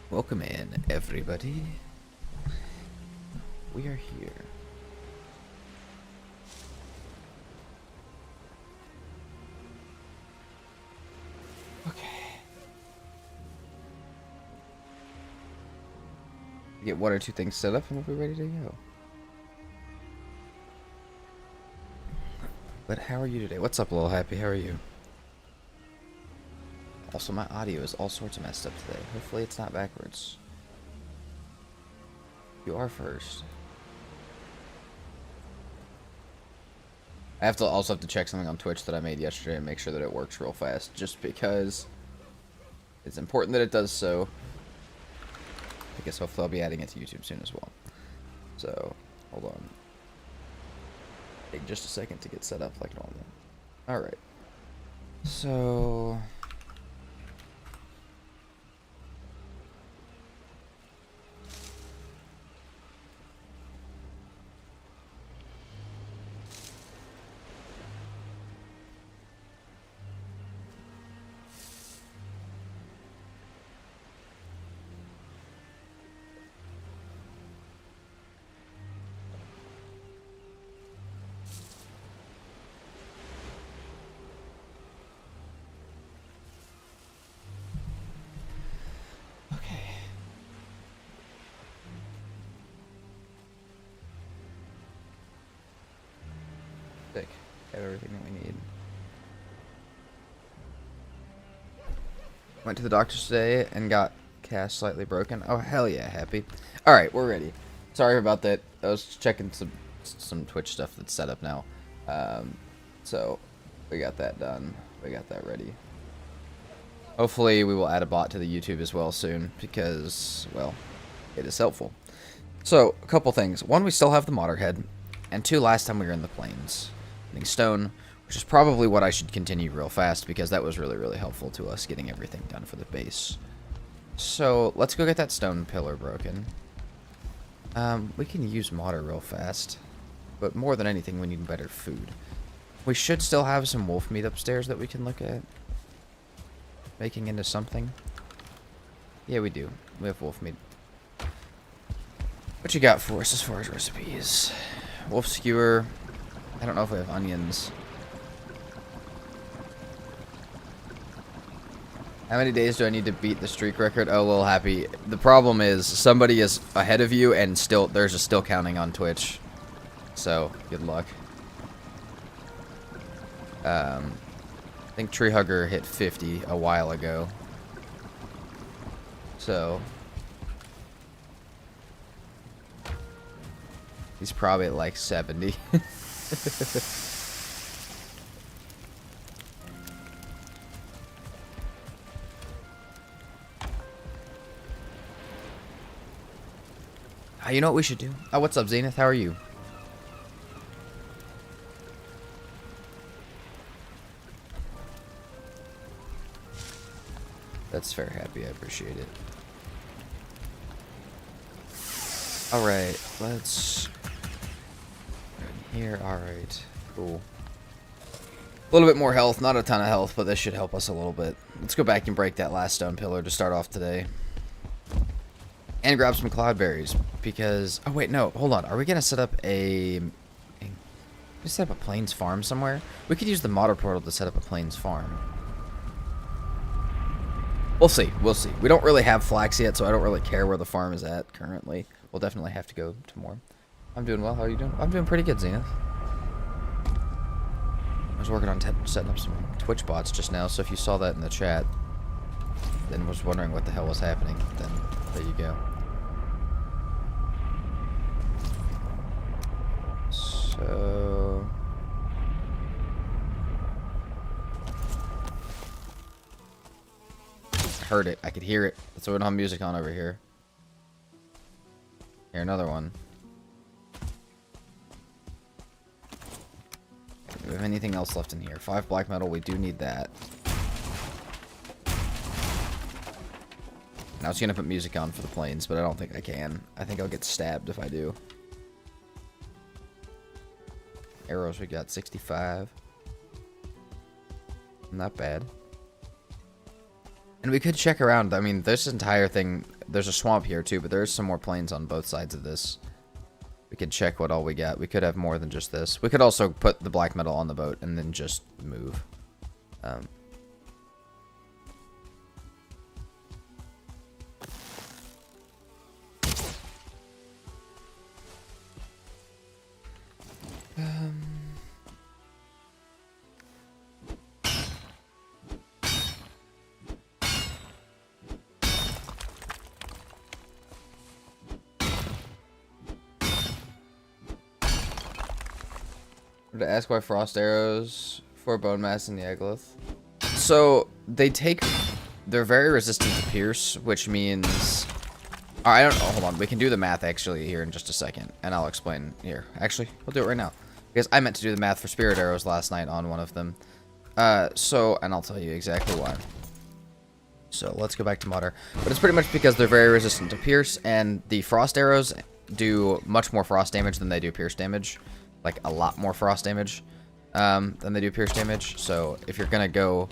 Welcome in, everybody. We are here. Okay. Get one or two things set up and we'll be ready to go. But how are you today? What's up, Lil Happy? How are you? Also, my audio is all sorts of messed up today. Hopefully it's not backwards. You are first. I also have to check something on Twitch that I made yesterday and make sure that it works real fast, just because it's important that it does so. I guess hopefully I'll be adding it to YouTube soon as well. So, hold on. Take just a second to get set up like normal. Alright. So... Got everything that we need. Went to the doctor today and got cast slightly broken. Oh, hell yeah, Happy. Alright, we're ready. Sorry about that. I was checking some Twitch stuff that's set up now. So, we got that done. We got that ready. Hopefully, we will add a bot to the YouTube as well soon, because, well, it is helpful. So, a couple things. One, we still have the modder head. And two, last time we were in the plains. Stone, which is probably what I should continue real fast because that was really helpful to us getting everything done for the base. So let's go get that stone pillar broken. We can use modder real fast, but more than anything we need better food. We should still have some wolf meat upstairs that we can look at making into something. Yeah, we do. We have wolf meat. What you got for us as far as recipes? Wolf skewer. I don't know if we have onions. How many days do I need to beat the streak record? Oh, Lil Happy. The problem is somebody is ahead of you and they're just still counting on Twitch. So, good luck. I think Tree Hugger hit 50 a while ago. So, he's probably at like 70. You know what we should do? Oh, what's up, Zenith? How are you? That's fair, Happy. I appreciate it. Alright, let's... here, alright. Cool. A little bit more health, not a ton of health, but this should help us a little bit. Let's go back and break that last stone pillar to start off today. And grab some cloudberries, because... oh, wait, no, hold on. Are we going to set up a... we set up a plains farm somewhere? We could use the modder portal to set up a plains farm. We'll see, we'll see. We don't really have flax yet, so I don't really care where the farm is at currently. We'll definitely have to go to more. I'm doing well. How are you doing? I'm doing pretty good, Zenith. I was working on setting up some Twitch bots just now, so if you saw that in the chat, then was wondering what the hell was happening, then there you go. So... I heard it. I could hear it. That's why we don't have music on over here. Here, another one. Do we have anything else left in here? 5 black metal. We do need that. Now it's gonna put music on for the planes, but I don't think I can. I think I'll get stabbed if I do. Arrows, we got 65. Not bad. And we could check around. I mean, this entire thing there's a swamp here too, but there's some more plains on both sides of this. We could check what all we got. We could have more than just this. We could also put the black metal on the boat and then just move. To ask why frost arrows for bone mass in the Aglith. So they're very resistant to pierce, which means I don't know. Hold on, we can do the math actually here in just a second, and I'll explain here. Actually, we'll do it right now because I meant to do the math for spirit arrows last night on one of them. And I'll tell you exactly why. So let's go back to Mutter, but it's pretty much because they're very resistant to pierce, and the frost arrows do much more frost damage than they do pierce damage. Like a lot more frost damage than they do pierce damage. So if you're gonna go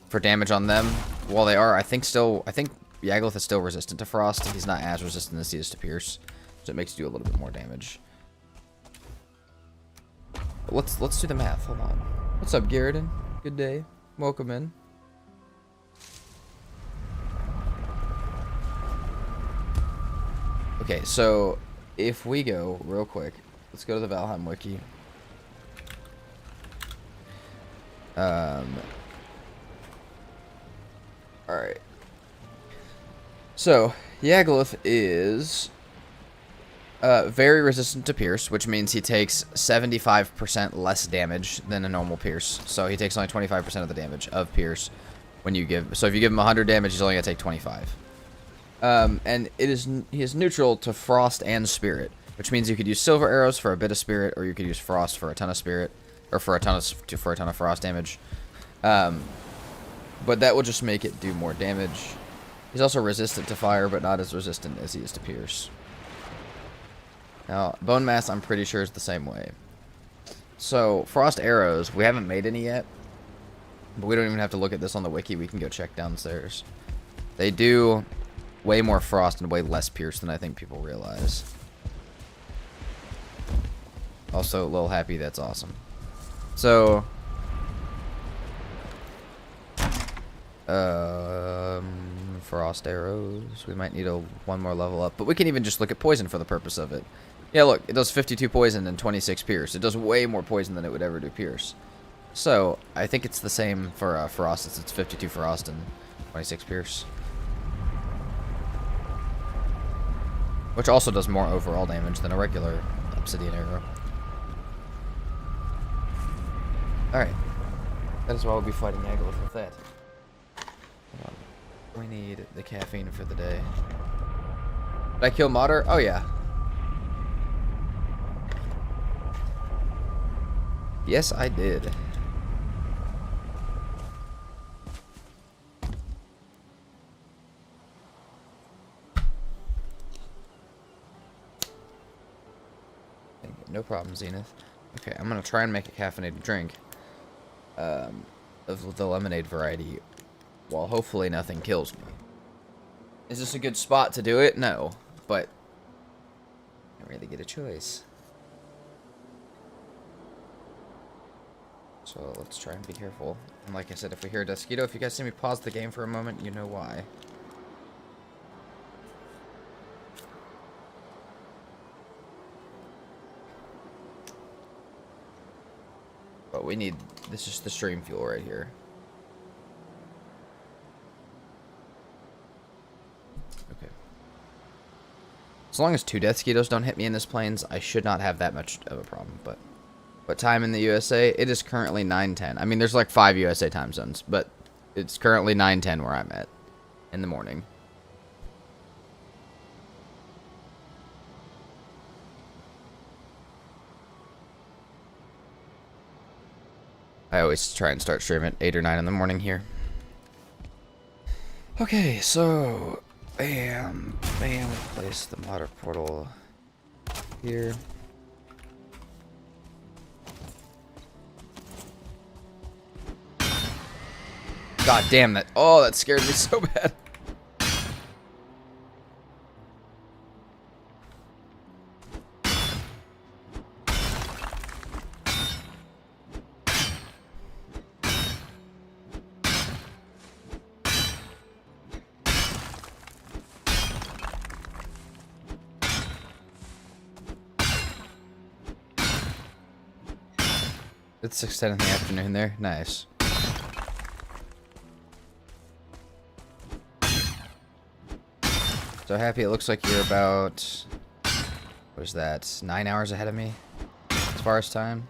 for damage on them, while they are, I think Yaglith is still resistant to frost. He's not as resistant as he is to pierce, so it makes you do a little bit more damage. But let's do the math. Hold on. What's up, Garrison? Good day. Welcome in. Okay, so if we go real quick. Let's go to the Valheim wiki. Alright. So, Yaglith is very resistant to pierce, which means he takes 75% less damage than a normal pierce. So he takes only 25% of the damage of pierce when you give. So if you give him 100 damage, he's only gonna take 25. And he is neutral to frost and spirit, which means you could use silver arrows for a bit of spirit, or you could use frost for a ton of spirit, or for a ton of frost damage. But that will just make it do more damage. He's also resistant to fire, but not as resistant as he is to pierce. Now, bone mass, I'm pretty sure is the same way. So, frost arrows, we haven't made any yet, but we don't even have to look at this on the wiki. We can go check downstairs. They do way more frost and way less pierce than I think people realize. Also, a little happy, that's awesome. So, frost arrows. We might need one more level up, but we can even just look at poison for the purpose of it. Yeah, look, it does 52 poison and 26 pierce. It does way more poison than it would ever do pierce. So, I think it's the same for frost. It's 52 frost and 26 pierce. Which also does more overall damage than a regular obsidian arrow. Alright. That is why we'll be fighting Yaglith with that. Hold on. We need the caffeine for the day. Did I kill Modder? Oh, yeah. Yes, I did. No problem, Zenith. Okay, I'm gonna try and make a caffeinated drink of the lemonade variety, while hopefully nothing kills me. Is this a good spot to do it? No, but I don't really get a choice. So let's try and be careful. And like I said, if we hear a Desquito, if you guys see me pause the game for a moment, you know why. But we need, this is the stream fuel right here. Okay. As long as 2 Desquitos don't hit me in this plains, I should not have that much of a problem, but... What time in the USA? It is currently 9:10. I mean, there's like 5 USA time zones, but it's currently 9:10 where I'm at in the morning. I always try and start stream at 8 or 9 in the morning here. Okay, so bam, place the modder portal here. God damn that. Oh, that scared me so bad. It's 6:10 in the afternoon there. Nice. So happy. It looks like you're about, what is that, 9 hours ahead of me as far as time.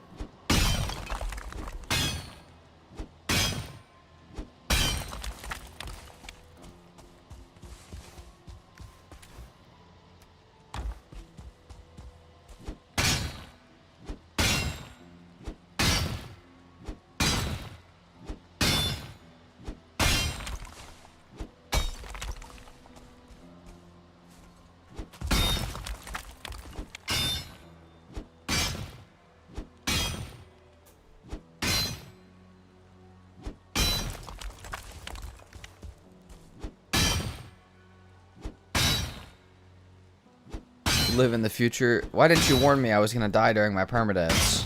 Live in the future. Why didn't you warn me I was gonna die during my permadeaths?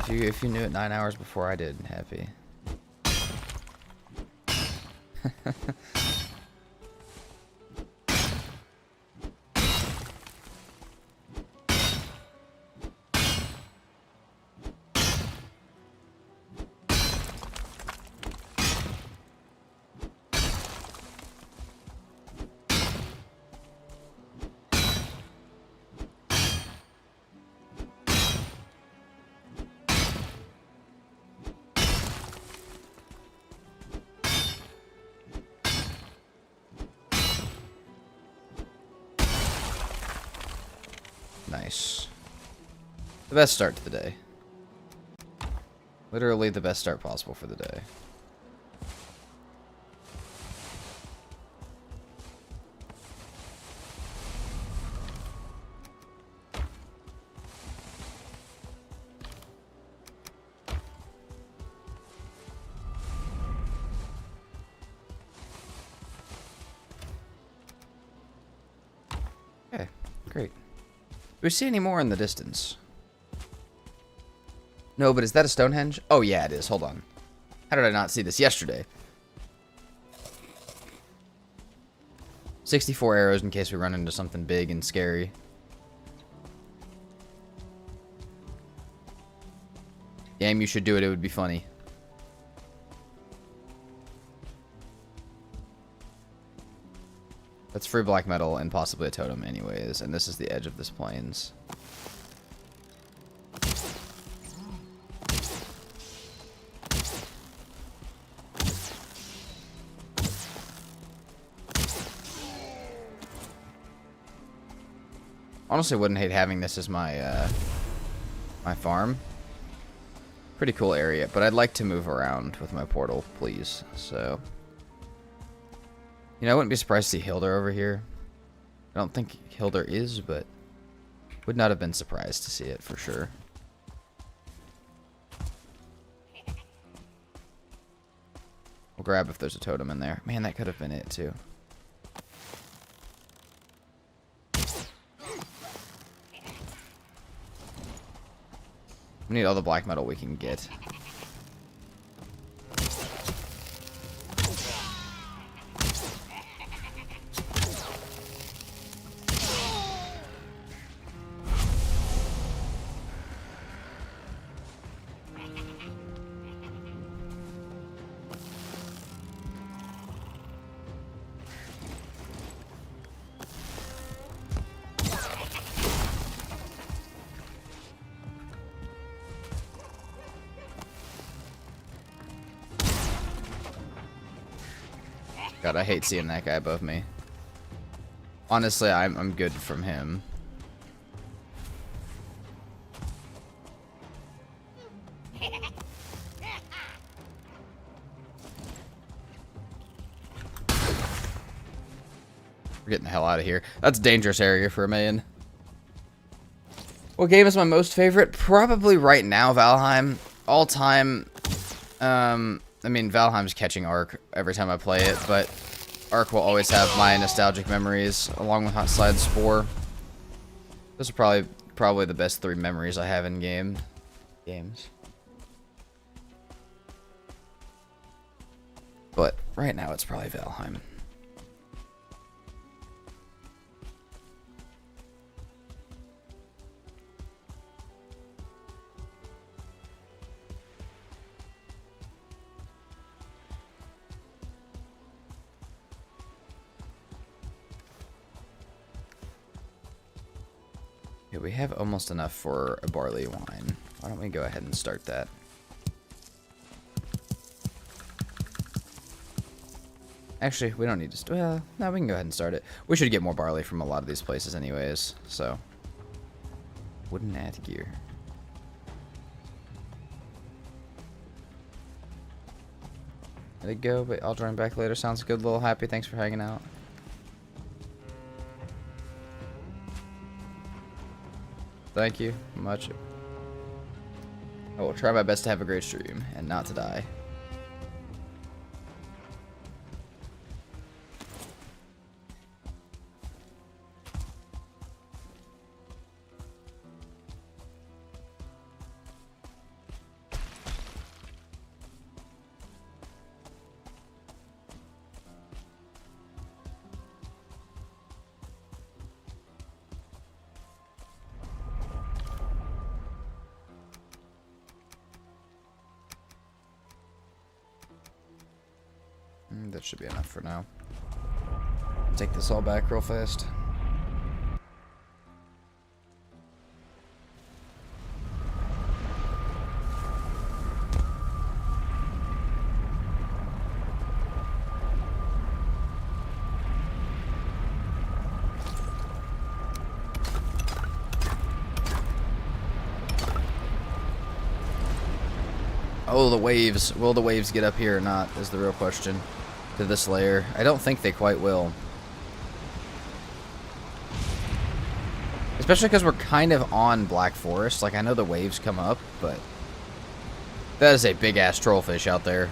If you knew it 9 hours before I did, happy. Nice. The best start to the day. Literally the best start possible for the day. Okay, great. Do we see any more in the distance? No, but is that a Stonehenge? Oh, yeah, it is. Hold on. How did I not see this yesterday? 64 arrows in case we run into something big and scary. Game, you should do it. It would be funny. That's free black metal and possibly a totem anyways. And this is the edge of this plains. Honestly, wouldn't hate having this as my my farm. Pretty cool area, but I'd like to move around with my portal, please. So, you know, I wouldn't be surprised to see Hilder over here. I don't think Hilder is, but would not have been surprised to see it for sure. We'll grab if there's a totem in there. Man, that could have been it too. We need all the black metal we can get. God, I hate seeing that guy above me. Honestly, I'm good from him. We're getting the hell out of here. That's a dangerous area for a man. What game is my most favorite? Probably right now, Valheim. All time. I mean, Valheim's catching Ark every time I play it, but Ark will always have my nostalgic memories, along with Hot Slide Spore. Those are probably the best 3 memories I have in games. But right now, it's probably Valheim. Yeah, we have almost enough for a barley wine. Why don't we go ahead and start that? Actually, we don't need to... Well, no, we can go ahead and start it. We should get more barley from a lot of these places anyways, so... Wooden add gear. Let it go, but I'll join back later. Sounds good, little happy. Thanks for hanging out. Thank you much. I will try my best to have a great stream and not to die. That should be enough for now. Take this all back real fast. Oh, the waves. Will the waves get up here or not is the real question. To this layer. I don't think they quite will. Especially because we're kind of on Black Forest. Like, I know the waves come up, but... That is a big-ass trollfish out there.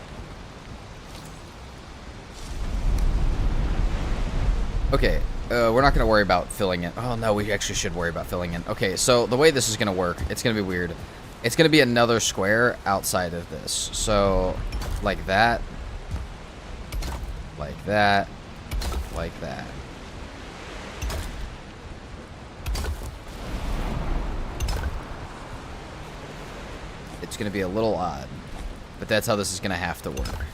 Okay, we're not going to worry about filling it. Oh, no, we actually should worry about filling it. Okay, so the way this is going to work, it's going to be weird. It's going to be another square outside of this. So, like that. Like that. Like that. It's going to be a little odd, but that's how this is going to have to work.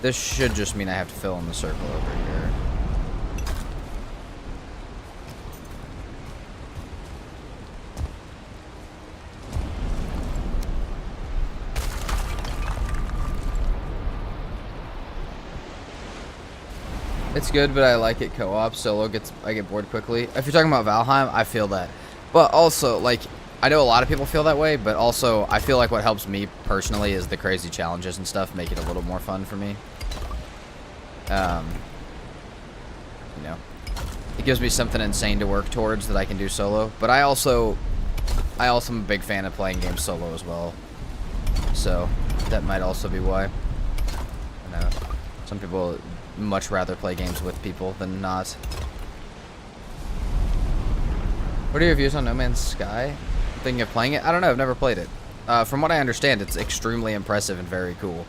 This should just mean I have to fill in the circle over here. It's good, but I like it co-op. Solo I get bored quickly. If you're talking about Valheim, I feel that. But also, like, I know a lot of people feel that way, but also I feel like what helps me personally is the crazy challenges and stuff make it a little more fun for me. You know, it gives me something insane to work towards that I can do solo. But I also am a big fan of playing games solo as well. So that might also be why. I know some people much rather play games with people than not. What are your views on No Man's Sky? Thinking of playing it? I don't know. I've never played it. From what I understand, it's extremely impressive and very cool.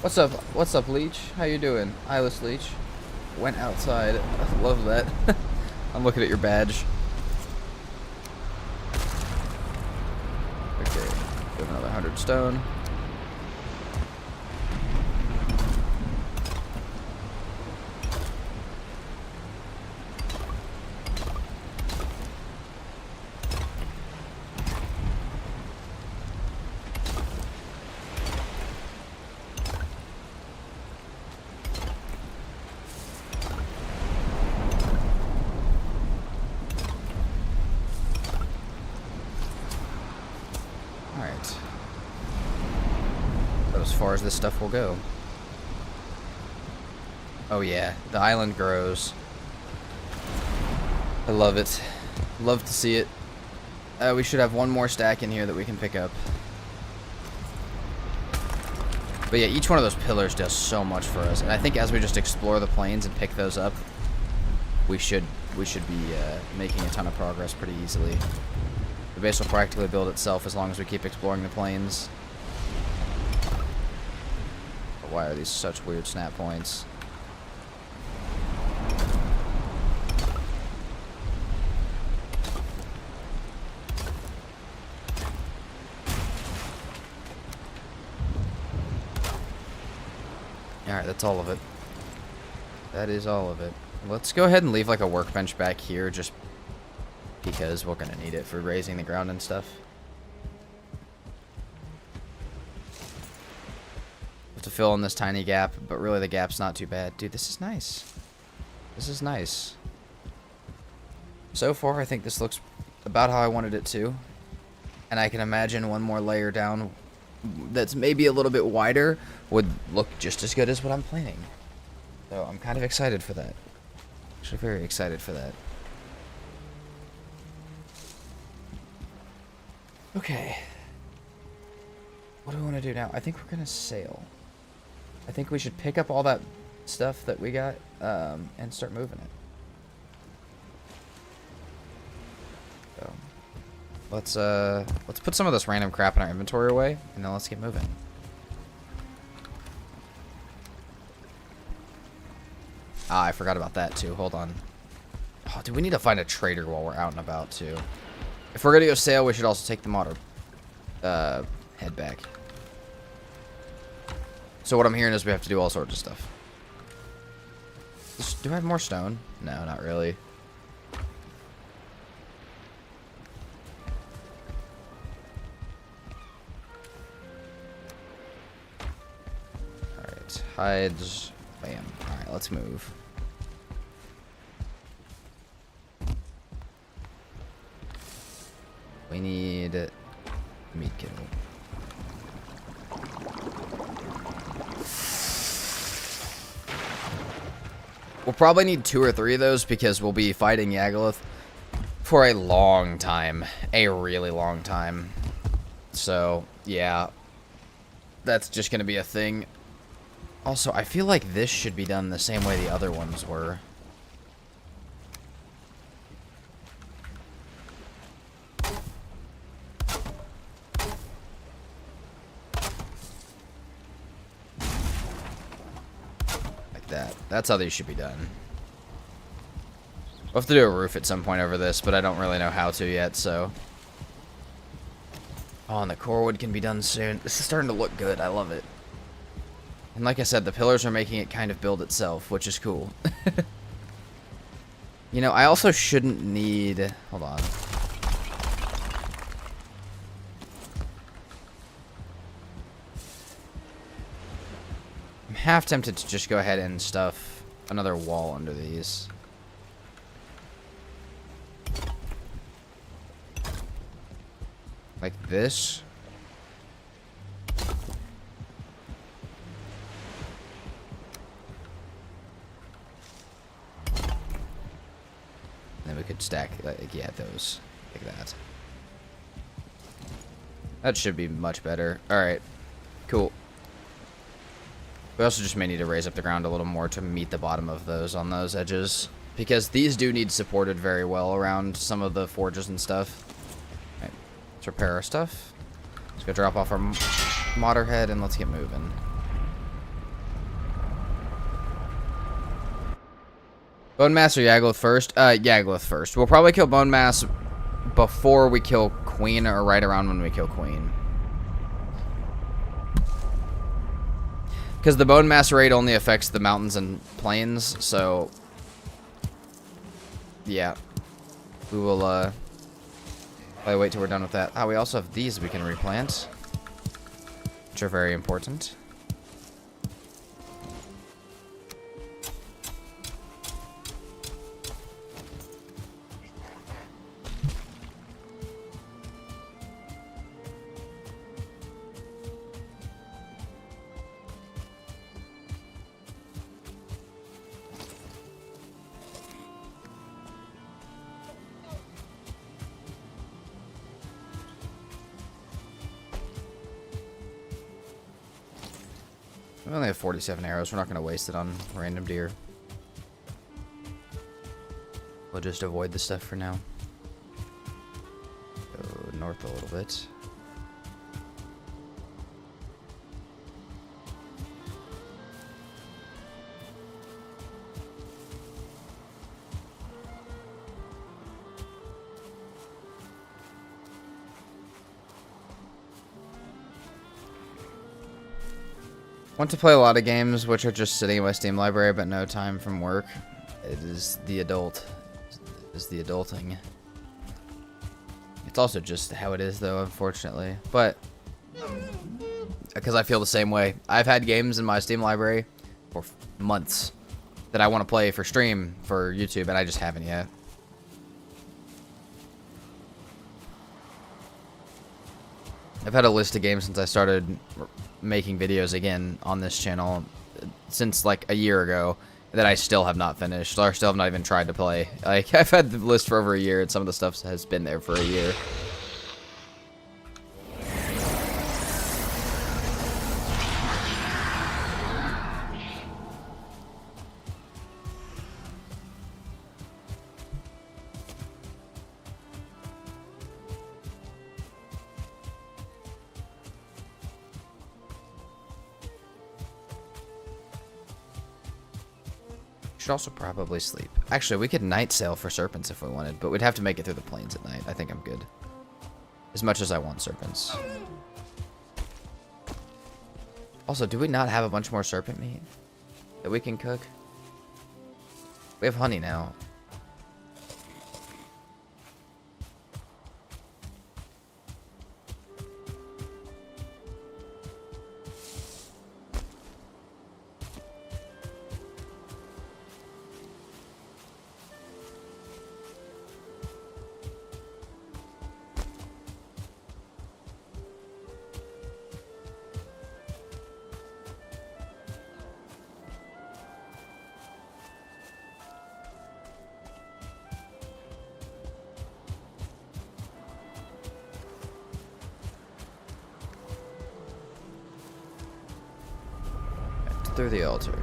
What's up? What's up, Leech? How you doing? Eyeless Leech. Went outside. I love that. I'm looking at your badge. Okay. Got another 100 stone. As far as this stuff will go. Oh yeah, the island grows. I love it. Love to see it. We should have one more stack in here that we can pick up. But yeah, each one of those pillars does so much for us. And I think as we just explore the plains and pick those up, we should be making a ton of progress pretty easily. The base will practically build itself as long as we keep exploring the plains. But why are these such weird snap points? that's all of it. That is all of it. Let's go ahead and leave like a workbench back here just because we're going to need it for raising the ground and stuff. Have to fill in this tiny gap, but really the gap's not too bad. Dude, this is nice. This is nice. So far, I think this looks about how I wanted it to. And I can imagine one more layer down that's maybe a little bit wider would look just as good as what I'm planning. So I'm kind of excited for that. Actually, very excited for that. Okay. What do we want to do now? I think we're going to sail. I think we should pick up all that stuff that we got and start moving it. So let's put some of this random crap in our inventory away, and then let's get moving. Ah, I forgot about that too. Hold on. Oh, dude, we need to find a trader while we're out and about too. If we're gonna go sail, we should also take the motor head back. So what I'm hearing is we have to do all sorts of stuff. Do I have more stone? No, not really. Alright, hides. Bam. Alright, let's move. We need meat kibble. We'll probably need 2 or 3 of those because we'll be fighting Yagluth for a long time. A really long time. So, yeah. That's just going to be a thing. Also, I feel like this should be done the same way the other ones were. That's how these should be done. We'll have to do a roof at some point over this, but I don't really know how to yet, so. Oh, and the core wood can be done soon. This is starting to look good. I love it. And like I said, the pillars are making it kind of build itself, which is cool. You know, I also shouldn't need... Hold on. I'm half tempted to just go ahead and stuff another wall under these. Like this. And then we could stack, like, yeah, those. Like that. That should be much better. Alright. Cool. We also just may need to raise up the ground a little more to meet the bottom of those on those edges. Because these do need supported very well around some of the forges and stuff. Alright, let's repair our stuff. Let's go drop off our modder head and let's get moving. Bone Mass or Yagluth first? Yagluth first. We'll probably kill Bone Mass before we kill Queen or right around when we kill Queen. Because the Bone Mass raid only affects the mountains and plains, so... Yeah. We will, probably wait till we're done with that. We also have these we can replant. Which are very important. We only have 47 arrows. We're not going to waste it on random deer. We'll just avoid the stuff for now. Go north a little bit. Want to play a lot of games which are just sitting in my Steam library but no time from work. It is the adult. It is the adulting. It's also just how it is though, unfortunately. But because I feel the same way. I've had games in my Steam library for months that I want to play for stream for YouTube and I just haven't yet. I've had a list of games since I started making videos again on this channel since like a year ago that I still have not finished or still have not even tried to play. Like, I've had the list for over a year and some of the stuff has been there for a year. Should also probably sleep. Actually, we could night sail for serpents if we wanted, but we'd have to make it through the plains at night. I think I'm good. As much as I want serpents. Also, do we not have a bunch more serpent meat that we can cook? We have honey now. Through the altar.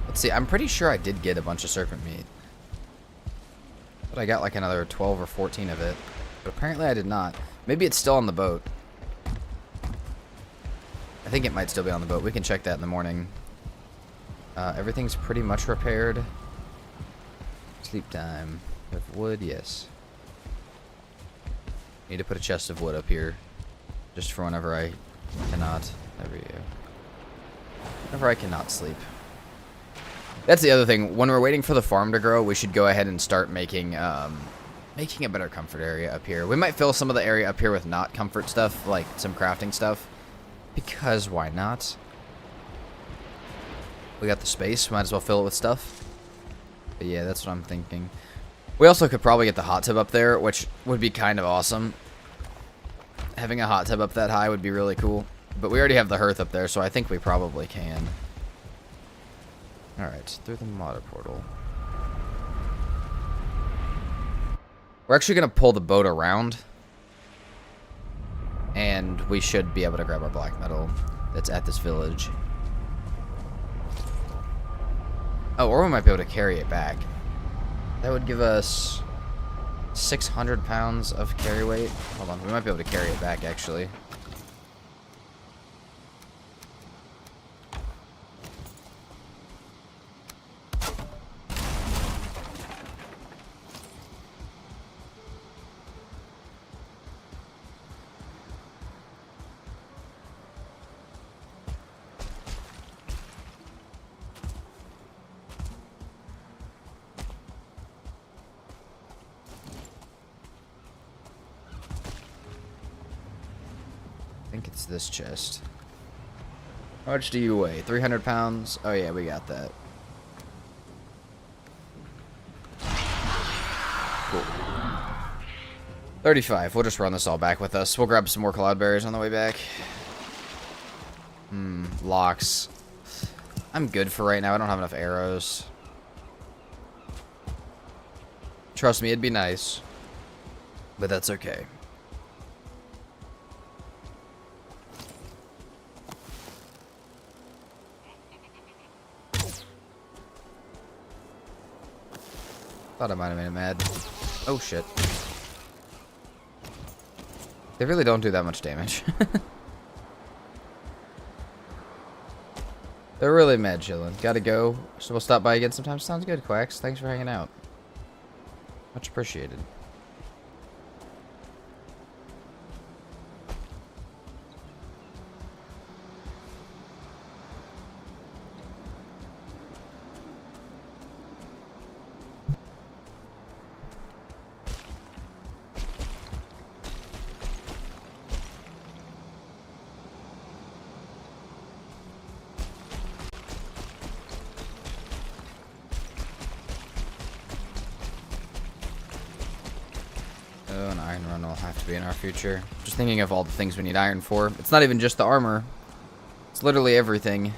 Let's see, I'm pretty sure I did get a bunch of serpent meat. But I got like another 12 or 14 of it. But apparently I did not. Maybe it's still on the boat. I think it might still be on the boat. We can check that in the morning. Everything's pretty much repaired. Sleep time. We have wood, yes. Need to put a chest of wood up here. Just for whenever I cannot. There we go. Whenever I cannot sleep. That's the other thing. When we're waiting for the farm to grow, we should go ahead and start making a better comfort area up here. We might fill some of the area up here with not comfort stuff, like some crafting stuff. Because why not? We got the space. Might as well fill it with stuff. But yeah, that's what I'm thinking. We also could probably get the hot tub up there, which would be kind of awesome. Having a hot tub up that high would be really cool. But we already have the hearth up there, so I think we probably can. Alright, through the modder portal. We're actually going to pull the boat around. And we should be able to grab our black metal that's at this village. Oh, or we might be able to carry it back. That would give us 600 pounds of carry weight. Hold on, we might be able to carry it back, actually. I think it's this chest. How much do you weigh? 300 pounds? Oh yeah, we got that. Cool. 35. We'll just run this all back with us. We'll grab some more cloudberries on the way back. Locks. I'm good for right now. I don't have enough arrows. Trust me, it'd be nice. But that's okay. Thought I might have made him mad. Oh shit. They really don't do that much damage. They're really mad chilling. Gotta go. So we'll stop by again sometime. Sounds good, Quacks. Thanks for hanging out. Much appreciated. Oh, an iron run will have to be in our future. Just thinking of all the things we need iron for. It's not even just the armor. It's literally everything.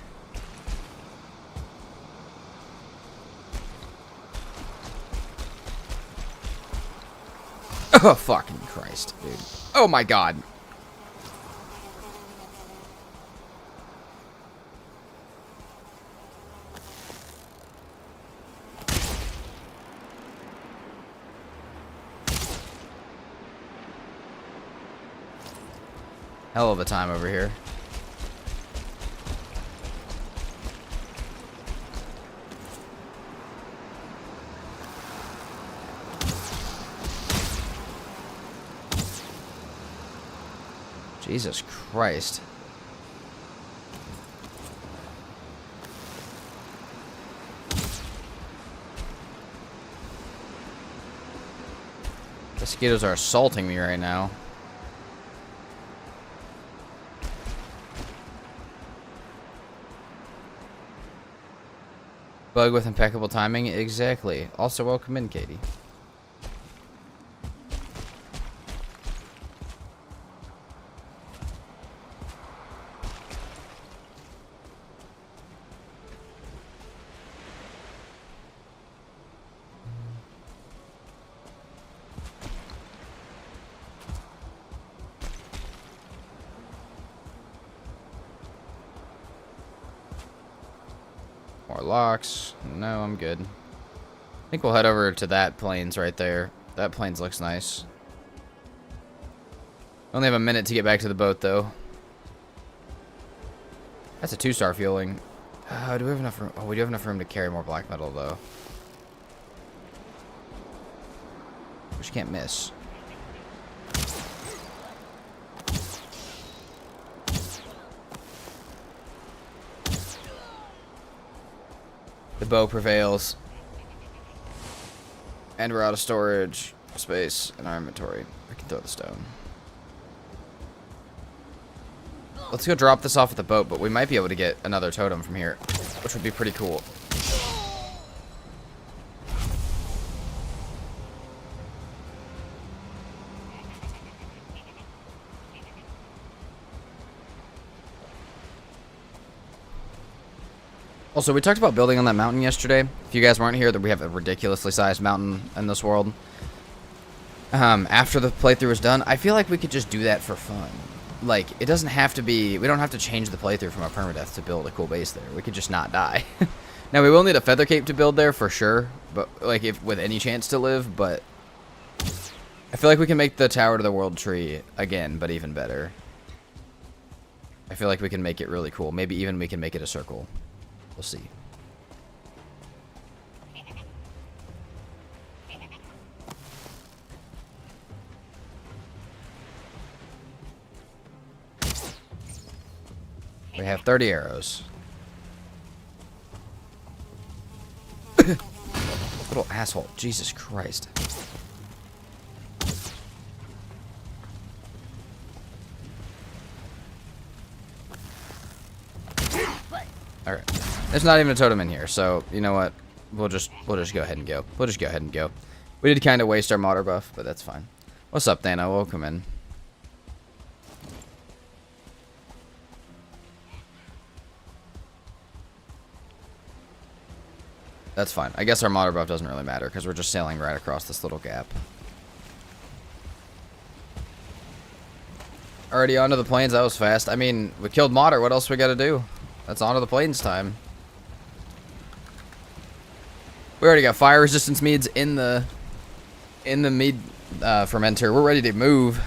Oh, fucking Christ, dude. Oh my god. Hell of a time over here. Jesus Christ. Mosquitoes are assaulting me right now. Bug with impeccable timing? Exactly. Also, welcome in, Katie. More locks. No, I'm good. I think we'll head over to that plains right there. That plains looks nice. Only have a minute to get back to the boat, though. That's a 2-star fueling. Do we have enough room? Oh, we do have enough room to carry more black metal, though. Which can't miss. The bow prevails. And we're out of storage space in our inventory. I can throw the stone. Let's go drop this off at the boat, but we might be able to get another totem from here, which would be pretty cool. Also, we talked about building on that mountain yesterday. If you guys weren't here, that we have a ridiculously sized mountain in this world. After the playthrough is done, I feel like we could just do that for fun. Like, it doesn't have to be... We don't have to change the playthrough from a permadeath to build a cool base there. We could just not die. Now, we will need a feather cape to build there for sure. But, like, if with any chance to live, but... I feel like we can make the Tower to the World tree again, but even better. I feel like we can make it really cool. Maybe even we can make it a circle. We'll see. We have 30 arrows. Little asshole. Jesus Christ. Alright. There's not even a totem in here, so you know what? We'll just go ahead and go. We'll just go ahead and go. We did kind of waste our modder buff, but that's fine. What's up, Dana? Welcome in. That's fine. I guess our modder buff doesn't really matter because we're just sailing right across this little gap. Already onto the plains. That was fast. I mean, we killed modder. What else we got to do? That's onto the plains time. We already got fire resistance meads in the mead fermenter. We're ready to move.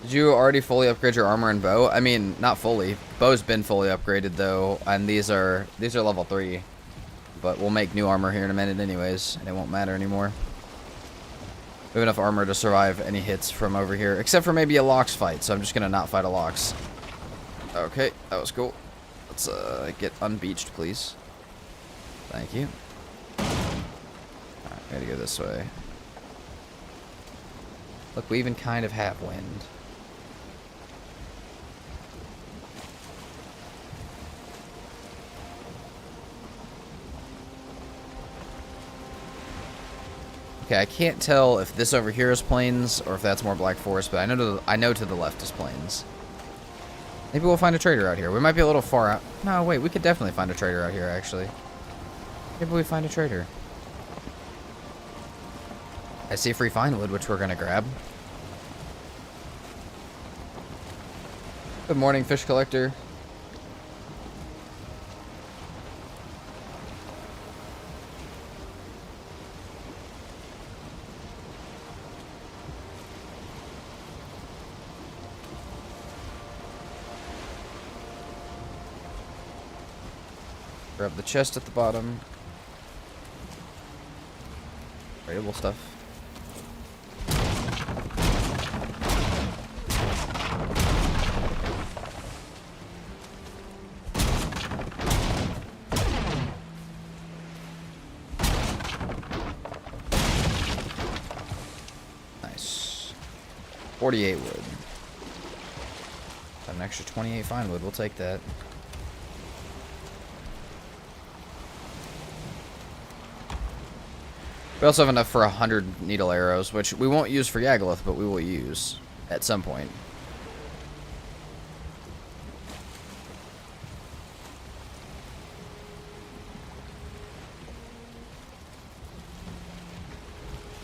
Did you already fully upgrade your armor and bow? I mean, not fully. Bow's been fully upgraded though, and these are level 3. But we'll make new armor here in a minute anyways, and it won't matter anymore. We have enough armor to survive any hits from over here, except for maybe a Lox fight, so I'm just gonna not fight a Lox. Okay, that was cool. Let's get unbeached, please. Thank you. Alright, gotta go this way. Look, we even kind of have wind. Okay, I can't tell if this over here is plains or if that's more Black Forest, but I know to the left is plains. Maybe we'll find a trader out here. We might be a little far out. No, wait, we could definitely find a trader out here, actually. Maybe we find a trader. I see free fine wood, which we're gonna grab. Good morning, fish collector. Grab the chest at the bottom. Rateable stuff. Nice. 48 wood. Got an extra 28 fine wood. We'll take that. We also have enough for 100 needle arrows, which we won't use for Yagaloth, but we will use at some point.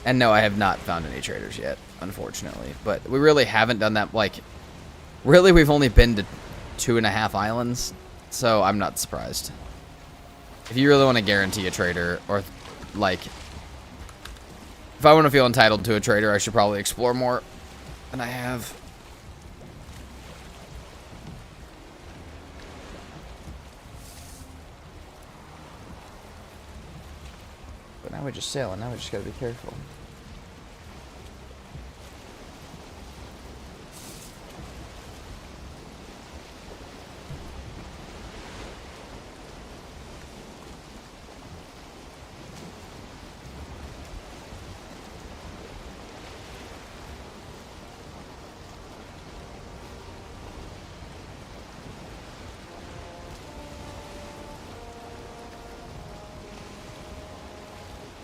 And no, I have not found any traders yet, unfortunately. But we really haven't done that, like... Really, we've only been to 2.5 islands, so I'm not surprised. If you really want to guarantee a trader, or, like... If I want to feel entitled to a trader, I should probably explore more than I have. But now we just sail, and now we just gotta be careful.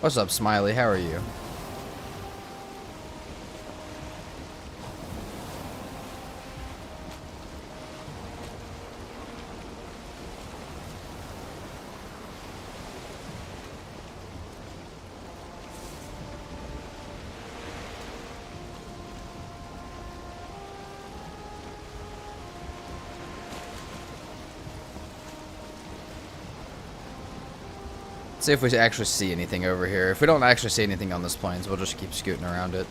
What's up, Smiley? How are you? See if we actually see anything over here. If we don't actually see anything on this plains, we'll just keep scooting around it.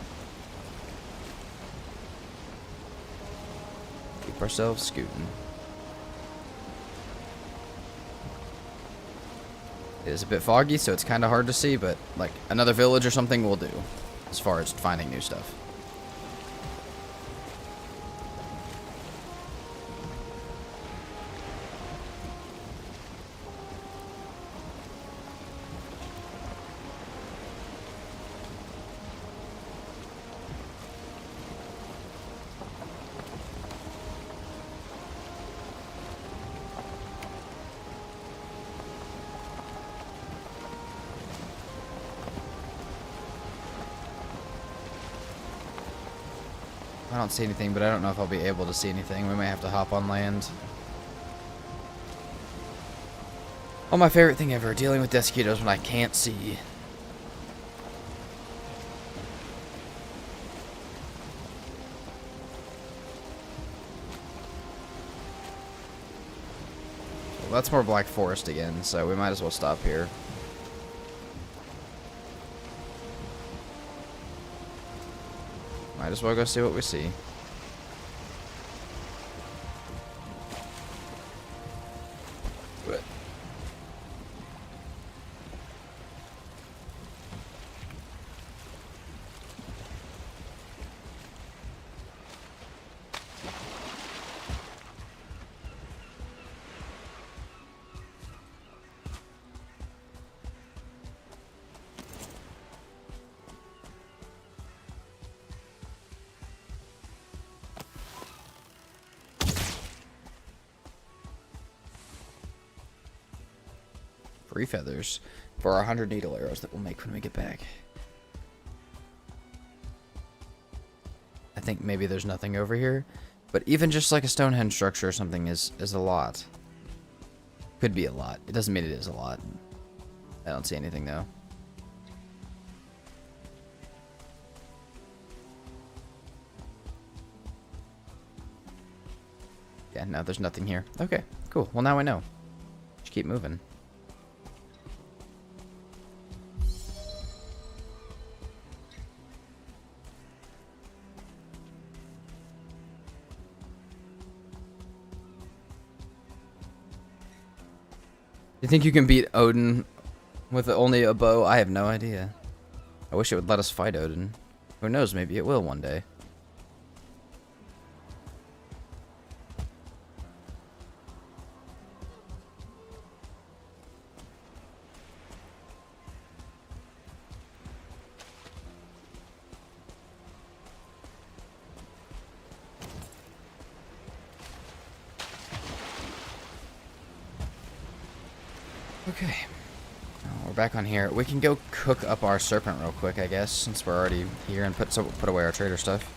Keep ourselves scooting. It is a bit foggy, so it's kind of hard to see, but like another village or something will do as far as finding new stuff. I don't see anything, but I don't know if I'll be able to see anything. We may have to hop on land. Oh, my favorite thing ever, dealing with Desquitos when I can't see. Well, that's more Black Forest again, so we might as well stop here. Might as well go see what we see. Free feathers for our 100 needle arrows that we'll make when we get back. I think maybe there's nothing over here, but even just like a Stonehenge structure or something is a lot. Could be a lot. It doesn't mean it is a lot. I don't see anything though. Yeah, no, there's nothing here. Okay, cool. Well, now I know. Just keep moving. You think you can beat Odin with only a bow? I have no idea. I wish it would let us fight Odin. Who knows, maybe it will one day. Okay, we're back on here. We can go cook up our serpent real quick, I guess, since we're already here, and put away our trader stuff.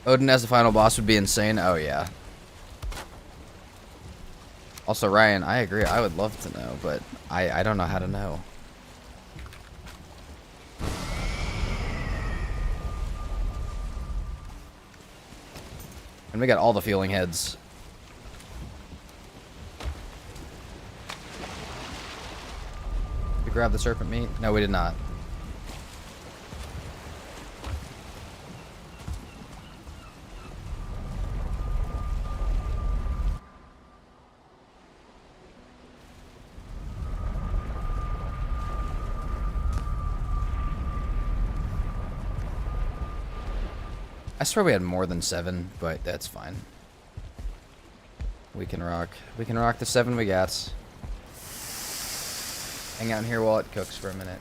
Odin as the final boss would be insane. Oh yeah. Also, Ryan, I agree. I would love to know, but I don't know how to know. And we got all the fueling heads. We grabbed the serpent meat? No, we did not. I swear we had more than 7, but that's fine. We can rock the 7 we got. Hang out in here while it cooks for a minute.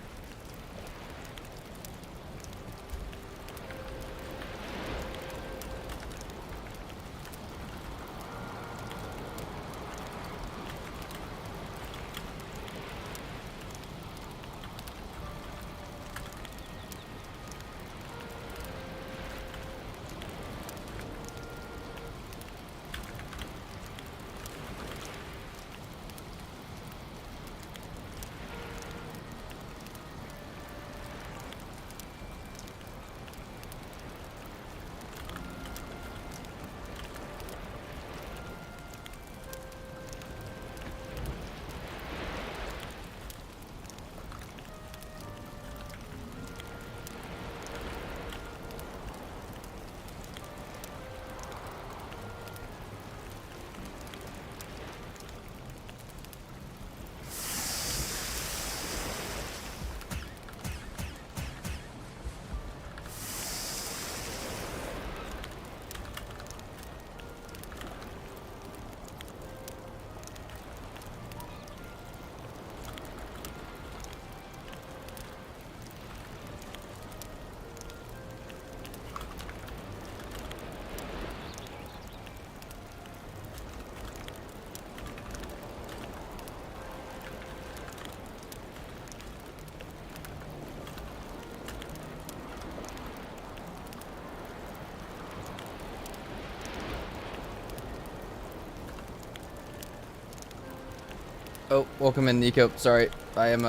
Oh, welcome in, Nico. Sorry, I am,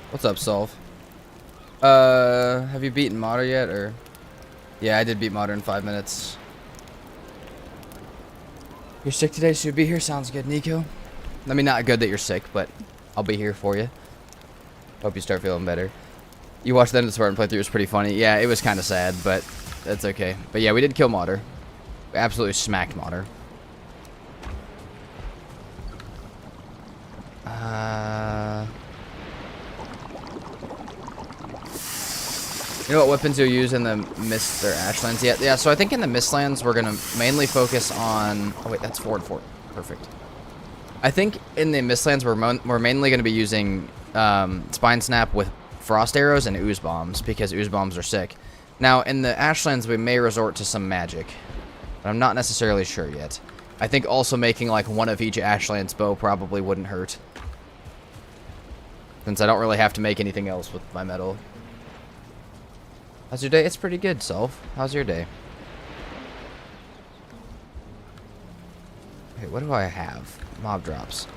what's up, Solve? Have you beaten Modder yet, or? Yeah, I did beat Modder in 5 minutes. You're sick today, so you'll be here? Sounds good, Nico. I mean, not good that you're sick, but I'll be here for you. Hope you start feeling better. You watched the end of the Spartan playthrough, it was pretty funny. Yeah, it was kind of sad, but that's okay. But yeah, we did kill Modder. We absolutely smacked Modder. You know what weapons you'll use in the Mist or Ashlands? Yeah, so I think in the Mistlands we're going to mainly focus on... Oh wait, that's forward. Perfect. I think in the Mistlands we're mainly going to be using Spine Snap with Frost Arrows and Ooze Bombs, because Ooze Bombs are sick. Now, in the Ashlands, we may resort to some magic, but I'm not necessarily sure yet. I think also making, like, one of each Ashlands bow probably wouldn't hurt. Since I don't really have to make anything else with my metal. How's your day? It's pretty good, Self. How's your day? Okay, what do I have? Mob drops.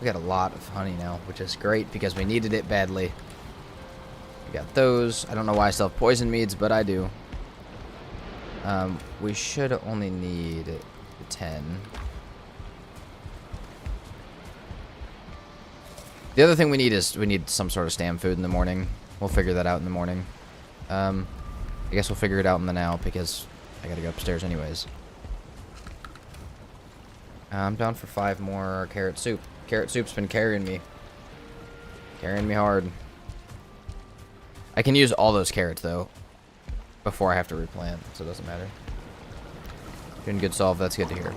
We got a lot of honey now, which is great because we needed it badly. We got those. I don't know why I still have poison meads, but I do. We should only need 10. The other thing we need is we need some sort of stam food in the morning. We'll figure that out in the morning. I guess we'll figure it out in the now because I gotta go upstairs anyways. I'm down for 5 more carrot soup. Carrot soup's been carrying me. Carrying me hard. I can use all those carrots, though, before I have to replant, so it doesn't matter. Doing good, Solve. That's good to hear.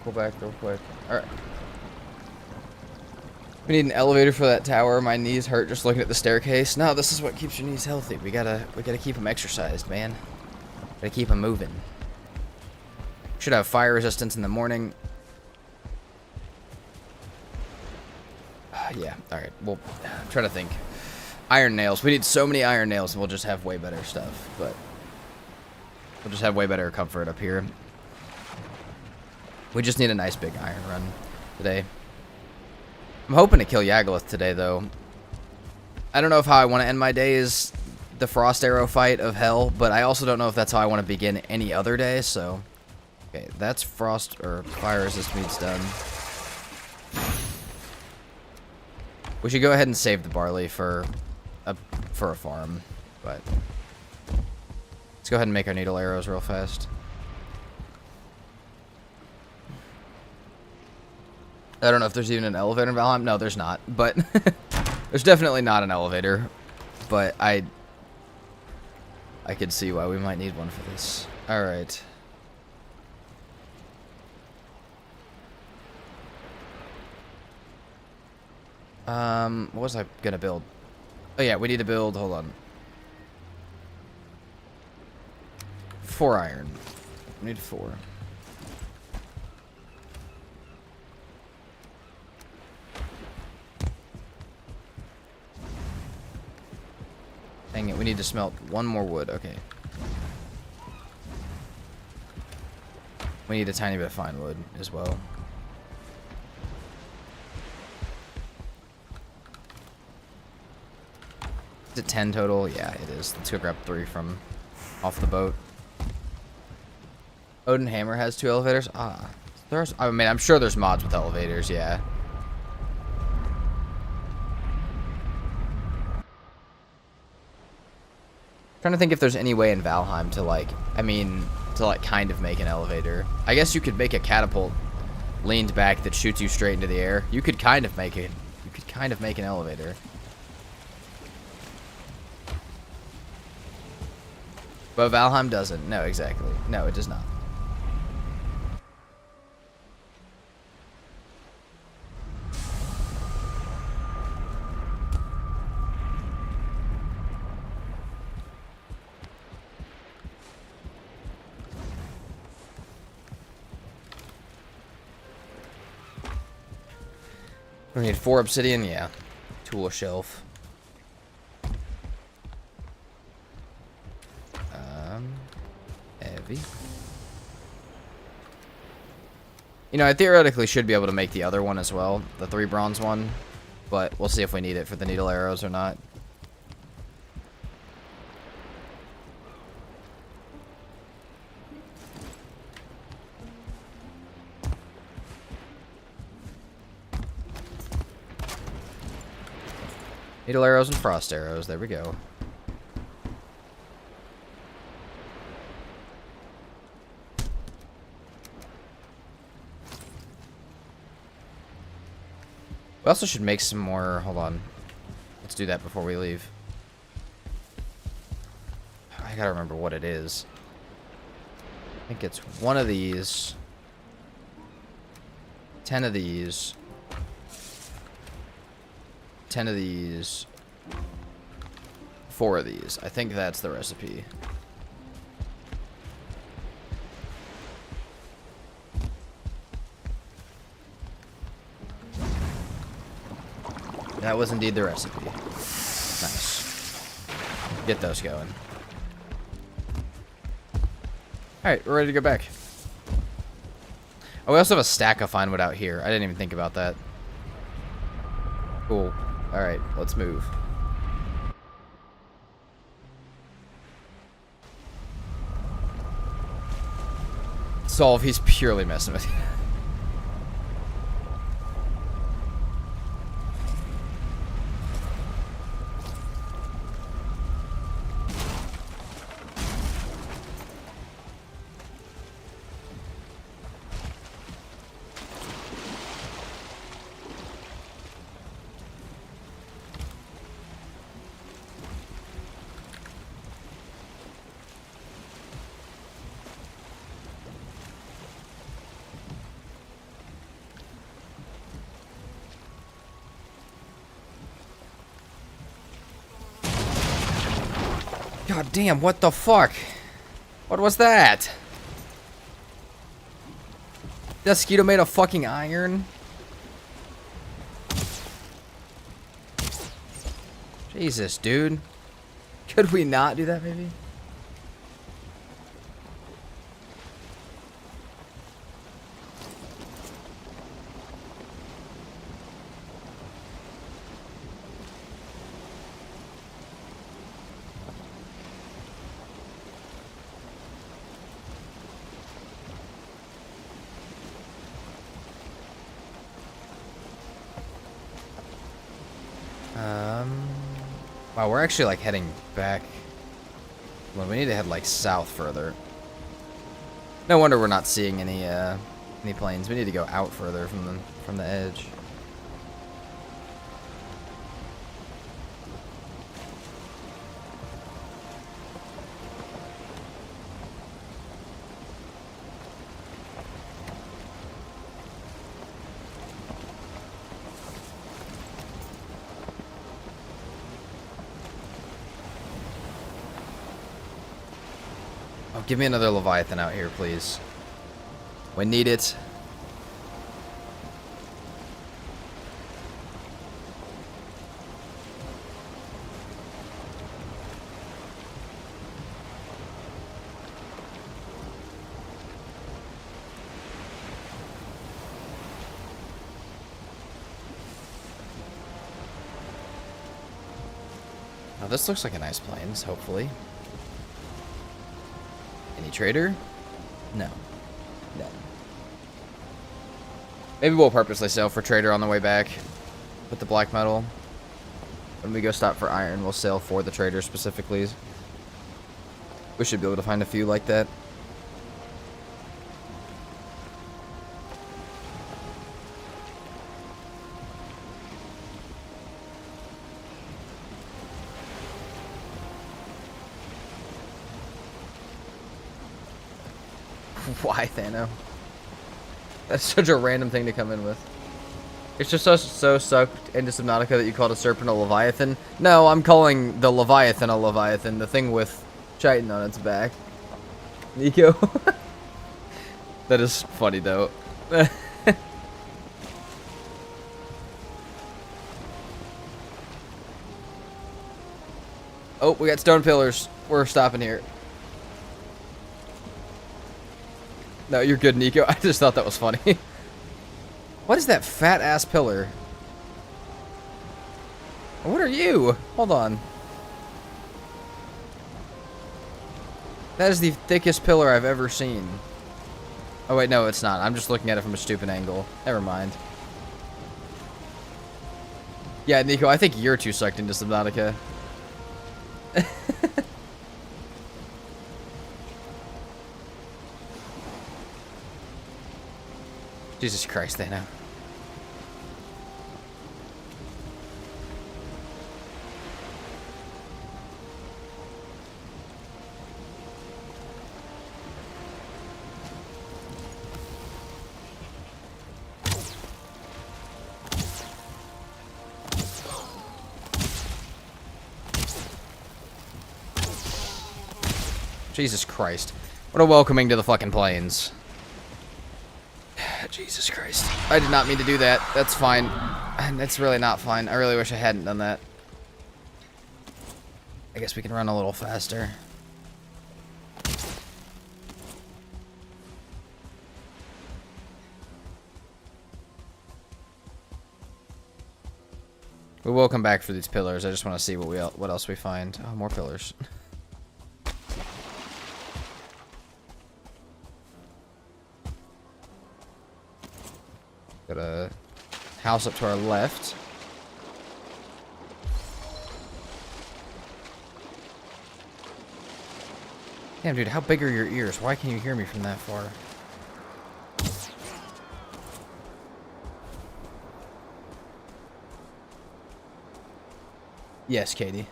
Go back real quick. Alright. We need an elevator for that tower. My knees hurt just looking at the staircase. No, this is what keeps your knees healthy. We gotta keep them exercised, man. Gotta keep them moving. Should have fire resistance in the morning. Yeah, alright. Well, I'm trying to think. Iron nails. We need so many iron nails and we'll just have way better stuff. But we'll just have way better comfort up here. We just need a nice big iron run today. I'm hoping to kill Yagluth today, though. I don't know if how I want to end my day is the Frost Arrow fight of hell, but I also don't know if that's how I want to begin any other day, so... Okay, that's Frost, or Fire Resist meat's done. We should go ahead and save the barley for a farm, but... Let's go ahead and make our needle arrows real fast. I don't know if there's even an elevator in Valheim. No, there's not. But there's definitely not an elevator. But I could see why we might need one for this. All right. What was I gonna build? Oh yeah, we need to build. Hold on. 4 iron. We need 4. Dang it, we need to smelt 1 more wood. Okay. We need a tiny bit of fine wood as well. Is it 10 total? Yeah, it is. Let's go grab 3 from off the boat. Odin Hammer has 2 elevators? Ah. I mean, I'm sure there's mods with elevators, yeah. Trying to think if there's any way in Valheim to like kind of make an elevator. I guess you could make a catapult leaned back that shoots you straight into the air. You could kind of make it. You could kind of make an elevator. But Valheim doesn't. No, exactly. No, it does not. We need 4 obsidian, yeah. Tool shelf. Heavy. You know, I theoretically should be able to make the other one as well, the 3 bronze one, but we'll see if we need it for the needle arrows or not. Needle arrows and frost arrows. There we go. We also should make some more. Hold on. Let's do that before we leave. I gotta remember what it is. I think it's one of these. 10 of these. 10 of these. 4 of these. I think that's the recipe. That was indeed the recipe. Nice. Get those going. Alright, we're ready to go back. Oh, we also have a stack of fine wood out here. I didn't even think about that. Cool. Alright, let's move. Solve, he's purely messing with you. God damn, what the fuck? What was that? That mosquito made of fucking iron? Jesus, dude. Could we not do that, maybe? Wow, we're actually like heading back. Well, we need to head like south further. No wonder we're not seeing any planes. We need to go out further from the edge. Oh, give me another Leviathan out here, please. We need it. Now this looks like a nice plains, hopefully. Any trader? No. No. Maybe we'll purposely sail for trader on the way back with the black metal. When we go stop for iron, we'll sail for the trader specifically. We should be able to find a few like that. Why, Thano? That's such a random thing to come in with. It's just so sucked into Subnautica that you called a serpent a Leviathan. No, I'm calling the Leviathan a Leviathan, the thing with chitin on its back. Nico. That is funny, though. Oh, we got stone pillars. We're stopping here. No, you're good, Nico. I just thought that was funny. What is that fat-ass pillar? What are you? Hold on. That is the thickest pillar I've ever seen. Oh, wait, no, it's not. I'm just looking at it from a stupid angle. Never mind. Yeah, Nico, I think you're too sucked into Subnautica. Jesus Christ, they know. Jesus Christ. What a welcoming to the fucking plains. Jesus Christ. I did not mean to do that. That's fine. That's really not fine. I really wish I hadn't done that. I guess we can run a little faster. We will come back for these pillars. I just want to see what else we find. Oh, more pillars. Got a house up to our left. Damn, dude, how big are your ears? Why can you hear me from that far? Yes, Katie.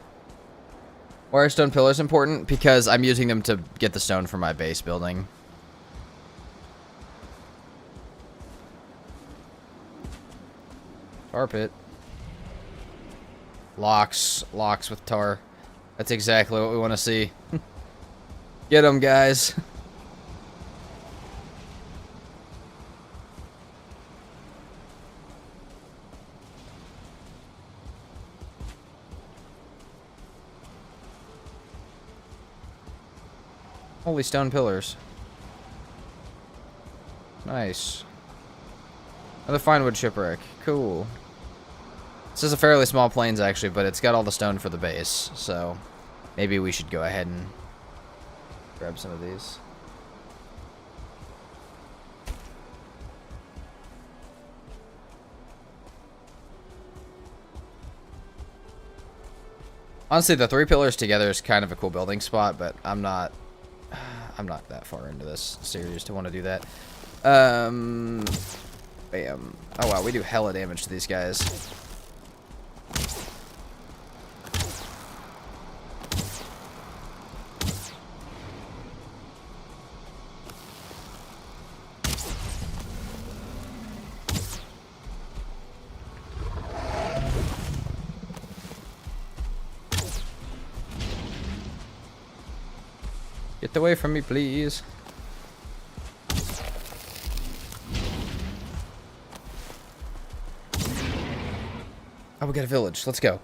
Why are stone pillars important? Because I'm using them to get the stone for my base building. Tar pit. Locks with tar. That's exactly what we want to see. Get them, guys. Holy stone pillars. Nice. Another fine wood shipwreck. Cool. This is a fairly small plains, actually, but it's got all the stone for the base, so maybe we should go ahead and grab some of these. Honestly, the 3 pillars together is kind of a cool building spot, but I'm not that far into this series to want to do that. Bam. Oh wow, we do hella damage to these guys. Get away from me, please. Oh, we got a village. Let's go.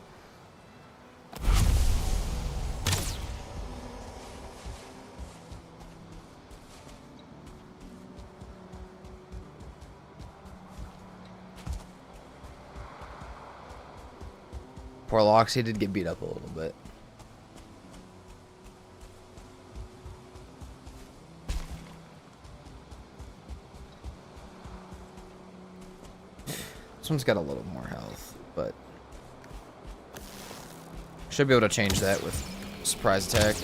Poor Loxy did get beat up a little bit. This one's got a little more health, but should be able to change that with surprise attack.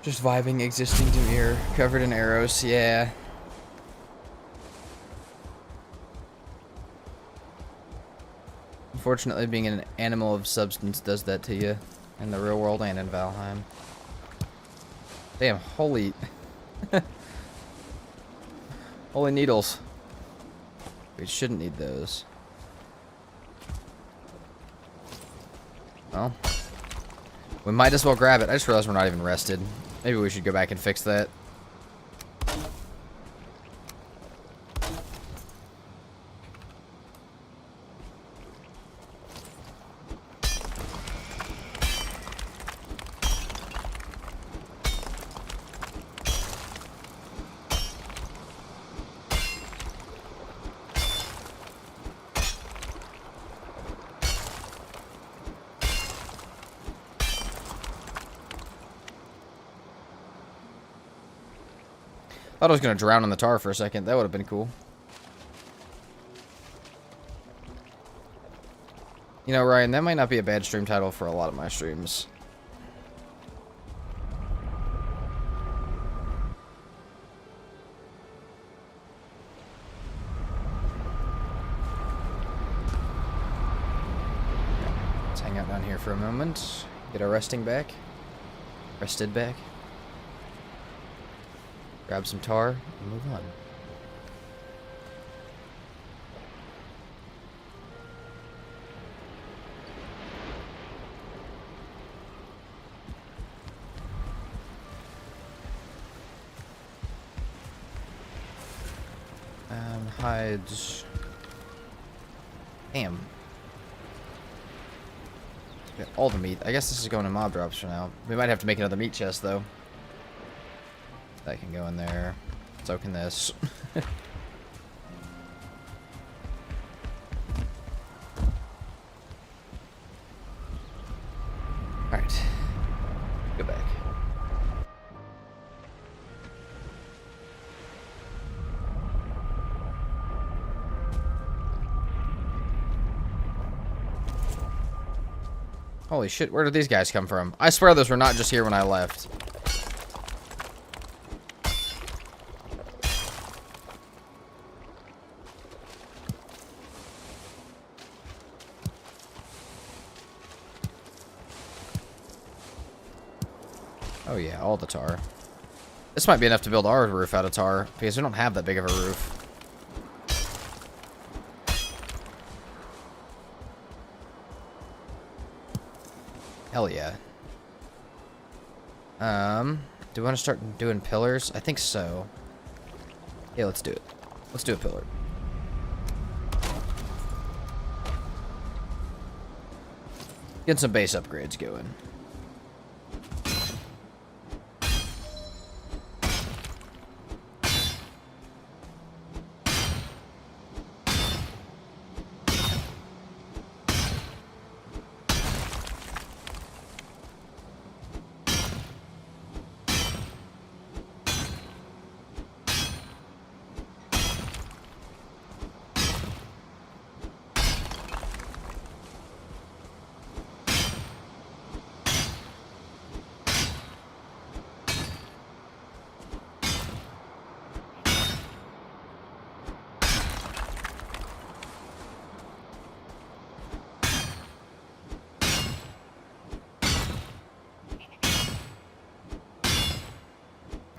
Just vibing existing Demir, covered in arrows, yeah. Unfortunately, being an animal of substance does that to you in the real world and in Valheim. Damn, holy... holy needles. We shouldn't need those. Well, we might as well grab it. I just realized we're not even rested. Maybe we should go back and fix that. Thought I was gonna drown in the tar for a second. That would have been cool. You know, Ryan, that might not be a bad stream title for a lot of my streams. Let's hang out down here for a moment. Get our resting back. Rested back. Grab some tar and move on. Hides. Damn. Get all the meat. I guess this is going to mob drops for now. We might have to make another meat chest, though. That can go in there. So can this. Alright. Go back. Holy shit, where did these guys come from? I swear those were not just here when I left. Oh yeah, all the tar. This might be enough to build our roof out of tar, because we don't have that big of a roof. Hell yeah. Do we want to start doing pillars? I think so. Yeah, let's do it. Let's do a pillar. Get some base upgrades going.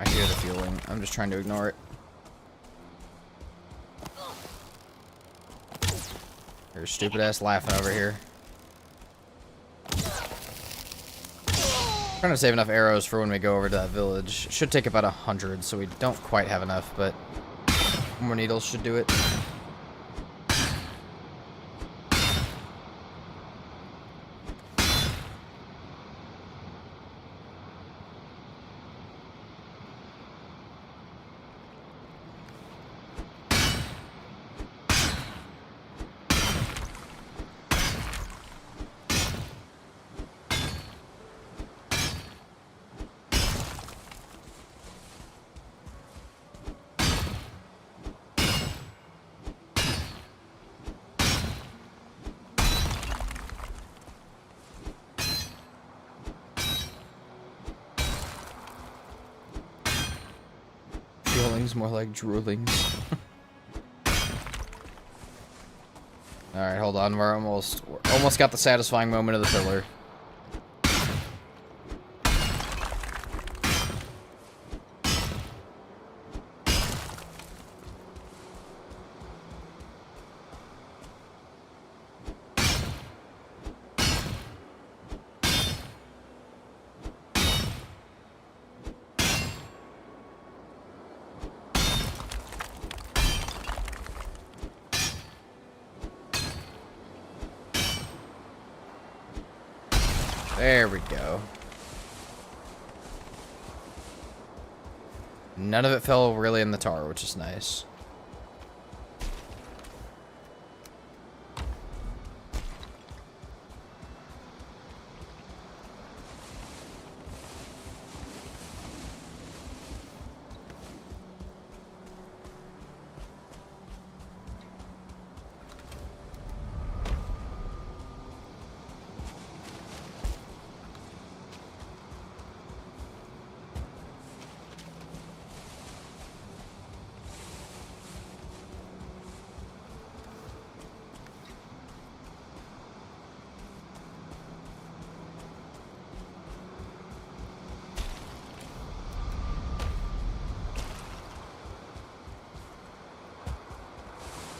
I hear the fueling. I'm just trying to ignore it. You're stupid ass laughing over here. Trying to save enough arrows for when we go over to that village. Should take about 100, so we don't quite have enough, but more needles should do it. Fueling's more like drooling. Alright, hold on. We're almost got the satisfying moment of the pillar. There we go. None of it fell really in the tar, which is nice.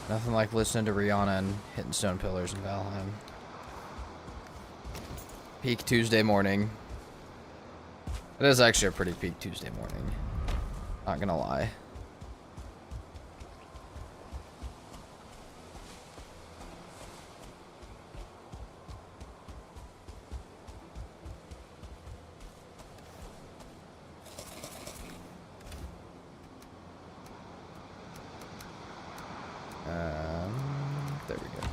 Nothing like listening to Rihanna and hitting stone pillars in Valheim. Peak Tuesday morning. It is actually a pretty peak Tuesday morning. Not gonna lie. There we go.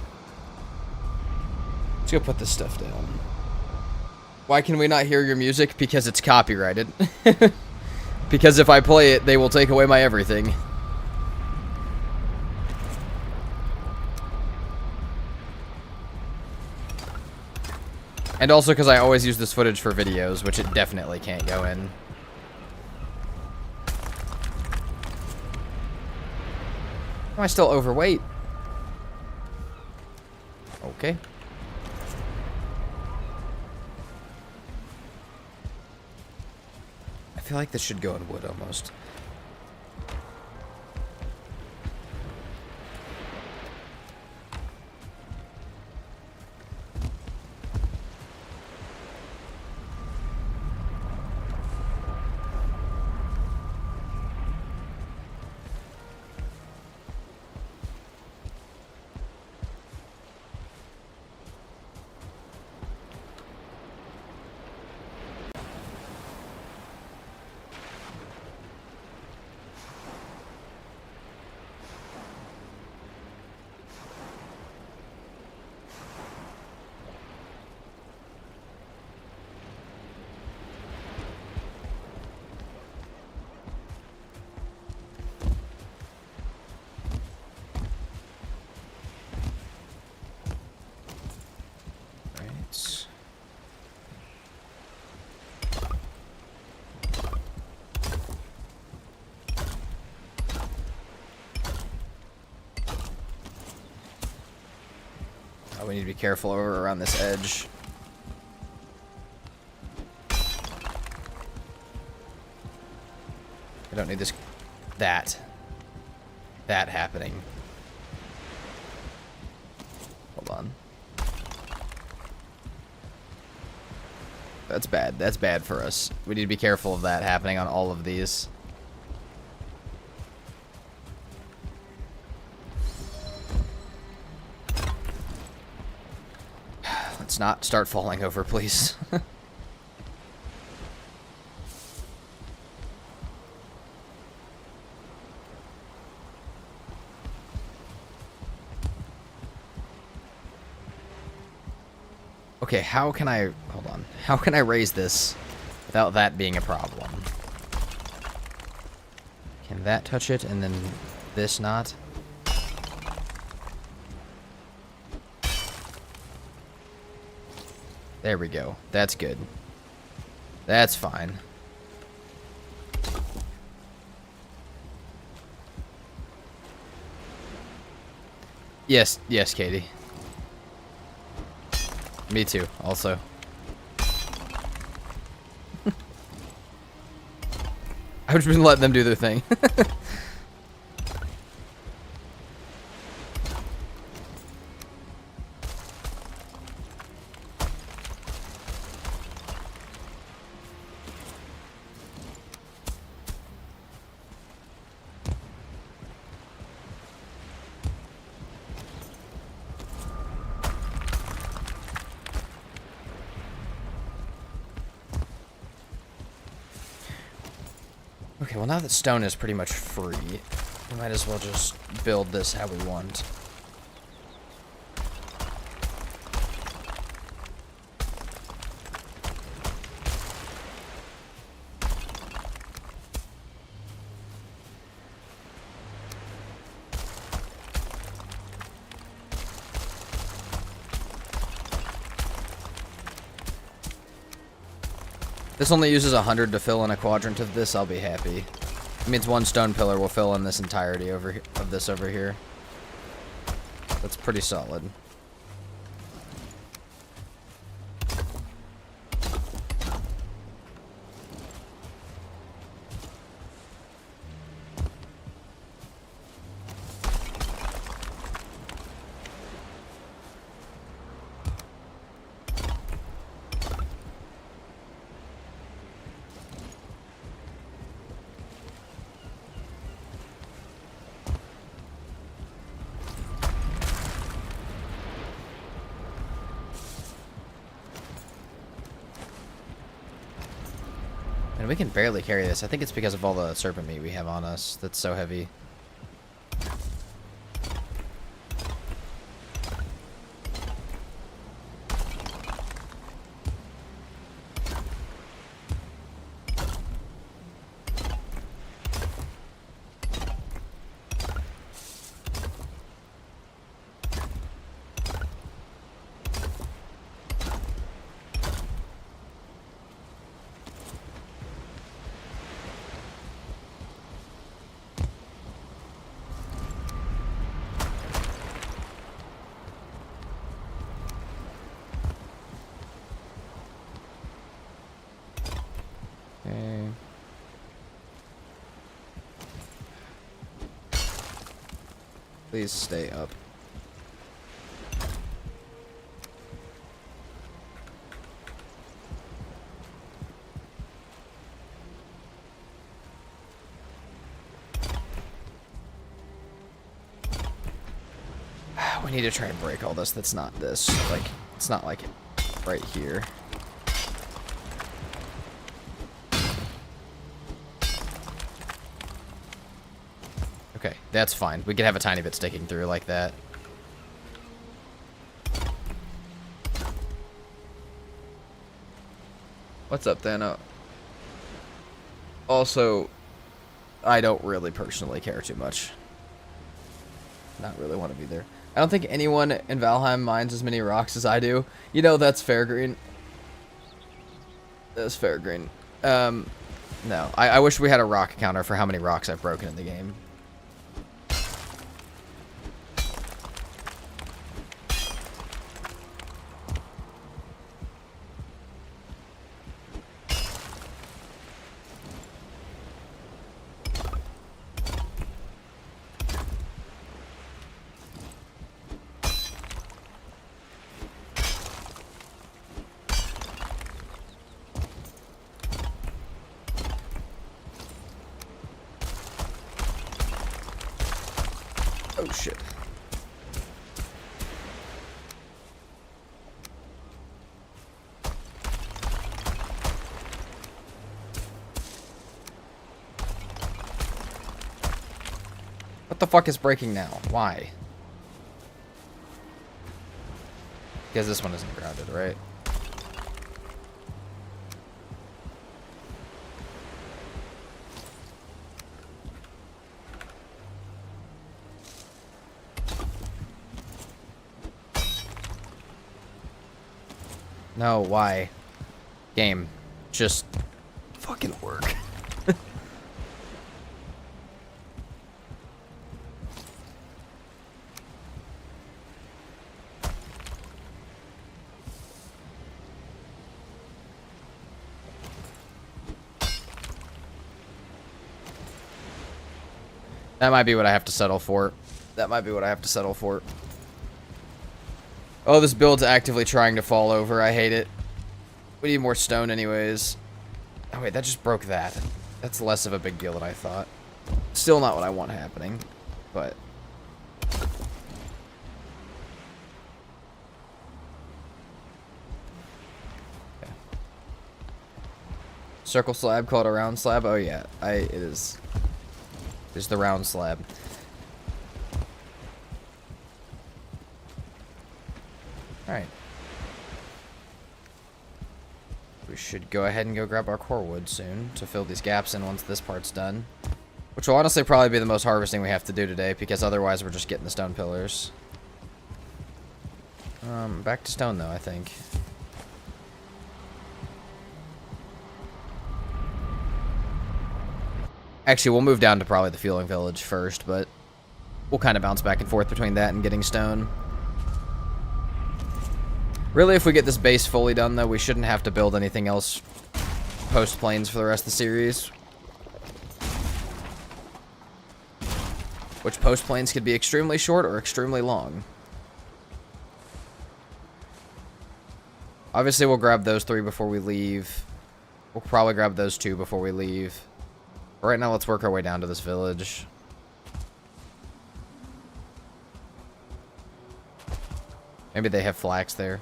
Let's go put this stuff down. Why can we not hear your music? Because it's copyrighted. Because if I play it, they will take away my everything. And also because I always use this footage for videos, which it definitely can't go in. Am I still overweight? Okay. I feel like this should go in wood almost. We need to be careful over around this edge. I don't need this... That happening. Hold on. That's bad. That's bad for us. We need to be careful of that happening on all of these. Let's not start falling over, please. Okay, how can I... Hold on. How can I raise this without that being a problem? Can that touch it and then this not? There we go. That's good. That's fine. Yes, yes, Katie. Me too, also. I've just been letting them do their thing. Okay, well now that stone is pretty much free, we might as well just build this how we want. This only uses 100 to fill in a quadrant of this. I'll be happy. It means one stone pillar will fill in this entirety over of this over here. That's pretty solid. we can barely carry this. I think it's because of all the serpent meat we have on us that's so heavy. Okay. Please stay up. We need to try and break all this. That's not this. Like, it's not like right here. Okay, that's fine. We can have a tiny bit sticking through like that. What's up, Thano? Also, I don't really personally care too much. Not really want to be there. I don't think anyone in Valheim mines as many rocks as I do. You know, that's fair, Green. That's fair, Green. No. I wish we had a rock counter for how many rocks I've broken in the game. Oh, shit. What the fuck is breaking now? Why? Because this one isn't grounded, right? No, why? Game. Just fucking work. That might be what I have to settle for. That might be what I have to settle for. Oh, this build's actively trying to fall over. I hate it. We need more stone anyways. Oh, wait, that just broke that. That's less of a big deal than I thought. Still not what I want happening, but... Okay. Circle slab called a round slab? Oh, yeah. It is. It's the round slab. Alright. We should go ahead and go grab our core wood soon to fill these gaps in once this part's done. Which will honestly probably be the most harvesting we have to do today, because otherwise we're just getting the stone pillars. Back to stone though, I think. Actually, we'll move down to probably the fueling village first, but we'll kind of bounce back and forth between that and getting stone. Really, if we get this base fully done, though, we shouldn't have to build anything else post-planes for the rest of the series. Which post-planes could be extremely short or extremely long. Obviously, we'll grab those 3 before we leave. We'll probably grab those 2 before we leave. But right now, let's work our way down to this village. Maybe they have flax there.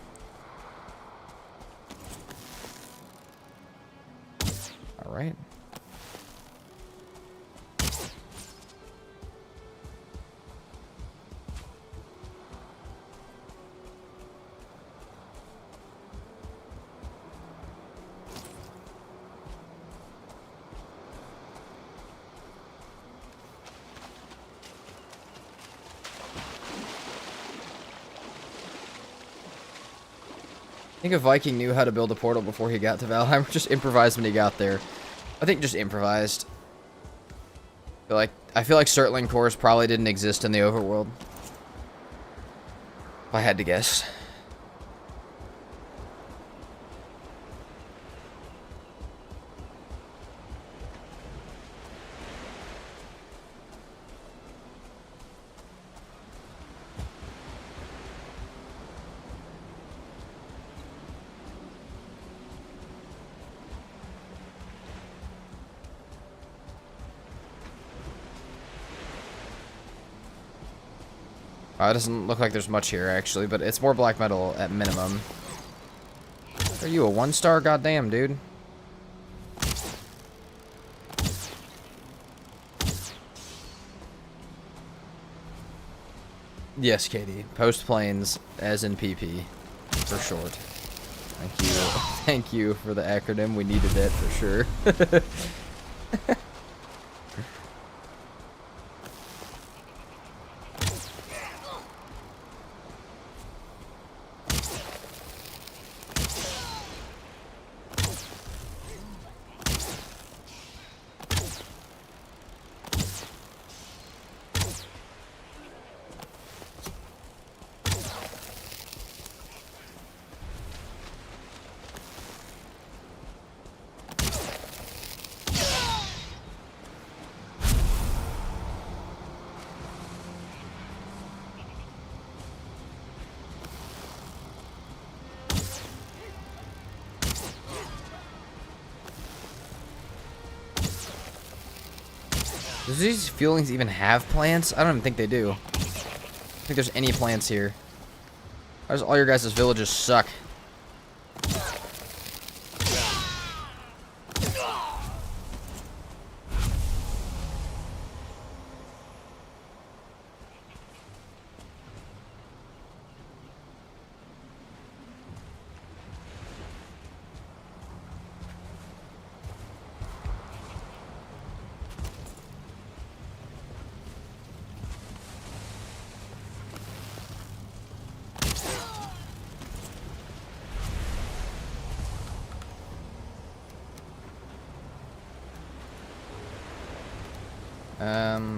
right? I think a Viking knew how to build a portal before he got to Valheim, or just improvised when he got there. I think just improvised. I feel like Surtling cores probably didn't exist in the overworld. If I had to guess. It doesn't look like there's much here, actually, but it's more black metal at minimum. Are you a 1-star? Goddamn, dude. Yes, Katie. Post planes, as in PP, for short. Thank you. Thank you for the acronym. We needed that for sure. Does these feelings even have plants? I don't even think they do. I don't think there's any plants here. Why does all your guys' villages suck?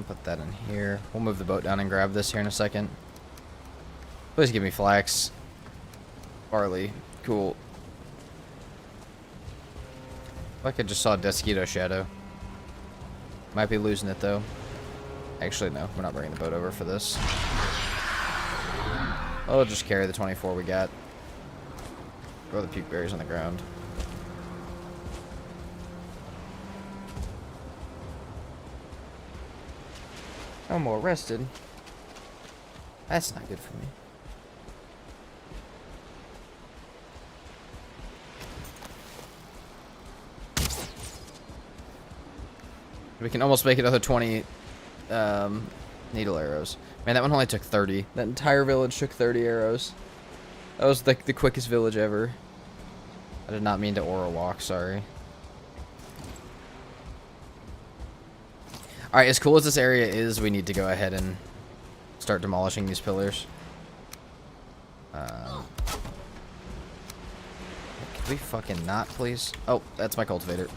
Put that in here. We'll move the boat down and grab this here in a second. Please give me flax. Barley. Cool. Like I just saw a Desquito shadow. Might be losing it though. Actually, no. We're not bringing the boat over for this. I'll just carry the 24 we got. Throw the puke berries on the ground. I'm more rested. That's not good for me. We can almost make another 20 needle arrows. Man, that one only took 30. That entire village took 30 arrows. That was the quickest village ever. I did not mean to aura walk, sorry. Alright, as cool as this area is, we need to go ahead and start demolishing these pillars. Can we fucking not, please? Oh, that's my cultivator.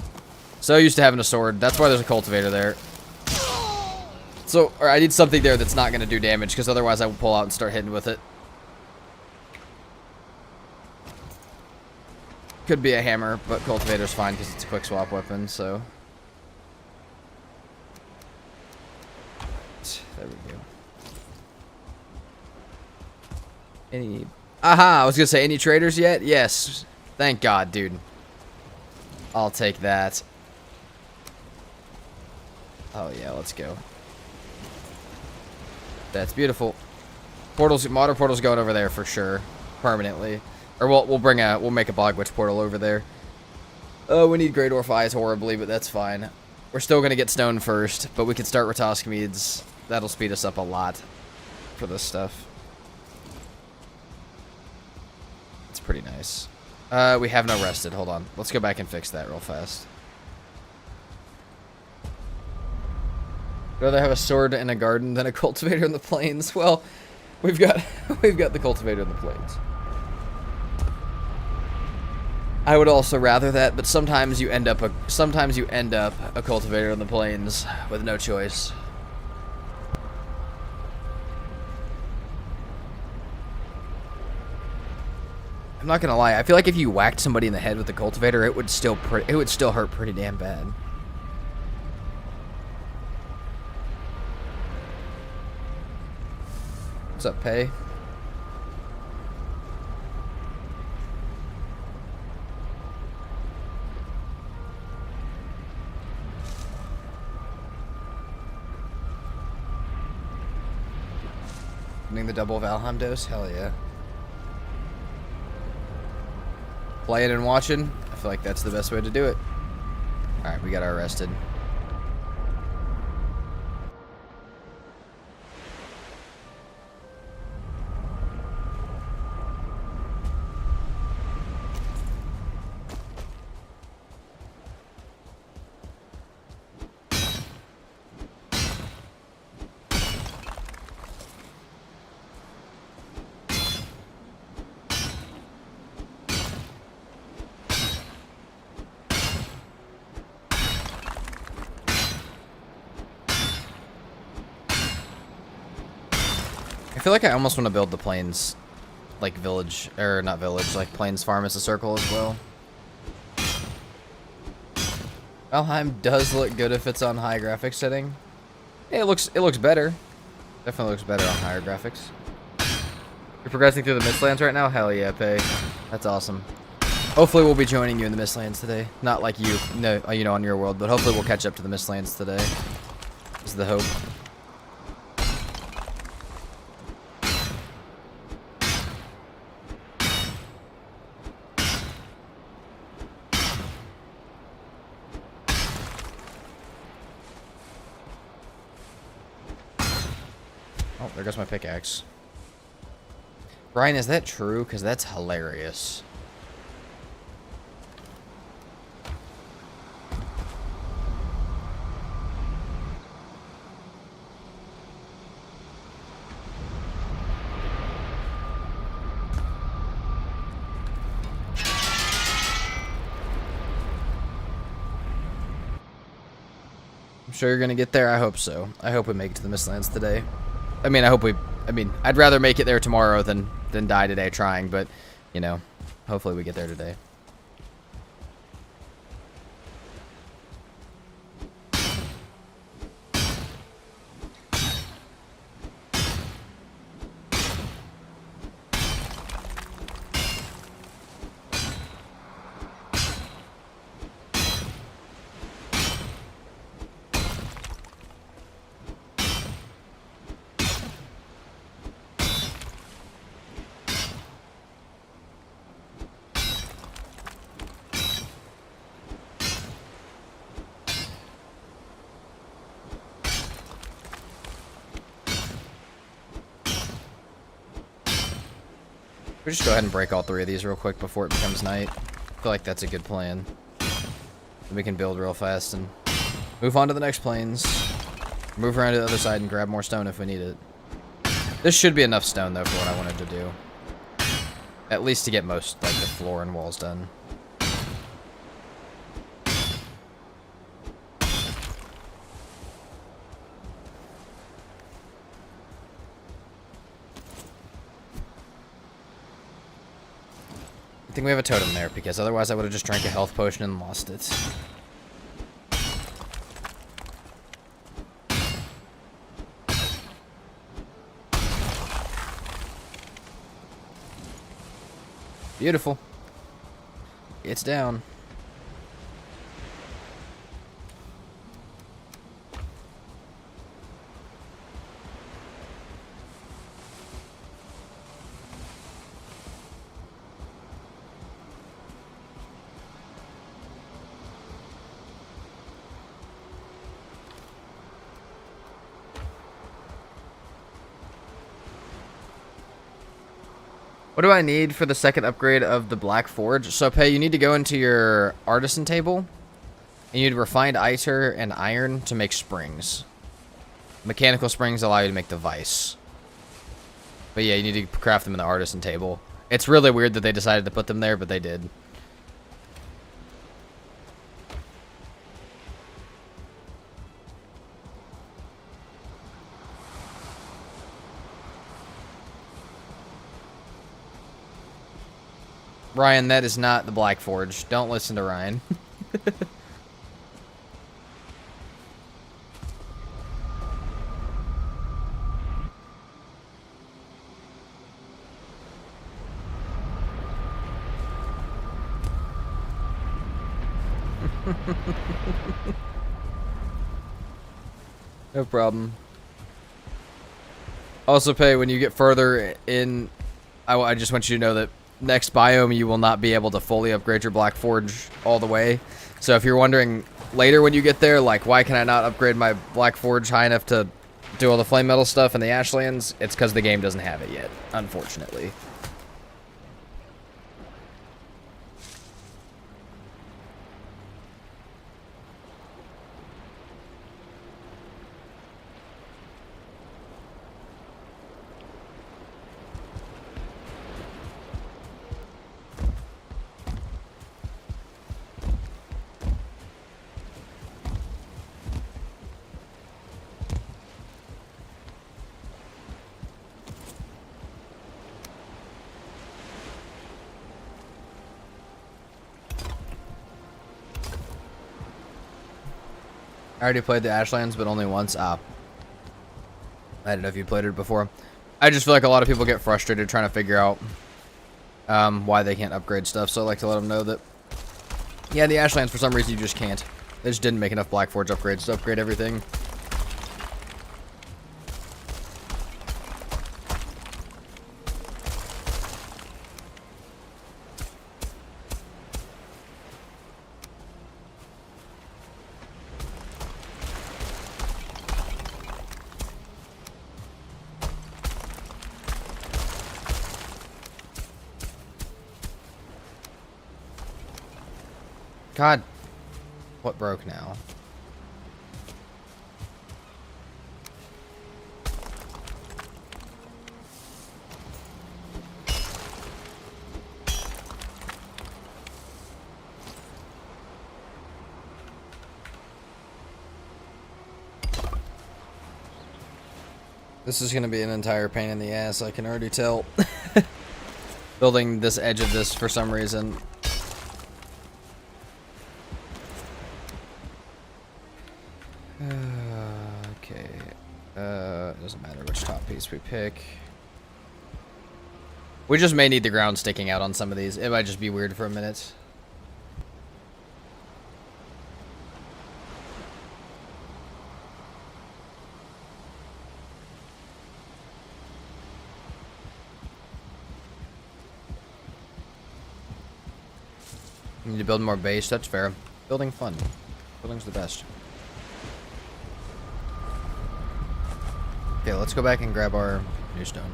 So used to having a sword. That's why there's a cultivator there. So, I need something there that's not going to do damage, because otherwise I will pull out and start hitting with it. Could be a hammer, but cultivator's fine because it's a quick swap weapon, so... There we go. Any... Aha! I was gonna say, any traders yet? Yes. Thank God, dude. I'll take that. Oh yeah, let's go. That's beautiful. Portals, modern portals going over there for sure, permanently. Or we'll make a Bog Witch portal over there. Oh, we need Great Orphies horribly, but that's fine. We're still going to get stone first, but we can start Ratosk Meads. That'll speed us up a lot for this stuff. It's pretty nice. We have no rested. Hold on. Let's go back and fix that real fast. I'd rather have a sword in a garden than a cultivator in the plains. Well, we've got the cultivator in the plains. I would also rather that, but sometimes you end up a cultivator in the plains with no choice. I'm not gonna lie. I feel like if you whacked somebody in the head with the cultivator, it would still hurt pretty damn bad. What's up, Pay? Getting the double Valheim dose? Hell yeah. Playing and watching? I feel like that's the best way to do it. Alright, we got our rested. I feel like I almost want to build the plains, like village, or not village, like plains farm as a circle as well. Valheim does look good if it's on high graphics setting. Yeah, it looks better. Definitely looks better on higher graphics. You're progressing through the Mistlands right now? Hell yeah, Pay. That's awesome. Hopefully we'll be joining you in the Mistlands today. Not like you, no, you know, on your world, but hopefully we'll catch up to the Mistlands today. Is the hope. Oh, there goes my pickaxe. Brian, is that true? Because that's hilarious. I'm sure you're going to get there. I hope so. I hope we make it to the Mistlands today. I mean, I'd rather make it there tomorrow than die today trying, but, you know, hopefully we get there today. We just go ahead and break all three of these real quick before it becomes night. I feel like that's a good plan. Then we can build real fast and move on to the next plains. Move around to the other side and grab more stone if we need it. This should be enough stone, though, for what I wanted to do. At least to get most, like, the floor and walls done. I think we have a totem there, because otherwise I would have just drank a health potion and lost it. Beautiful. It's down. What do I need for the second upgrade of the Black Forge? So, Pei, you need to go into your artisan table, and you need refined icer and iron to make springs. Mechanical springs allow you to make the vice. But yeah, you need to craft them in the artisan table. It's really weird that they decided to put them there, but they did. Ryan, that is not the Black Forge. Don't listen to Ryan. No problem. Also, Pei, when you get further in, I just want you to know that next biome you will not be able to fully upgrade your Black Forge all the way. So if you're wondering later when you get there, like, why can I not upgrade my Black Forge high enough to do all the flame metal stuff in the Ashlands, it's because the game doesn't have it yet, unfortunately. I already played the Ashlands, but only once. I don't know if you played it before. I just feel like a lot of people get frustrated trying to figure out why they can't upgrade stuff, so I like to let them know that, yeah, the Ashlands, for some reason, you just can't. They just didn't make enough Black Forge upgrades to upgrade everything. God, what broke now? This is going to be an entire pain in the ass, I can already tell. Building this edge of this for some reason. Okay. Doesn't matter which top piece we pick. We just may need the ground sticking out on some of these. It might just be weird for a minute. Need to build more base. That's fair. Building fun. Building's the best. Okay, let's go back and grab our new stone.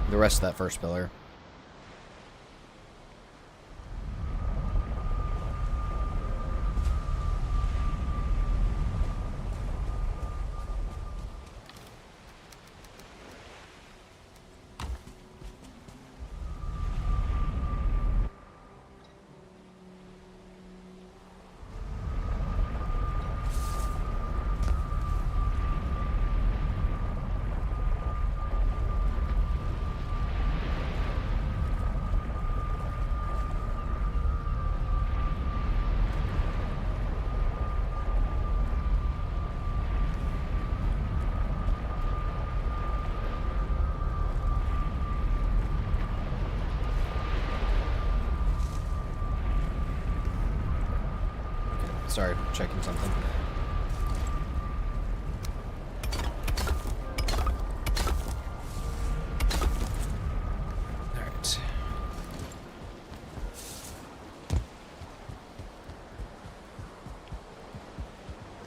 The rest of that first pillar. Sorry, checking something. Alright.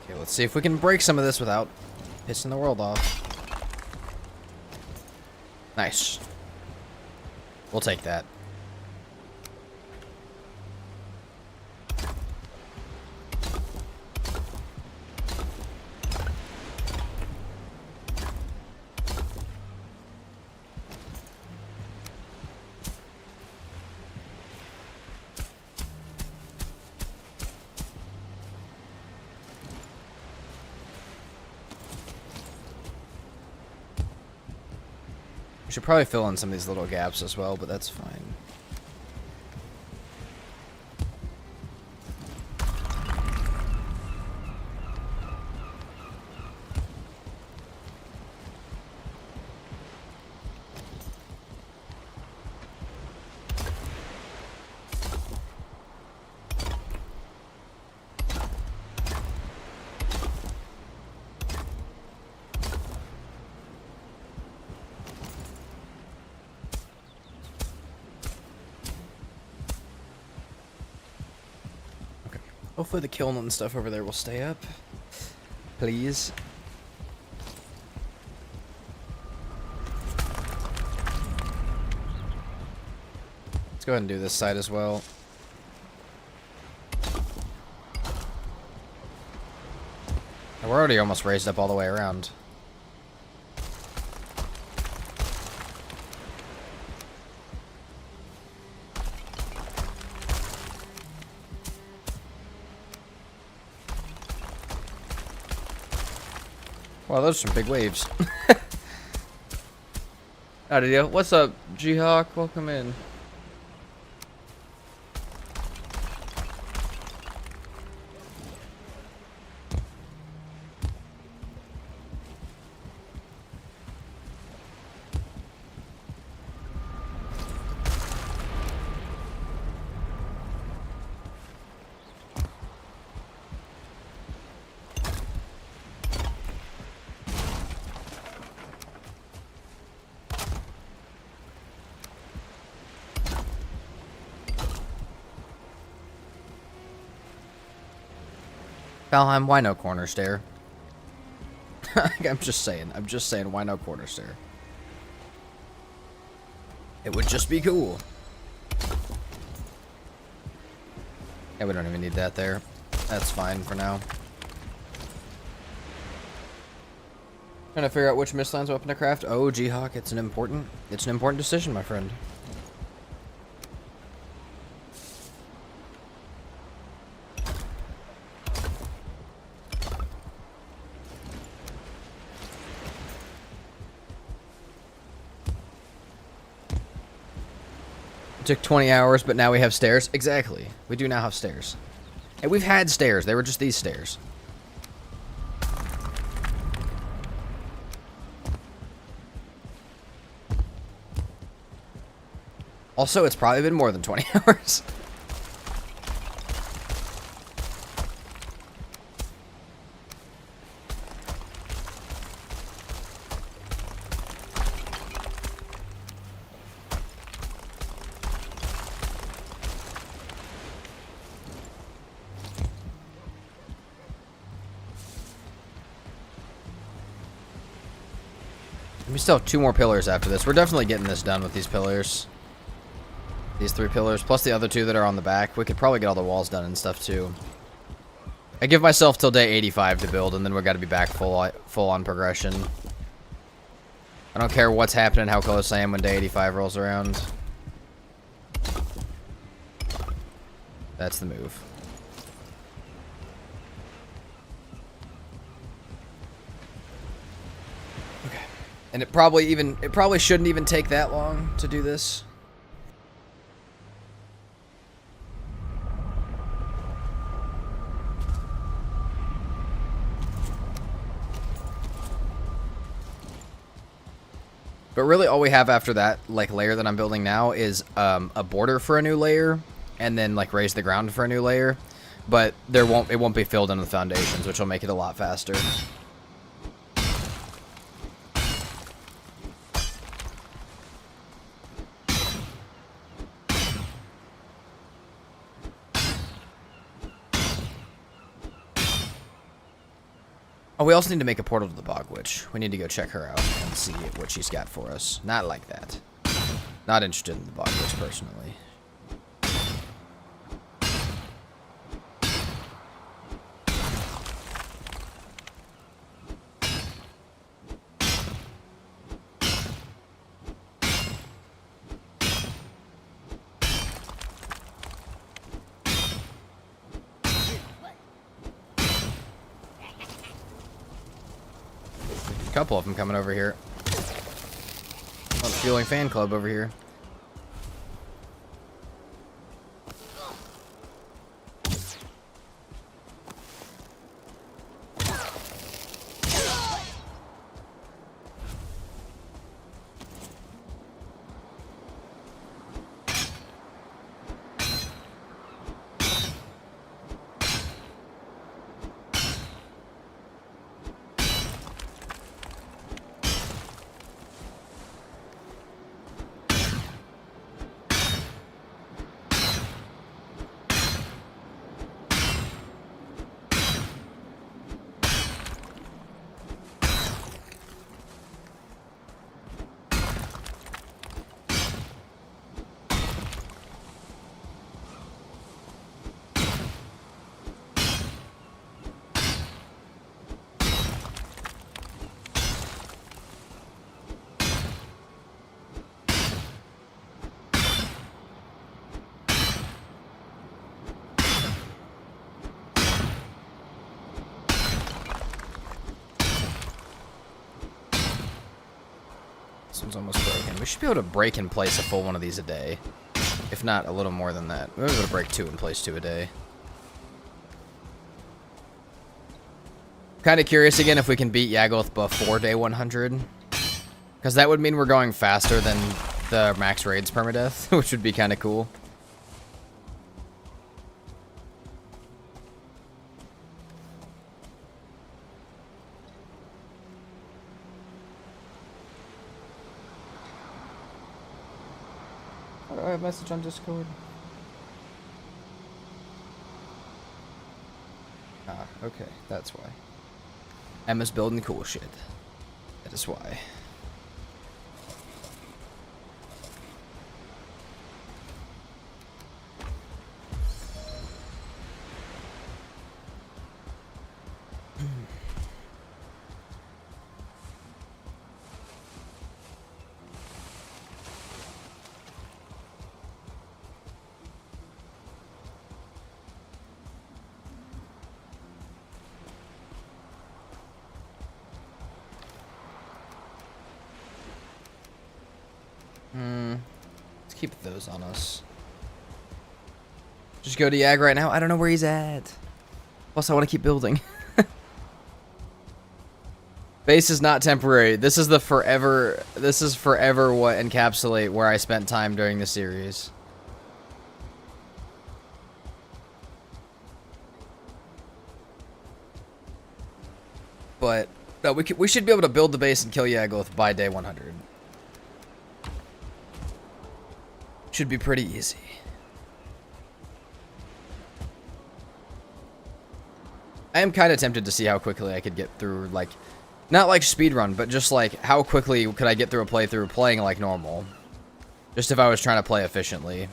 Okay, let's see if we can break some of this without pissing the world off. Nice. We'll take that. We should probably fill in some of these little gaps as well, but that's fine. Hopefully the kiln and stuff over there will stay up. Please. Let's go ahead and do this side as well. And we're already almost raised up all the way around. Wow, those are some big waves. Howdy, yo. What's up, G-Hawk? Welcome in. Valheim, why no corner stair? I'm just saying, why no corner stair? It would just be cool. Yeah, we don't even need that there. That's fine for now. Trying to figure out which Mistlands weapon to craft. Oh, G-Hawk, it's an important decision, my friend. It took 20 hours, but now we have stairs. Exactly. We do now have stairs. And we've had stairs. They were just these stairs. Also, it's probably been more than 20 hours. We still have 2 more pillars after this. We're definitely getting this done with these pillars. These 3 pillars, plus the other 2 that are on the back. We could probably get all the walls done and stuff, too. I give myself till day 85 to build, and then we got to be back full on progression. I don't care what's happening, how close I am when day 85 rolls around. That's the move. And it probably shouldn't even take that long to do this. But really all we have after that like layer that I'm building now is a border for a new layer and then like raise the ground for a new layer. But it won't be filled in with foundations, which will make it a lot faster. Oh, we also need to make a portal to the Bog Witch. We need to go check her out and see what she's got for us. Not like that. Not interested in the boxers personally. A couple of them coming over here. Oh, the fueling fan club over here. This one's almost broken. We should be able to break and place a full one of these a day. If not, a little more than that. We're able to break 2 and place 2 a day. Kind of curious again if we can beat Yaggoth before day 100. Because that would mean we're going faster than the max raids permadeath, which would be kind of cool. How do I have a message on Discord? Ah, okay, that's why. Emma's building cool shit. That is why. Let's keep those on us. Just go to Yag right now. I don't know where he's at. Plus, I want to keep building. Base is not temporary. This is the forever. This is forever what encapsulate where I spent time during the series. But no, we should be able to build the base and kill Yaggoth by day 100. Should be pretty easy. I am kind of tempted to see how quickly I could get through, like, not like speedrun, but just like how quickly could I get through a playthrough playing like normal. Just if I was trying to play efficiently.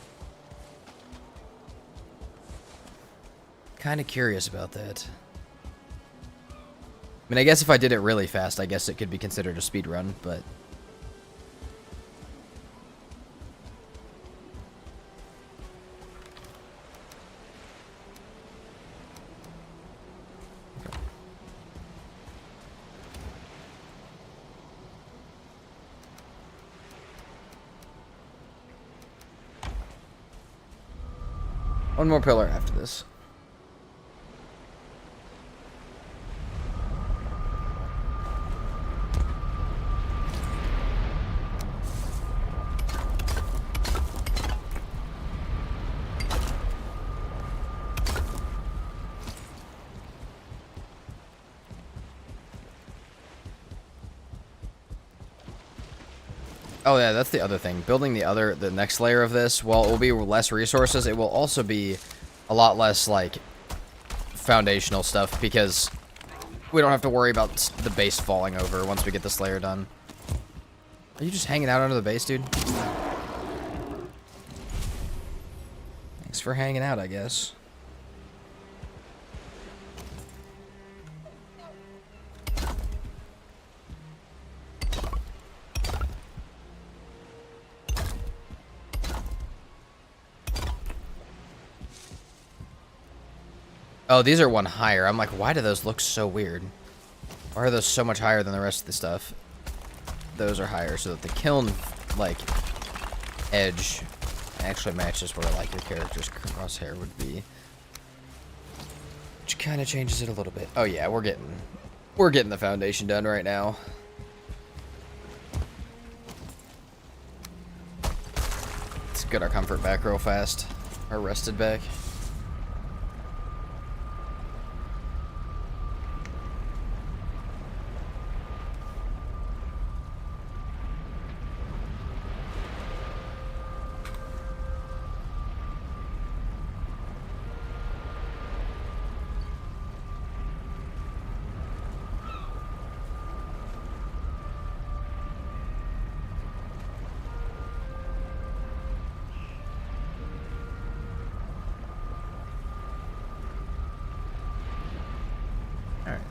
Kind of curious about that. I mean, I guess if I did it really fast, I guess it could be considered a speedrun, but... One more pillar after this. Oh yeah, that's the other thing. Building the next layer of this, while it will be less resources, it will also be a lot less, like, foundational stuff, because we don't have to worry about the base falling over once we get this layer done. Are you just hanging out under the base, dude? Thanks for hanging out, I guess. Oh, these are one higher. I'm like, why do those look so weird? Why are those so much higher than the rest of the stuff? Those are higher, so that the kiln, like, edge actually matches where, like, your character's crosshair would be. Which kind of changes it a little bit. Oh, yeah, we're getting the foundation done right now. Let's get our comfort back real fast. Our rested back. Alright.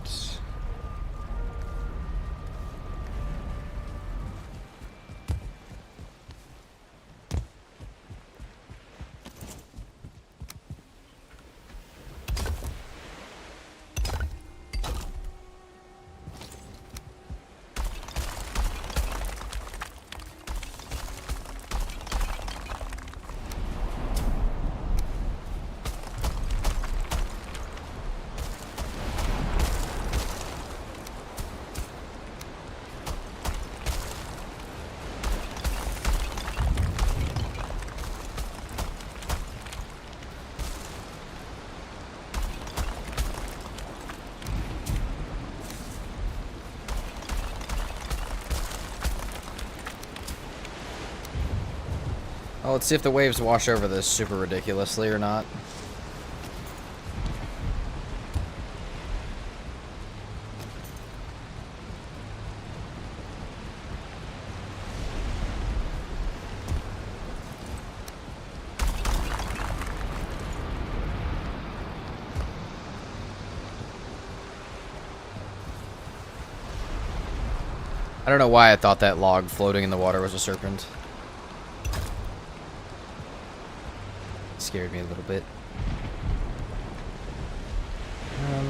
Well, let's see if the waves wash over this super ridiculously or not. I don't know why I thought that log floating in the water was a serpent. Scared me a little bit. Yeah,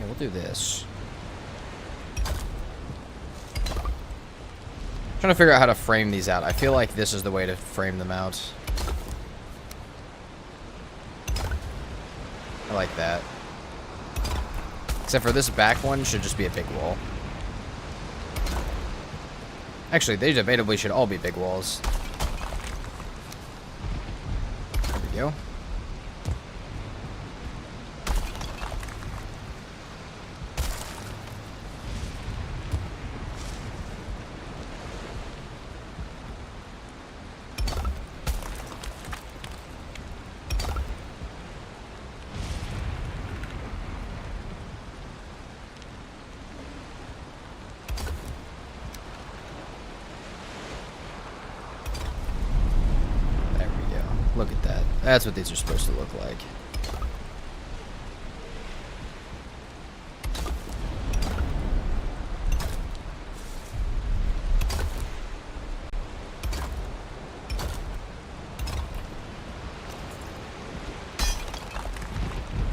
we'll do this. Trying to figure out how to frame these out. I feel like this is the way to frame them out. I like that. Except for this back one should just be a big wall. Actually, they debatably should all be big walls. There we go. Look at that. That's what these are supposed to look like.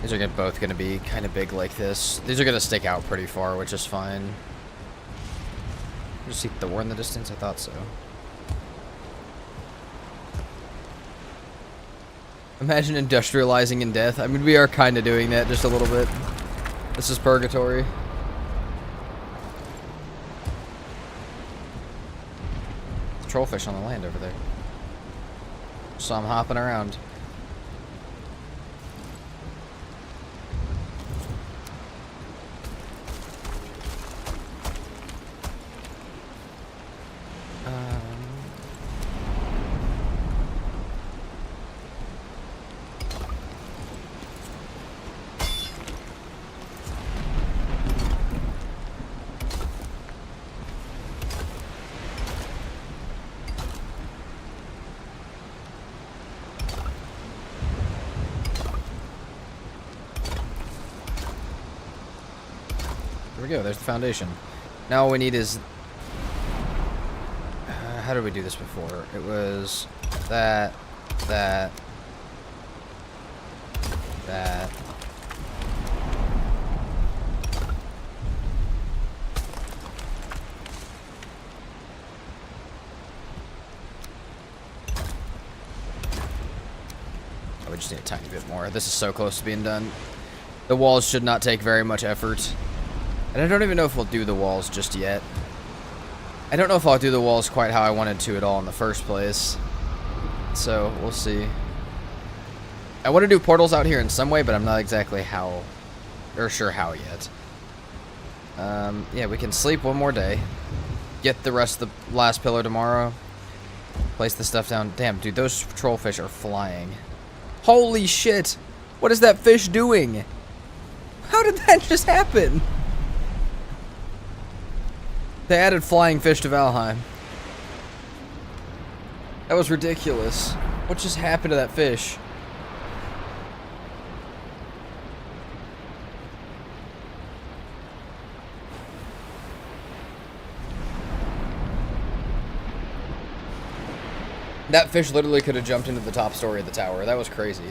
These are both going to be kind of big like this. These are going to stick out pretty far, which is fine. Just see the war in the distance? I thought so. Imagine industrializing in death. I mean, we are kind of doing that just a little bit. This is purgatory. Trollfish on the land over there. So I'm hopping around. we go. There's the foundation. Now all we need is... how did we do this before? It was that, that. Oh, we just need a tiny bit more. This is so close to being done. The walls should not take very much effort. And I don't even know if we'll do the walls just yet. I don't know if I'll do the walls quite how I wanted to at all in the first place. So, we'll see. I want to do portals out here in some way, but I'm not exactly how, or sure how yet. Yeah, we can sleep one more day. Get the rest of the last pillar tomorrow. Place the stuff down. Damn, dude, those trollfish are flying. Holy shit! What is that fish doing? How did that just happen? They added flying fish to Valheim. That was ridiculous. What just happened to that fish? That fish literally could have jumped into the top story of the tower. That was crazy.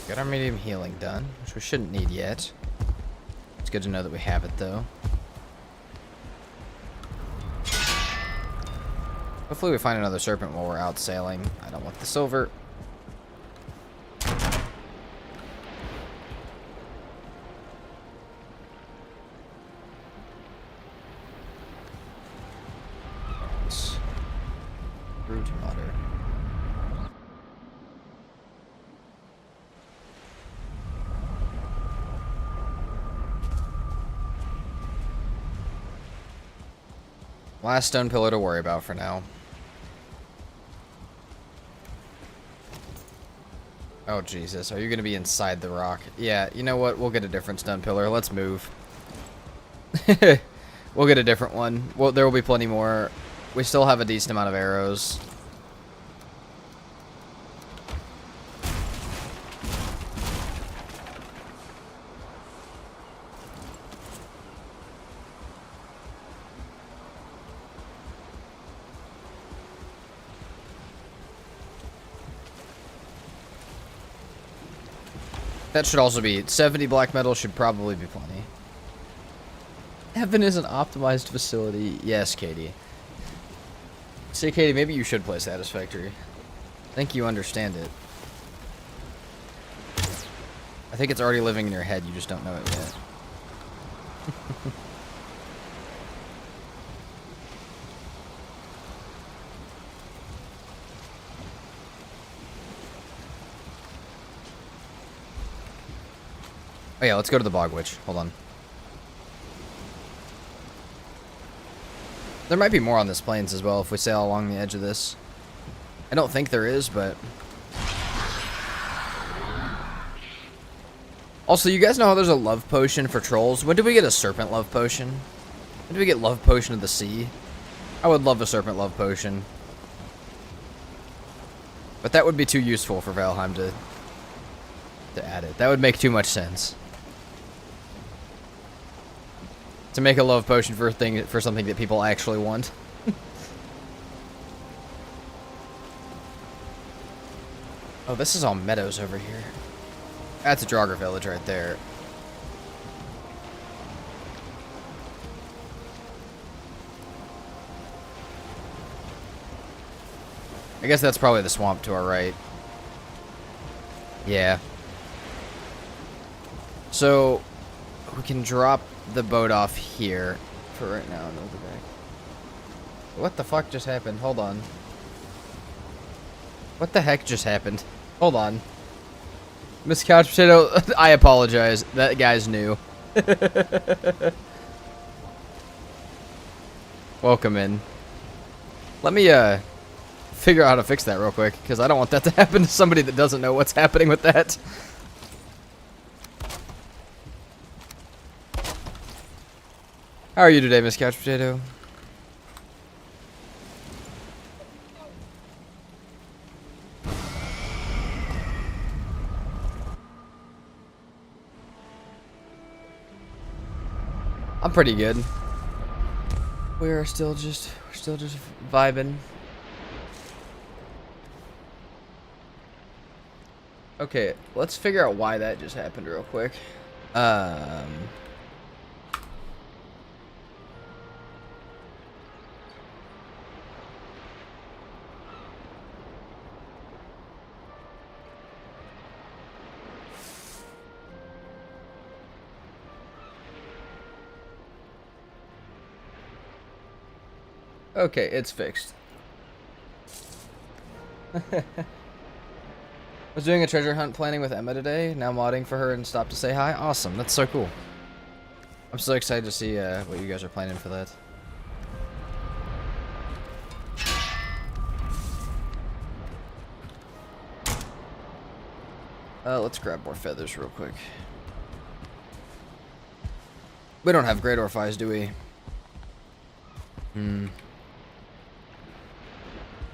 Got our medium healing done, which we shouldn't need yet. It's good to know that we have it, though. Hopefully we find another serpent while we're out sailing. I don't want the silver. Root water. Last stone pillar to worry about for now. Oh, Jesus. Are you going to be inside the rock? Yeah, you know what? We'll get a different stone pillar. Let's move. We'll get a different one. Well, there will be plenty more. We still have a decent amount of arrows. That should also be 70 black metal should probably be plenty. Heaven is an optimized facility. Yes, Katie. See, Katie, maybe you should play Satisfactory. I think you understand it. I think it's already living in your head. You just don't know it yet. Oh yeah, let's go to the Bog Witch. Hold on. There might be more on this plains as well if we sail along the edge of this. I don't think there is, but... Also, you guys know how there's a love potion for trolls? When did we get a serpent love potion? When did we get love potion of the sea? I would love a serpent love potion. But that would be too useful for Valheim to add it. That would make too much sense. To make a love potion for something that people actually want. Oh, this is all meadows over here. That's a Draugr village right there. I guess that's probably the swamp to our right. Yeah. So, we can drop the boat off here for right now and we'll go back. What the fuck just happened? Hold on. What the heck just happened? Hold on. Miss Couch Potato, I apologize. That guy's new. Welcome in. Let me figure out how to fix that real quick, because I don't want that to happen to somebody that doesn't know what's happening with that. How are you today, Miss Couch Potato? I'm pretty good. We're still just vibing. Okay, let's figure out why that just happened real quick. Okay, it's fixed. Was doing a treasure hunt planning with Emma today. Now modding for her and stopped to say hi. Awesome, that's so cool. I'm so excited to see what you guys are planning for that. Let's grab more feathers real quick. We don't have great orphies, do we?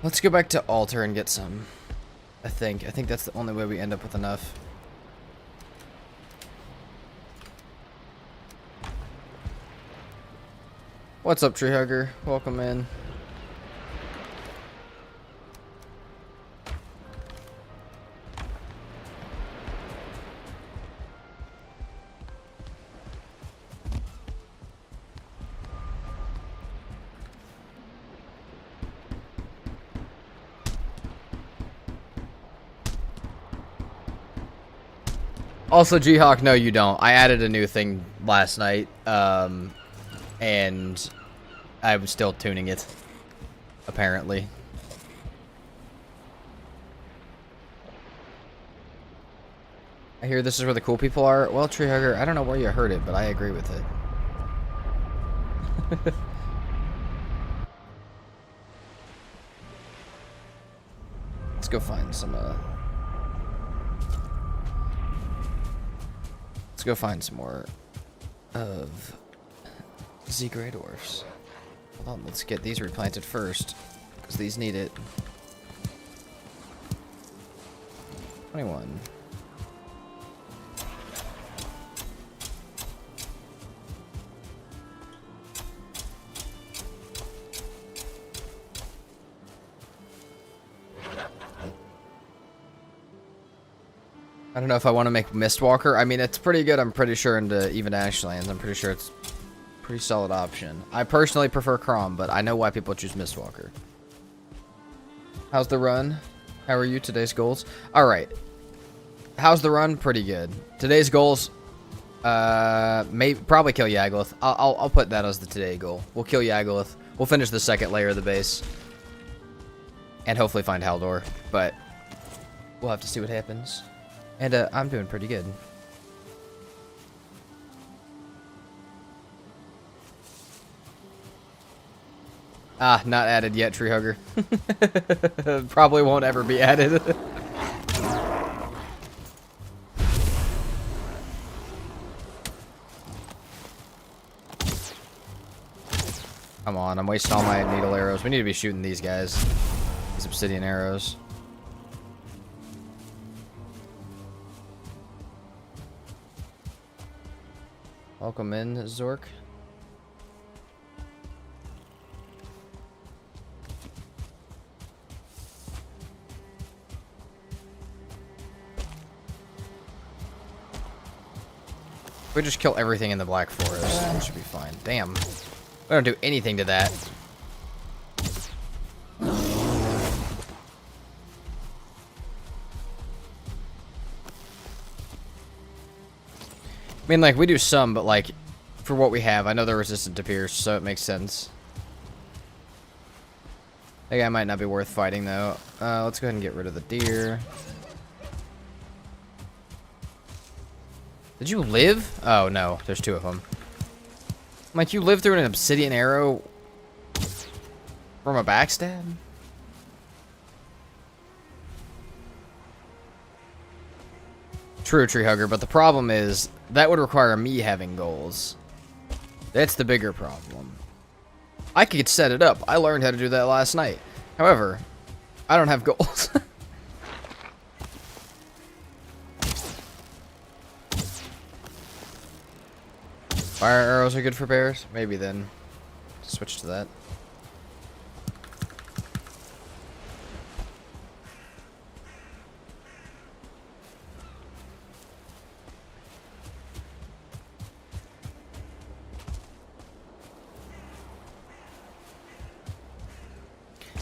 Let's go back to altar and get some. I think that's the only way we end up with enough. What's up, Tree Hugger? Welcome in. Also, G-Hawk, no you don't. I added a new thing last night, and I'm still tuning it, apparently. I hear this is where the cool people are. Well, Tree Hugger, I don't know where you heard it, but I agree with it. Let's go find some, let's go find some more of Z Grey Dwarfs. Hold on, let's get these replanted first, because these need it. 21. I don't know if I want to make Mistwalker. I mean, it's pretty good, I'm pretty sure, into even Ashlands. I'm pretty sure it's a pretty solid option. I personally prefer Crom, but I know why people choose Mistwalker. How's the run? How are you? Today's goals? Alright. How's the run? Pretty good. Today's goals, probably kill Yagluth. I'll put that as the today goal. We'll kill Yagluth. We'll finish the second layer of the base. And hopefully find Haldor. But we'll have to see what happens. And I'm doing pretty good. Ah, not added yet, Tree Hugger. Probably won't ever be added. Come on, I'm wasting all my needle arrows. We need to be shooting these guys. These obsidian arrows. Welcome in, Zork. We just kill everything in the Black Forest. We should be fine. Damn. We don't do anything to that. I mean, like, we do some, but, like, for what we have, I know they're resistant to pierce, so it makes sense. That guy might not be worth fighting, though. Let's go ahead and get rid of the deer. Did you live? Oh, no. There's two of them. Like, you lived through an obsidian arrow from a backstab? True, Tree Hugger, but the problem is that would require me having goals. That's the bigger problem. I could set it up. I learned how to do that last night. However, I don't have gold. Fire arrows are good for bears? Maybe then. Switch to that.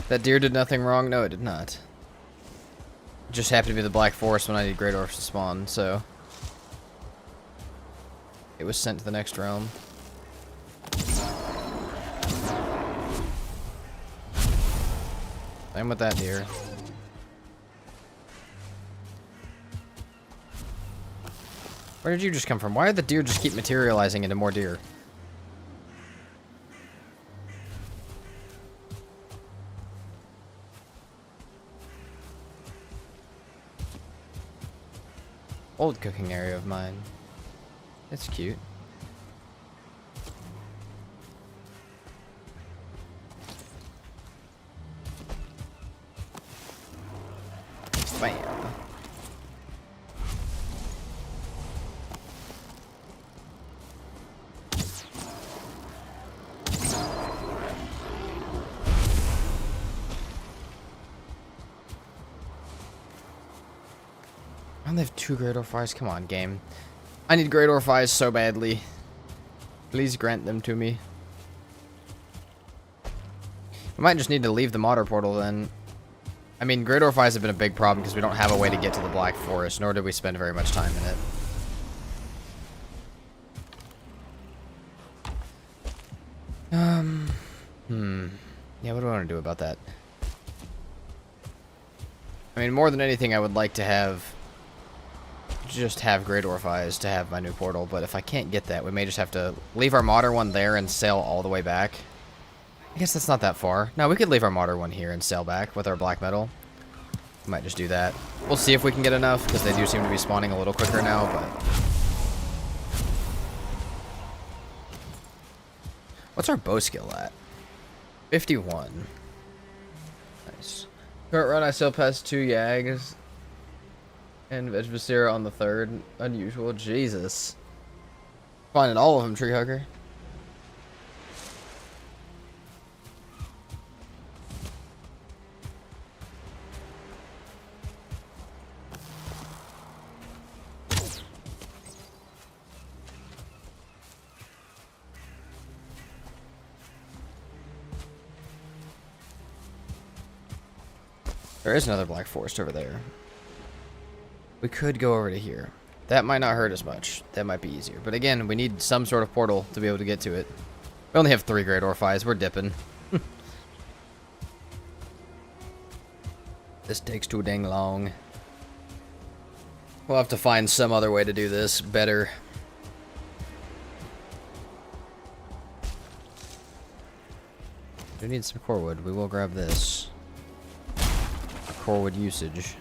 That deer did nothing wrong? No, it did not. It just happened to be the Black Forest when I need Great Orcs to spawn, so... it was sent to the next realm. Same with that deer. Where did you just come from? Why did the deer just keep materializing into more deer? Old cooking area of mine. It's cute. Bam. I only have 2 Great Orphies. Come on, game. I need Great Orphies so badly. Please grant them to me. We might just need to leave the Modder Portal then. I mean, Great Orphies have been a big problem because we don't have a way to get to the Black Forest, nor did we spend very much time in it. Yeah, what do I want to do about that? I mean, more than anything, I would like to have... just have Great Orphies to have my new portal, but if I can't get that, we may just have to leave our Modder one there and sail all the way back. I guess that's not that far. No, we could leave our Modder one here and sail back with our black metal. We might just do that. We'll see if we can get enough, because they do seem to be spawning a little quicker now, but... what's our bow skill at? 51. Nice. Current run, I still passed 2 Yags. And Vegevicera on the 3rd. Unusual. Jesus. Finding all of them, Tree Hugger. There is another Black Forest over there. We could go over to here. That might not hurt as much. That might be easier. But again, we need some sort of portal to be able to get to it. We only have 3 Great Orphies. We're dipping. This takes too dang long. We'll have to find some other way to do this better. We need some core wood. We will grab this. Core wood usage.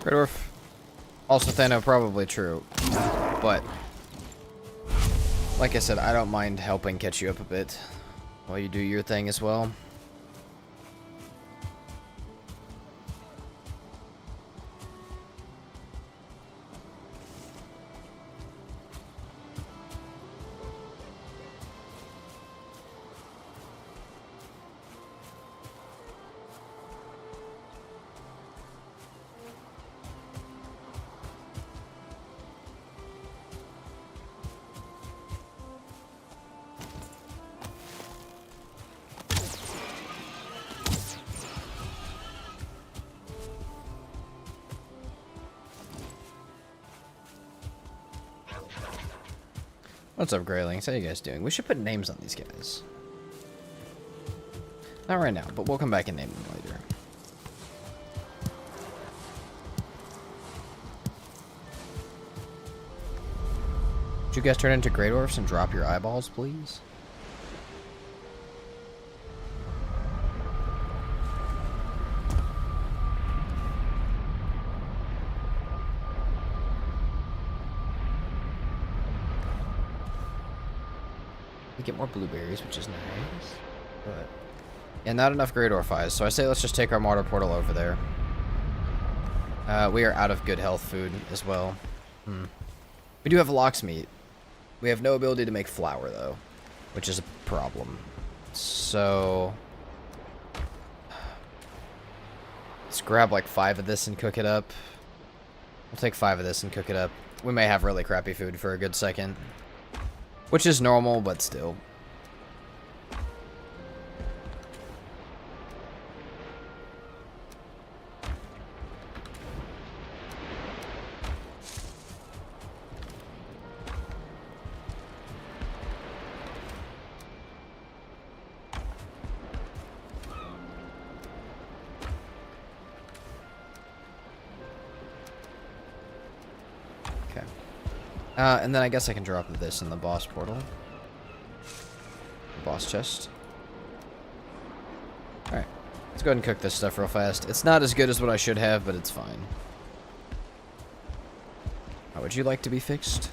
Great Orph. Also Thano, probably true. But, like I said, I don't mind helping catch you up a bit while you do your thing as well. What's up, Greylings? How you guys doing? We should put names on these guys. Not right now, but we'll come back and name them later. Would you guys turn into Grey Dwarfs and drop your eyeballs, please? We get more blueberries, which is nice. But yeah, not enough Grey Dwarf eyes, so I say let's just take our water portal over there. We are out of good health food as well. We do have lox meat. We have no ability to make flour, though, which is a problem. So let's grab like 5 of this and cook it up. We'll take 5 of this and cook it up. We may have really crappy food for a good second, which is normal, but still. And then I guess I can drop this in the boss portal. Boss chest. Alright. Let's go ahead and cook this stuff real fast. It's not as good as what I should have, but it's fine. How would you like to be fixed?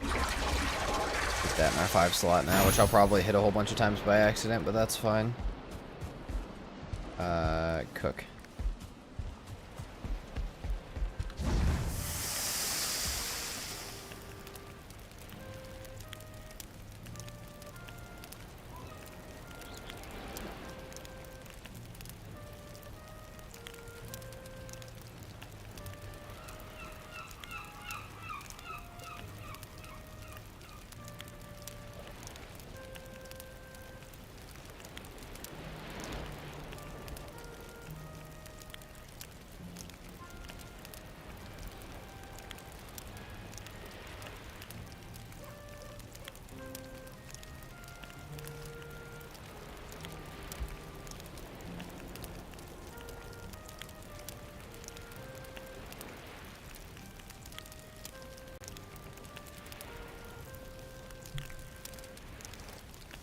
Put that in our 5 slot now, which I'll probably hit a whole bunch of times by accident, but that's fine. Cook.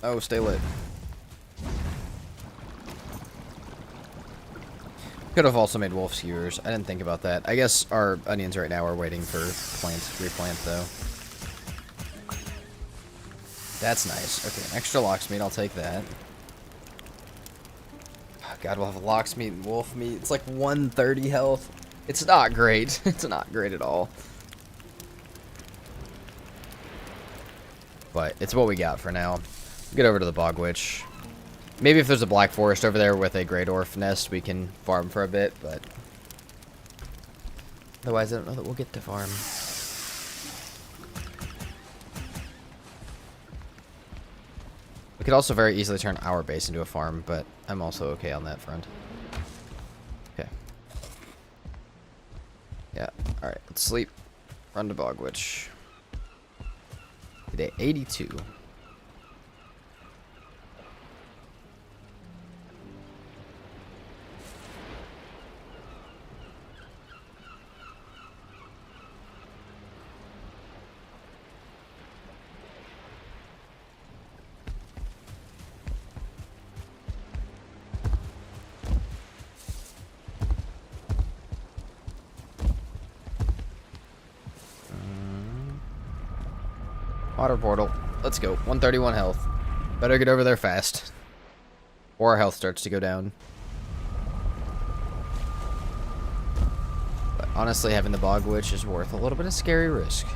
Oh, stay lit. Could have also made wolf skewers. I didn't think about that. I guess our onions right now are waiting for replant though. That's nice. Okay, an extra lox meat. I'll take that. Oh, God, we'll have lox meat and wolf meat. It's like 130 health. It's not great. It's not great at all. But it's what we got for now. Get over to the Bog Witch. Maybe if there's a Black Forest over there with a Grey Dwarf nest, we can farm for a bit, but otherwise I don't know that we'll get to farm. We could also very easily turn our base into a farm, but I'm also okay on that front. Okay. Yeah, alright, let's sleep. Run to Bog Witch. Day 82. Water portal. Let's go. 131 health. Better get over there fast, or our health starts to go down. But honestly, having the Bog Witch is worth a little bit of scary risk.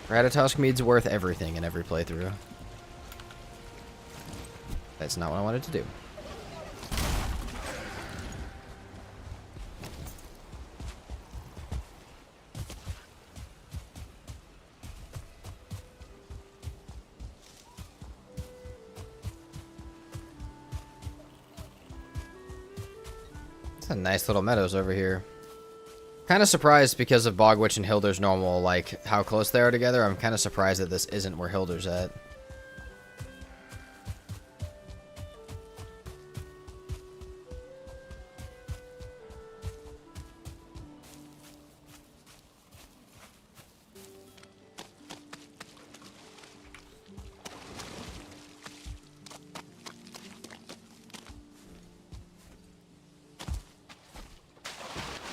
Ratatosk Mead's worth everything in every playthrough. That's not what I wanted to do. It's a nice little meadows over here. Kind of surprised because of Bogwitch and Hilder's normal, like, how close they are together. I'm kind of surprised that this isn't where Hilder's at.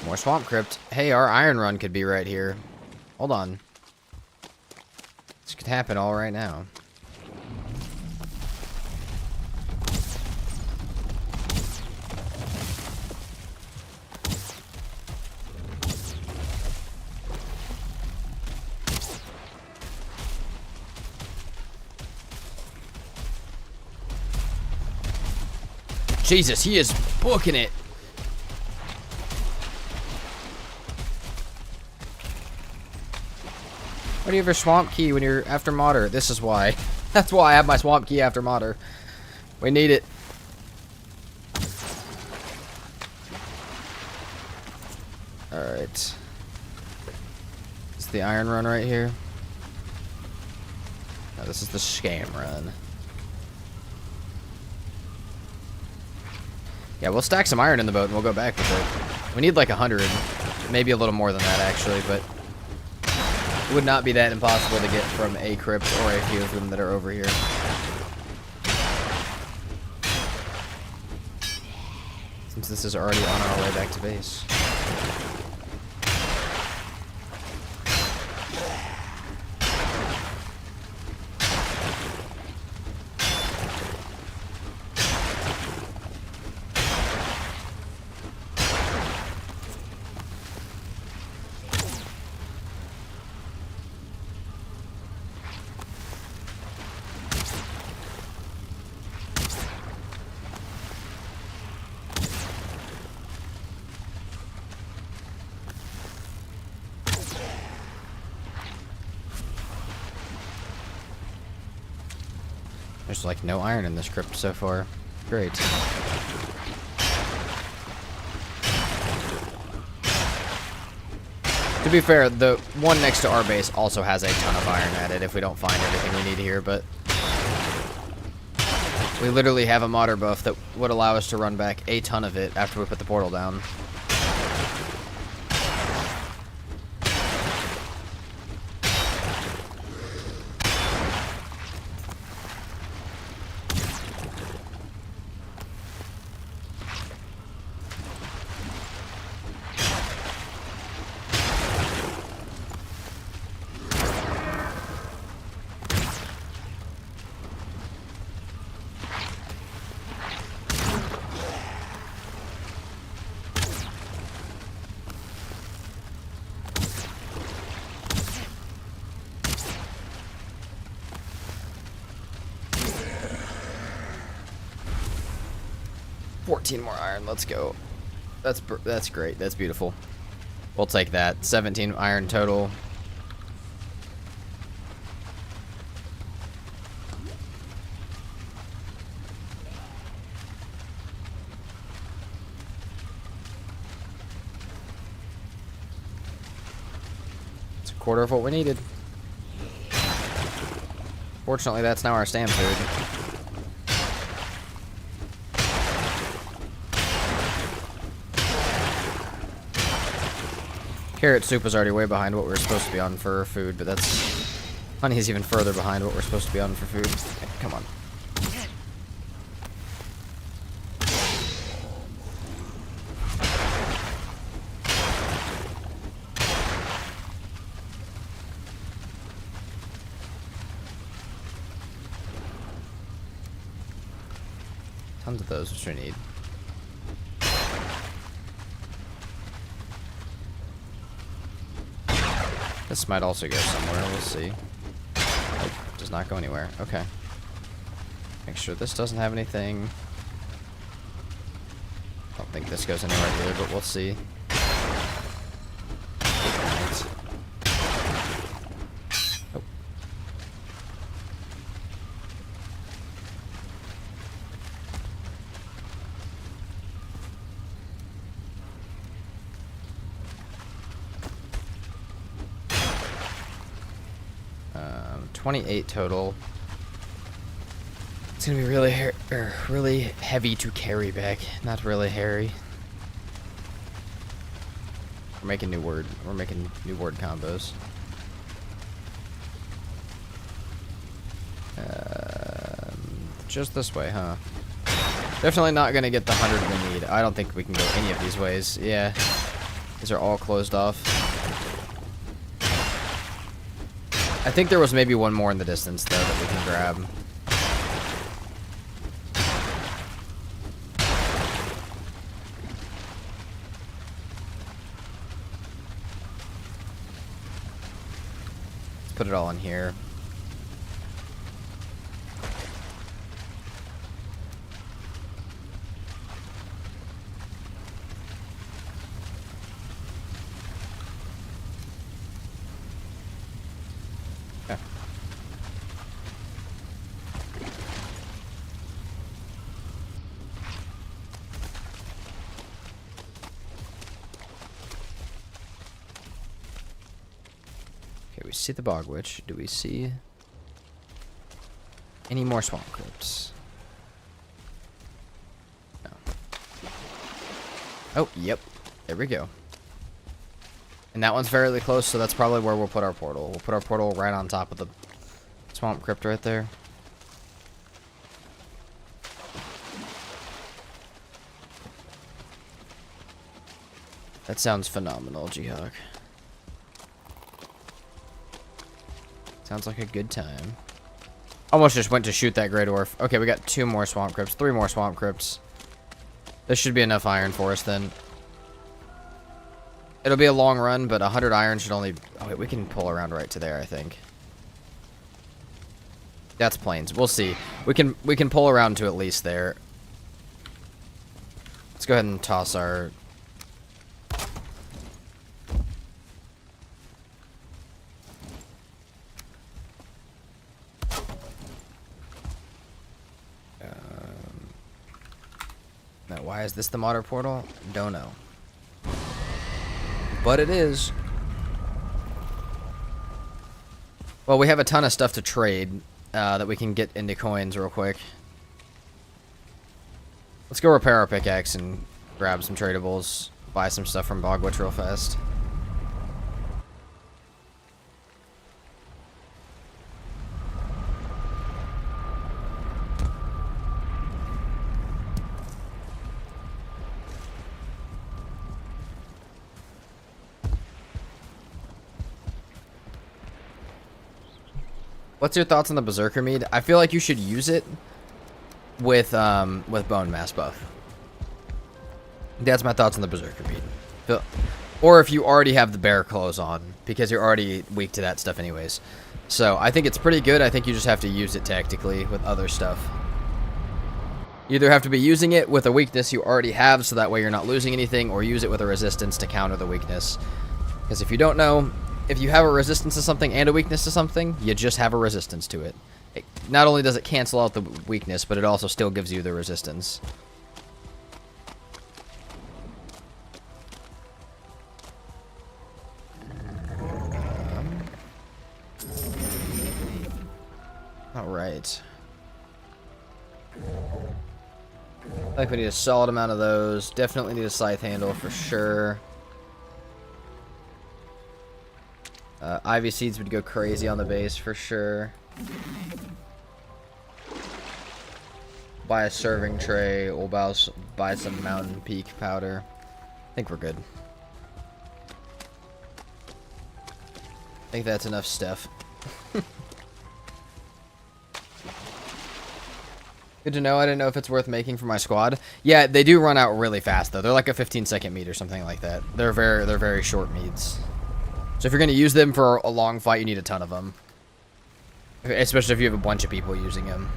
More Swamp Crypt. Hey, our Iron Run could be right here. Hold on. This could happen all right now. Jesus, he is booking it. Why do you have your swamp key when you're after Modder? This is why. That's why I have my swamp key after Modder. We need it. Alright. Is the Iron Run right here? No, this is the Scam Run. Yeah, we'll stack some iron in the boat and we'll go back with it. We need like 100. Maybe a little more than that, actually, but it would not be that impossible to get from a crypt or a few of them that are over here. Since this is already on our way back to base. There's like no iron in this crypt so far. Great. To be fair, the one next to our base also has a ton of iron at it if we don't find everything we need here, but we literally have a modder buff that would allow us to run back a ton of it after we put the portal down. More iron, let's go. That's great. That's beautiful. We'll take that. 17 iron total. It's a quarter of what we needed. Fortunately, that's now our stam food. Carrot soup is already way behind what we're supposed to be on for food, but that's... Honey is even further behind what we're supposed to be on for food. Okay, come on. Tons of those, which we need. This might also go somewhere, we'll see. Nope, does not go anywhere. Okay. Make sure this doesn't have anything. Don't think this goes anywhere either, but we'll see. Right. Nope. 28 total. It's gonna be really really heavy to carry back. Not really hairy. We're making new word. We're making new word combos. Just this way, huh? Definitely not gonna get the 100 we need. I don't think we can go any of these ways. Yeah, these are all closed off. I think there was maybe one more in the distance though that we can grab. Let's put it all in here. We see the bog witch. Do we see any more swamp crypts? No. Oh, yep. There we go. And that one's fairly close, so that's probably where we'll put our portal. We'll put our portal right on top of the swamp crypt right there. That sounds phenomenal, G-Hawk. Sounds like a good time. Almost just went to shoot that Great Dwarf. Okay, we got 2 more swamp crypts, 3 more swamp crypts. This should be enough iron for us then. It'll be a long run, but 100 iron should only... Oh wait, we can pull around right to there, I think. That's plains. We'll see. We can pull around to at least there. Let's go ahead and toss our... Now, why is this the modder portal? Don't know. But it is. Well, we have a ton of stuff to trade that we can get into coins real quick. Let's go repair our pickaxe and grab some tradables. Buy some stuff from Bogwitch real fast. What's your thoughts on the Berserker Mead? I feel like you should use it with Bone Mass buff. That's my thoughts on the Berserker Mead. Or if you already have the bear clothes on, because you're already weak to that stuff anyways. So I think it's pretty good. I think you just have to use it tactically with other stuff. You either have to be using it with a weakness you already have, so that way you're not losing anything, or use it with a resistance to counter the weakness. Because if you don't know, if you have a resistance to something and a weakness to something, you just have a resistance to it. Not only does it cancel out the weakness, but it also still gives you the resistance. Alright. I think we need a solid amount of those. Definitely need a scythe handle for sure. Ivy seeds would go crazy on the base for sure. Buy a serving tray. We'll buy some Mountain Peak powder. I think we're good. I think that's enough stuff. Good to know. I didn't know if it's worth making for my squad. Yeah, they do run out really fast though. They're like a 15-second mead or something like that. They're very short meads. So if you're going to use them for a long fight, you need a ton of them. Especially if you have a bunch of people using them.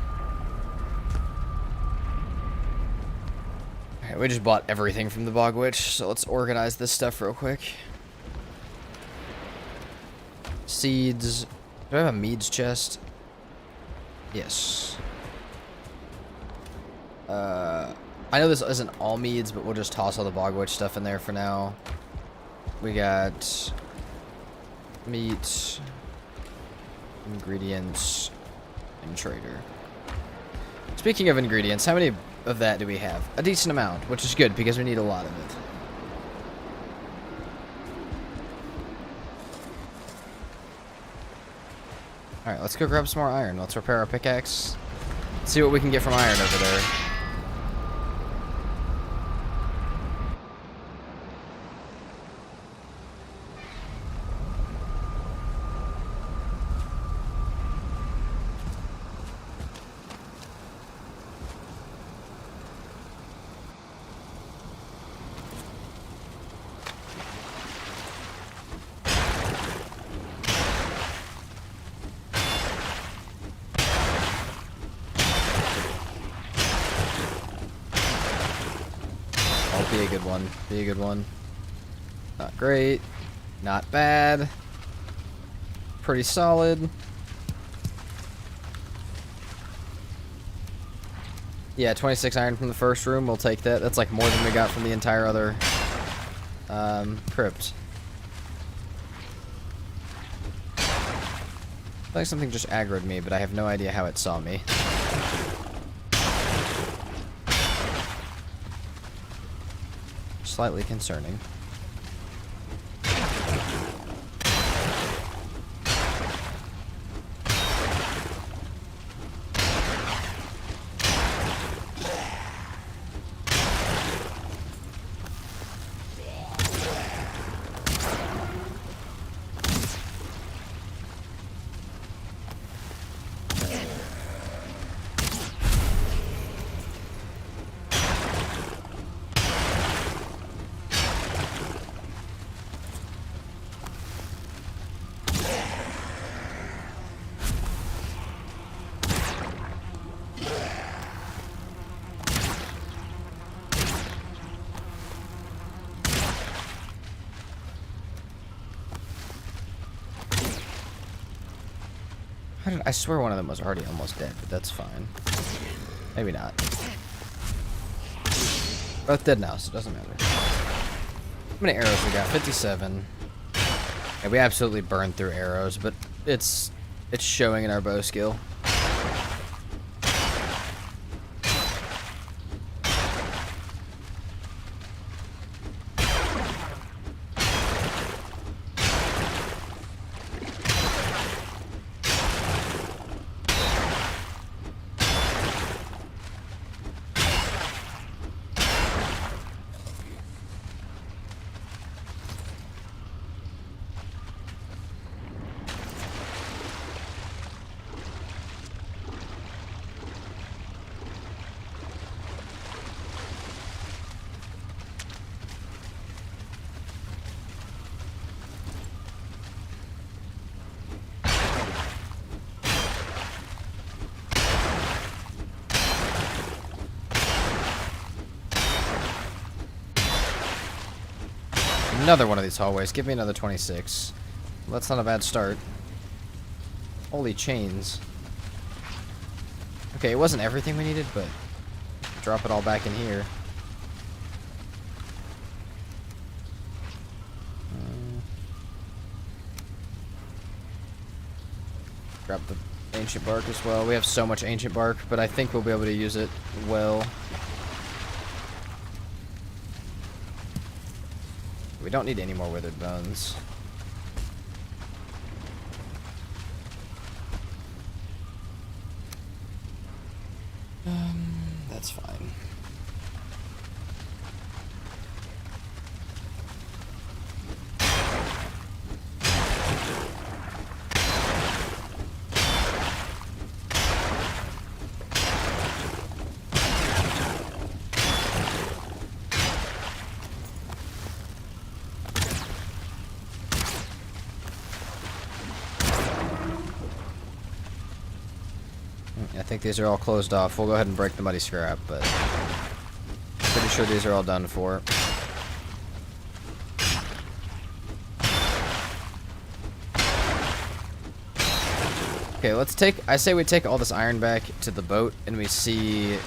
Alright, we just bought everything from the Bog Witch, so let's organize this stuff real quick. Seeds. Do I have a meads chest? Yes. I know this isn't all meads, but we'll just toss all the Bog Witch stuff in there for now. We got... meat, Ingredients and trader. Speaking of ingredients, how many of that do we have? A decent amount, which is good because we need a lot of it. Alright, let's go grab some more iron. Let's repair our pickaxe. See what we can get from iron over there. Be a good one. Be a good one. Not great. Not bad. Pretty solid. Yeah, 26 iron from the first room. We'll take that. That's like more than we got from the entire other crypt. I feel like something just aggroed me, but I have no idea how it saw me. Slightly concerning. I swear one of them was already almost dead, but that's fine. Maybe not. Both dead now, so it doesn't matter. How many arrows we got? 57. Yeah, we absolutely burned through arrows, but it's showing in our bow skill. Another one of these hallways. Give me another 26. Well, that's not a bad start. Holy chains. Okay, it wasn't everything we needed, but drop it all back in here. Grab the ancient bark as well. We have so much ancient bark, but I think we'll be able to use it well. We don't need any more withered bones. That's fine. I think these are all closed off. We'll go ahead and break the muddy scrap, but pretty sure these are all done for. Okay, let's take, I say we take all this iron back to the boat and we see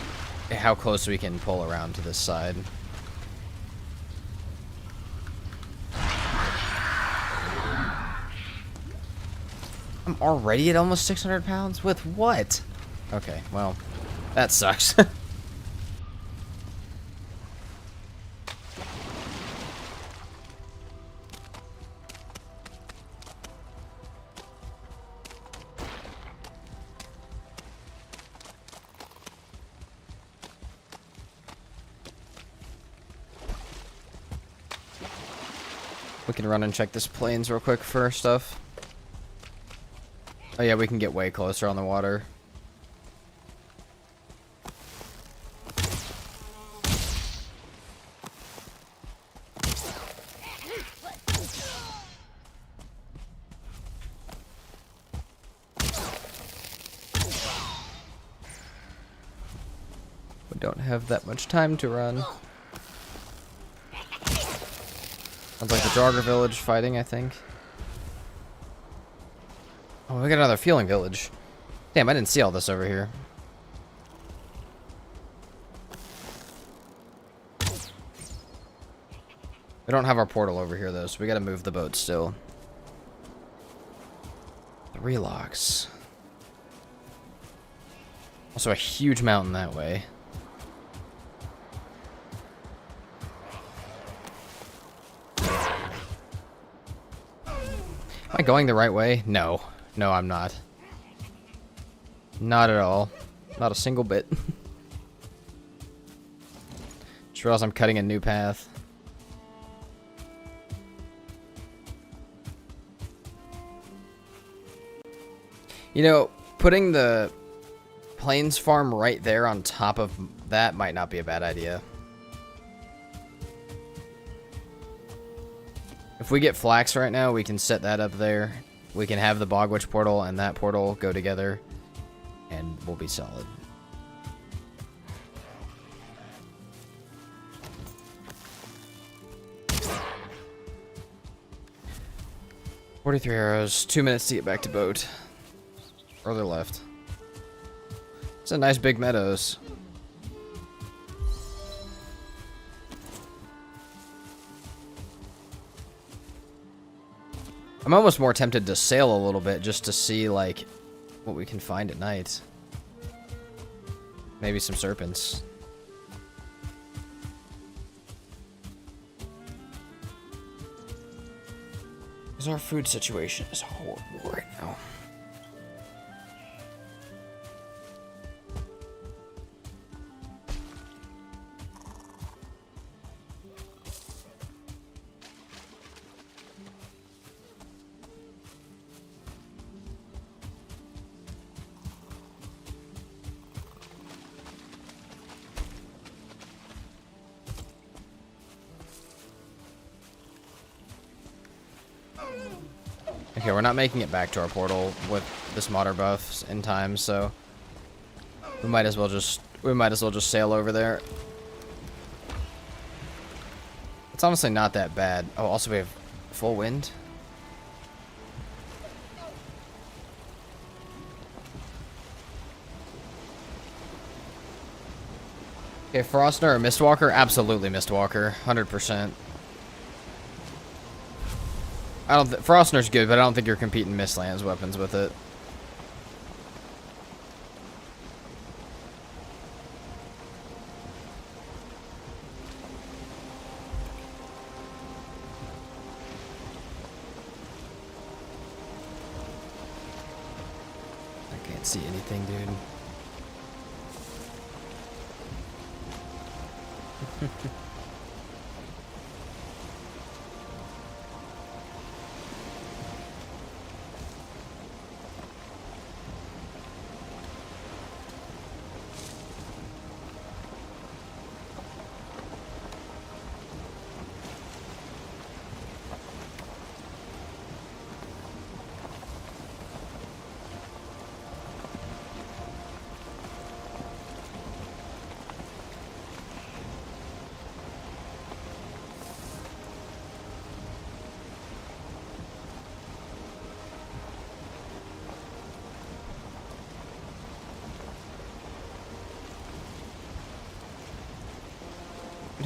how close we can pull around to this side. I'm I'm already at almost 600 pounds? With what? Okay, well, that sucks. We can run and check this plains real quick for stuff. Oh yeah, we can get way closer on the water. We don't have that much time to run. Sounds like the jogger village fighting, I think. Oh, we got another fueling village. Damn, I didn't see all this over here. We don't have our portal over here, though, so we gotta move the boat still. 3 locks. Also a huge mountain that way. Am I going the right way? No. No, I'm not. Not at all. Not a single bit. Just realized I'm cutting a new path. You know, putting the plains farm right there on top of that might not be a bad idea. If we get flax right now, we can set that up there. We can have the Bogwitch portal and that portal go together, and we'll be solid. $43 arrows, 2 minutes to get back to boat. Further left. It's a nice big meadows. I'm almost more tempted to sail a little bit just to see, like, what we can find at night. Maybe some serpents. Because our food situation is horrible right now. Okay, we're not making it back to our portal with this modder buffs in time, so we might as well just sail over there. It's honestly not that bad. Oh, also we have full wind. Okay, Frostner or Mistwalker? Absolutely Mistwalker, 100%. I don't. Frostner's good, but I don't think you're competing Mistlands weapons with it. I can't see anything, dude.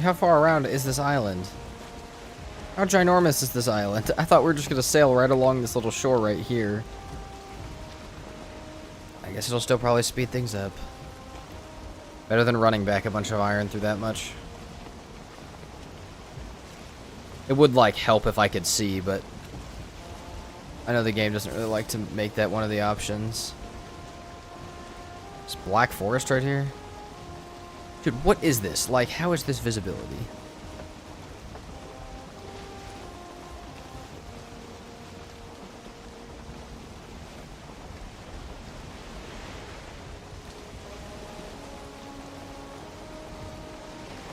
How far around is this island? How ginormous is this island? I thought we were just gonna sail right along this little shore right here. I guess it'll still probably speed things up. Better than running back a bunch of iron through that much. It would, like, help if I could see, but I know the game doesn't really like to make that one of the options. It's Black Forest right here? Dude, what is this? Like, how is this visibility?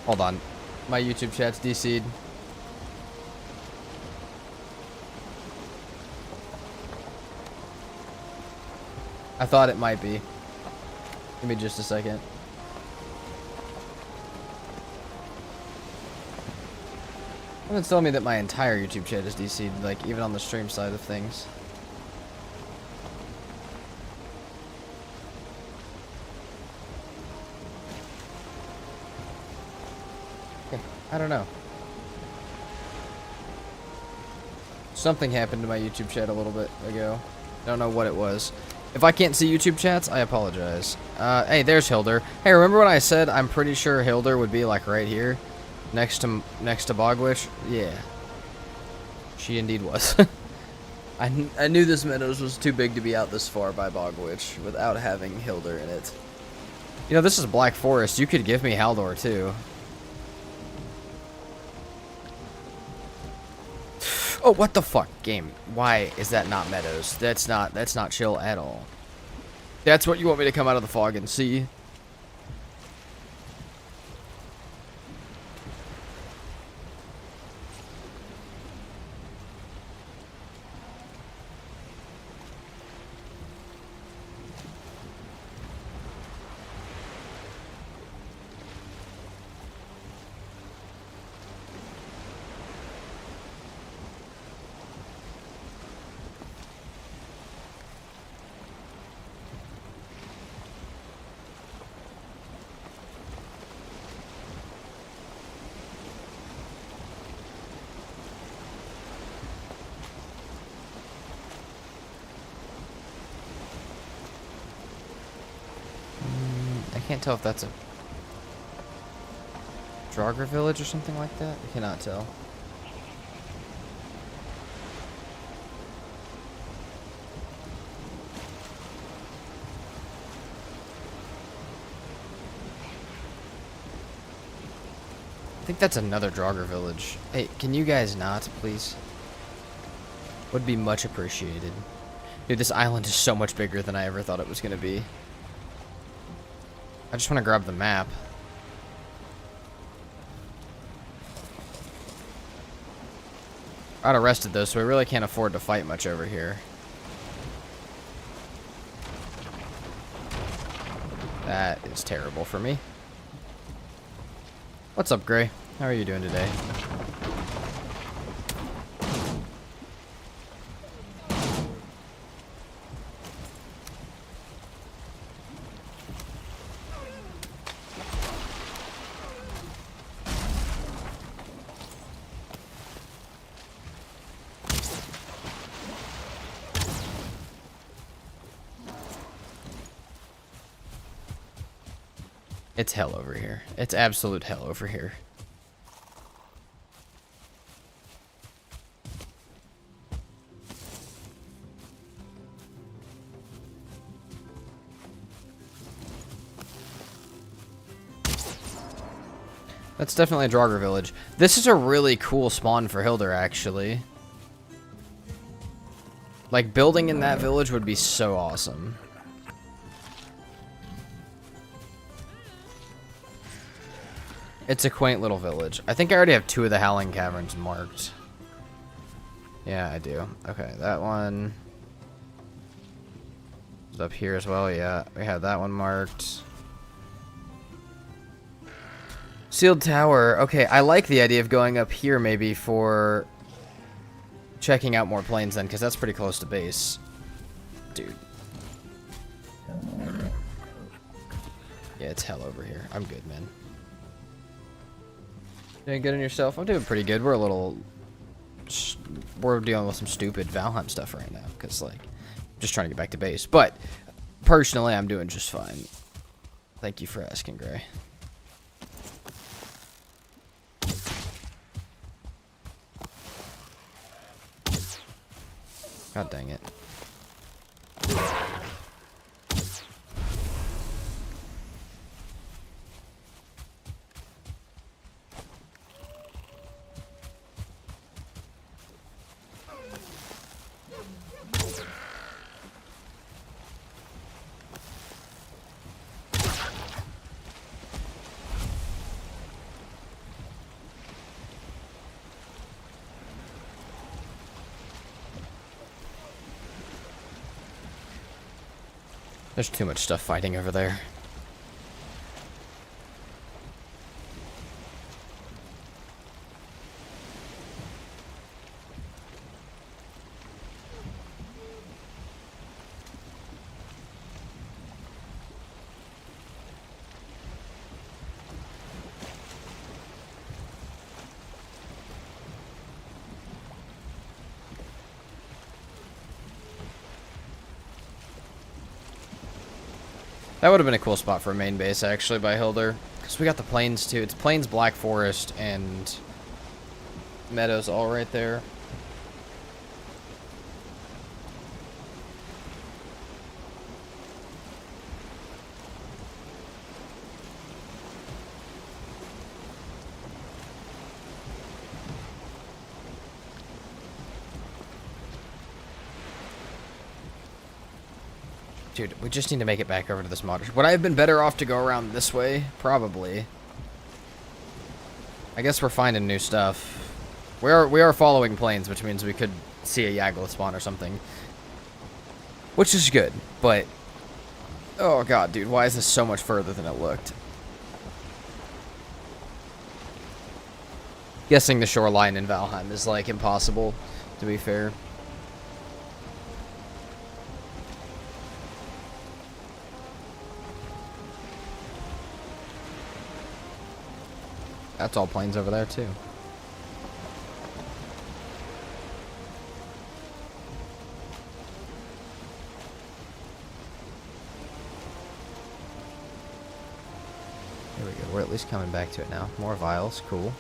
Hold on. My YouTube chat's DC'd. I thought it might be. Give me just a second. Someone's telling me that my entire YouTube chat is DC'd, like, even on the stream side of things. I don't know. Something happened to my YouTube chat a little bit ago. Don't know what it was. If I can't see YouTube chats, I apologize. Hey, there's Hilder. Hey, remember when I said I'm pretty sure Hilder would be like right here, next to Bogwish? Yeah, she indeed was. I knew this Meadows was too big to be out this far by Bogwitch without having Hilder in it. You know, this is Black Forest. You could give me Haldor too. Oh, what the fuck, game? Why is that not Meadows? That's not chill at all. That's what you want me to come out of the fog and see? I can't tell if that's a Draugr village or something like that. I cannot tell. I think that's another Draugr village. Hey, can you guys not, please? Would be much appreciated. Dude, this island is so much bigger than I ever thought it was going to be. I just want to grab the map. Got arrested though, so we really can't afford to fight much over here. That is terrible for me. What's up, Gray? How are you doing today? It's hell over here. It's absolute hell over here. That's definitely a Draugr village. This is a really cool spawn for Hilder, actually. Like, building in that village would be so awesome. It's a quaint little village. I think I already have 2 of the Howling Caverns marked. Yeah, I do. Okay, that one is up here as well. Yeah, we have that one marked. Sealed Tower. Okay, I like the idea of going up here maybe for checking out more planes then, because that's pretty close to base. Dude. Yeah, it's hell over here. I'm good, man. Doing good on yourself? I'm doing pretty good. We're dealing with some stupid Valheim stuff right now, because, like, just trying to get back to base. But personally, I'm doing just fine. Thank you for asking, Gray. God dang it. There's too much stuff fighting over there. That would have been a cool spot for a main base, actually, by Hilder. Because we got the plains, too. It's plains, Black Forest, and meadows all right there. Dude, we just need to make it back over to this mod. Would I have been better off to go around this way? Probably. I guess we're finding new stuff. We are following plains, which means we could see a Yaggle spawn or something. Which is good, but... Oh god, dude, why is this so much further than it looked? Guessing the shoreline in Valheim is, like, impossible, to be fair. That's all plains over there, too. There we go. We're at least coming back to it now. More vials. Cool.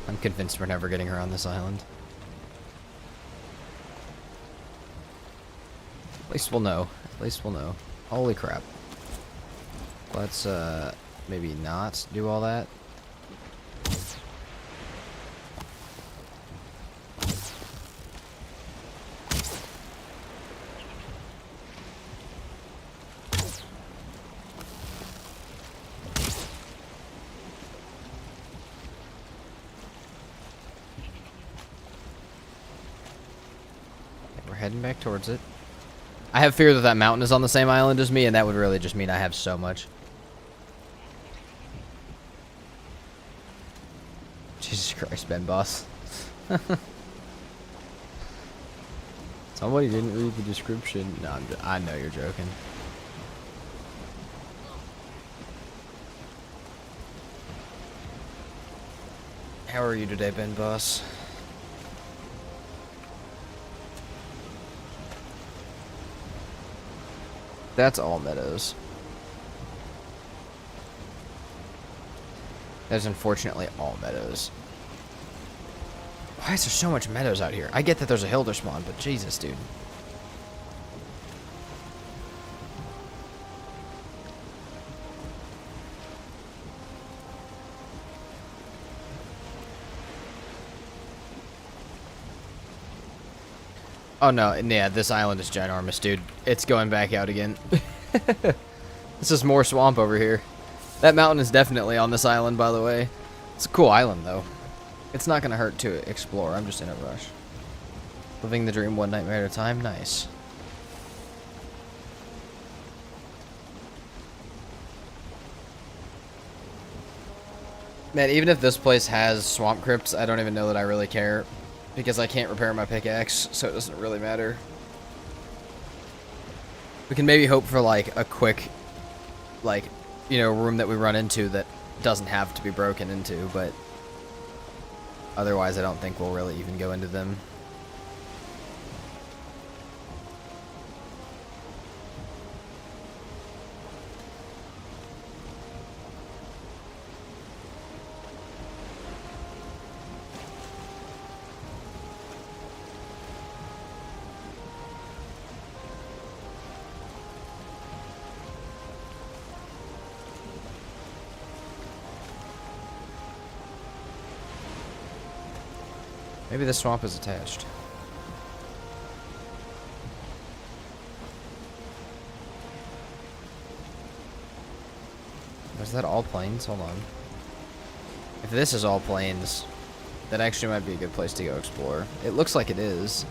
I'm convinced we're never getting her on this island. At least we'll know. At least we'll know. Holy crap. Let's, maybe not do all that. Heading back towards it. I have fear that that mountain is on the same island as me, and that would really just mean I have so much. Jesus Christ, Ben Boss. Somebody didn't read the description. No, I know you're joking. How are you today, Ben Boss? That's all meadows. That's unfortunately all meadows. Why is there so much meadows out here? I get that there's a Hilder spawn, but Jesus, dude. Oh no, yeah, this island is ginormous, dude. It's going back out again. This is more swamp over here. That mountain is definitely on this island, by the way. It's a cool island, though. It's not gonna hurt to explore. I'm just in a rush. Living the dream one nightmare at a time. Nice. Man, even if this place has swamp crypts, I don't even know that I really care. Because I can't repair my pickaxe, so it doesn't really matter. We can maybe hope for, like, a quick, like, you know, room that we run into that doesn't have to be broken into, but otherwise I don't think we'll really even go into them. Maybe the swamp is attached. Was that all plains? Hold on. If this is all plains, that actually might be a good place to go explore. It looks like it is.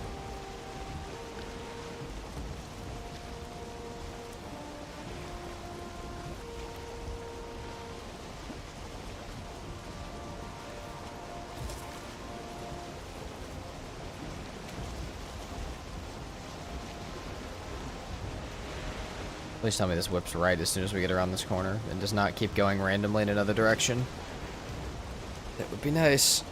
Please tell me this whips right as soon as we get around this corner and does not keep going randomly in another direction. That would be nice.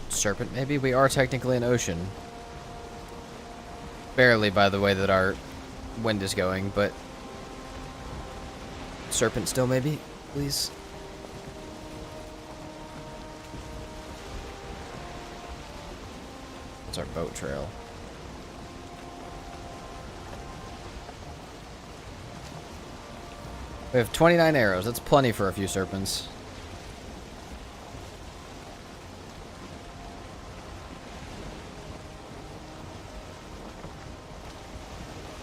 Serpent, maybe? We are technically an ocean. Barely by the way that our wind is going, but serpent still, maybe? Please? It's our boat trail. We have 29 arrows. That's plenty for a few serpents.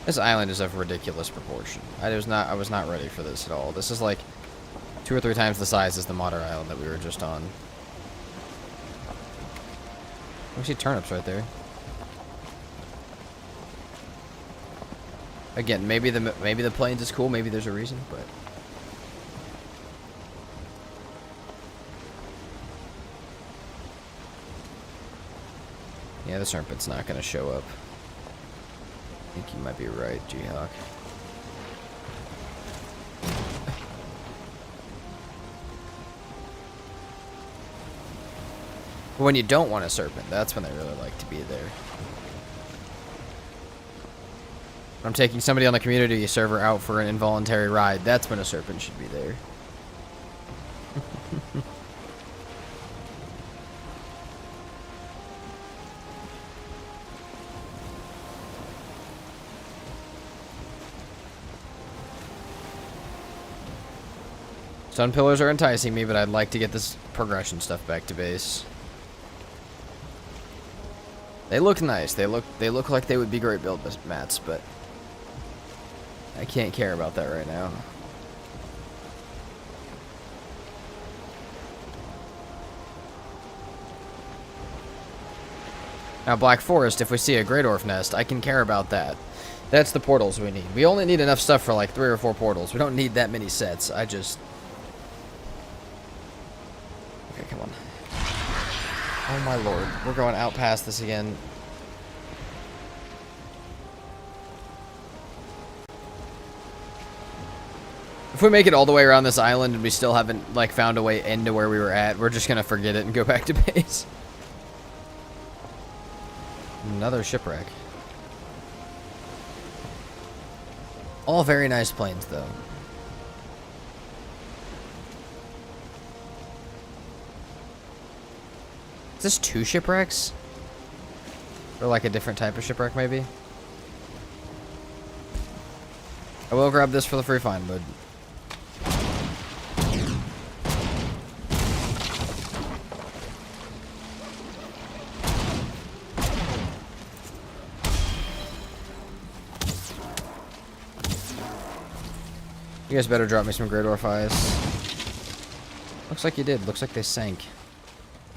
This island is of ridiculous proportion. I was not ready for this at all. This is like 2 or 3 times the size as the modern island that we were just on. We see turnips right there. Again, maybe the plains is cool. Maybe there's a reason, but yeah, the serpent's not gonna show up. I think you might be right, G-Hawk. But when you don't want a serpent, that's when they really like to be there. When I'm taking somebody on the community server out for an involuntary ride, that's when a serpent should be there. Stun pillars are enticing me, but I'd like to get this progression stuff back to base. They look nice. They look like they would be great build mats, but I can't care about that right now. Now, Black Forest, if we see a Great Orf nest, I can care about that. That's the portals we need. We only need enough stuff for like 3 or 4 portals. We don't need that many sets. I just... Okay, come on. Oh my lord. We're going out past this again. If we make it all the way around this island and we still haven't like found a way into where we were at, we're just gonna forget it and go back to base. Another shipwreck. All very nice planes, though. Is this 2 shipwrecks? Or like a different type of shipwreck, maybe? I will grab this for the free find, but... You guys better drop me some Great Orf eyes. Looks like you did. Looks like they sank.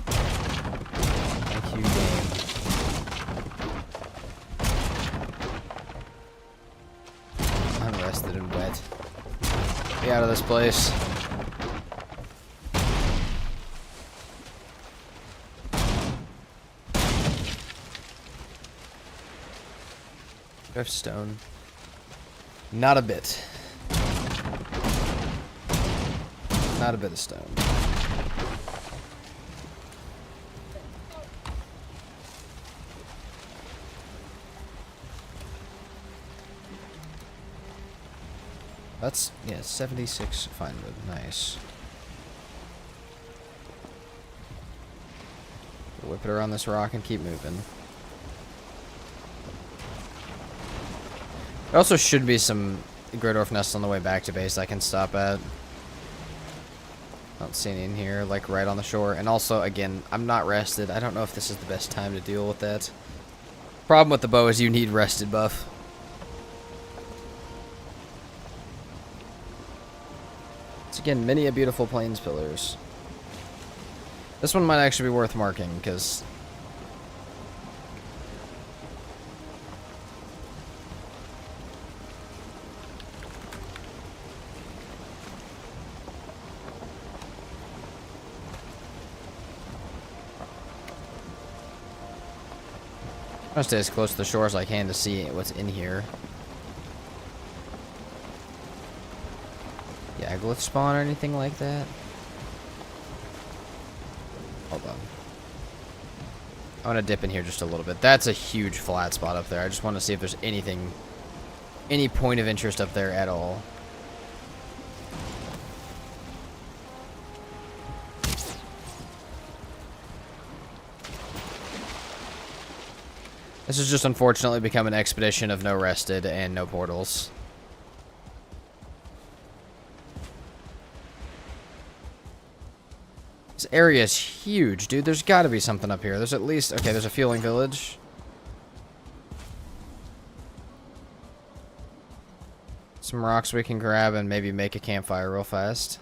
Thank you, game. I'm rested and wet. Get out of this place. Do I have stone? Not a bit. Not a bit of stone. That's, yeah, 76 fine wood. Nice. Whip it around this rock and keep moving. There also should be some Great Orf nests on the way back to base I can stop at. Don't see any in here, like right on the shore. And also, again, I'm not rested. I don't know if this is the best time to deal with that. Problem with the bow is you need rested buff. It's again, many a beautiful plains pillars. This one might actually be worth marking, because... I'm gonna stay as close to the shore as I can to see what's in here. Yagluth spawn or anything like that? Hold on. I want to dip in here just a little bit. That's a huge flat spot up there. I just want to see if there's anything, any point of interest up there at all. This has just unfortunately become an expedition of no rested and no portals. This area is huge, dude. There's got to be something up here. There's at least... Okay, there's a fueling village. Some rocks we can grab and maybe make a campfire real fast.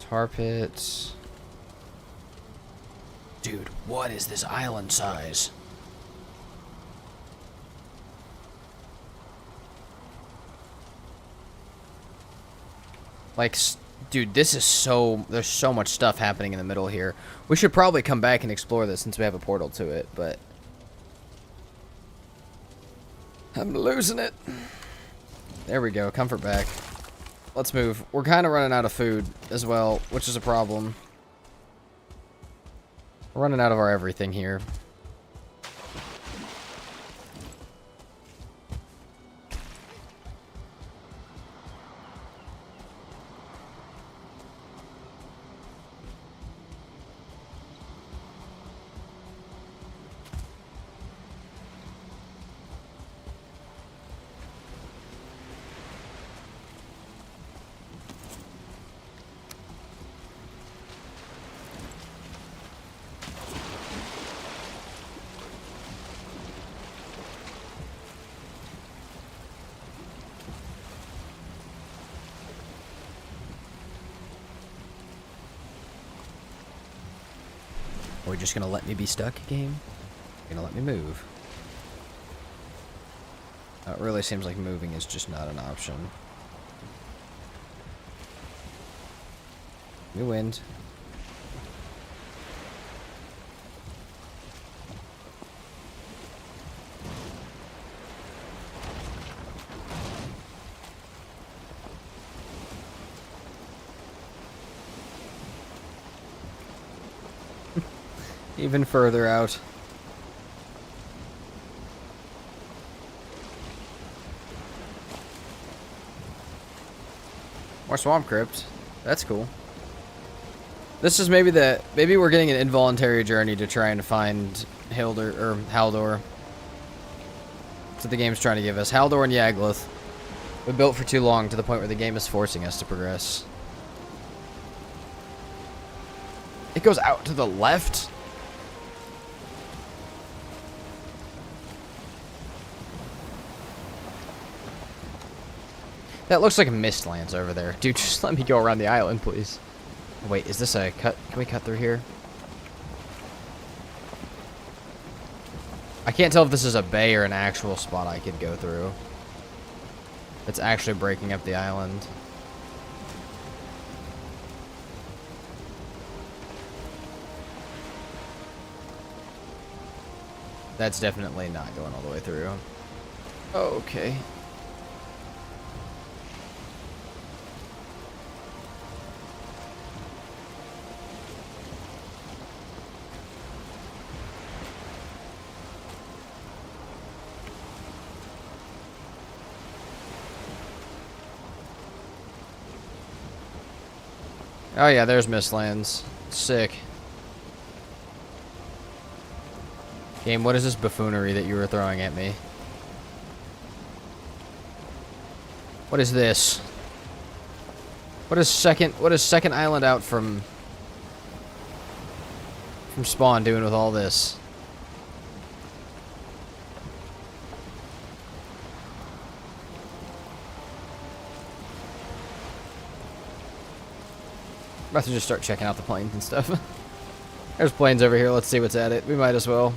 Tar pits. Dude, what is this island size? Like, dude, this is so... There's so much stuff happening in the middle here. We should probably come back and explore this since we have a portal to it, but... I'm losing it. There we go, comfort back. Let's move. We're kind of running out of food as well, which is a problem. We're running out of our everything here. Are we just gonna let me be stuck, game? You're gonna let me move. It really seems like moving is just not an option. New wind. Even further out. More swamp crypt. That's cool. This is maybe we're getting an involuntary journey to try and find Haldor. That's what the game's trying to give us. Haldor and Yagluth. We built for too long to the point where the game is forcing us to progress. It goes out to the left? That looks like Mistlands over there. Dude, just let me go around the island, please. Wait, is this a cut? Can we cut through here? I can't tell if this is a bay or an actual spot I could go through. It's actually breaking up the island. That's definitely not going all the way through. Okay. Oh yeah, there's Mistlands. Sick. Game, what is this buffoonery that you were throwing at me? What is this? What is second island out from spawn doing with all this? I'm about to just start checking out the planes and stuff. There's planes over here. Let's see what's at it. We might as well.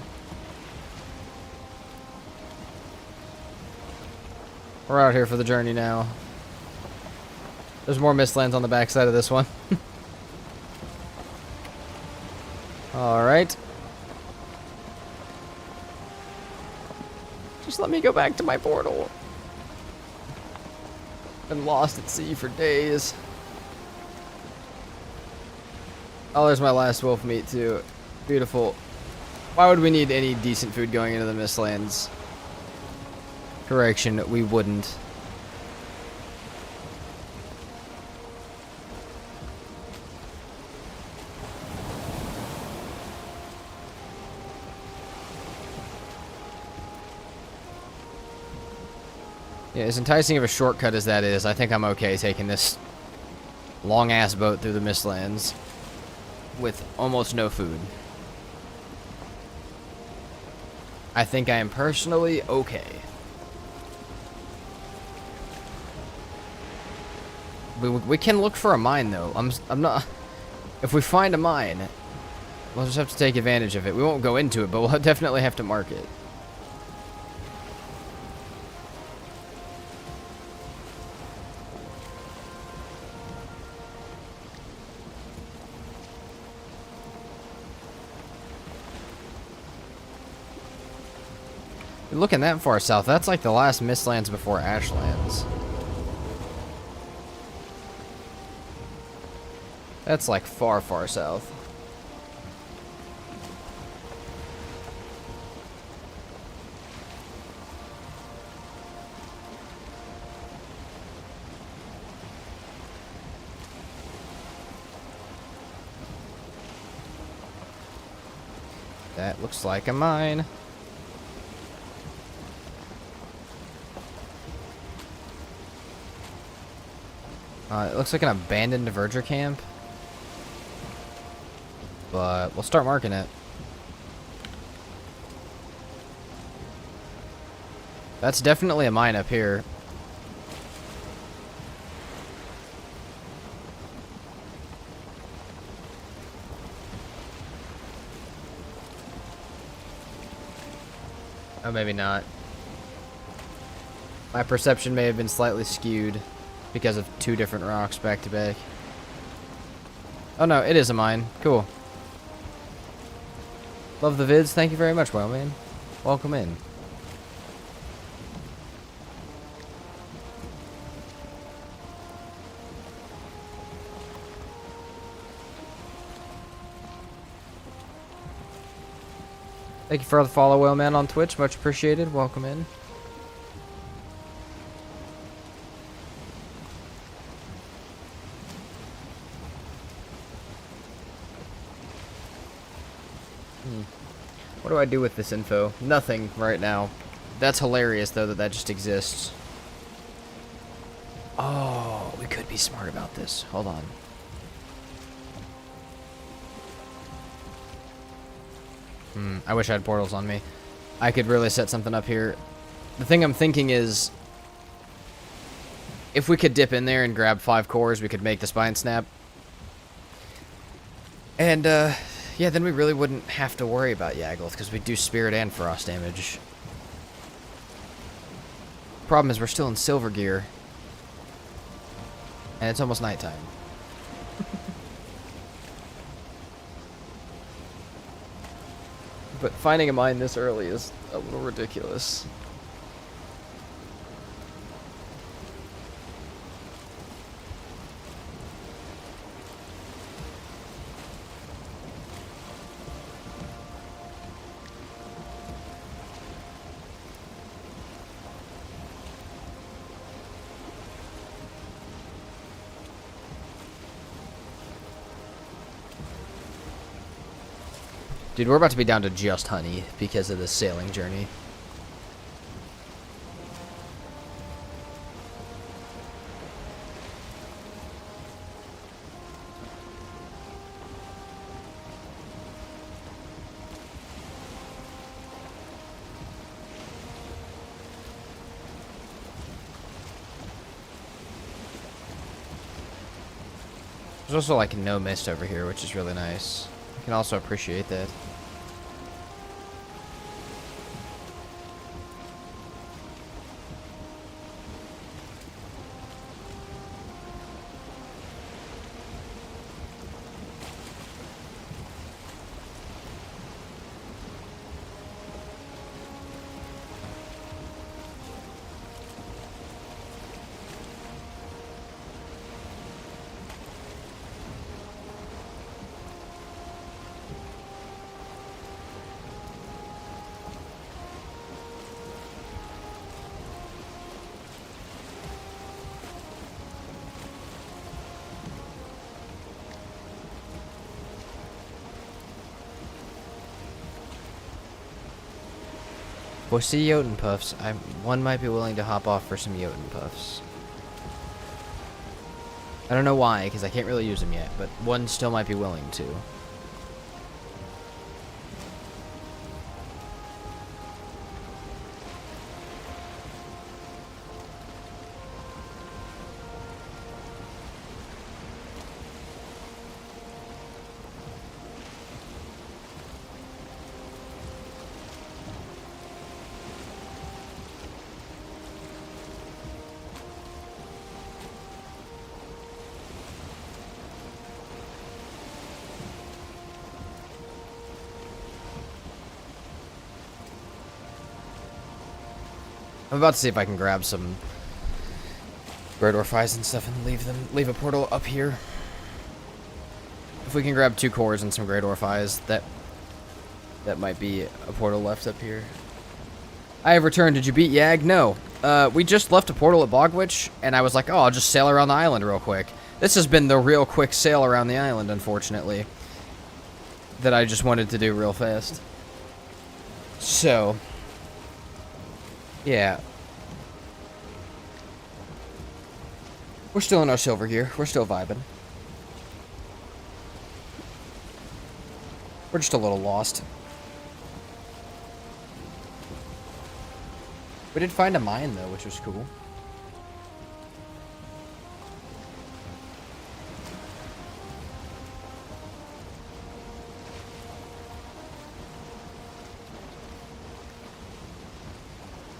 We're out here for the journey now. There's more Mistlands on the backside of this one. Alright. Just let me go back to my portal. Been lost at sea for days. Oh, there's my last wolf meat, too. Beautiful. Why would we need any decent food going into the Mistlands? Correction, we wouldn't. Yeah, as enticing of a shortcut as that is, I think I'm okay taking this long-ass boat through the Mistlands with almost no food. I think I am personally okay. We can look for a mine though. I'm not. If we find a mine, we'll just have to take advantage of it. We won't go into it, but we'll definitely have to mark it. Looking that far south, that's like the last Mistlands before Ashlands. That's like far, far south. That looks like a mine. It looks like an abandoned Verger camp. But we'll start marking it. That's definitely a mine up here. Oh, maybe not. My perception may have been slightly skewed because of 2 different rocks back to back. Oh no, it is a mine. Cool. Love the vids. Thank you very much, Whaleman. Welcome in. Thank you for the follow, Whaleman, on Twitch. Much appreciated. Welcome in. What do I do with this info? Nothing right now. That's hilarious, though, that just exists. Oh, we could be smart about this. Hold on. I wish I had portals on me. I could really set something up here. The thing I'm thinking is, if we could dip in there and grab 5 cores, we could make the spine snap. And, yeah, then we really wouldn't have to worry about Yagluth, because we do spirit and frost damage. Problem is, we're still in silver gear. And it's almost nighttime. But finding a mine this early is a little ridiculous. Dude, we're about to be down to just honey because of this sailing journey. There's also like no mist over here, which is really nice. I can also appreciate that. For sea Jotun puffs, one might be willing to hop off for some Jotun puffs. I don't know why, because I can't really use them yet, but one still might be willing to. I'm about to see if I can grab some Great Orphies and stuff and leave a portal up here. If we can grab 2 cores and some Great Orphies, that might be a portal left up here. I have returned. Did you beat Yag? No. We just left a portal at Bogwitch, and I was like, oh, I'll just sail around the island real quick. This has been the real quick sail around the island, unfortunately, that I just wanted to do real fast. So, yeah. We're still in our silver gear. We're still vibing. We're just a little lost. We did find a mine, though, which was cool.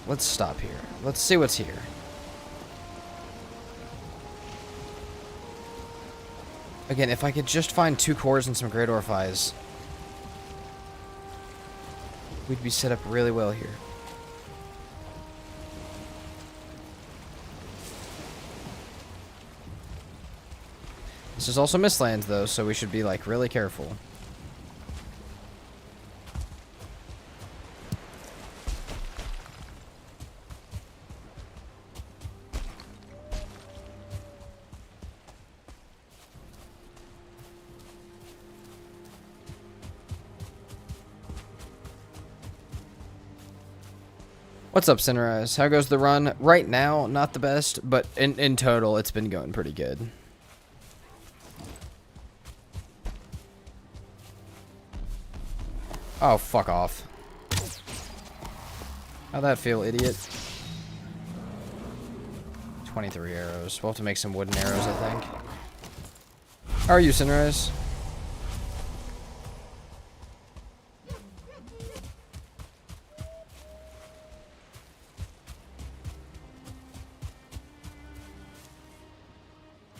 let's stop here. Let's see what's here. Again, if I could just find 2 cores and some great Orphies, we'd be set up really well here. This is also Mistlands, though, so we should be, like, really careful. What's up, Sunrise? How goes the run? Right now, not the best, but in total, it's been going pretty good. Oh, fuck off. How'd that feel, idiot? 23 arrows. We'll have to make some wooden arrows, I think. How are you, Sunrise?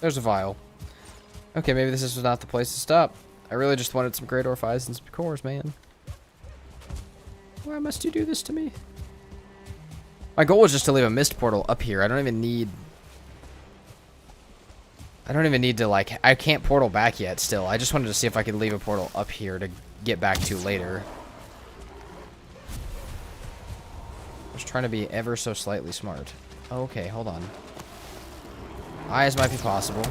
There's a vial. Okay, maybe this is not the place to stop. I really just wanted some great Orphies and some cores, man. Why must you do this to me? My goal was just to leave a mist portal up here. I don't even need to, like, I can't portal back yet still. I just wanted to see if I could leave a portal up here to get back to later. I was trying to be ever so slightly smart. Okay, hold on. Eyes might be possible.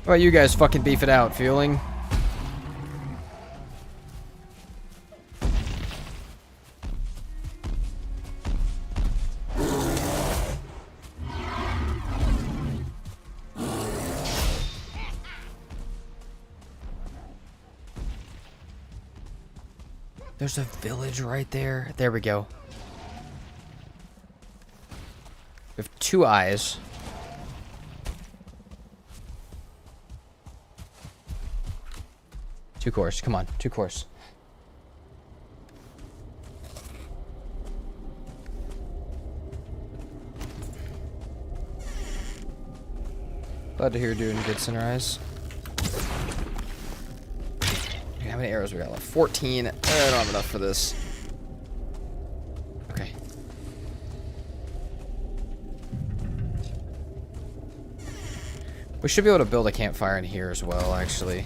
How about you guys fucking beef it out, Fueling? There's a village right there. There we go. We have 2 eyes. Two cores, come on, 2 cores. Glad to hear you're doing good, Sunrise. Okay, how many arrows we got left? 14. I don't have enough for this. Okay. We should be able to build a campfire in here as well, actually.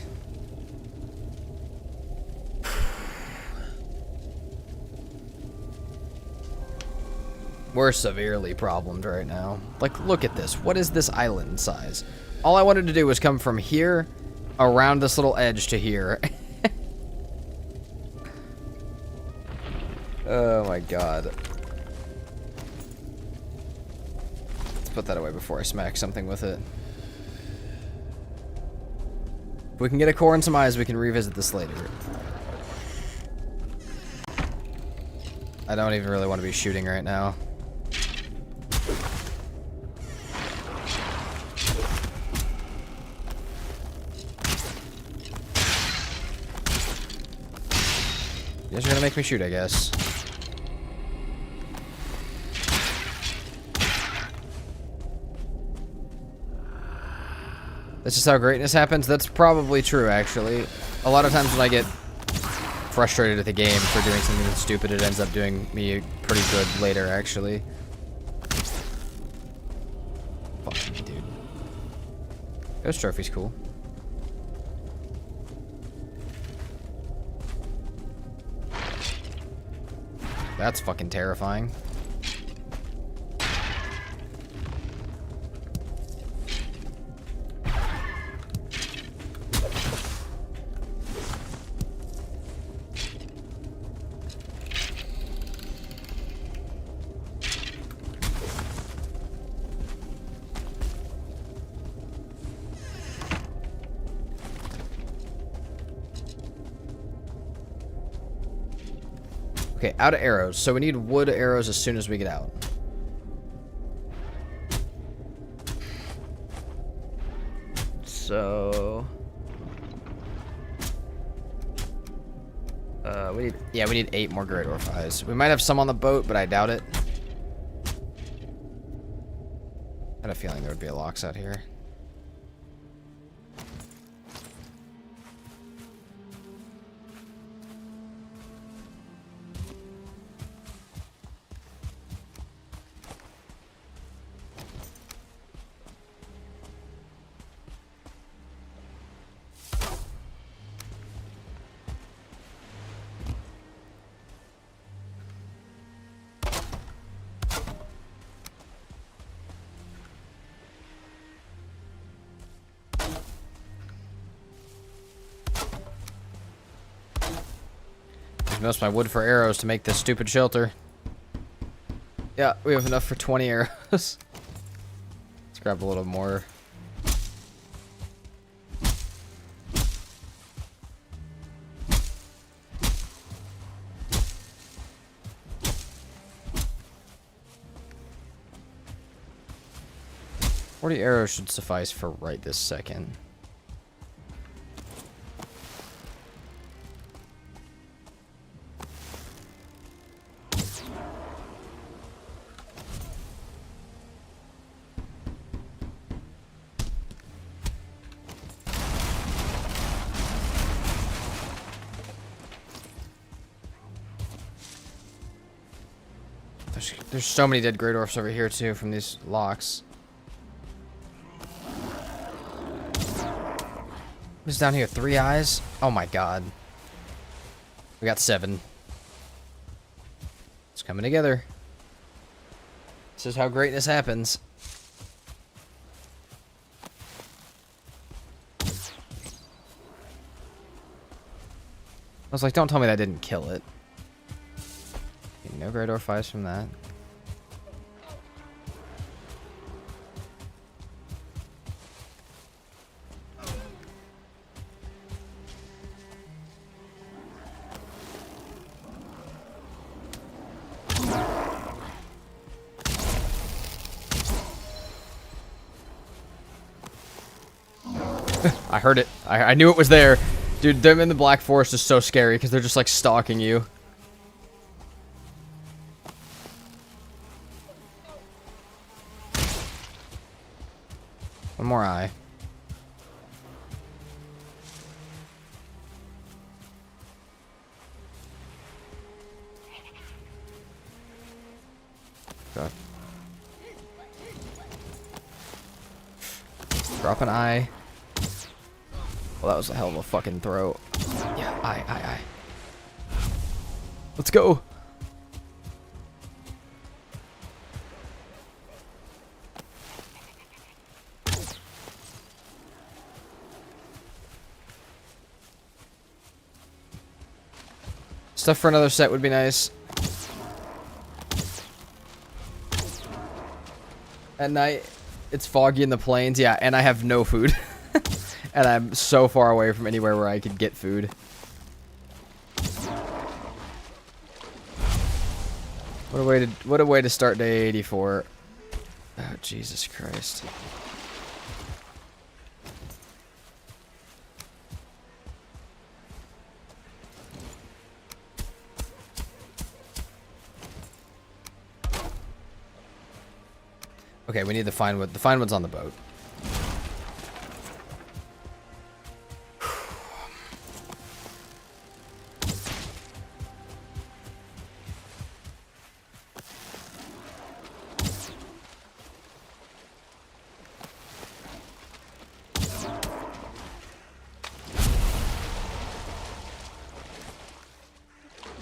We're severely problemed right now. Like, look at this. What is this island size? All I wanted to do was come from here around this little edge to here. Oh my god. Let's put that away before I smack something with it. If we can get a core and some eyes, we can revisit this later. I don't even really want to be shooting right now. You guys are gonna make me shoot, I guess. This is how greatness happens? That's probably true, actually. A lot of times when I get frustrated at the game for doing something that's stupid, it ends up doing me pretty good later, actually. Fuck me, dude. Ghost trophy's cool. That's fucking terrifying. Okay, out of arrows. So we need wood arrows as soon as we get out. So... we need 8 more great orph eyes. We might have some on the boat, but I doubt it. I had a feeling there would be a locks out here. Most of my wood for arrows to make this stupid shelter. Yeah, we have enough for 20 arrows. Let's grab a little more. $40 arrows should suffice for right this second. There's so many dead great orphs over here too from these locks. What's down here? 3 eyes? Oh my god. We got 7. It's coming together. This is how greatness happens. I was like, don't tell me that didn't kill it. Okay, no great orph eyes from that. I heard it. I knew it was there. Dude, them in the Black Forest is so scary because they're just like stalking you. One more eye. God. Drop an eye. Well, that was a hell of a fucking throw. Yeah, eye. Let's go. Stuff for another set would be nice. At night, it's foggy in the plains. Yeah, and I have no food. And I'm so far away from anywhere where I could get food. What a way to start day 84. Oh, Jesus Christ. Okay, we need the fine wood. The fine wood's on the boat.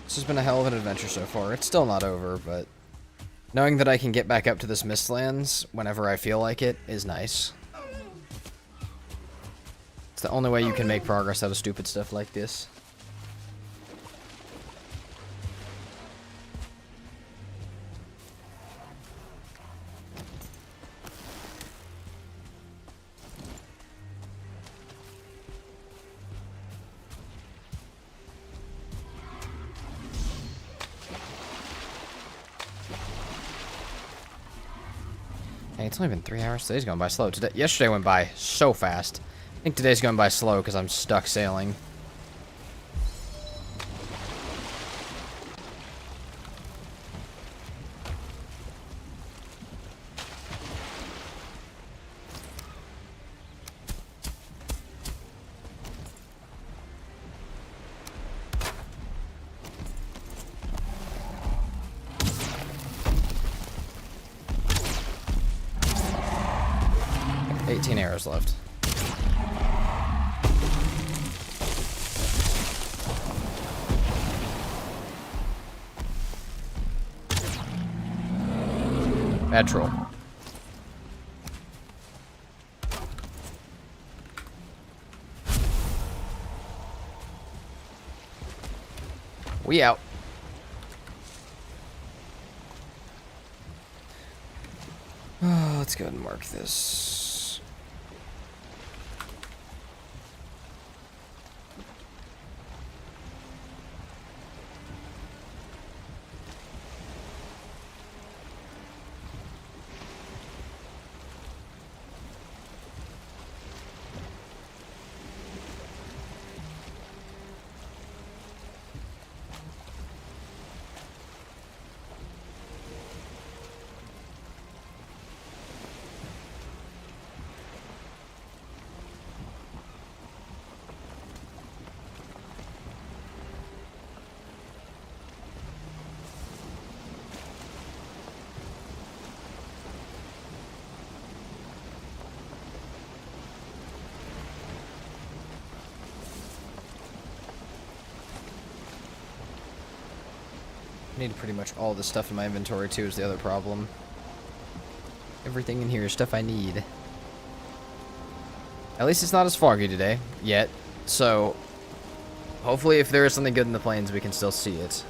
This has been a hell of an adventure so far. It's still not over, but knowing that I can get back up to this Mistlands whenever I feel like it is nice. It's the only way you can make progress out of stupid stuff like this. it's only been 3 hours. Today's going by slow. Yesterday went by so fast. I think today's going by slow because I'm stuck sailing. Arrows left. Bad troll. We out. Oh, let's go ahead and mark this. I need pretty much all the stuff in my inventory too is the other problem. Everything in here is stuff I need. At least it's not as foggy today, yet. So, hopefully if there is something good in the plains, we can still see it.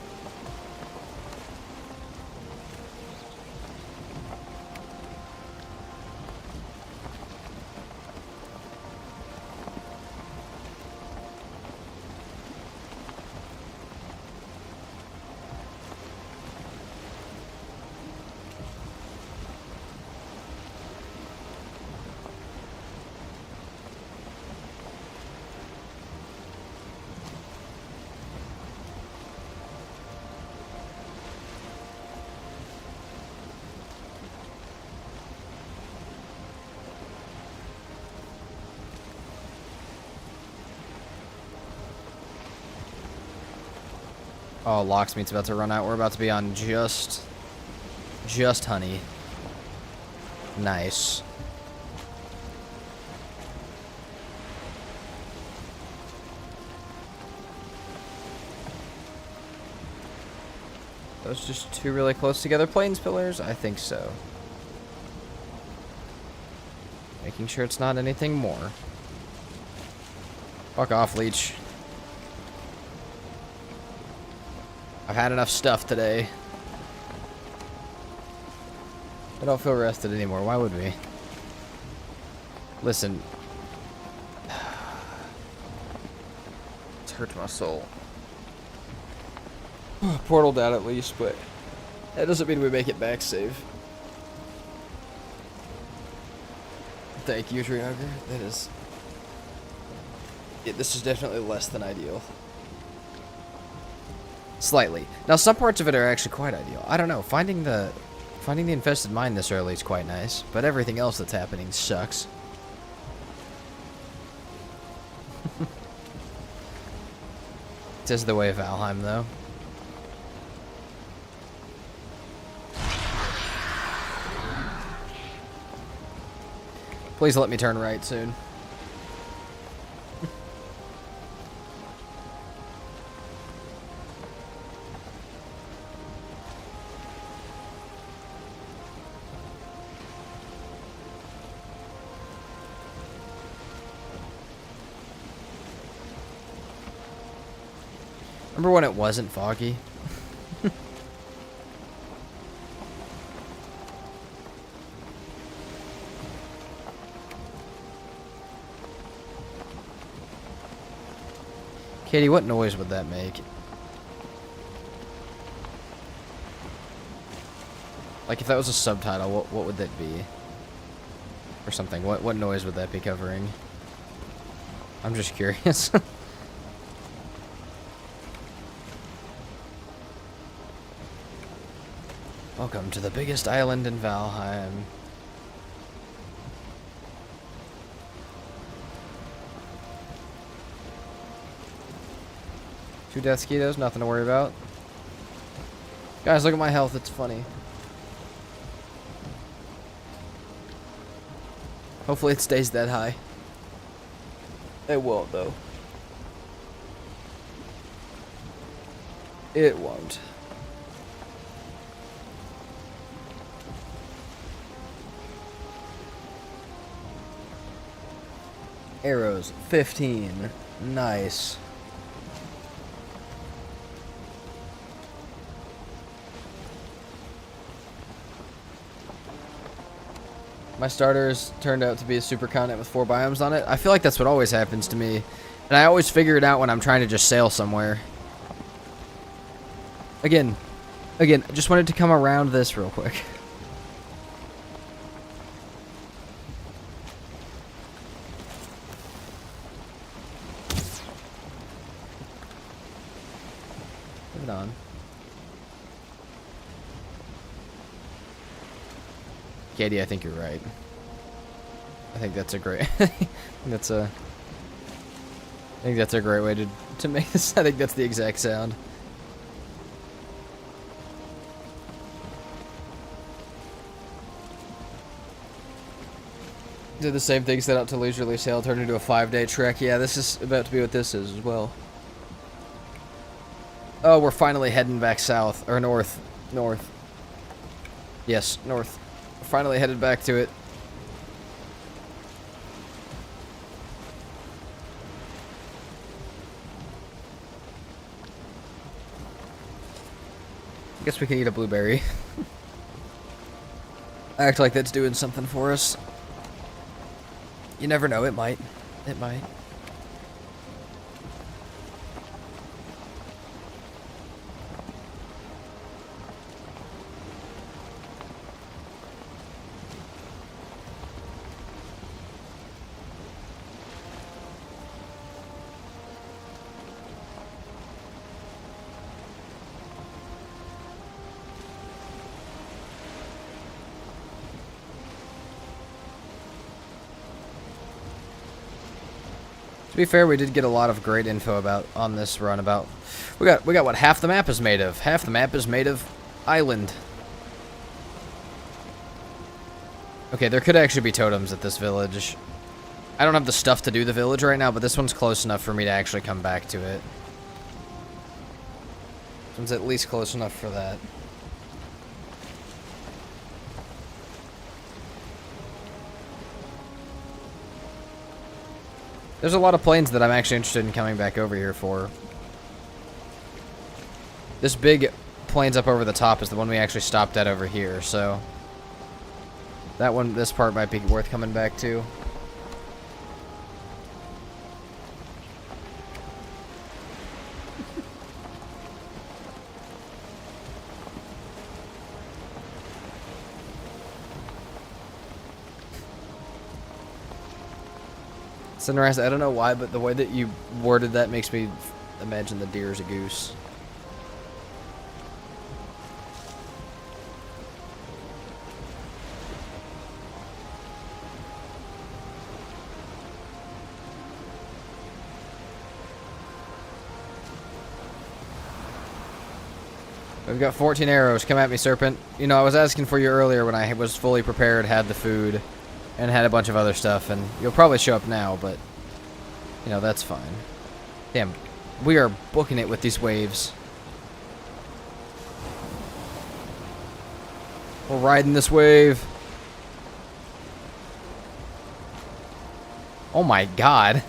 Oh, locksmeat's about to run out. We're about to be on just honey. Nice. Those just two really close together plains pillars? I think so. Making sure it's not anything more. Fuck off, leech. I've had enough stuff today. I don't feel rested anymore. Why would we? Listen. It's hurt my soul. Portal down at least, but that doesn't mean we make it back safe. Thank you, Tree Hugger. That is... this is definitely less than ideal. Slightly. Now, some parts of it are actually quite ideal. I don't know. Finding the infested mine this early is quite nice, but everything else that's happening sucks. It is the way of Valheim, though. Please let me turn right soon. Remember when it wasn't foggy? Katie, what noise would that make? Like, if that was a subtitle, what would that be? Or something. What noise would that be covering? I'm just curious. Welcome to the biggest island in Valheim. Two death skeetos, nothing to worry about. Guys, look at my health, it's funny. Hopefully it stays that high. It won't, though. It won't. Arrows, 15. Nice. My starters turned out to be a super continent with 4 biomes on it. I feel like that's what always happens to me. And I always figure it out when I'm trying to just sail somewhere. Again, I just wanted to come around this real quick. Moving on. Katie, I think you're right. I think that's a great I think that's a great way to make this. I think that's the exact sound. Did the same thing, set out to leisurely sail, turned into a 5-day trek. Yeah, this is about to be what this is as well. Oh, we're finally heading back south. Or north. North. Yes, north. We're finally headed back to it. I guess we can eat a blueberry. Act like that's doing something for us. You never know, it might. It might. To be fair, we did get a lot of great info about on this run about we got what half the map is made of. Half the map is made of island. Okay, there could actually be totems at this village. I don't have the stuff to do the village right now, but this one's close enough for me to actually come back to it. This one's at least close enough for that. There's a lot of planes that I'm actually interested in coming back over here for. This big plains up over the top is the one we actually stopped at over here, so that one, this part might be worth coming back to. Sunrise, I don't know why, but the way that you worded that makes me imagine the deer is a goose. We've got 14 arrows. Come at me, Serpent. You know, I was asking for you earlier when I was fully prepared, had the food, and had a bunch of other stuff, and you'll probably show up now, but, you know, that's fine. Damn, we are booking it with these waves. We're riding this wave. Oh my god.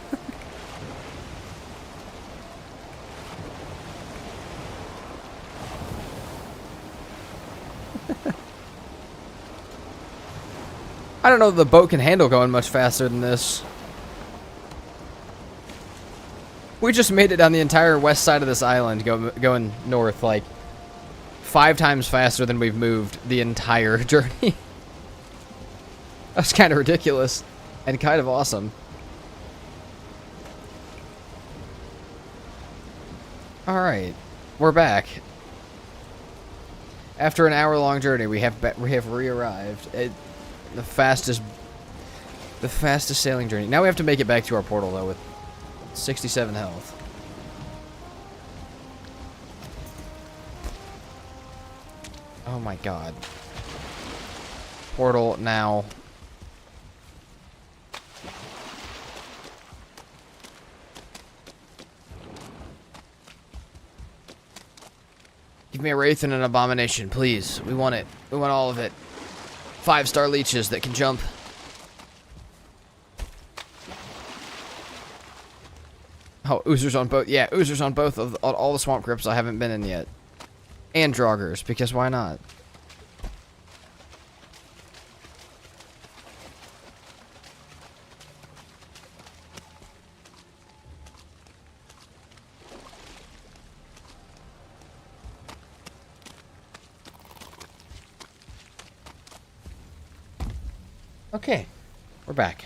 I don't know if the boat can handle going much faster than this. We just made it down the entire west side of this island going north like 5 times faster than we've moved the entire journey. That's kind of ridiculous and kind of awesome. Alright, we're back. After an hour-long journey, we have re-arrived at the fastest sailing journey. Now we have to make it back to our portal, though, with 67 health. Oh my god. Portal now. Give me a wraith and an abomination, please. We want it. We want all of it. 5-star leeches that can jump. Oh, oozers on both. Yeah, oozers on both of all the swamp crypts I haven't been in yet. And draugrs, because why not? Okay, we're back.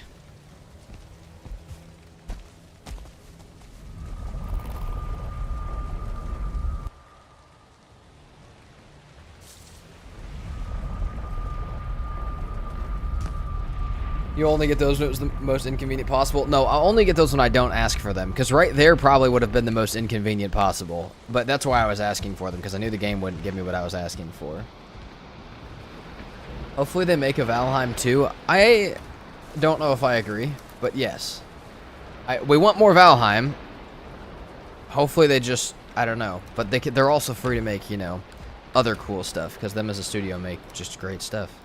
You only get those when it was the most inconvenient possible? No, I'll only get those when I don't ask for them, because right there probably would have been the most inconvenient possible. But that's why I was asking for them, because I knew the game wouldn't give me what I was asking for. Hopefully they make a Valheim 2. I don't know if I agree, but yes. We want more Valheim. Hopefully they just, I don't know. But they're also free to make, you know, other cool stuff, because them as a studio make just great stuff.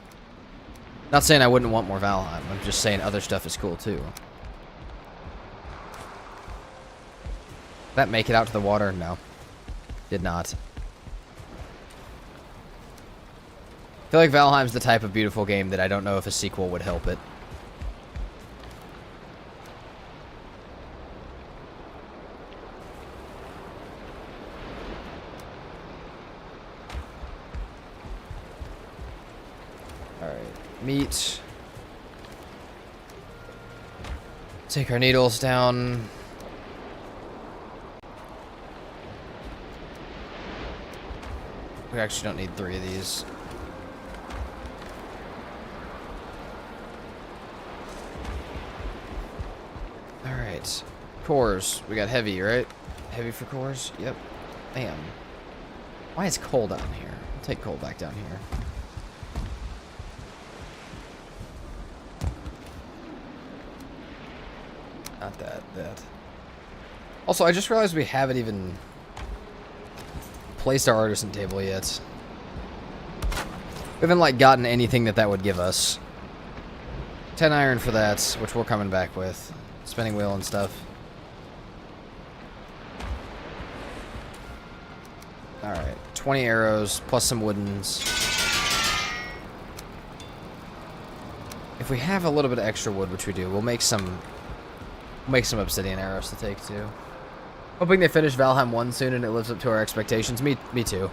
Not saying I wouldn't want more Valheim. I'm just saying other stuff is cool too. Did that make it out to the water? No. Did not. I feel like Valheim's the type of beautiful game that I don't know if a sequel would help it. Meat. Take our needles down. We actually don't need 3 of these. Alright. Cores. We got heavy, right? Heavy for cores? Yep. Damn. Why is coal down here? I'll take coal back down here. Not that. Also, I just realized we haven't even placed our artisan table yet. We haven't, like, gotten anything that would give us. 10 iron for that, which we're coming back with. Spinning wheel and stuff. Alright, 20 arrows, plus some woodens. If we have a little bit of extra wood, which we do, we'll make some obsidian arrows to take too. Hoping they finish Valheim 1 soon and it lives up to our expectations. Me too.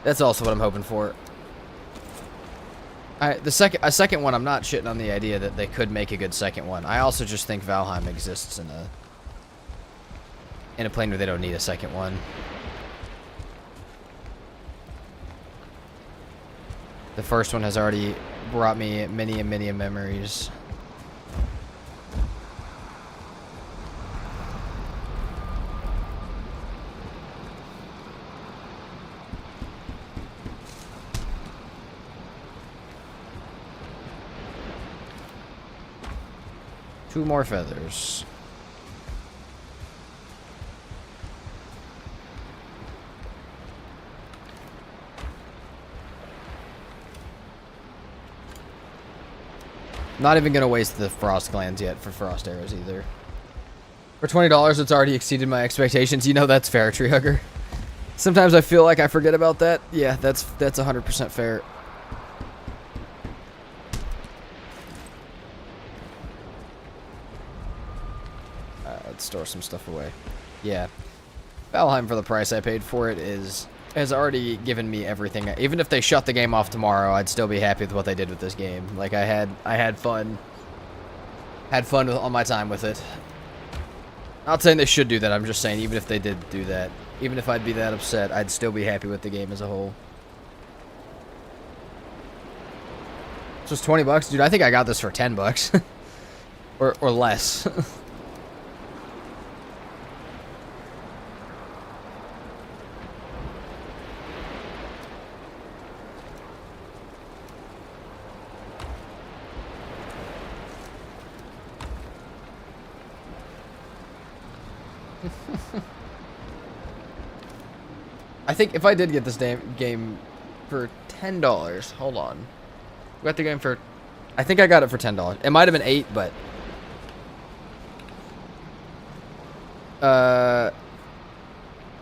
That's also what I'm hoping for. A second one, I'm not shitting on the idea that they could make a good second one. I also just think Valheim exists in a plane where they don't need a second one. The first one has already brought me many memories. Two more feathers. Not even gonna waste the frost glands yet for frost arrows either. For $20, it's already exceeded my expectations. You know that's fair, Tree Hugger. Sometimes I feel like I forget about that. Yeah, that's 100% fair. Let's store some stuff away. Yeah. Valheim, for the price I paid for it, is has already given me everything. Even if they shut the game off tomorrow, I'd still be happy with what they did with this game. Like, I had fun. Had fun with all my time with it. Not saying they should do that, I'm just saying even if they did do that, even if I'd be that upset, I'd still be happy with the game as a whole. So it's 20 bucks? Dude, I think I got this for 10 bucks. or less. I think if I did get this game for $10, hold on. We got the game for, I think I got it for $10. It might have been $8, but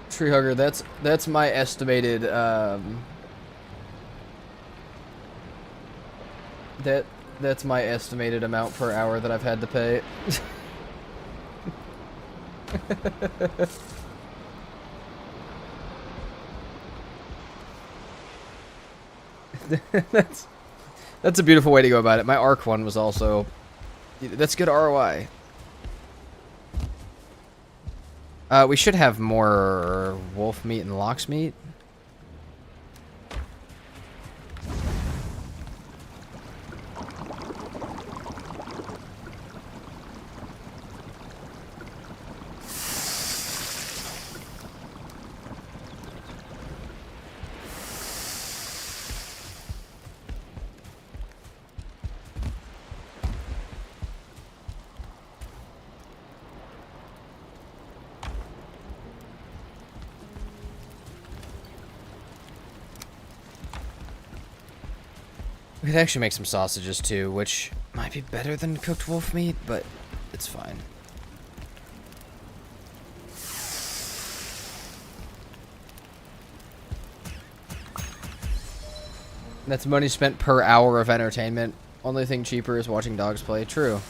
Tree Hugger, that's my estimated that's my estimated amount per hour that I've had to pay. That's a beautiful way to go about it. My Arc one was also, that's good ROI. We should have more wolf meat and lox meat. We could actually make some sausages too, which might be better than cooked wolf meat, but it's fine. That's money spent per hour of entertainment. Only thing cheaper is watching dogs play. True.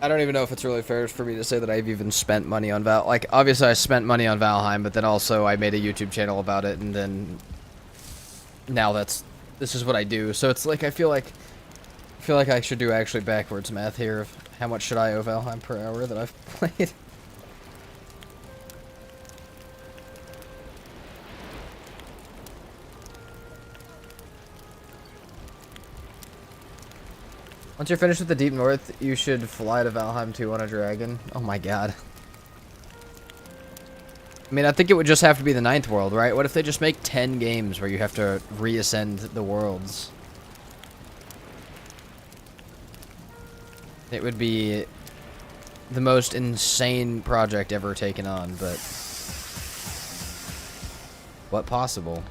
I don't even know if it's really fair for me to say that I've even spent money on Val. Like, obviously I spent money on Valheim, but then also I made a YouTube channel about it, and then now this is what I do. So it's like I feel like I should do actually backwards math here of how much should I owe Valheim per hour that I've played. Once you're finished with the Deep North, you should fly to Valheim 2 on a dragon. Oh my god. I mean, I think it would just have to be the 9th world, right? What if they just make 10 games where you have to reascend the worlds? It would be the most insane project ever taken on, but what possible?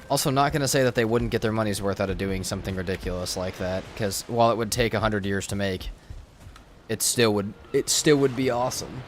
Also, not going to say that they wouldn't get their money's worth out of doing something ridiculous like that, because while it would take 100 years to make, it still would be awesome.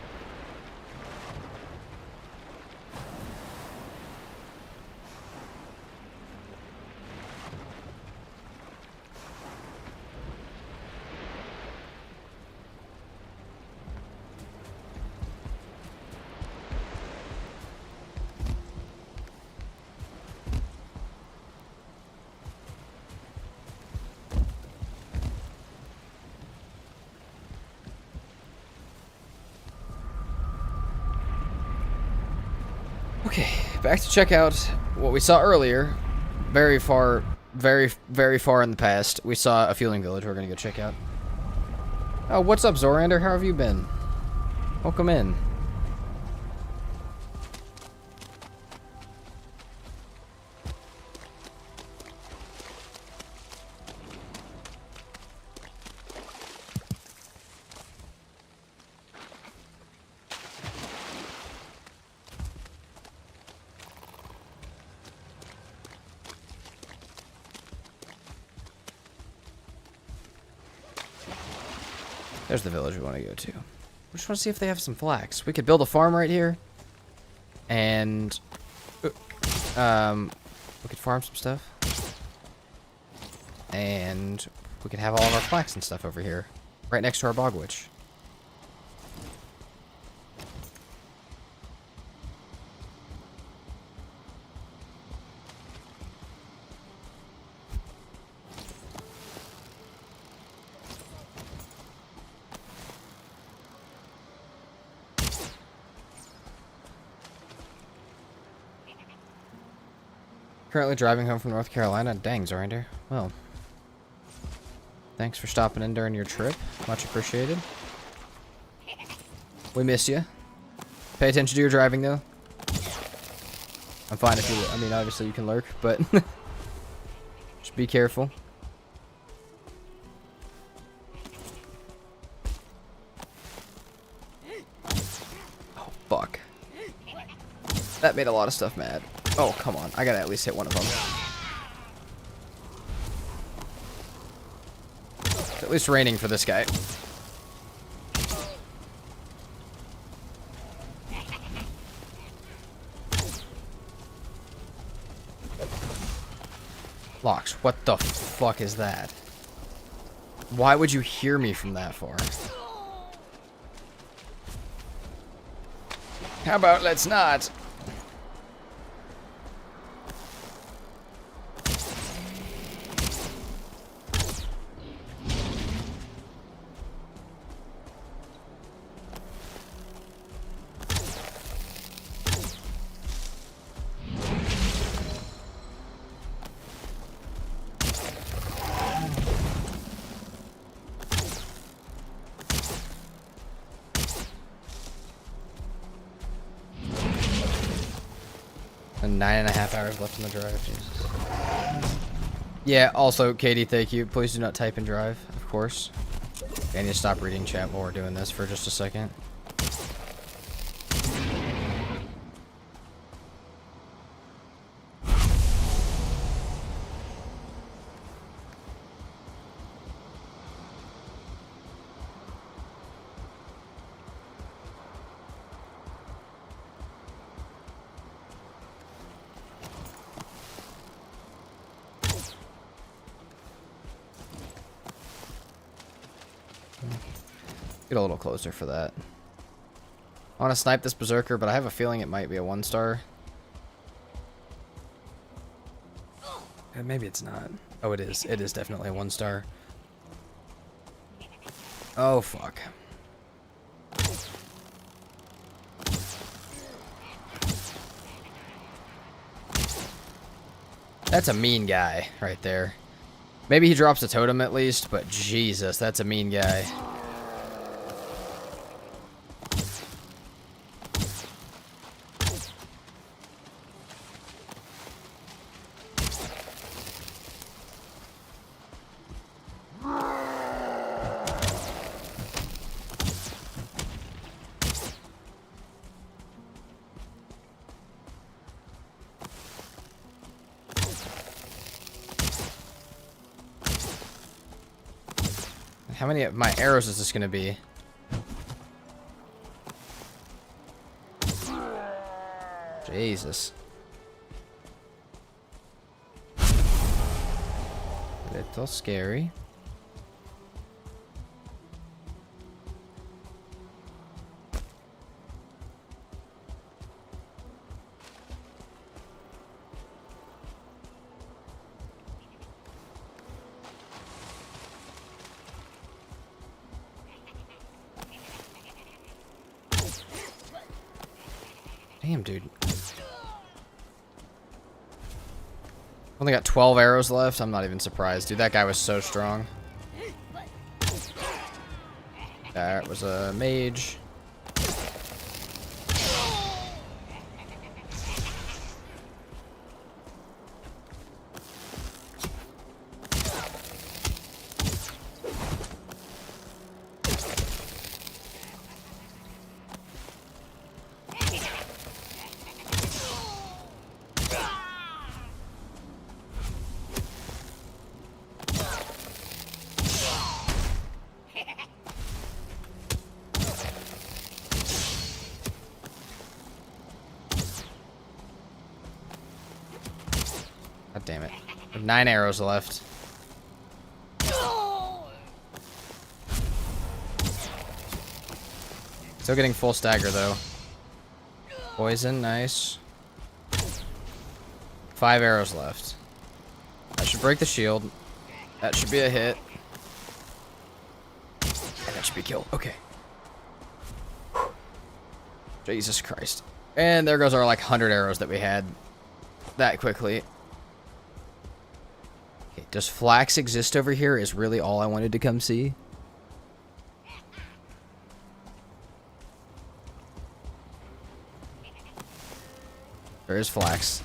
Okay, back to check out what we saw earlier. Very far in the past. We saw a fueling village we're gonna go check out. Oh, what's up, Zorander? How have you been? Welcome in. There's the village we want to go to. We just want to see if they have some flax. We could build a farm right here. And we could farm some stuff. And we could have all of our flax and stuff over here, right next to our bog witch. Currently driving home from North Carolina. Dang, Zorinder. Well, thanks for stopping in during your trip. Much appreciated. We miss you. Pay attention to your driving, though. I'm fine if you... I mean, obviously you can lurk, but... just be careful. Oh, fuck. That made a lot of stuff mad. Oh, come on. I gotta at least hit one of them. It's at least raining for this guy. Locks, what the fuck is that? Why would you hear me from that far? How about let's not? And 9.5 hours left in the drive. Jesus. Yeah, also, Katie, thank you. Please do not type and drive, of course. I need to stop reading chat while we're doing this for just a second. Get a little closer for that. I want to snipe this berserker, but I have a feeling it might be a 1-star. Maybe it's not. Oh, it is. It is definitely a 1-star. Oh, fuck. That's a mean guy right there. Maybe he drops a totem at least, but Jesus, that's a mean guy. How many of my arrows is this gonna be? Jesus. A little scary. Damn, dude. Only got 12 arrows left. I'm not even surprised. Dude, that guy was so strong. That was a mage. damn it. 9 arrows left. Still getting full stagger, though. Poison, nice. 5 arrows left. That should break the shield. That should be a hit. And that should be a kill. Okay. Whew. Jesus Christ. And there goes our, like, 100 arrows that we had that quickly. Okay, does flax exist over here is really all I wanted to come see. There is flax.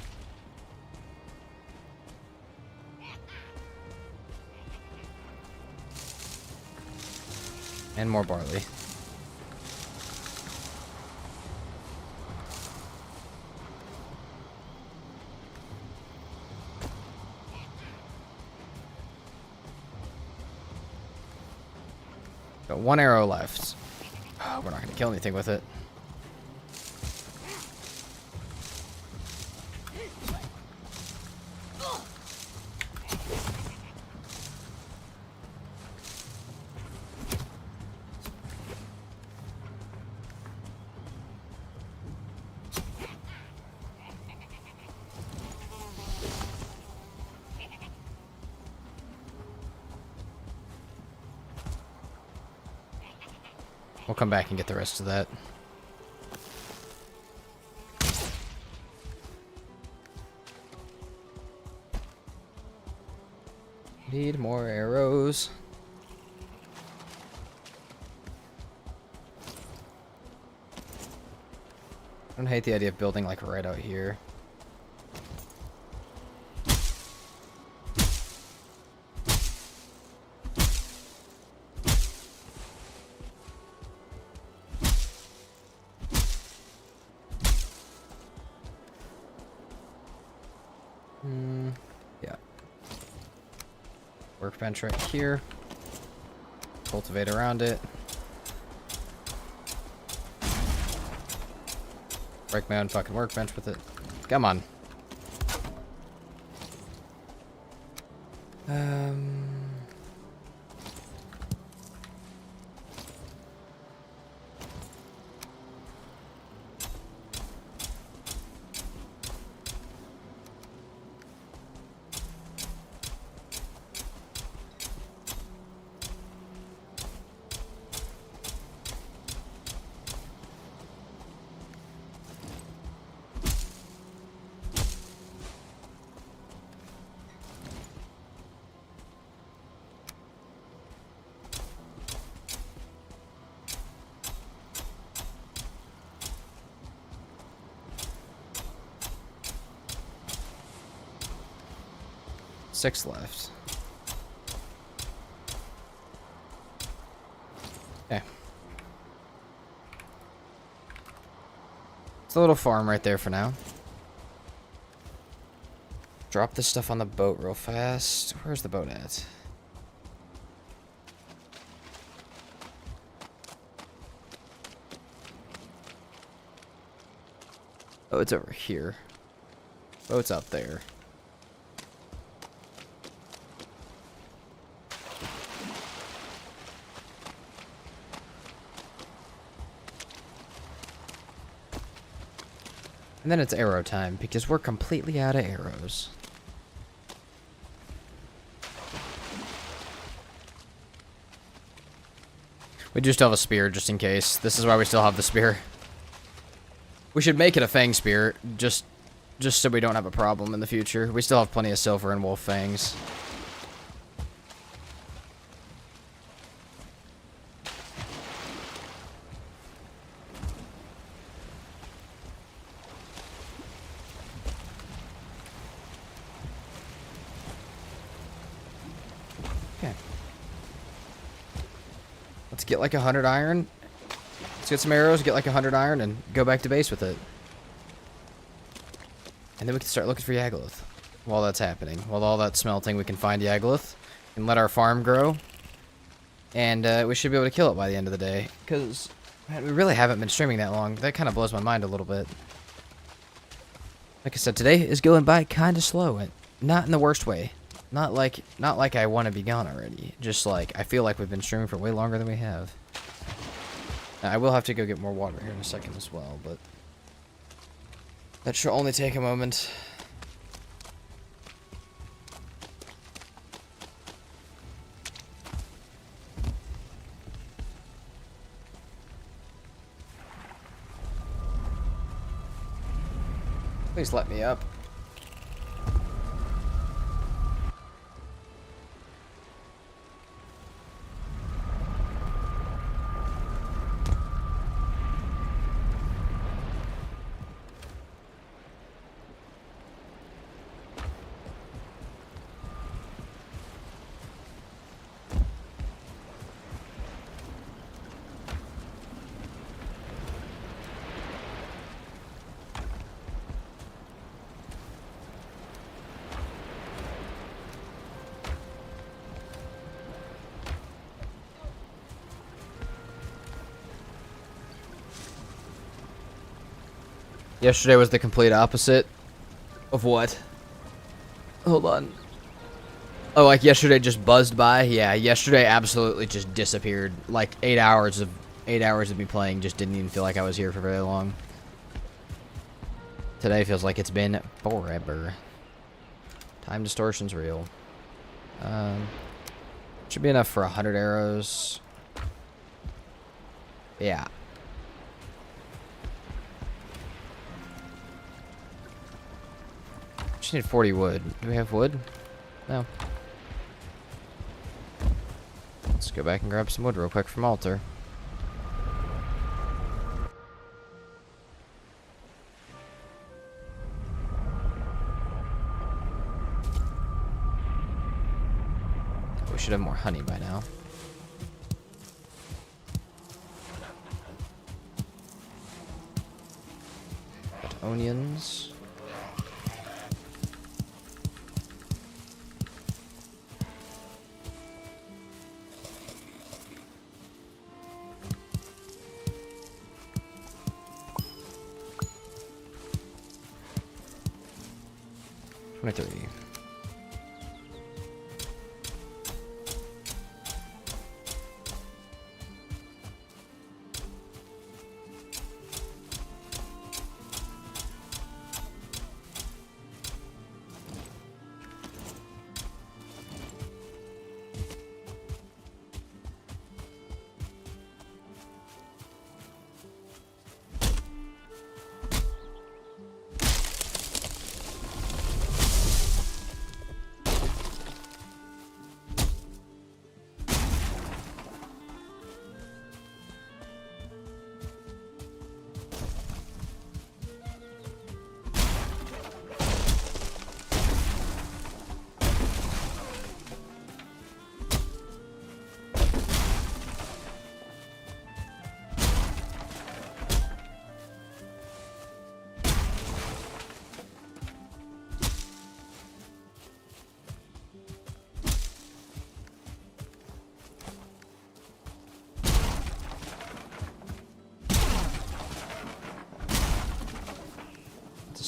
And more barley. Got 1 arrow left. Oh, we're not going to kill anything with it. We'll come back and get the rest of that. Need more arrows. I don't hate the idea of building like right out here. Yeah. Workbench right here. Cultivate around it. Break my own fucking workbench with it. Come on. Six left. Okay. It's a little farm right there for now. Drop this stuff on the boat real fast. Where's the boat at? Oh, it's over here. Boat's up there. And then it's arrow time, because we're completely out of arrows. We do still have a spear, just in case. This is why we still have the spear. We should make it a fang spear, just so we don't have a problem in the future. We still have plenty of silver and wolf fangs. Okay. Let's get like 100 iron. Let's get some arrows, get like 100 iron, and go back to base with it. And then we can start looking for Yagluth. While that's happening. While all that's smelting, we can find Yagluth. And let our farm grow. And we should be able to kill it by the end of the day. Because we really haven't been streaming that long. That kind of blows my mind a little bit. Like I said, today is going by kind of slow. not in the worst way. Not like I want to be gone already. Just like I feel like we've been streaming for way longer than we have. I will have to go get more water here in a second as well, but that should only take a moment. Please let me up. Yesterday was the complete opposite of what? Hold on. Oh, like yesterday just buzzed by? Yeah, yesterday absolutely just disappeared. Like 8 hours of me playing just didn't even feel like I was here for very long. Today feels like it's been forever. Time distortion's real. Should be enough for 100 arrows. Yeah. Just need 40 wood. Do we have wood? No. Let's go back and grab some wood real quick from altar. We should have more honey by now. Got onions. There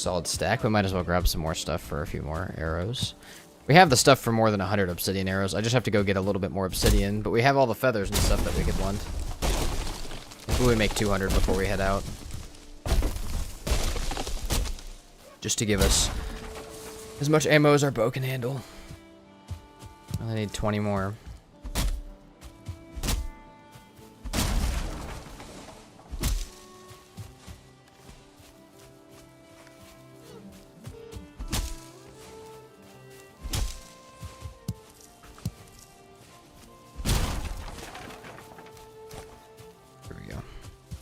solid stack. We might as well grab some more stuff for a few more arrows. We have the stuff for more than 100 obsidian arrows. I just have to go get a little bit more obsidian, but we have all the feathers and stuff that we could want. Maybe we make 200 before we head out. Just to give us as much ammo as our bow can handle. I need 20 more.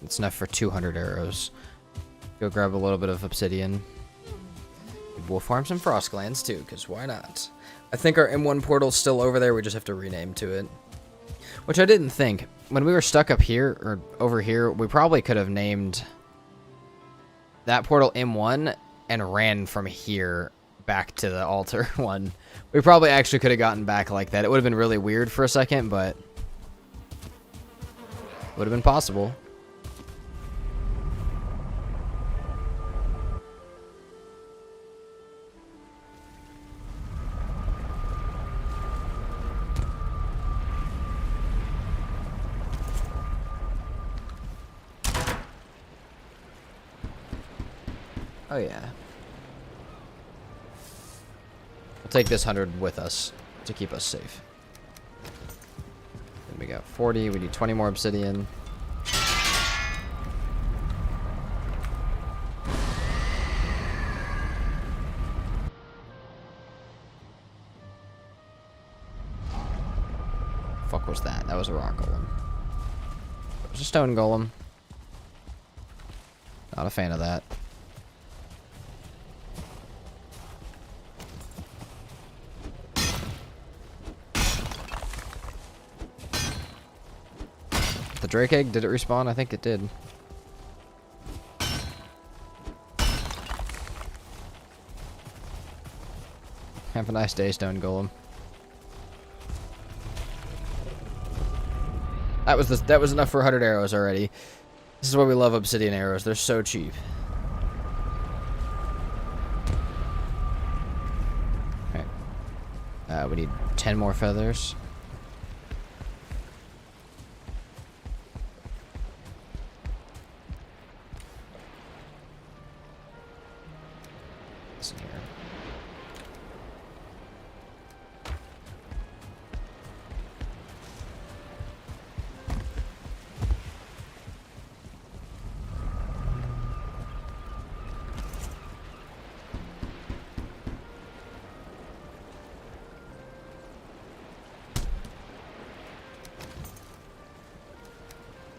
It's enough for 200 arrows. Go grab a little bit of obsidian. We'll farm some frost glands too, because why not? I think our M1 portal's still over there. We just have to rename to it. Which I didn't think. When we were stuck up here, or over here, we probably could have named that portal M1 and ran from here back to the altar one. We probably actually could have gotten back like that. It would have been really weird for a second, but would have been possible. Oh yeah. We'll take this 100 with us to keep us safe. Then we got 40. We need 20 more obsidian. Fuck was that? That was a rock golem. It was a stone golem. Not a fan of that. The Drake egg, did it respawn? I think it did. Have a nice day, stone golem. That was enough for 100 arrows already. This is why we love obsidian arrows. They're so cheap. Alright. We need 10 more feathers. What's in here?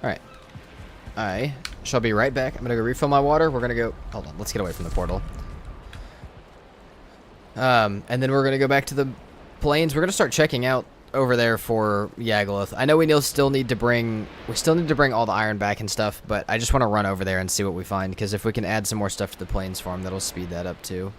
Alright. I shall be right back. I'm gonna go refill my water. We're gonna go... Hold on, let's get away from the portal. And then we're gonna go back to the plains. We're gonna start checking out over there for Yagaloth. I know we still need to bring... We still need to bring all the iron back and stuff, but I just want to run over there and see what we find, because if we can add some more stuff to the plains farm, that'll speed that up too.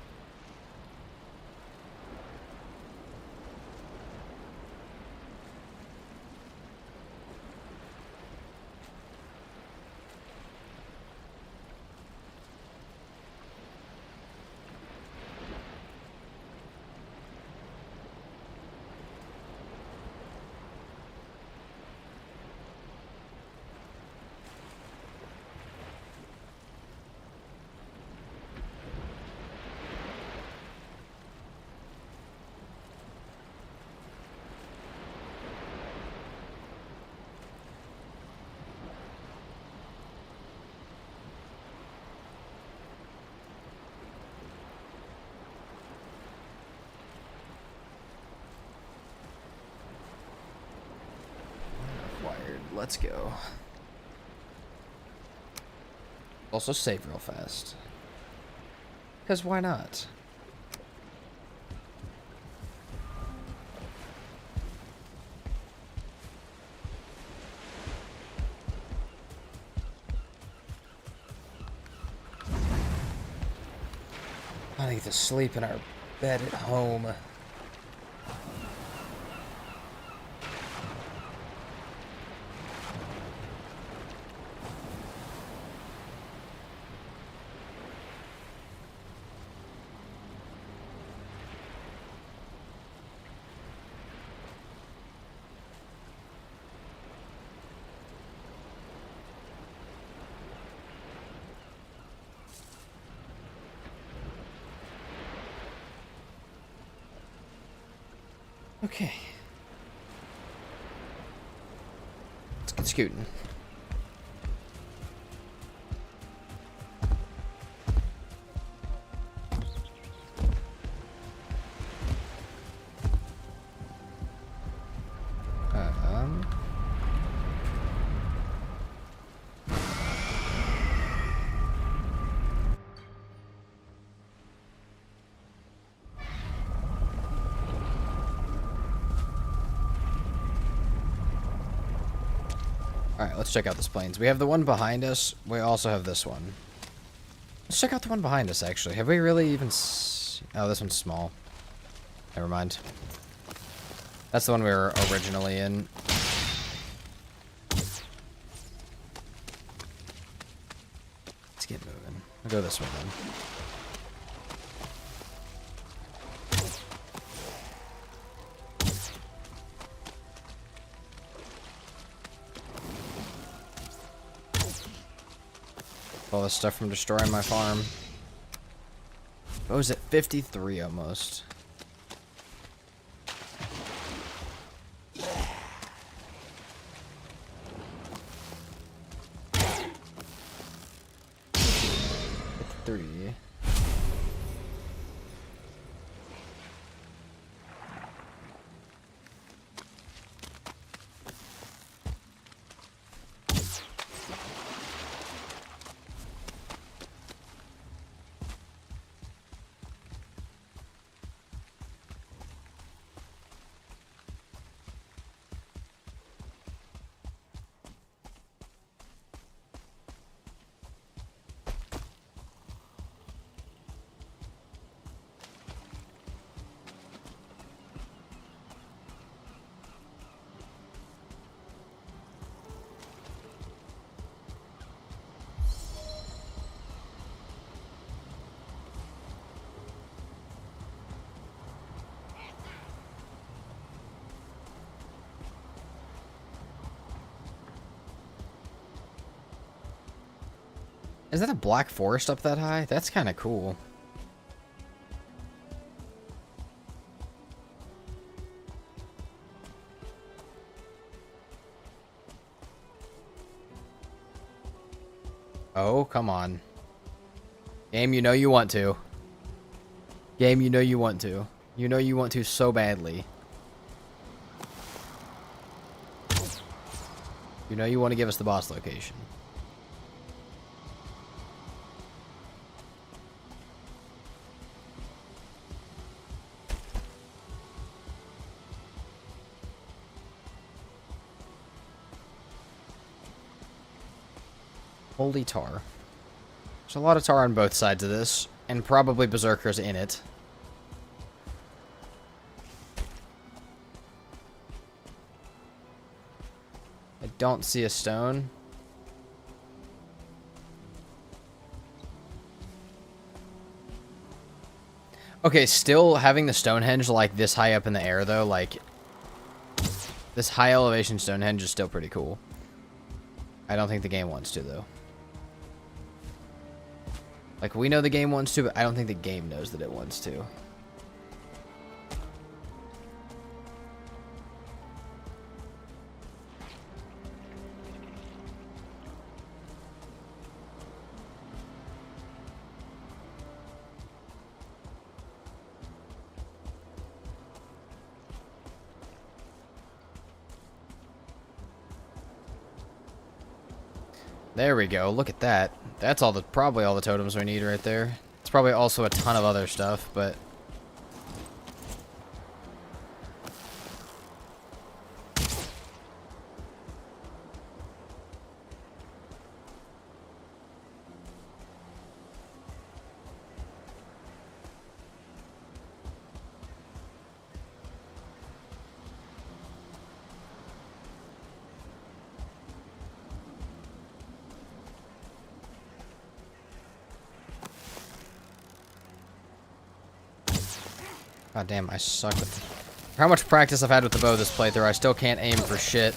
Let's go. Also save real fast. Because why not? I need to sleep in our bed at home. Okay. Let's get scooting. Alright, let's check out this plains. We have the one behind us. We also have this one. Let's check out the one behind us, actually. Have we really even... Oh, this one's small. Never mind. That's the one we were originally in. Let's get moving. We'll go this way then. All this stuff from destroying my farm. I was at 53 almost. Three. Is that a black forest up that high? That's kind of cool. Oh, come on. Game, you know you want to. Game, you know you want to. You know you want to so badly. You know you want to give us the boss location. Holy tar. There's a lot of tar on both sides of this, and probably berserkers in it. I don't see a stone. Okay, still having the Stonehenge like this high up in the air though, like this high elevation Stonehenge is still pretty cool. I don't think the game wants to though. Like, we know the game wants to, but I don't think the game knows that it wants to. There we go. Look at that. That's all the probably all the totems we need right there. It's probably also a ton of other stuff, but god damn, I suck with how much practice I've had with the bow this playthrough, I still can't aim for shit.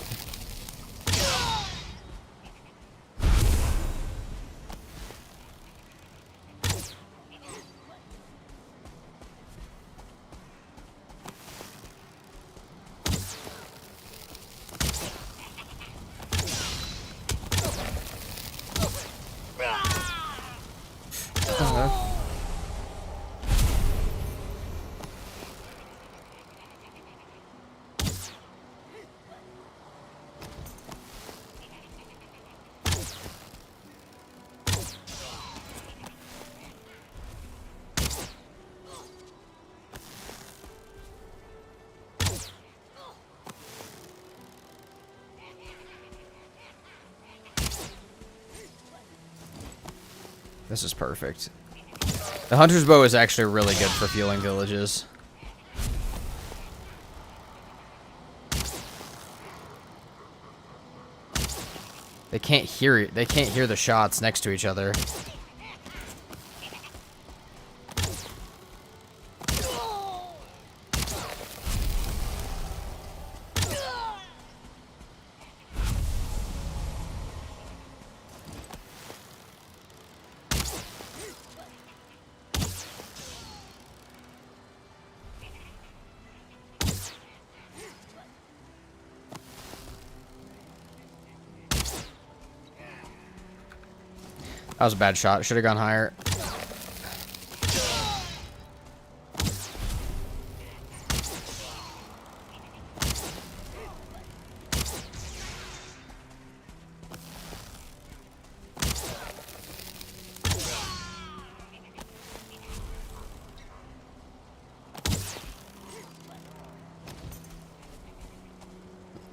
This is perfect. The hunter's bow is actually really good for fueling villages. They can't hear it. They can't hear the shots next to each other. That was a bad shot. Should have gone higher.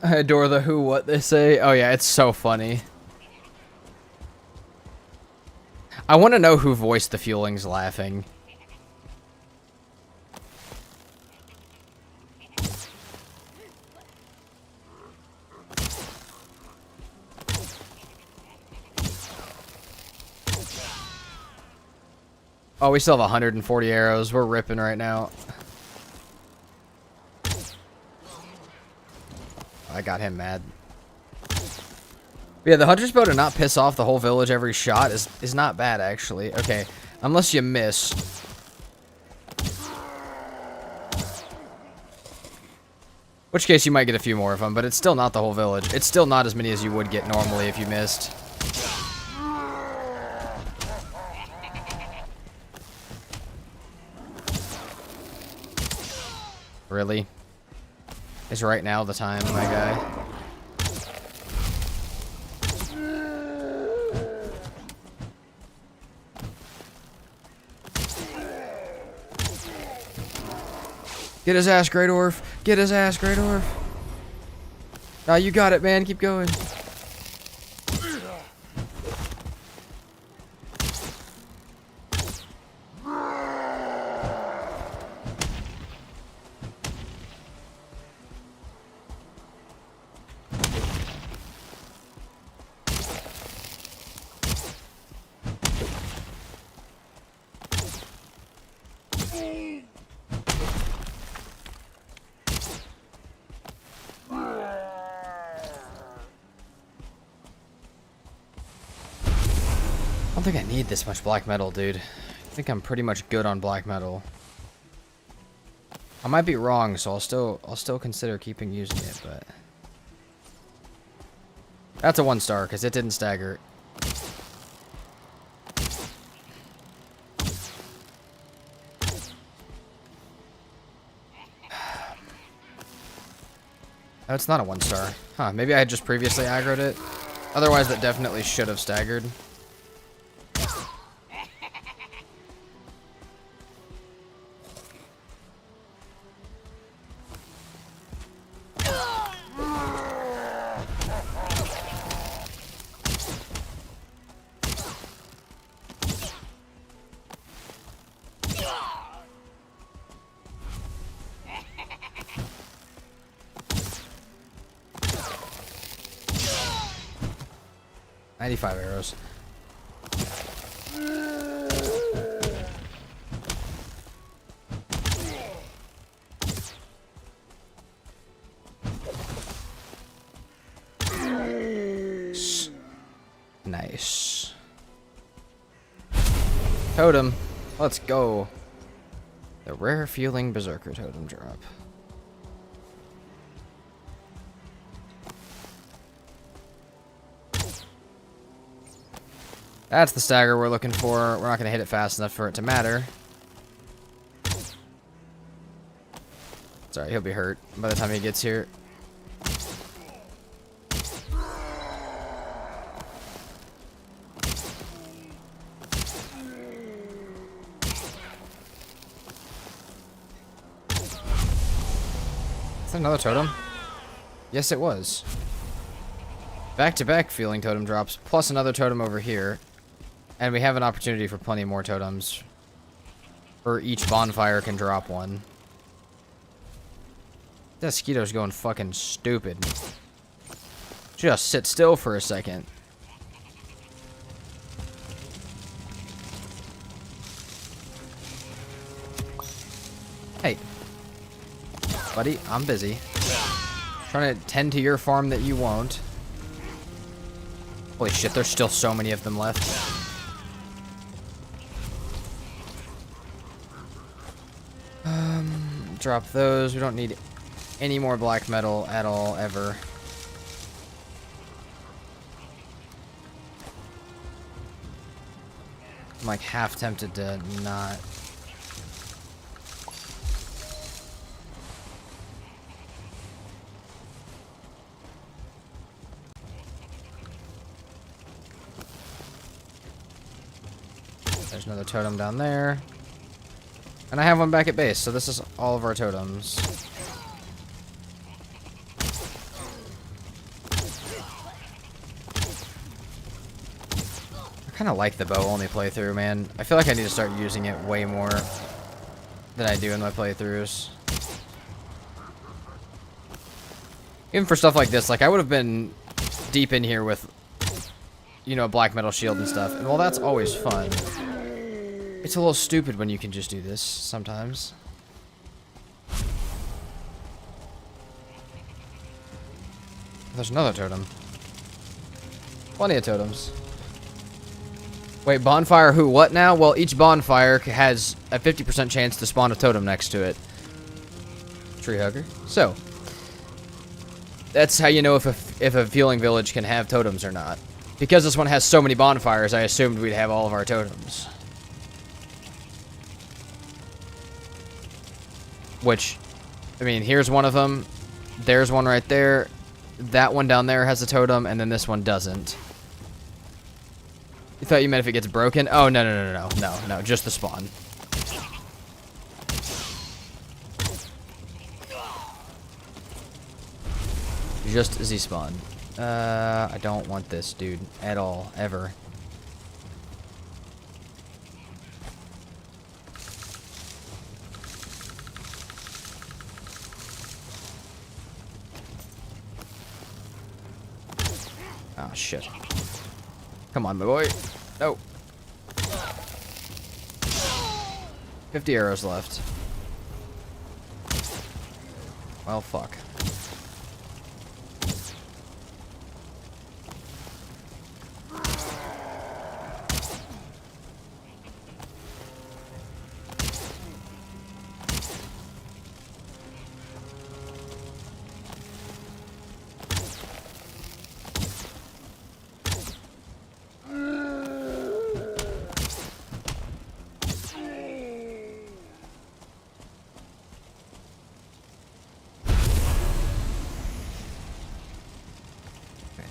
I adore the who what they say. Oh yeah, it's so funny. I want to know who voiced the Fuelings laughing. Oh, we still have 140 arrows. We're ripping right now. I got him mad. But yeah, the hunter's bow to not piss off the whole village every shot is not bad, actually. Okay, unless you miss. Which case you might get a few more of them, but it's still not the whole village. It's still not as many as you would get normally if you missed. Really? Is right now the time, my guy? Get his ass, Great Orf. Get his ass, Great Orf. Nah, you got it, man. Keep going. I don't think I need this much black metal, dude. I think I'm pretty much good on black metal. I might be wrong, so I'll still consider keeping using it, but that's a 1-star because it didn't stagger. Oh, it's not a 1-star. Huh, maybe I had just previously aggroed it. Otherwise, that definitely should have staggered. $95 arrows. Nice. Totem. Let's go. The rare Fueling Berserker totem drop. That's the stagger we're looking for. We're not going to hit it fast enough for it to matter. Sorry, he'll be hurt by the time he gets here. Is that another totem? Yes, it was. Back-to-back Fueling totem drops, plus another totem over here. And we have an opportunity for plenty more totems. For each bonfire can drop one. That mosquito's going fucking stupid. Just sit still for a second. Hey. Buddy, I'm busy. Trying to tend to your farm that you won't. Holy shit, there's still so many of them left. Drop those. We don't need any more black metal at all, ever. I'm like half tempted to not. There's another totem down there. And I have one back at base, so this is all of our totems. I kind of like the bow only playthrough, man. I feel like I need to start using it way more than I do in my playthroughs. Even for stuff like this, like I would have been deep in here with, you know, black metal shield and stuff. And while that's always fun, it's a little stupid when you can just do this sometimes. There's another totem. Plenty of totems. Wait, bonfire who? What now? Well, each bonfire has a 50% chance to spawn a totem next to it. Tree hugger. So, that's how you know if a Feeling Village can have totems or not. Because this one has so many bonfires, I assumed we'd have all of our totems. Which, I mean, here's one of them. There's one right there. That one down there has a totem, and then this one doesn't. You thought you meant if it gets broken? Oh, no, just the spawn. Just the spawn. I don't want this, dude, at all, ever. Oh, shit. Come on, my boy. No. 50 arrows left. Well, fuck.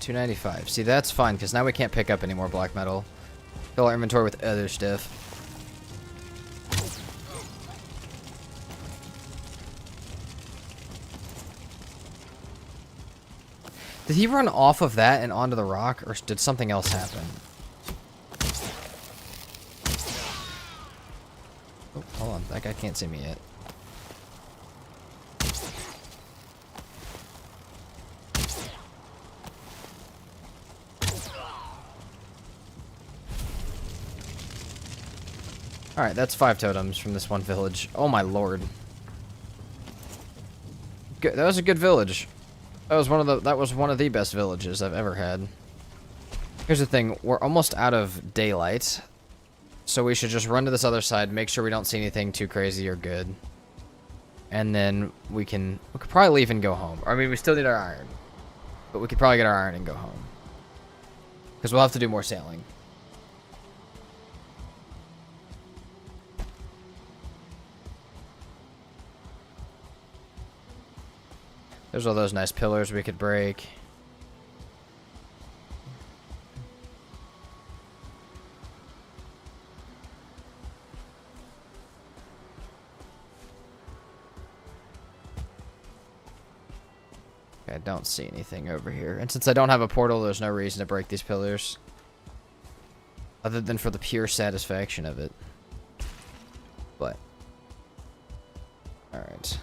$295. See, that's fine, because now we can't pick up any more black metal. Fill our inventory with other stuff. Did he run off of that and onto the rock, or did something else happen? Oh, hold on. That guy can't see me yet. Alright, that's 5 totems from this one village. Oh my lord. Good. That was a good village. That was one of the best villages I've ever had. Here's the thing, we're almost out of daylight. So we should just run to this other side, make sure we don't see anything too crazy or good. And then we could probably leave and go home. I mean, we still need our iron. But we could probably get our iron and go home. Because we'll have to do more sailing. There's all those nice pillars we could break. Okay, I don't see anything over here. And since I don't have a portal, there's no reason to break these pillars. Other than for the pure satisfaction of it. But. Alright.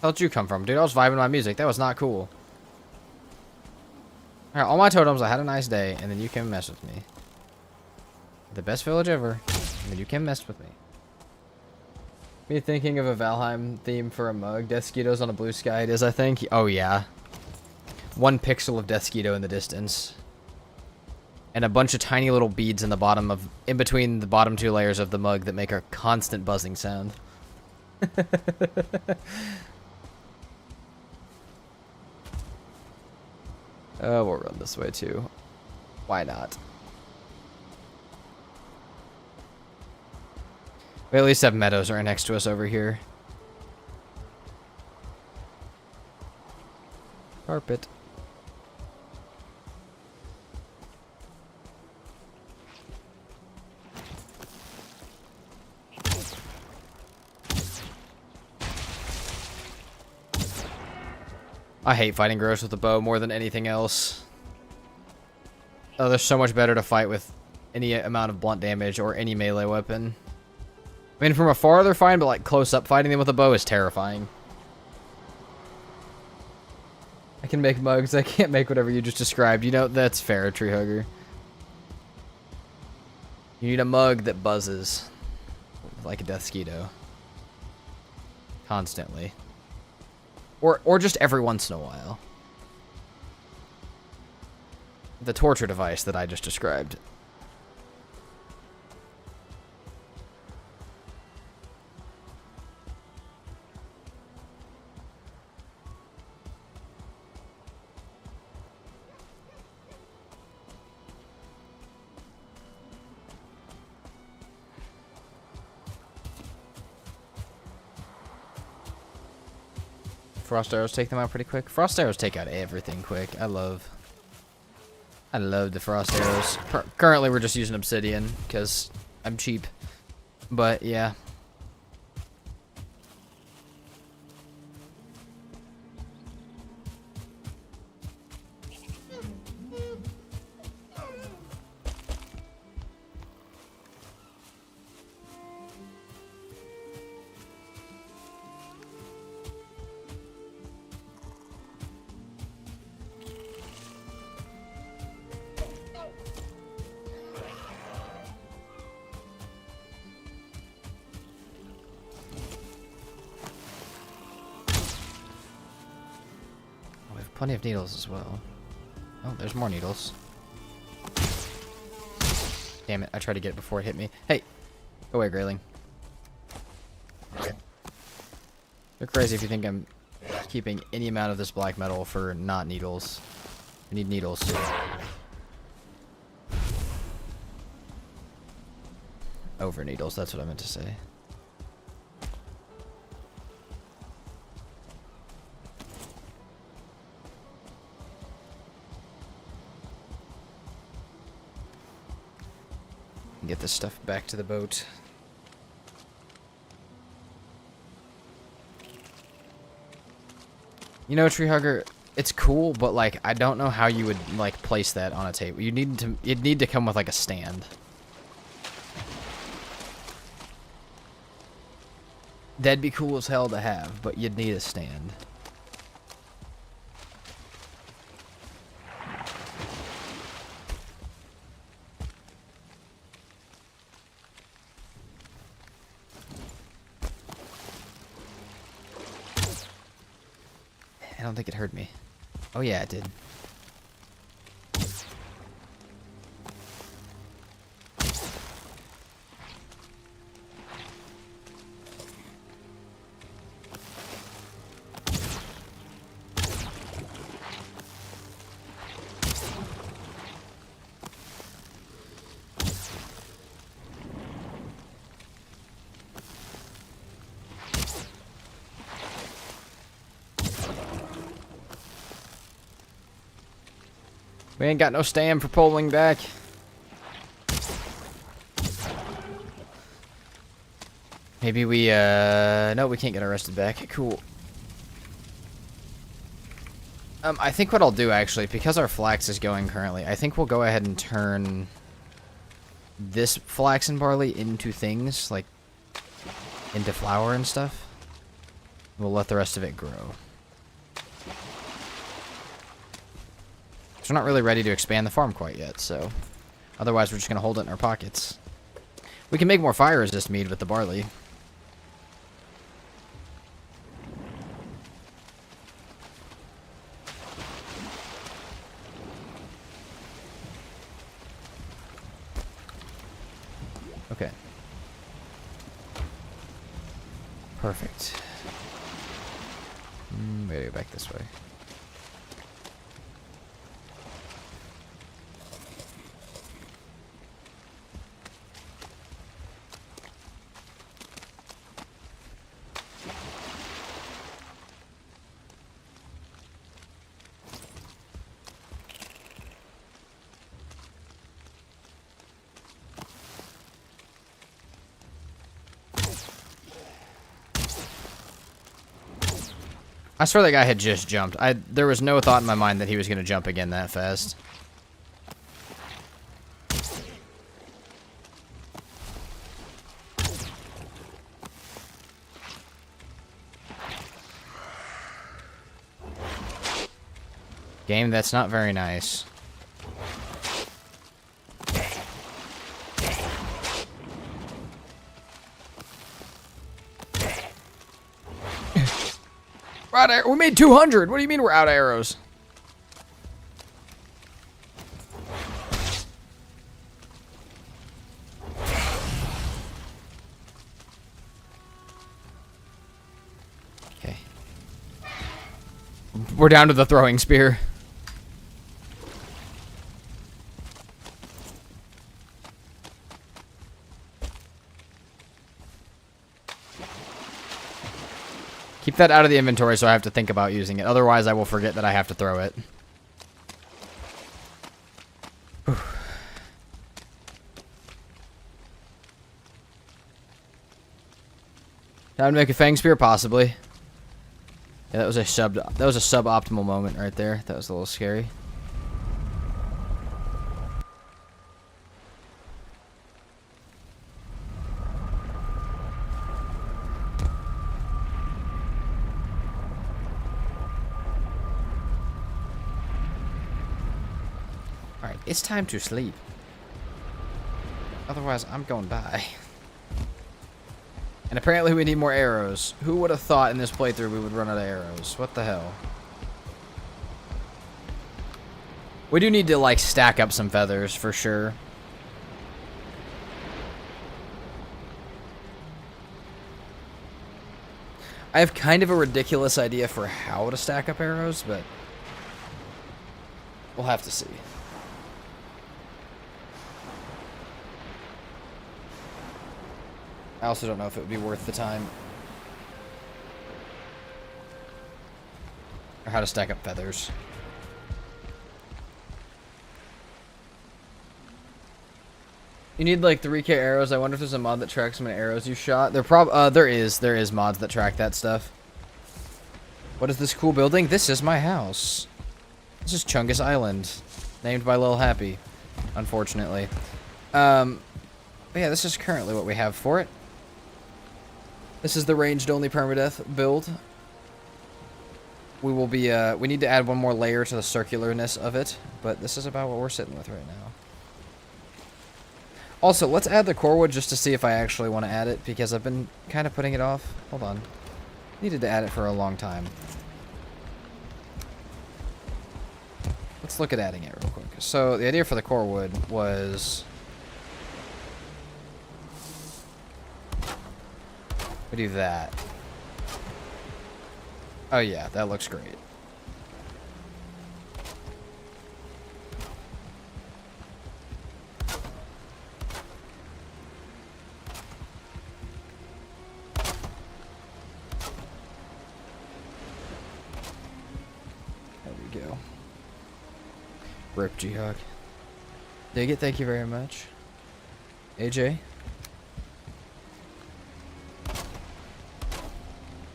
How'd you come from, dude? I was vibing my music. That was not cool. Alright, all my totems, I had a nice day, and then you came and messed with me. The best village ever, and then you came and messed with me. Me thinking of a Valheim theme for a mug. Deathsquitos on a blue sky it is, I think. Oh, yeah. 1 pixel of Deathsquito in the distance. And a bunch of tiny little beads in the bottom of... in between the bottom 2 layers of the mug that make a constant buzzing sound. Oh, we'll run this way too. Why not? We at least have meadows right next to us over here. Carpet. I hate fighting gross with a bow more than anything else. Oh, they're so much better to fight with any amount of blunt damage or any melee weapon. I mean, from afar they're fine, but like close up fighting them with a bow is terrifying. I can make mugs. I can't make whatever you just described. You know, that's fair, Tree Hugger. You need a mug that buzzes like a Deathsquito. Constantly. Or just every once in a while. The torture device that I just described. Frost arrows take them out pretty quick. Frost arrows take out everything quick. I love the frost arrows. Currently we're just using obsidian because I'm cheap. But yeah. Plenty of needles as well. Oh, there's more needles. Damn it, I tried to get it before it hit me. Hey! Go away, Grayling. You're crazy if you think I'm keeping any amount of this black metal for not needles. I need needles. Over needles, that's what I meant to say. Get this stuff back to the boat. You know, Tree Hugger, it's cool, but like I don't know how you would like place that on a table. You'd need to come with like a stand. That'd be cool as hell to have, but you'd need a stand. I don't think it hurt me. Oh yeah, it did. We ain't got no stand for pulling back. Maybe we, no, we can't get arrested back. Cool. I think what I'll do, actually, because our flax is going currently, I think we'll go ahead and turn this flax and barley into things, like, into flour and stuff. We'll let the rest of it grow. So we're not really ready to expand the farm quite yet, so... Otherwise, we're just going to hold it in our pockets. We can make more fire-resist mead with the barley. Okay. Perfect. We gotta go back this way. I swear that guy had just jumped. There was no thought in my mind that he was going to jump again that fast. Game, that's not very nice. We made 200. What do you mean we're out of arrows? Okay. We're down to the throwing spear. Keep that out of the inventory so I have to think about using it. Otherwise, I will forget that I have to throw it. Whew. Time to make a fang spear, possibly. Yeah, that was a suboptimal moment right there. That was a little scary. Alright, it's time to sleep. Otherwise, I'm gonna die. And apparently we need more arrows. Who would have thought in this playthrough we would run out of arrows? What the hell? We do need to, like, stack up some feathers, for sure. I have kind of a ridiculous idea for how to stack up arrows, but we'll have to see. I also don't know if it would be worth the time. Or how to stack up feathers. You need like 3K arrows. I wonder if there's a mod that tracks how many arrows you shot. There is mods that track that stuff. What is this cool building? This is my house. This is Chungus Island, named by Lil Happy, unfortunately. But yeah, this is currently what we have for it. This is the ranged only permadeath build. We will be, we need to add one more layer to the circularness of it, but this is about what we're sitting with right now. Also, let's add the core wood just to see if I actually want to add it, because I've been kind of putting it off. Hold on. Needed to add it for a long time. Let's look at adding it real quick. So, the idea for the core wood was... we do that. Oh yeah, that looks great. There we go. Rip G-Hawk. Dig it, thank you very much. AJ?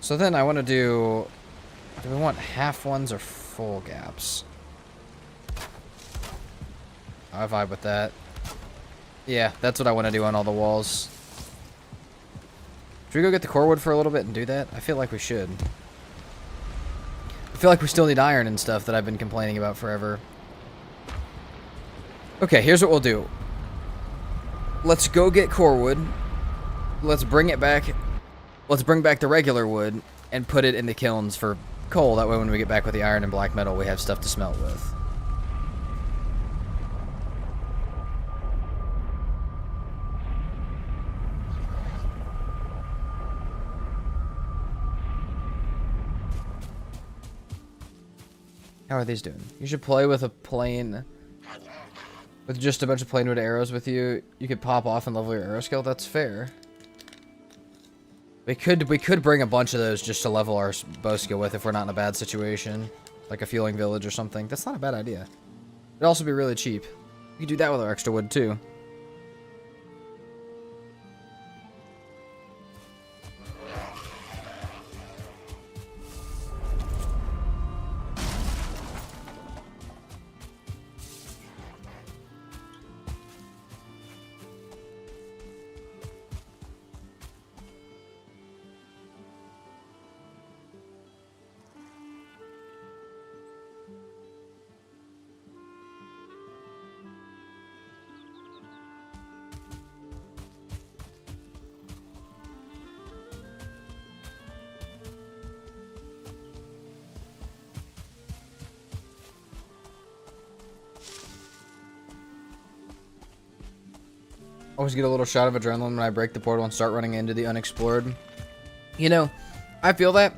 So then I want to do we want half ones or full gaps? I vibe with that. Yeah, that's what I want to do on all the walls. Should we go get the core wood for a little bit and do that? I feel like we should. I feel like we still need iron and stuff that I've been complaining about forever. Okay, here's what we'll do. Let's go get core wood. Let's bring it back. Let's bring back the regular wood and put it in the kilns for coal. That way when we get back with the iron and black metal, we have stuff to smelt with. How are these doing? You should play with a plane. With just a bunch of plain wood arrows with you. You could pop off and level your arrow skill. That's fair. We could bring a bunch of those just to level our bow skill with if we're not in a bad situation. Like a fueling village or something. That's not a bad idea. It'd also be really cheap. We could do that with our extra wood too. Always get a little shot of adrenaline when I break the portal and start running into the unexplored. You know, I feel that,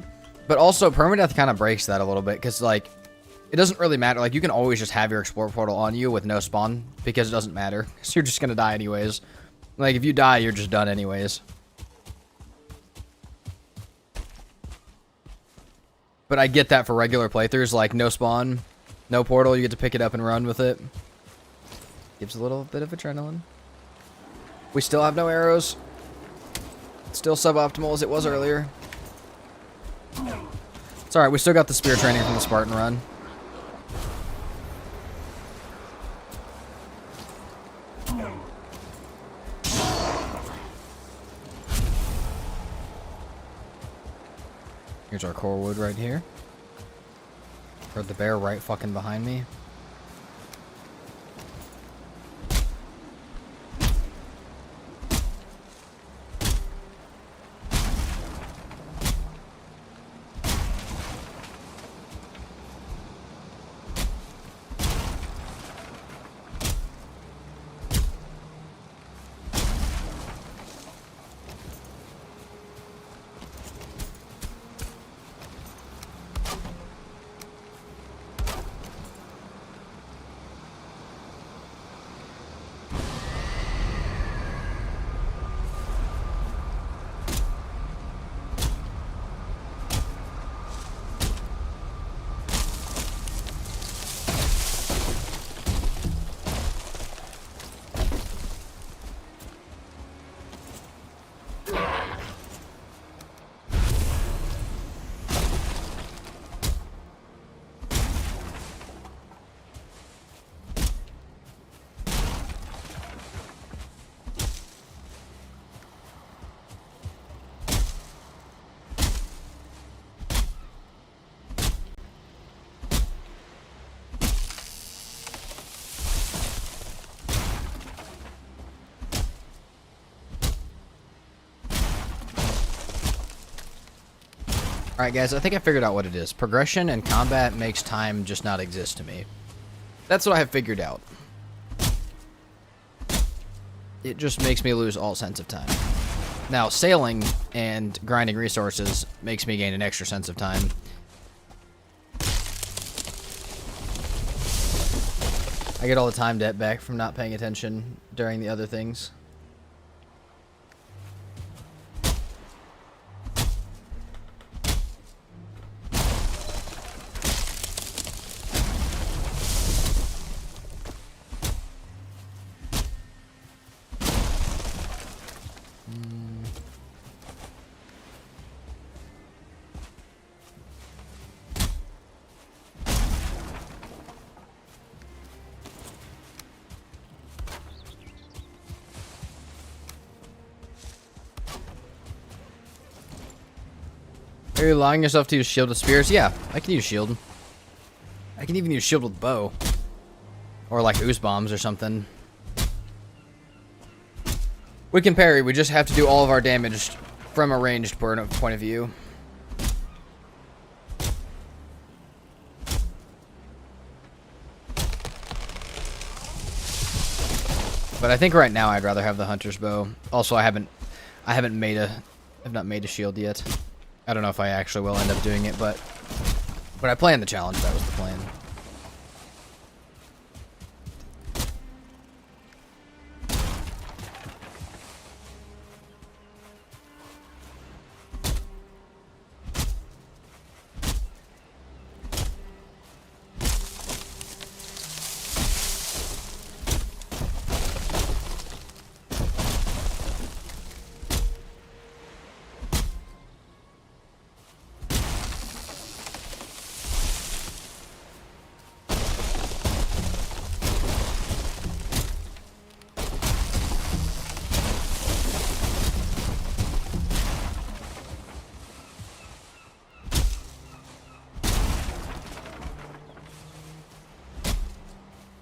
but also PermaDeath kind of breaks that a little bit, because, like, it doesn't really matter. Like, you can always just have your explore portal on you with no spawn, because it doesn't matter. So you're just going to die anyways. Like, if you die, you're just done anyways. But I get that for regular playthroughs, like, no spawn, no portal, you get to pick it up and run with it. Gives a little bit of adrenaline. We still have no arrows. Still suboptimal as it was earlier. It's alright, we still got the spear training from the Spartan run. Here's our core wood right here. Heard the bear right fucking behind me. Alright guys, I think I figured out what it is. Progression and combat makes time just not exist to me. That's what I have figured out. It just makes me lose all sense of time. Now, sailing and grinding resources makes me gain an extra sense of time. I get all the time debt back from not paying attention during the other things. Are you allowing yourself to use shield with spears? Yeah, I can use shield. I can even use shield with bow. Or like ooze bombs or something. We can parry, we just have to do all of our damage from a ranged point of view. But I think right now I'd rather have the hunter's bow. Also, I've not made a shield yet. I don't know if I actually will end up doing it, but I planned the challenge. That was the plan.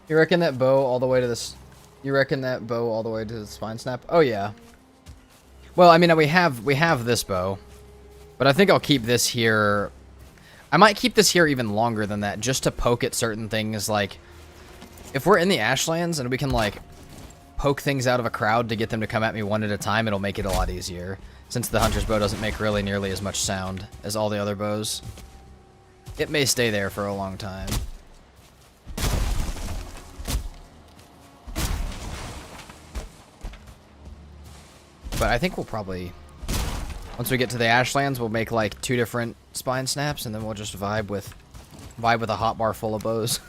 You reckon that bow all the way to this? You reckon that bow all the way to the spine snap? Oh yeah. Well, I mean, we have this bow, but I think I'll keep this here. I might keep this here even longer than that, just to poke at certain things. Like, if we're in the Ashlands and we can like poke things out of a crowd to get them to come at me one at a time, it'll make it a lot easier. Since the hunter's bow doesn't make really nearly as much sound as all the other bows, it may stay there for a long time. But I think we'll probably, once we get to the Ashlands, we'll make like 2 different spine snaps, and then we'll just vibe with a hotbar full of bows.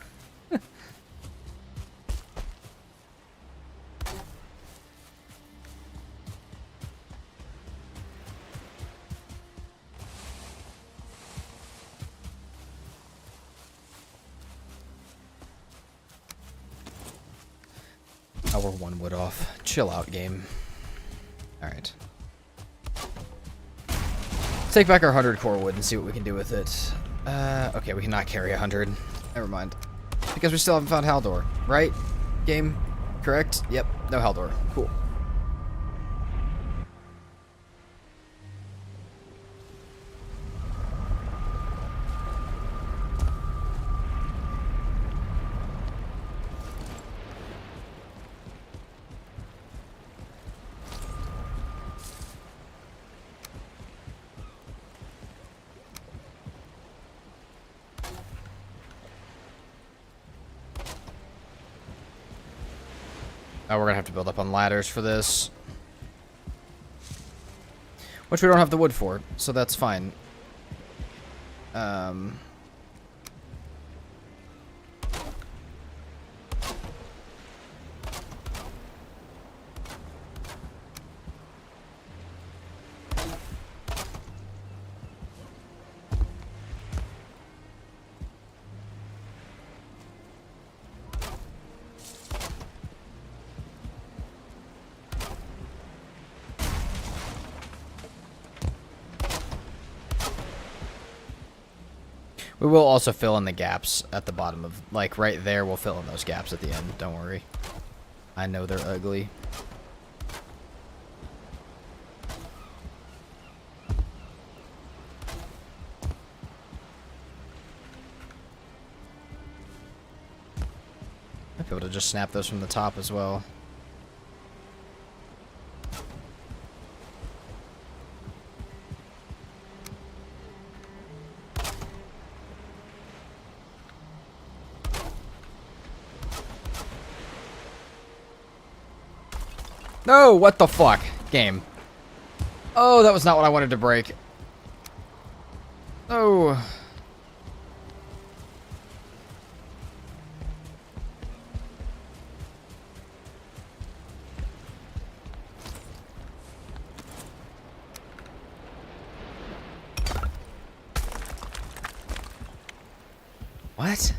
Oh, we're 1 wood off. Chill out, game. Alright. Let's take back our 100 core wood and see what we can do with it. Okay, we cannot carry 100. Never mind. Because we still haven't found Haldor, right? Game? Correct? Yep, no Haldor. Cool. Oh, we're gonna have to build up on ladders for this. Which we don't have the wood for, so that's fine. We will also fill in the gaps at the bottom of, like, right there, we'll fill in those gaps at the end, don't worry. I know they're ugly. Might be able to just snap those from the top as well. No, what the fuck? Game. Oh, that was not what I wanted to break. Oh. What?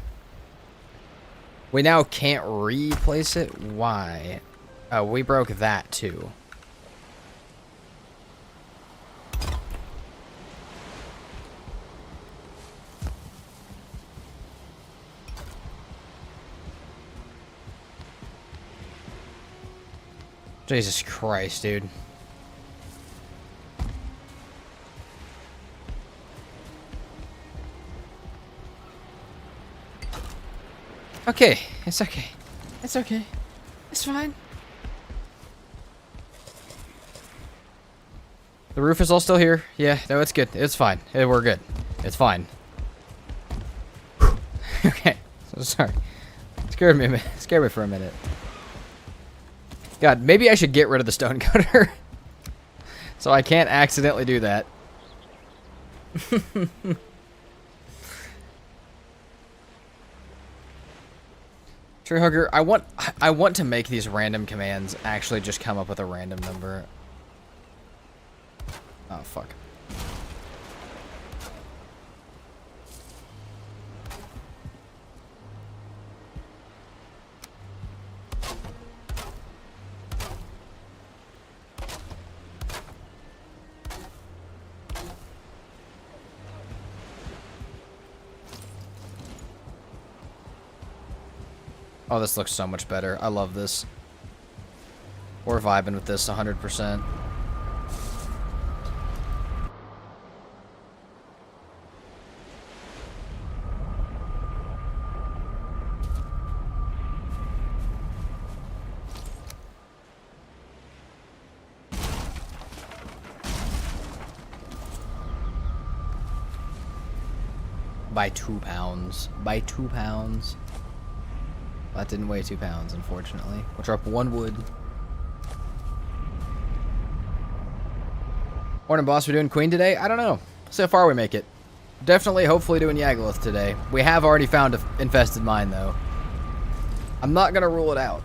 We now can't replace it? Why? Oh, we broke that too. Jesus Christ, dude. Okay, it's okay. It's okay. It's fine. The roof is all still here. Yeah, no, it's good. It's fine. We're good. It's fine. Okay. So sorry. Scared me for a minute. God, maybe I should get rid of the stone cutter. So I can't accidentally do that. Tree Hugger, I want to make these random commands actually just come up with a random number. Oh, fuck. Oh, this looks so much better. I love this. We're vibing with this 100%. By 2 pounds. By 2 pounds. That didn't weigh 2 pounds, unfortunately. We'll drop 1 wood. Morning, boss. We're doing Queen today? I don't know. See how far we make it. Definitely, hopefully doing Yagluth today. We have already found an infested mine, though. I'm not going to rule it out.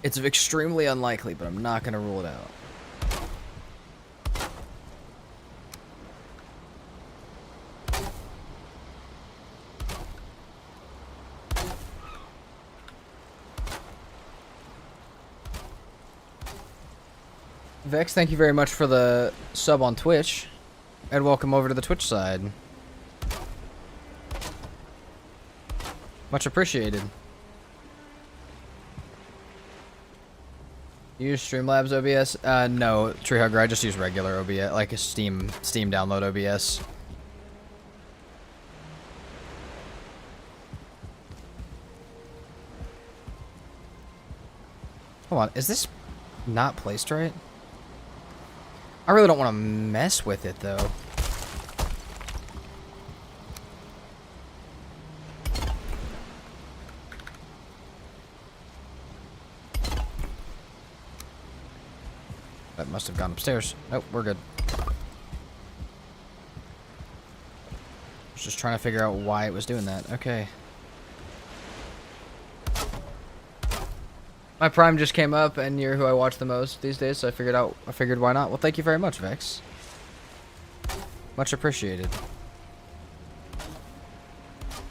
It's extremely unlikely, but I'm not going to rule it out. Vex, thank you very much for the sub on Twitch, and welcome over to the Twitch side. Much appreciated. You use Streamlabs OBS? No, Treehugger, I just use regular OBS, like a Steam download OBS. Hold on, is this not placed right? I really don't want to mess with it, though. That must have gone upstairs. Nope, we're good. Just trying to figure out why it was doing that. Okay. My Prime just came up, and you're who I watch the most these days, so I figured why not. Well, thank you very much, Vex. Much appreciated.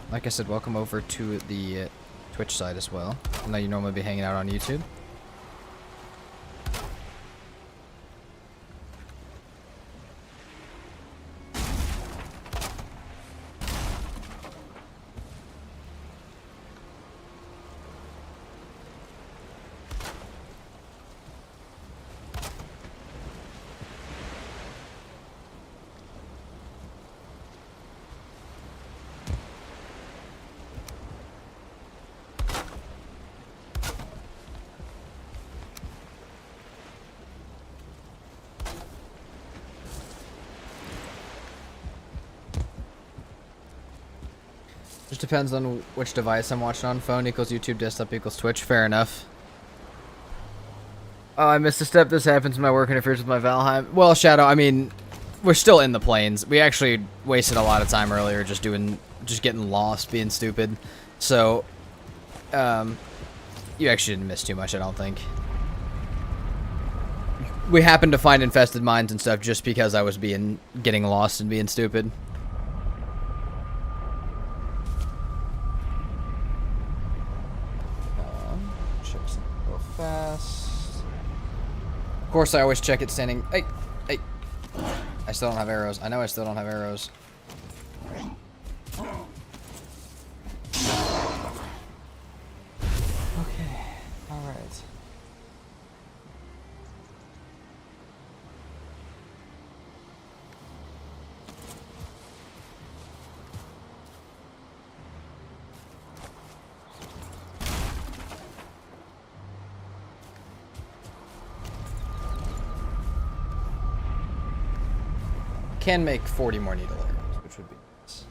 Like I said, welcome over to the Twitch side as well. I know you normally be hanging out on YouTube. Just depends on which device I'm watching on. Phone equals YouTube, desktop equals Twitch. Fair enough. Oh, I missed a step. This happens when my work interferes with my Valheim. Well, Shadow, I mean, we're still in the plains. We actually wasted a lot of time earlier just getting lost, being stupid. So, you actually didn't miss too much, I don't think. We happened to find infested mines and stuff just because I was getting lost and being stupid. Of course, I always check it standing. Hey, hey. I still don't have arrows. I know I still don't have arrows. can make 40 more needle arrows, which would be nice.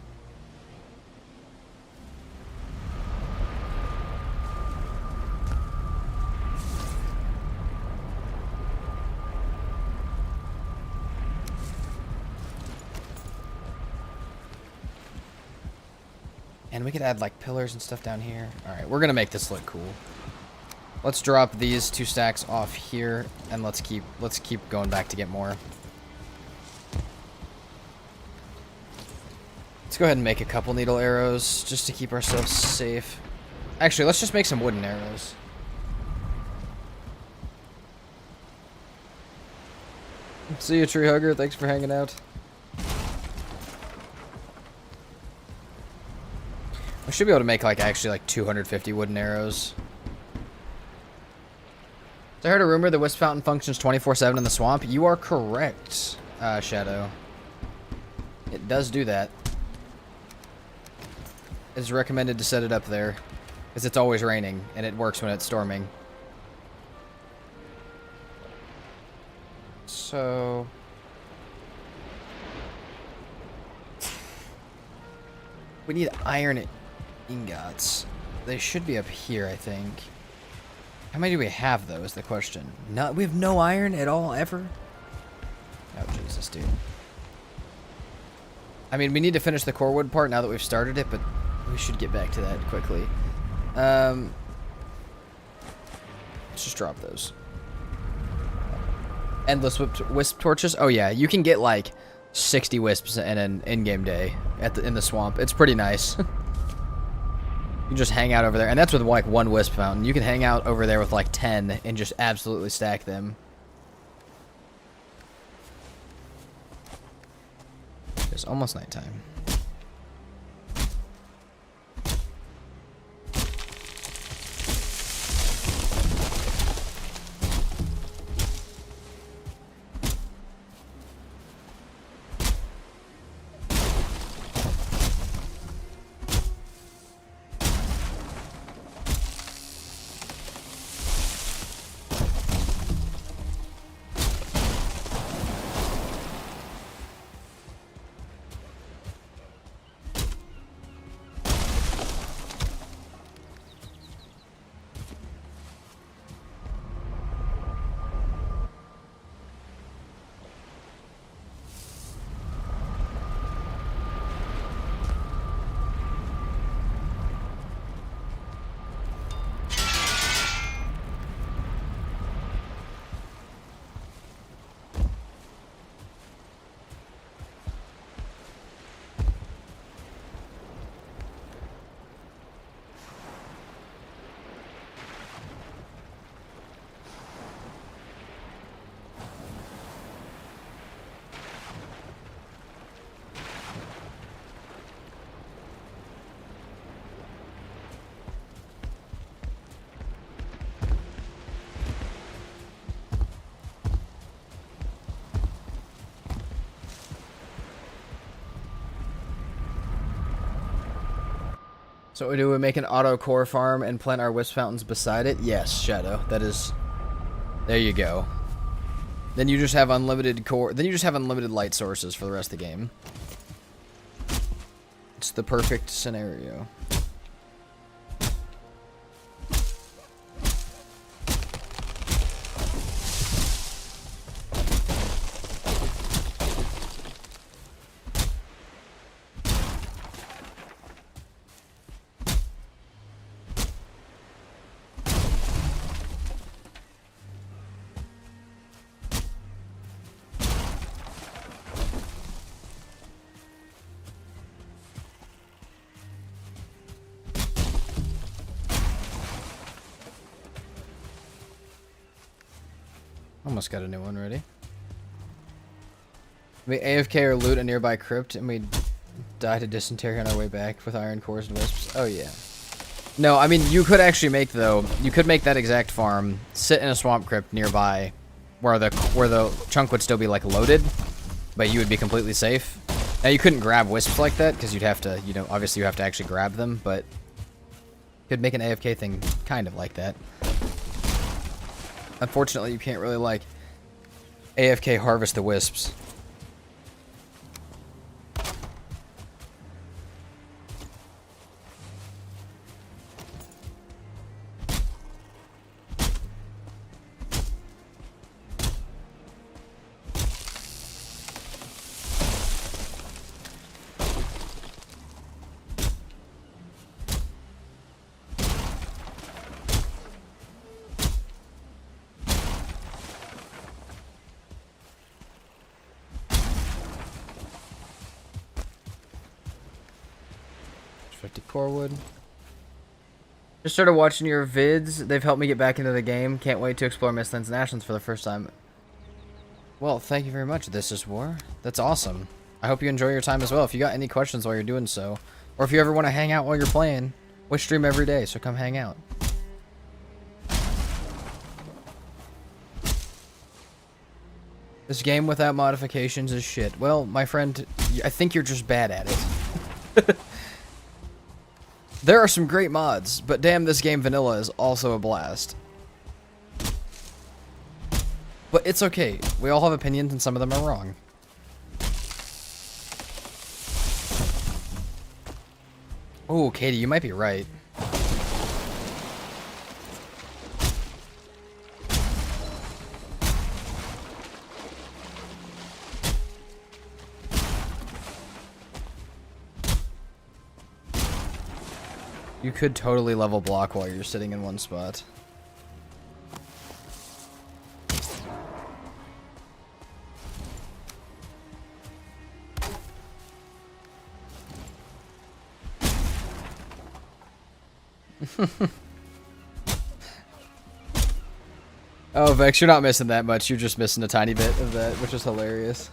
And we could add like pillars and stuff down here. Alright, we're gonna make this look cool. Let's drop these 2 stacks off here, and let's keep going back to get more. Let's go ahead and make a couple needle arrows just to keep ourselves safe. Actually, let's just make some wooden arrows. See you, tree hugger. Thanks for hanging out. We should be able to make like actually like 250 wooden arrows. So I heard a rumor the Wisp Fountain functions 24/7 in the swamp. You are correct, Shadow. It does do that. It's recommended to set it up there, because it's always raining, and it works when it's storming. So... we need iron ingots. They should be up here, I think. How many do we have, though, is the question. No, we have no iron at all, ever? Oh, Jesus, dude. I mean, we need to finish the core wood part now that we've started it, but we should get back to that quickly. Let's just drop those. Endless wisp torches. Oh, yeah, you can get, like, 60 wisps in an in-game day in the swamp. It's pretty nice. You can just hang out over there. And that's with, like, 1 wisp fountain. You can hang out over there with, like, 10 and just absolutely stack them. It's almost nighttime. So do we make an auto core farm and plant our wisp fountains beside it? Yes, Shadow. That is... there you go. Then you just have unlimited core... then you just have unlimited light sources for the rest of the game. It's the perfect scenario. Almost got a new one ready. We AFK or loot a nearby crypt and we die to dysentery on our way back with iron cores and wisps. Oh yeah. No, I mean you could actually make though. You could make that exact farm, sit in a swamp crypt nearby, where the chunk would still be like loaded, but you would be completely safe. Now you couldn't grab wisps like that because you'd have to, you know, obviously you have to actually grab them, but you could make an AFK thing kind of like that. Unfortunately, you can't really, like, AFK harvest the wisps. 50 core wood. Just started watching your vids. They've helped me get back into the game. Can't wait to explore Mistlands and Ashlands for the first time. Well, thank you very much. This is War. That's awesome. I hope you enjoy your time as well. If you got any questions while you're doing so, or if you ever want to hang out while you're playing, we stream every day, so come hang out. This game without modifications is shit. Well, my friend, I think you're just bad at it. There are some great mods, but damn, this game vanilla is also a blast. But it's okay. We all have opinions and some of them are wrong. Oh, Katie, you might be right. You could totally level block while you're sitting in one spot. Oh, Vex, you're not missing that much. You're just missing a tiny bit of that, which is hilarious.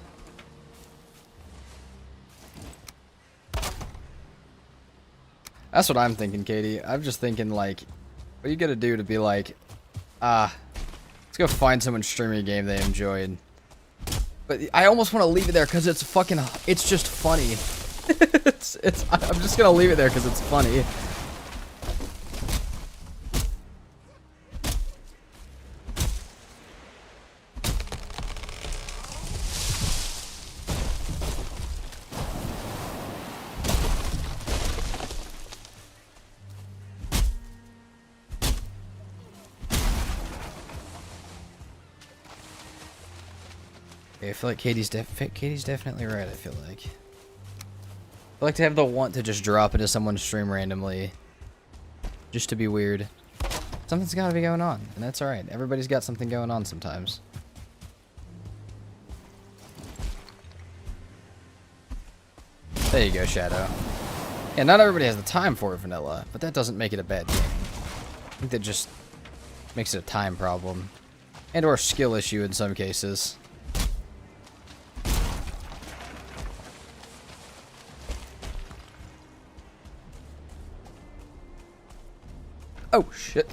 That's what I'm thinking, Katie. I'm just thinking, like, what are you gonna do to be like, let's go find someone streaming a game they enjoyed. But I almost want to leave it there because it's fucking, it's just funny. I'm just gonna leave it there because it's funny. I feel like Katie's definitely right, I feel like. I like to have the want to just drop into someone's stream randomly. Just to be weird. Something's gotta be going on, and that's alright. Everybody's got something going on sometimes. There you go, Shadow. Yeah, not everybody has the time for it, vanilla, but that doesn't make it a bad game. I think that just makes it a time problem. And or a skill issue in some cases. Oh, shit.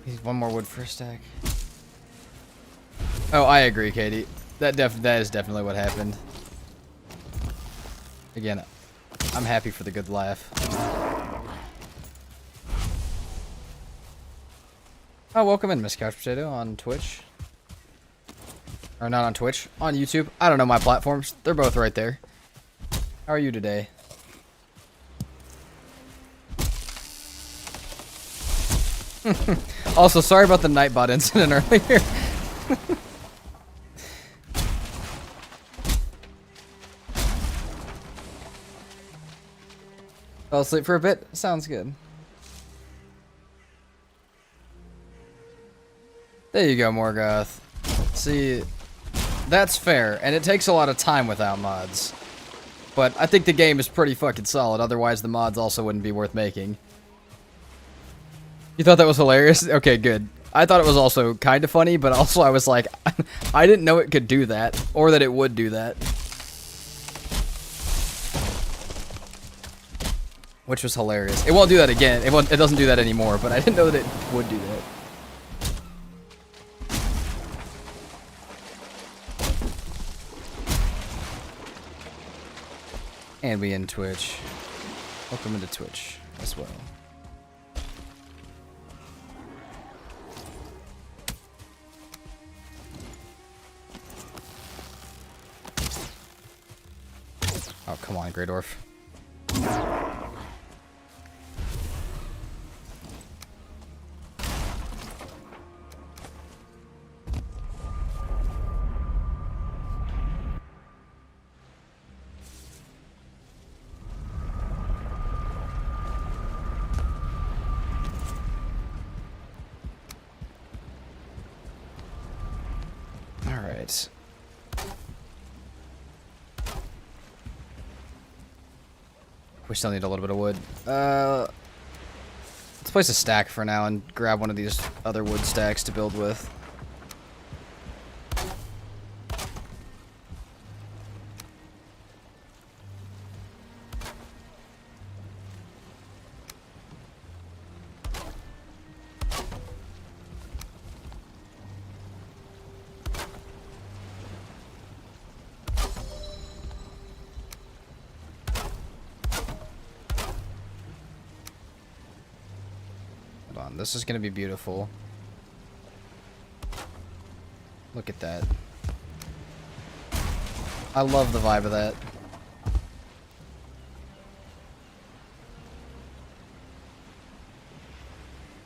He's one more wood for a stack. Oh, I agree, Katie. That is definitely what happened. Again, I'm happy for the good laugh. Oh, welcome in, Miss Couch Potato, on Twitch. Or not on Twitch, on YouTube. I don't know my platforms. They're both right there. How are you today? Also, sorry about the Nightbot incident earlier. Fell asleep for a bit? Sounds good. There you go, Morgoth. See, that's fair, and it takes a lot of time without mods. But I think the game is pretty fucking solid, otherwise the mods also wouldn't be worth making. You thought that was hilarious? Okay, good. I thought it was also kind of funny, but also I was like, I didn't know it could do that, or that it would do that. Which was hilarious. It won't do that again. It doesn't do that anymore, but I didn't know that it would do that. And we in Twitch. Welcome into Twitch as well. Oh, come on, Grey Dwarf. Alright. We still need a little bit of wood. Let's place a stack for now and grab one of these other wood stacks to build with. This is going to be beautiful. Look at that. I love the vibe of that.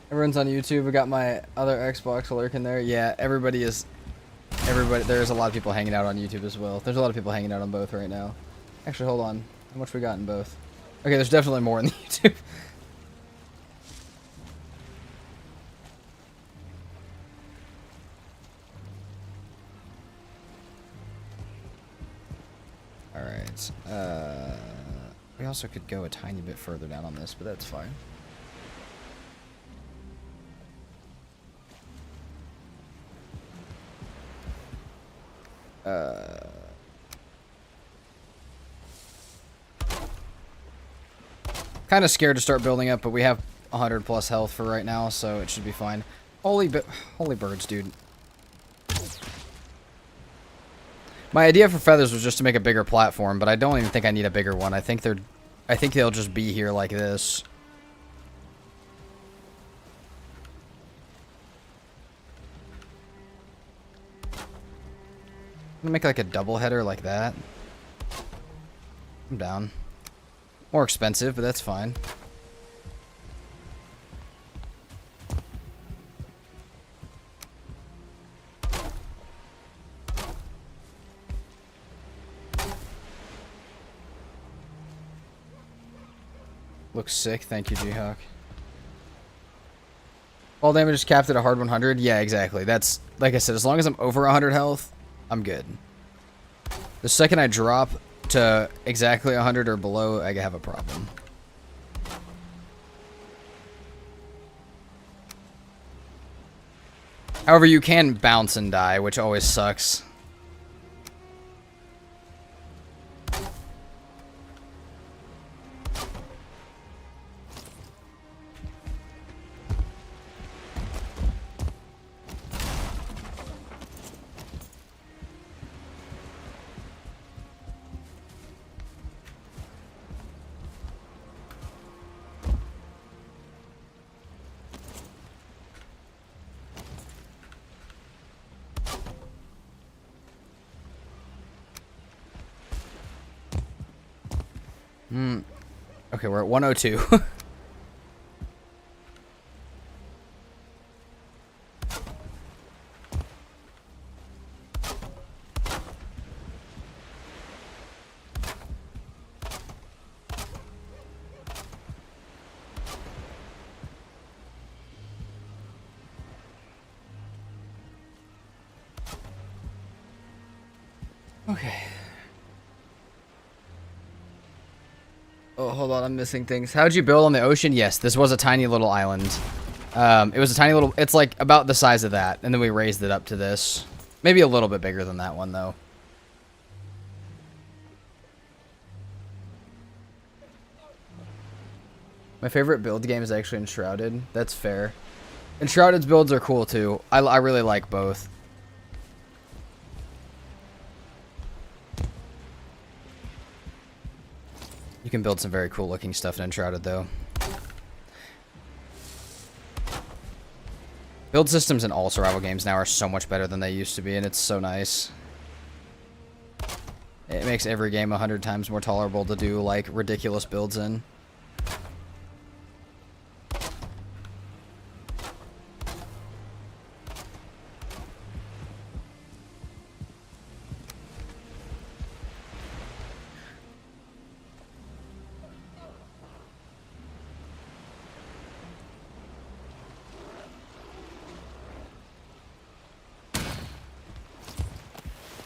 Everyone's on YouTube. We got my other Xbox lurking there. Yeah, everybody. There's a lot of people hanging out on YouTube as well. There's a lot of people hanging out on both right now. Actually, hold on. How much we got in both? Okay, there's definitely more in the YouTube. Alright, we also could go a tiny bit further down on this, but that's fine. Kind of scared to start building up, but we have 100 plus health for right now, so it should be fine. Holy birds, dude. My idea for feathers was just to make a bigger platform, but I don't even think I need a bigger one. I think they'll just be here like this. I'm gonna make like a double header like that. I'm down. More expensive, but that's fine. Looks sick. Thank you, G-Hawk. All damage is capped at a hard 100. Yeah, exactly. That's, like I said, as long as I'm over 100 health, I'm good. The second I drop to exactly 100 or below, I have a problem. However, you can bounce and die, which always sucks. Okay, we're at 102. Okay. Oh, hold on, I'm missing things. How'd you build on the ocean? Yes, this was a tiny little island. It was a tiny little... It's like about the size of that, and then we raised it up to this. Maybe a little bit bigger than that one, though. My favorite build game is actually Enshrouded. That's fair. Enshrouded's builds are cool, too. I really like both. You can build some very cool looking stuff in Enshrouded, though. Build systems in all survival games now are so much better than they used to be, and it's so nice. It makes every game 100 times more tolerable to do, like, ridiculous builds in.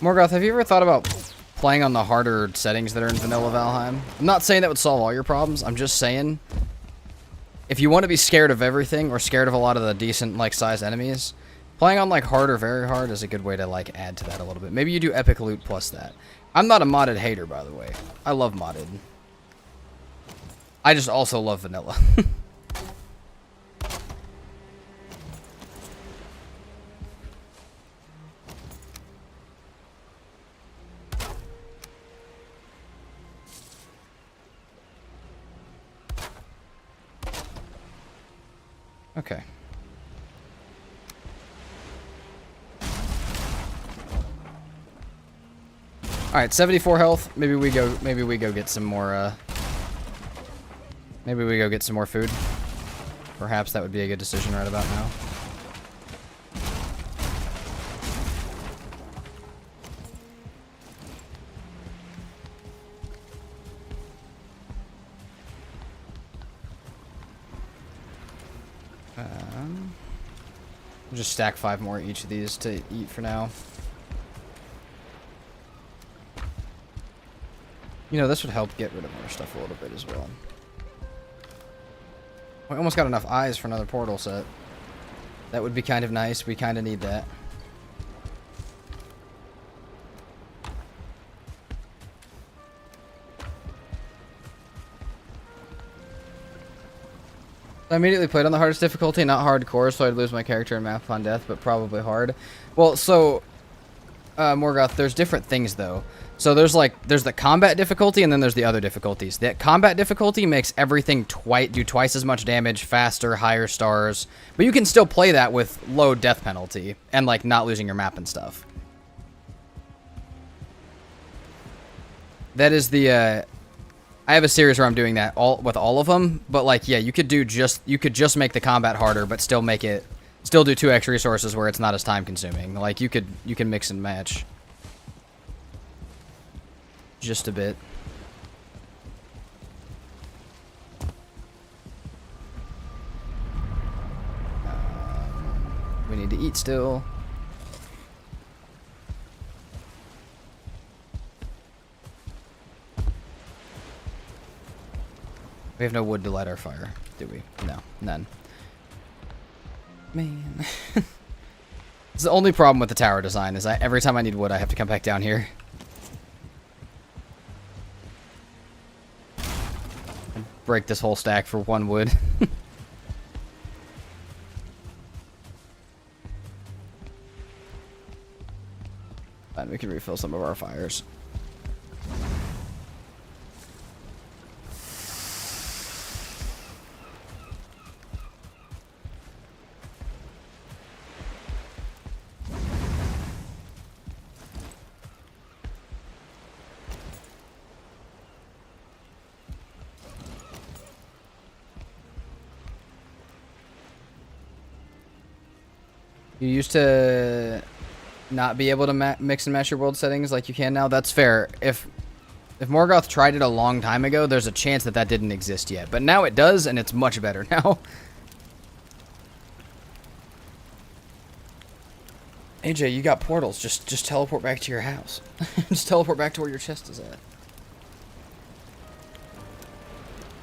Morgoth, have you ever thought about playing on the harder settings that are in vanilla Valheim? I'm not saying that would solve all your problems. I'm just saying, if you want to be scared of everything or scared of a lot of the decent like size enemies, playing on like hard or very hard is a good way to like add to that a little bit. Maybe you do epic loot plus that. I'm not a modded hater, by the way. I love modded. I just also love vanilla. Okay. All right, 74 health. Maybe we go get some more maybe we go get some more food. Perhaps that would be a good decision right about now. We'll just stack 5 more each of these to eat for now. You know, this would help get rid of more stuff a little bit as well. We almost got enough eyes for another portal set. That would be kind of nice. We kind of need that. I immediately played on the hardest difficulty, not hardcore, so I'd lose my character in map upon death, but probably hard. Well, so, Morgoth, there's different things, though. So there's the combat difficulty, and then there's the other difficulties. The combat difficulty makes everything do twice as much damage, faster, higher stars, but you can still play that with low death penalty, and, like, not losing your map and stuff. That is the, I have a series where I'm doing that with all of them, but like yeah, you could just make the combat harder, but still do 2x resources where it's not as time consuming. Like you can mix and match just a bit. We need to eat still. We have no wood to light our fire, do we? No, none. Man. It's the only problem with the tower design is every time I need wood, I have to come back down here. And break this whole stack for 1 wood. And we can refill some of our fires. You used to not be able to mix and match your world settings like you can now. That's fair. If Morgoth tried it a long time ago, there's a chance that didn't exist yet. But now it does, and it's much better now. AJ, you got portals. Just teleport back to your house. Just teleport back to where your chest is at.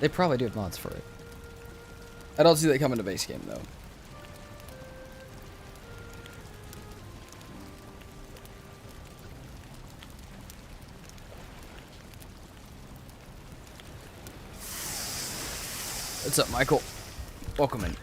They probably do have mods for it. I don't see that coming to base game, though. What's up, Michael? Welcome in.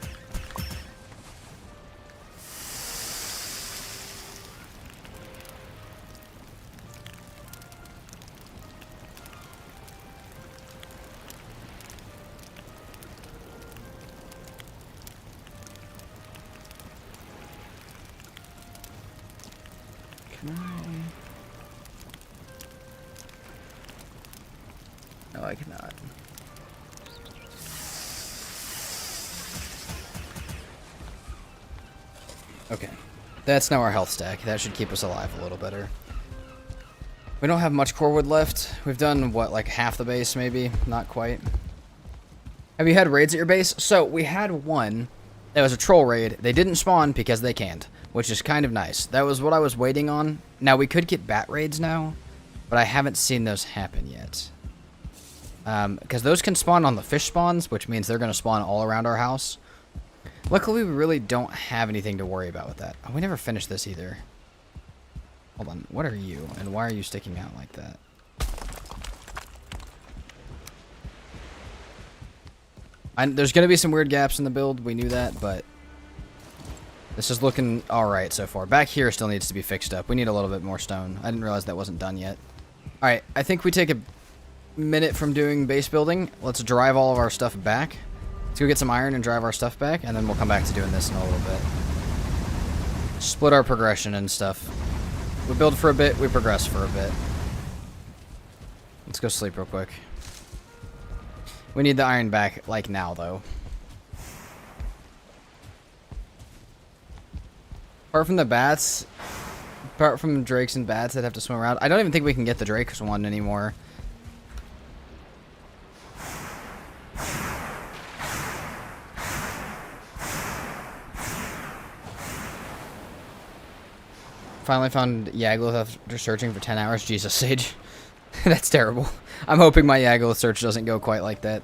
Can I? No, I cannot. Okay, that's now our health stack. That should keep us alive a little better. We don't have much core wood left. We've done, what, like half the base maybe? Not quite. Have you had raids at your base? So, we had one. It was a troll raid. They didn't spawn because they can't, which is kind of nice. That was what I was waiting on. Now, we could get bat raids now, but I haven't seen those happen yet. Because those can spawn on the fish spawns, which means they're going to spawn all around our house. Luckily, we really don't have anything to worry about with that. Oh, we never finished this either. Hold on. What are you? And why are you sticking out like that? There's going to be some weird gaps in the build. We knew that, but this is looking alright so far. Back here still needs to be fixed up. We need a little bit more stone. I didn't realize that wasn't done yet. Alright, I think we take a minute from doing base building. Let's drive all of our stuff back. Let's go get some iron and drive our stuff back, and then we'll come back to doing this in a little bit. Split our progression and stuff. We build for a bit, we progress for a bit. Let's go sleep real quick. We need the iron back, like, now, though. Apart from the bats, apart from drakes and bats that have to swim around, I don't even think we can get the drakes one anymore. Finally found Yagluth after searching for 10 hours. Jesus, Sage. That's terrible. I'm hoping my Yagluth search doesn't go quite like that.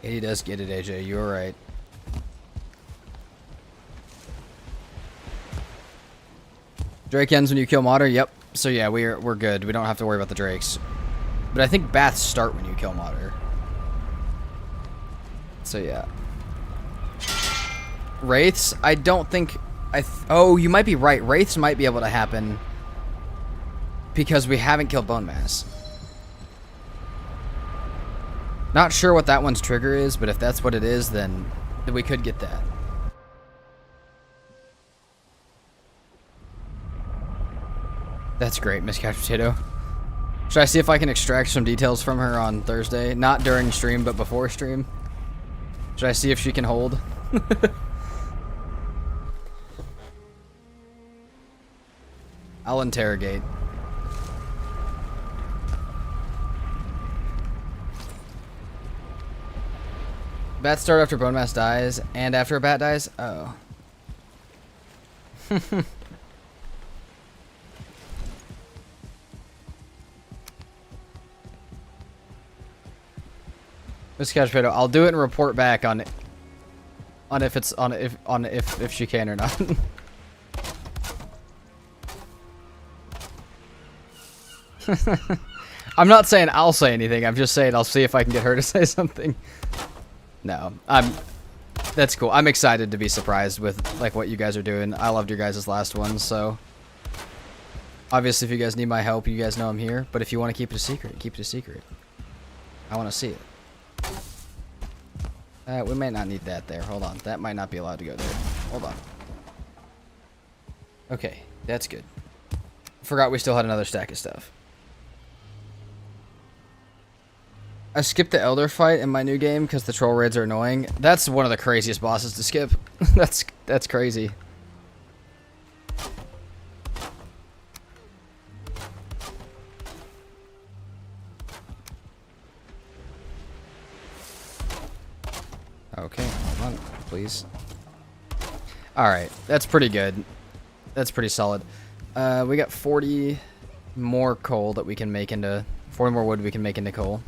He does get it, AJ. You're right. Drake ends when you kill Modder. Yep. So yeah, we're good. We don't have to worry about the Drakes. But I think Bats start when you kill Modder. So yeah. Wraiths, I don't think... oh, you might be right. Wraiths might be able to happen because we haven't killed Bone Mass. Not sure what that one's trigger is, but if that's what it is, then we could get that. That's great, Miss Couch Potato. Should I see if I can extract some details from her on Thursday? Not during stream, but before stream. Should I see if she can hold? I'll interrogate. Bats start after Bone Mass dies, and after a bat dies? Oh. Miss Couch Potato, I'll do it and report back on if she can or not. I'm not saying I'll say anything. I'm just saying I'll see if I can get her to say something. No, that's cool. I'm excited to be surprised with like what you guys are doing. I loved your guys' last one, so obviously if you guys need my help, you guys know I'm here. But if you want to keep it a secret, keep it a secret. I want to see it. We might not need that there. Hold on. That might not be allowed to go there. Hold on. Okay, that's good. Forgot we still had another stack of stuff. I skipped the Elder fight in my new game because the troll raids are annoying. That's one of the craziest bosses to skip. That's crazy. Okay, hold on, please. Alright, that's pretty good. That's pretty solid. We got 40 more coal that we can make into... 40 more wood we can make into coal.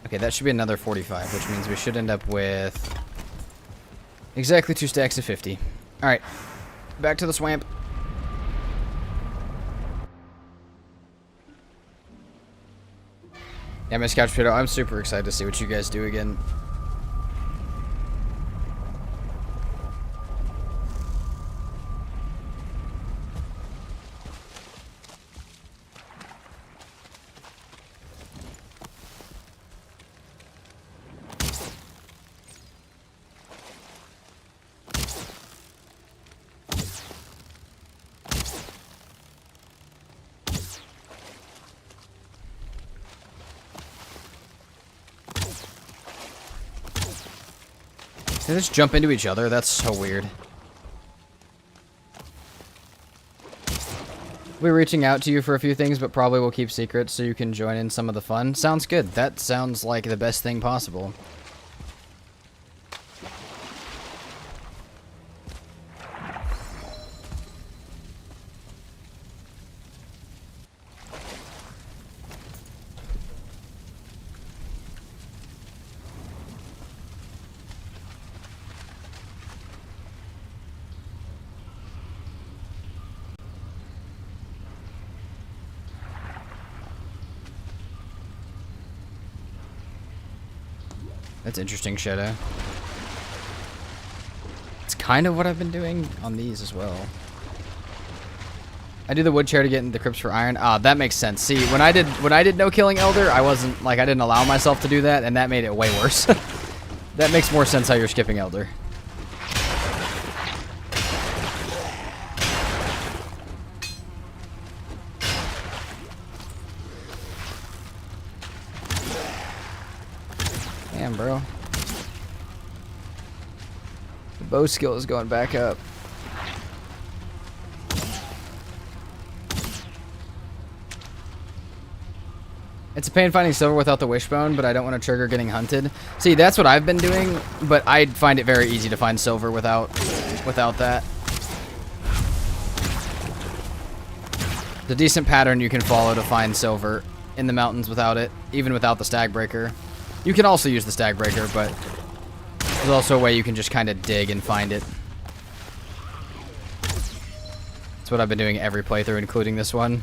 Okay, that should be another 45, which means we should end up with exactly 2 stacks of 50. Alright, back to the swamp. Yeah, Miss Couch Potato, I'm super excited to see what you guys do again. They just jump into each other? That's so weird. We're reaching out to you for a few things, but probably will keep secrets so you can join in some of the fun. Sounds good. That sounds like the best thing possible. That's interesting, Shadow. It's kind of what I've been doing on these as well. I do the wood chair to get into the crypts for iron. Ah, that makes sense. See, when I did no killing elder, I wasn't like I didn't allow myself to do that, and that made it way worse. That makes more sense how you're skipping elder. Damn, bro. The bow skill is going back up. It's a pain finding silver without the wishbone, but I don't want to trigger getting hunted. See, that's what I've been doing, but I find it very easy to find silver without that. It's a decent pattern you can follow to find silver in the mountains without it, even without the stag breaker. You can also use the stag breaker, but there's also a way you can just kind of dig and find it. That's what I've been doing every playthrough, including this one.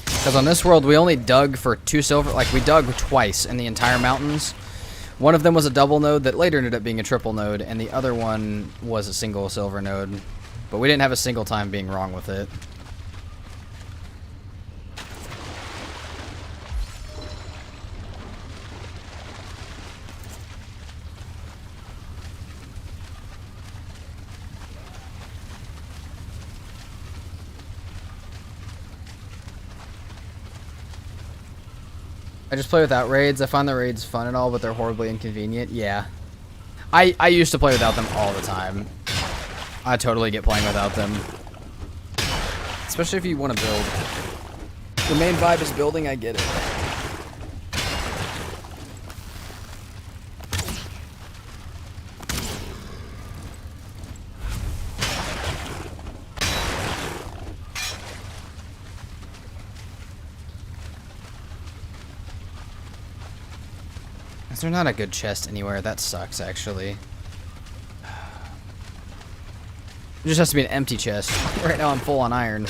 Because on this world, we only dug for 2 silver. Like, we dug twice in the entire mountains. One of them was a double node that later ended up being a triple node, and the other one was a single silver node. But we didn't have a single time being wrong with it. I just play without raids. I find the raids fun and all, but they're horribly inconvenient. Yeah. I used to play without them all the time. I totally get playing without them. Especially if you want to build. The main vibe is building, I get it. Is there not a good chest anywhere? That sucks, actually. It just has to be an empty chest. Right now I'm full on iron.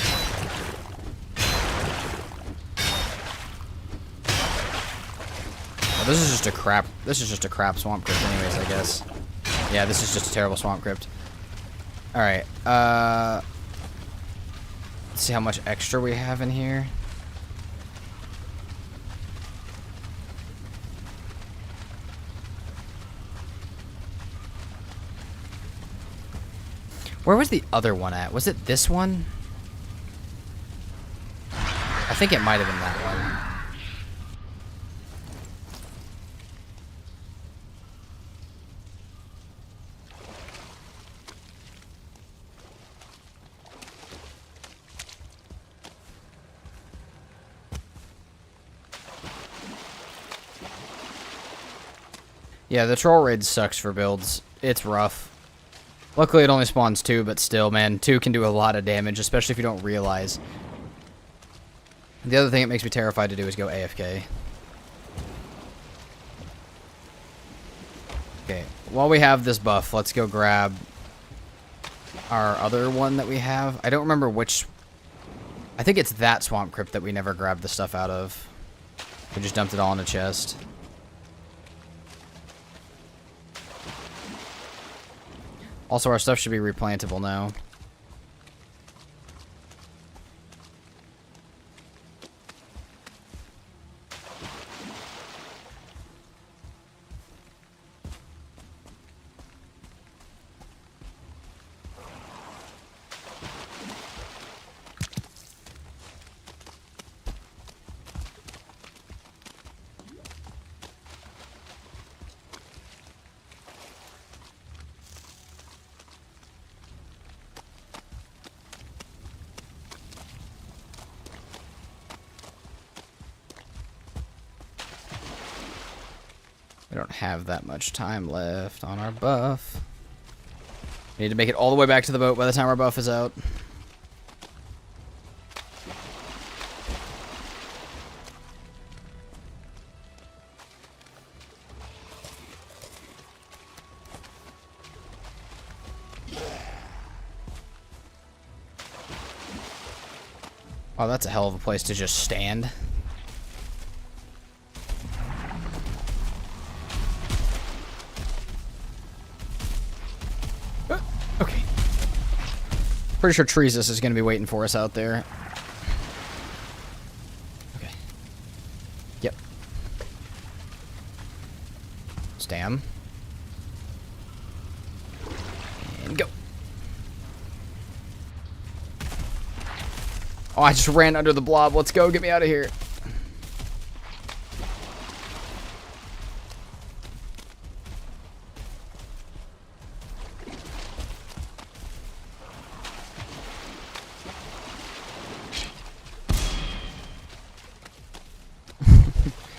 Oh, this is just a crap. This is just a crap swamp crypt, anyways, I guess. Yeah, this is just a terrible swamp crypt. All right. Let's see how much extra we have in here. Where was the other one at? Was it this one? I think it might have been that one. Yeah, the troll raid sucks for builds. It's rough. Luckily, it only spawns 2, but still, man, 2 can do a lot of damage, especially if you don't realize. The other thing it makes me terrified to do is go AFK. Okay, while we have this buff, let's go grab our other one that we have. I don't remember which... I think it's that swamp crypt that we never grabbed the stuff out of. We just dumped it all in a chest. Also, our stuff should be replantable now. We don't have that much time left on our buff. We need to make it all the way back to the boat by the time our buff is out. Oh, that's a hell of a place to just stand. Okay. Pretty sure Treesus is going to be waiting for us out there. Okay. Yep. Stam. And go. Oh, I just ran under the blob. Let's go. Get me out of here.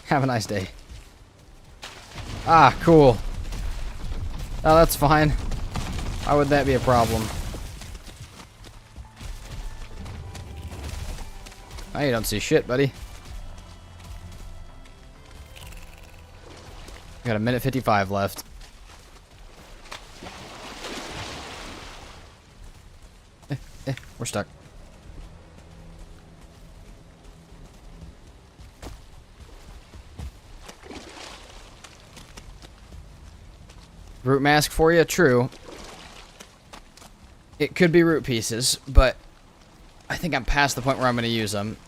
Have a nice day. Ah, cool. Oh, that's fine. Why would that be a problem? Oh, you don't see shit, buddy. Got a minute 55 left. We're stuck. Root mask for you? True. It could be root pieces, but I think I'm past the point where I'm going to use them.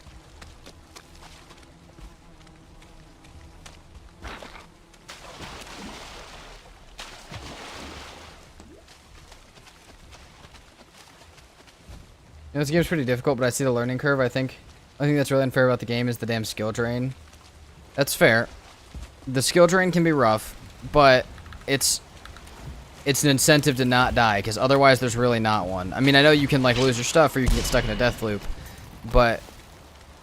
You know, this game's pretty difficult, but I see the learning curve. I think that's really unfair about the game is the damn skill drain. That's fair. The skill drain can be rough, but it's an incentive to not die, because otherwise there's really not one. I mean, I know you can, like, lose your stuff or you can get stuck in a death loop, but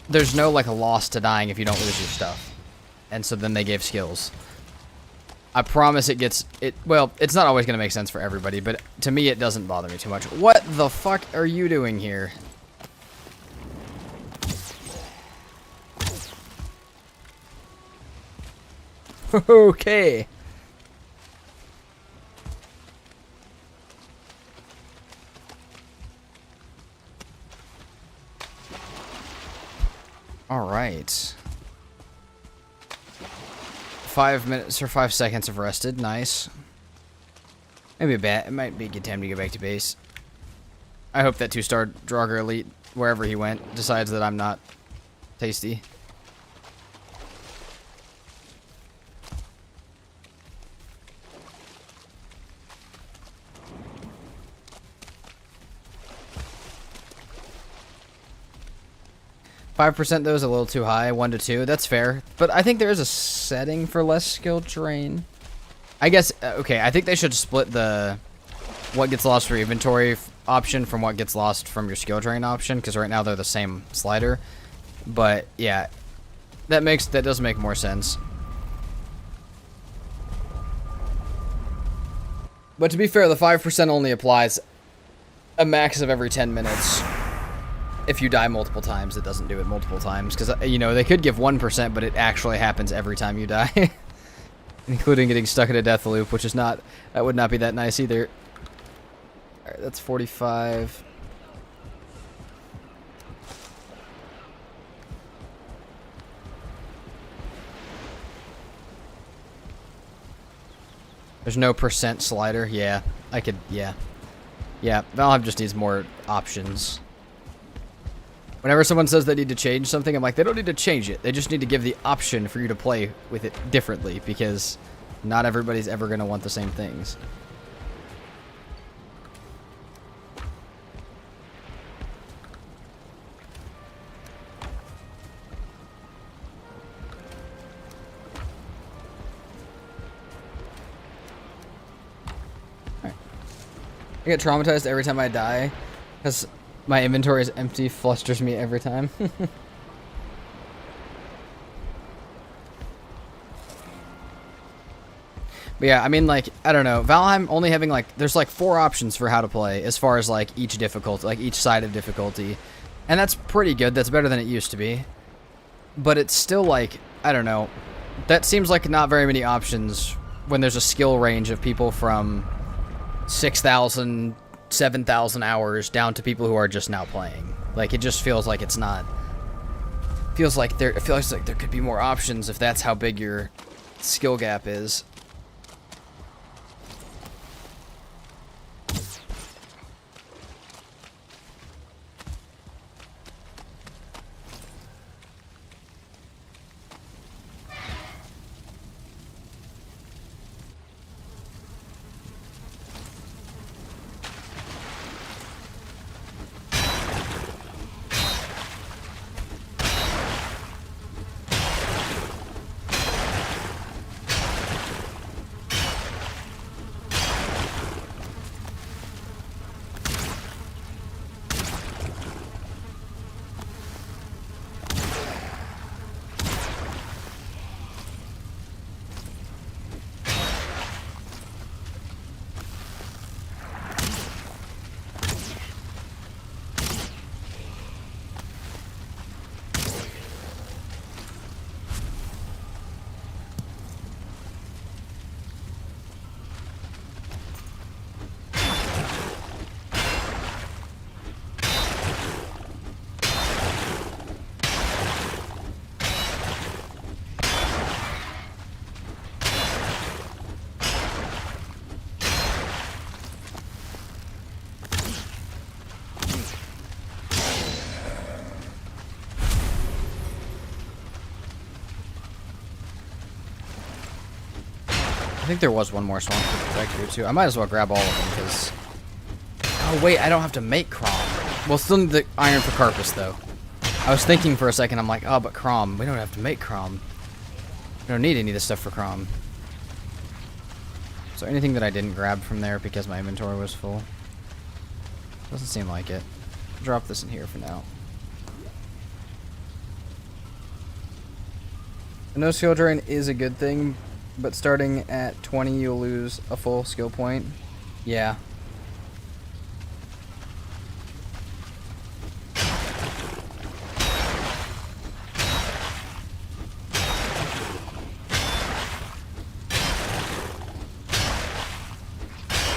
there's no, like, a loss to dying if you don't lose your stuff. And so then they gave skills. I promise well, it's not always going to make sense for everybody, but to me it doesn't bother me too much. What the fuck are you doing here? Okay. All right. 5 minutes or 5 seconds have rested. Nice. Maybe a bat. It might be a good time to go back to base. I hope that 2-star Draugr Elite, wherever he went, decides that I'm not tasty. %, though, is a little too high. 1 to 2. That's fair. But I think there is a setting for less skill drain. I guess, okay, I think they should split the what gets lost for your inventory option from what gets lost from your skill drain option, because right now they're the same slider. But, yeah, that does make more sense. But to be fair, the 5% only applies a max of every 10 minutes. If you die multiple times, it doesn't do it multiple times. Because, you know, they could give 1%, but it actually happens every time you die. Including getting stuck in a death loop, which is not... That would not be that nice either. Alright, that's 45. There's no % slider. Yeah, I could... Yeah. Yeah, Valheim just needs more options. Whenever someone says they need to change something, I'm like, they don't need to change it. They just need to give the option for you to play with it differently, because not everybody's ever going to want the same things. Alright. I get traumatized every time I die, because my inventory is empty, flusters me every time. But yeah, I mean, like, I don't know. Valheim only having, like, there's, like, 4 options for how to play as far as, like, each difficulty, like, each side of difficulty. And that's pretty good. That's better than it used to be. But it's still, like, I don't know. That seems like not very many options when there's a skill range of people from 6,000, 7,000 hours down to people who are just now playing. Like, it just feels like it's not... it feels like there could be more options if that's how big your skill gap is. I think there was one more swamp to protect here too. I might as well grab all of them because... oh wait, I don't have to make Crom. We'll still need the iron for Carpus though. I was thinking for a second, I'm like, oh, but Crom. We don't have to make Crom. We don't need any of this stuff for Crom. So anything that I didn't grab from there because my inventory was full? Doesn't seem like it. Drop this in here for now. No skill drain is a good thing, but starting at 20 you'll lose a full skill point. Yeah.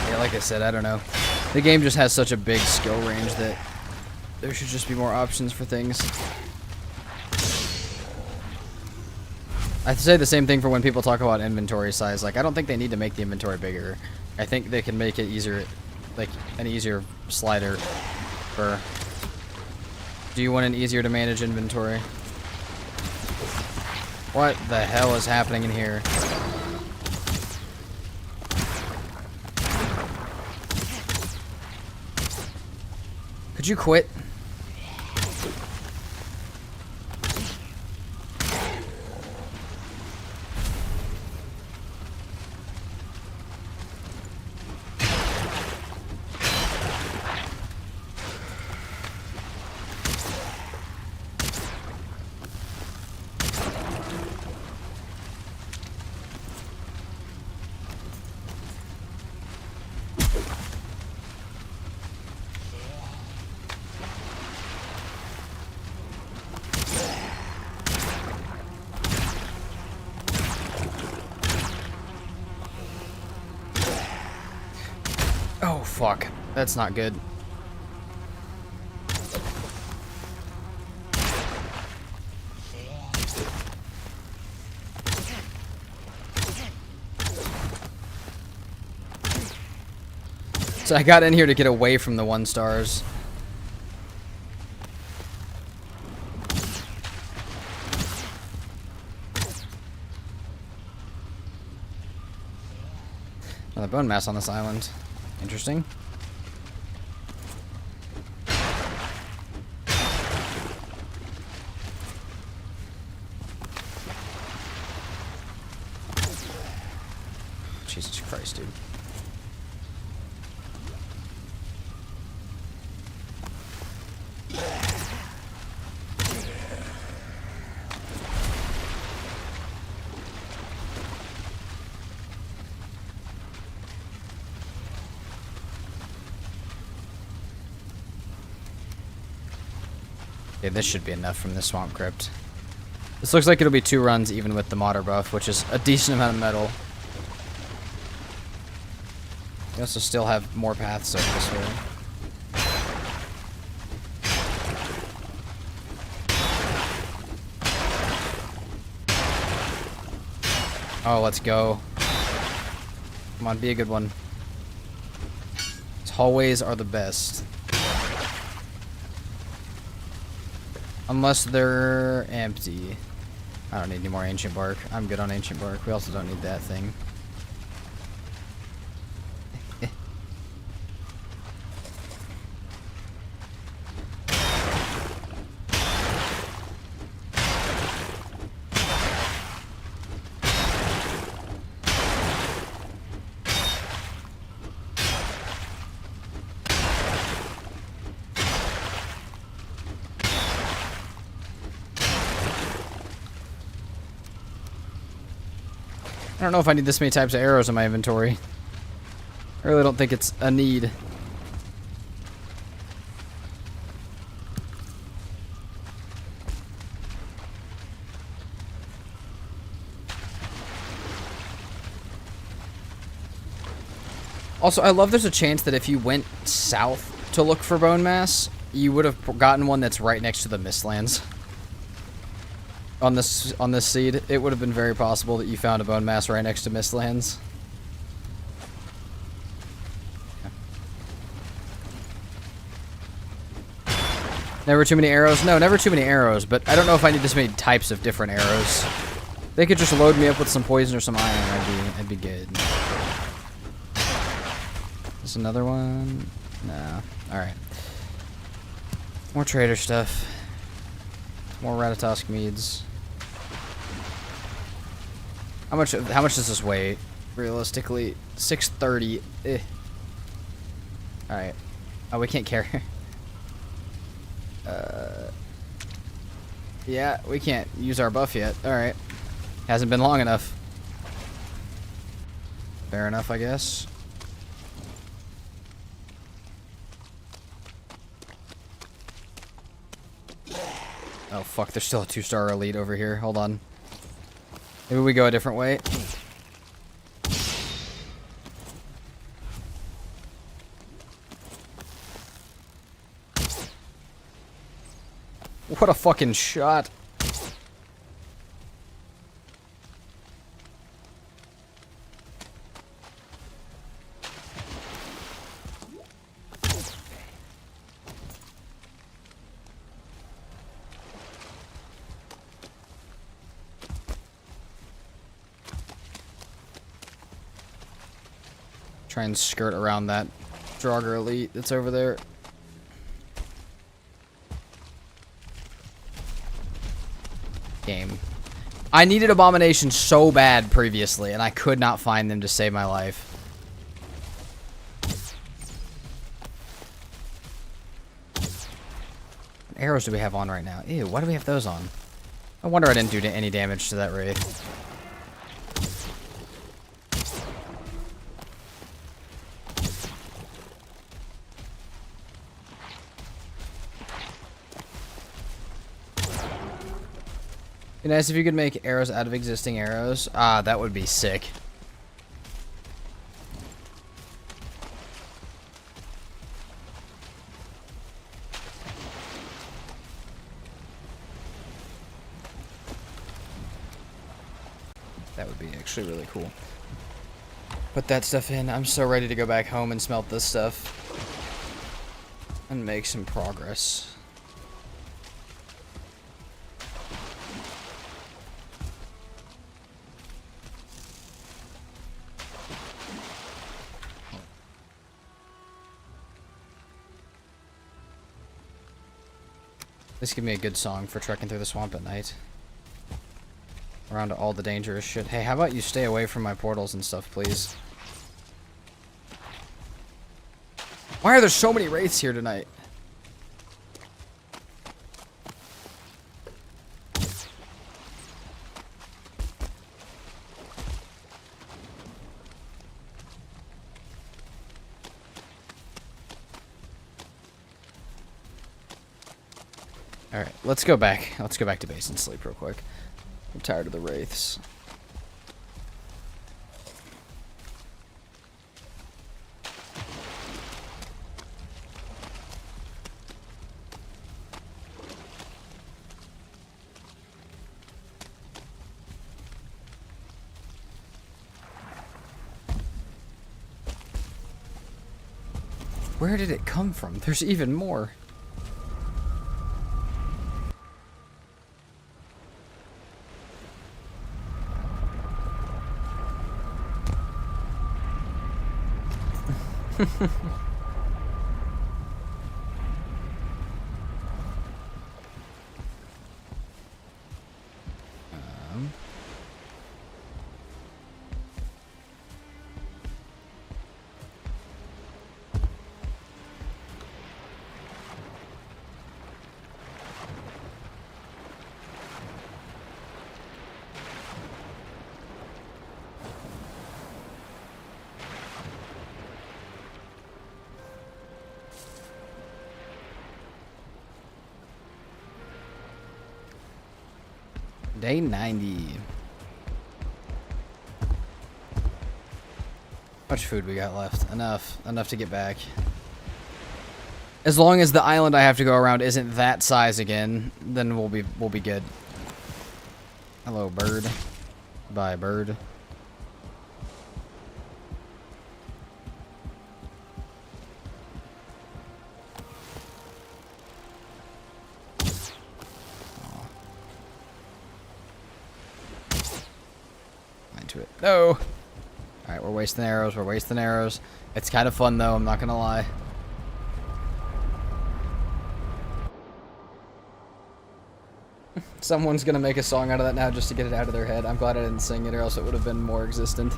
Yeah, like I said, I don't know. The game just has such a big skill range that there should just be more options for things. I say the same thing for when people talk about inventory size. Like, I don't think they need to make the inventory bigger. I think they can make it easier, like, an easier slider for... do you want an easier to manage inventory? What the hell is happening in here? Could you quit? Oh, fuck. That's not good. So I got in here to get away from the 1 stars. Another bone mass on this island. Interesting. Jesus Christ, dude. Okay, this should be enough from the swamp crypt. This looks like it'll be 2 runs even with the modder buff, which is a decent amount of metal. We also still have more paths over this way. Oh, let's go. Come on, be a good one. These hallways are the best. Unless they're empty. I don't need any more ancient bark. I'm good on ancient bark. We also don't need that thing. I don't know if I need this many types of arrows in my inventory. I really don't think it's a need. Also, I love there's a chance that if you went south to look for bone mass, you would have gotten one that's right next to the Mistlands. On this seed, it would have been very possible that you found a bone mass right next to Mistlands. Never too many arrows? No, never too many arrows, but I don't know if I need this many types of different arrows. They could just load me up with some poison or some iron, I'd be good. There's another one? No. Alright. More trader stuff. More Ratatosk meads. How much does this weigh? Realistically, 630. All right. Oh, we can't carry. Yeah, we can't use our buff yet. All right. Hasn't been long enough. Fair enough, I guess. Oh fuck! There's still a 2-star elite over here. Hold on. Maybe we go a different way. What a fucking shot. Try and skirt around that Draugr elite that's over there. Game. I needed Abomination so bad previously, and I could not find them to save my life. What arrows do we have on right now? Ew, why do we have those on? I wonder I didn't do any damage to that wraith. Be nice if you could make arrows out of existing arrows. Ah, that would be sick. That would be actually really cool. Put that stuff in. I'm so ready to go back home and smelt this stuff. And make some progress. This give me a good song for trekking through the swamp at night. Around all the dangerous shit. Hey, how about you stay away from my portals and stuff, please? Why are there so many wraiths here tonight? All right, let's go back. Let's go back to base and sleep real quick. I'm tired of the wraiths. Where did it come from? There's even more. Day 90. How much food we got left? Enough. Enough to get back. As long as the island I have to go around isn't that size again, then we'll be good. Hello, bird. Bye, bird. To it. No. Alright, we're wasting arrows. We're wasting arrows. It's kind of fun, though. I'm not going to lie. Someone's going to make a song out of that now just to get it out of their head. I'm glad I didn't sing it, or else it would have been more existent.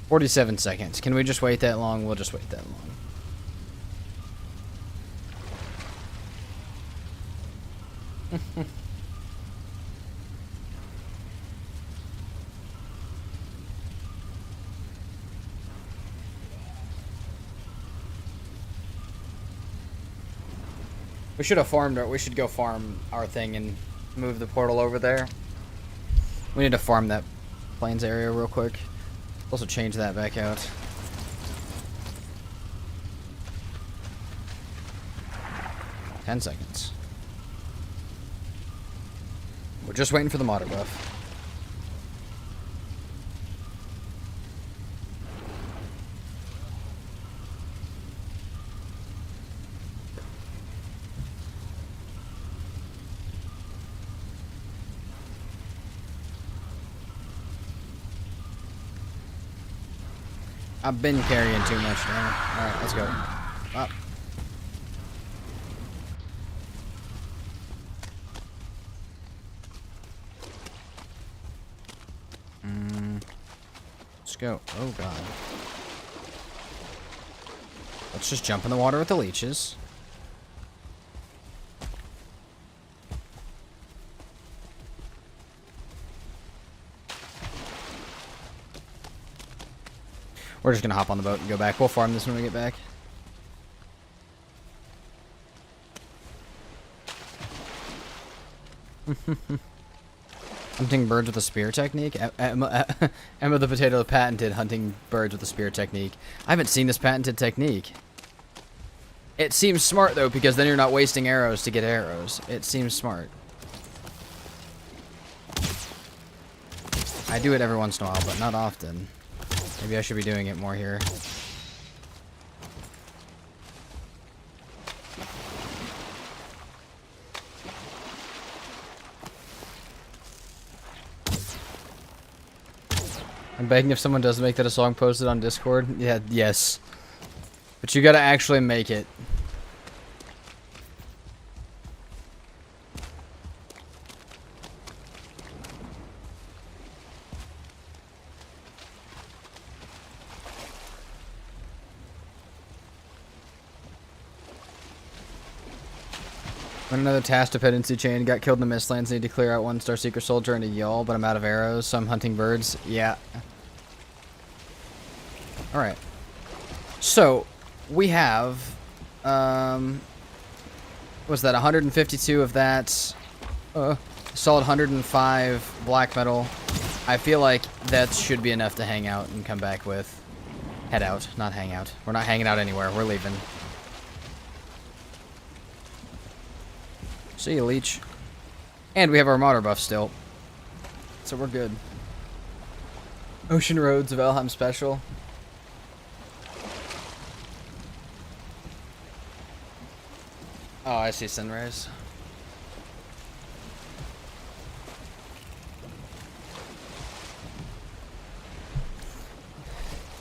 "47 seconds. Can we just wait that long? We'll just wait that long. We should have farmed our. We should go farm our thing and move the portal over there. We need to farm that plains area real quick. Also change that back out. "10 seconds. We're just waiting for the modder buff. I've been carrying too much now. Alright, let's go. Up. Let's go. Oh god. Let's just jump in the water with the leeches. We're just gonna hop on the boat and go back. We'll farm this when we get back. Hunting birds with a spear technique? Emma the Potato patented hunting birds with a spear technique. I haven't seen this patented technique. It seems smart, though, because then you're not wasting arrows to get arrows. It seems smart. I do it every once in a while, but not often. Maybe I should be doing it more here. I'm begging if someone does make that a song, post it on Discord. Yeah, yes. But you gotta actually make it. Another task dependency chain. Got killed in the Mistlands. Need to clear out 1-star Secret Soldier and a Yawl, but I'm out of arrows, so I'm hunting birds. Yeah. Alright. So, we have... what's that? 152 of that. Solid 105 black metal. I feel like that should be enough to hang out and come back with. Head out, not hang out. We're not hanging out anywhere. We're leaving. See you, Leech. And we have our Martyr buff still. So we're good. Ocean Roads Valheim special. Oh, I see Sunrise.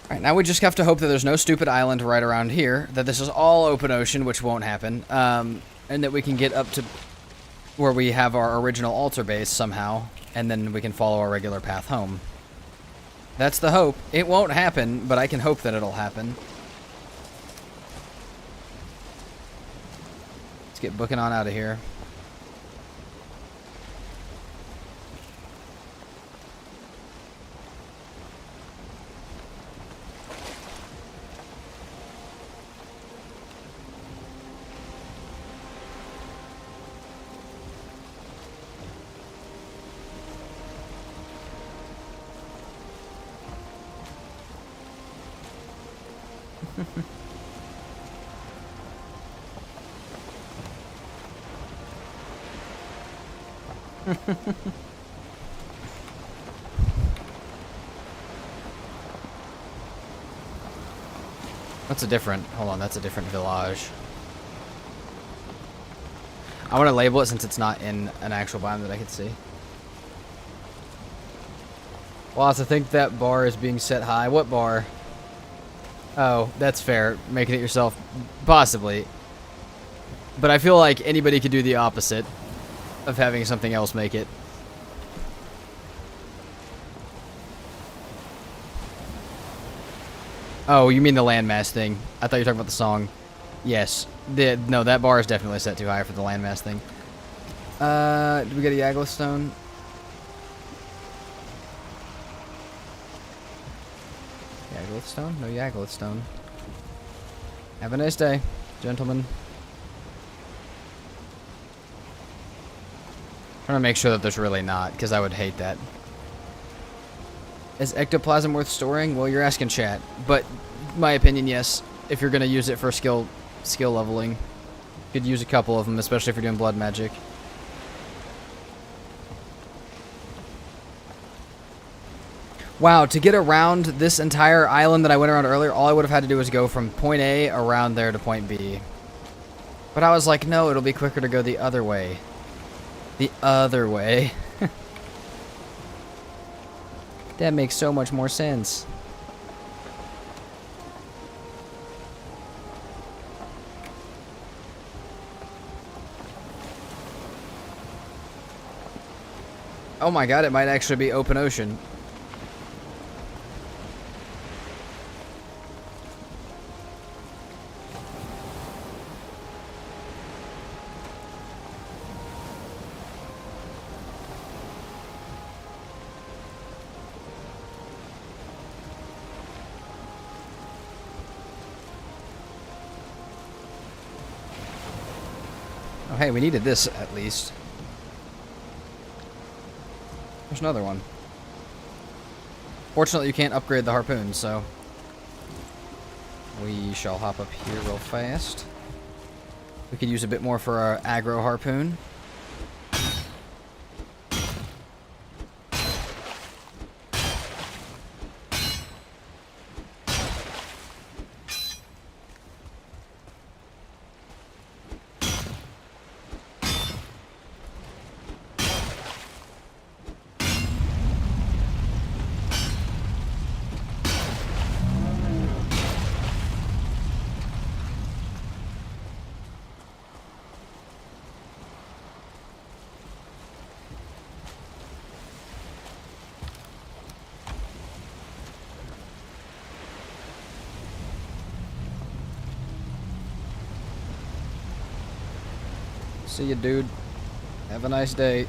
Alright, now we just have to hope that there's no stupid island right around here, that this is all open ocean, which won't happen, and that we can get up to where we have our original altar base somehow, and then we can follow our regular path home. That's the hope. It won't happen, but I can hope that it'll happen. Let's get booking on out of here. That's a different, hold on, that's a different village. I want to label it since it's not in an actual biome that I can see. Well, I think that bar is being set high. What bar? Oh, that's fair. Making it yourself, possibly. But I feel like anybody could do the opposite of having something else make it. Oh, you mean the landmass thing. I thought you were talking about the song. Yes. No, that bar is definitely set too high for the landmass thing. Did we get a Yagla stone? Yagla stone? No Yagla stone. Have a nice day, gentlemen. Trying to make sure that there's really not, because I would hate that. Is ectoplasm worth storing? Well, you're asking chat, but my opinion, yes. If you're gonna use it for skill leveling, you could use a couple of them, especially if you're doing blood magic. Wow, to get around this entire island that I went around earlier, all I would have had to do was go from point A around there to point B. But I was like, no, it'll be quicker to go the other way. The other way. That makes so much more sense. Oh my god, it might actually be open ocean. Oh, hey, we needed this at least. There's another one. Fortunately, you can't upgrade the harpoon, so we shall hop up here real fast. We could use a bit more for our aggro harpoon. See you, dude. Have a nice day.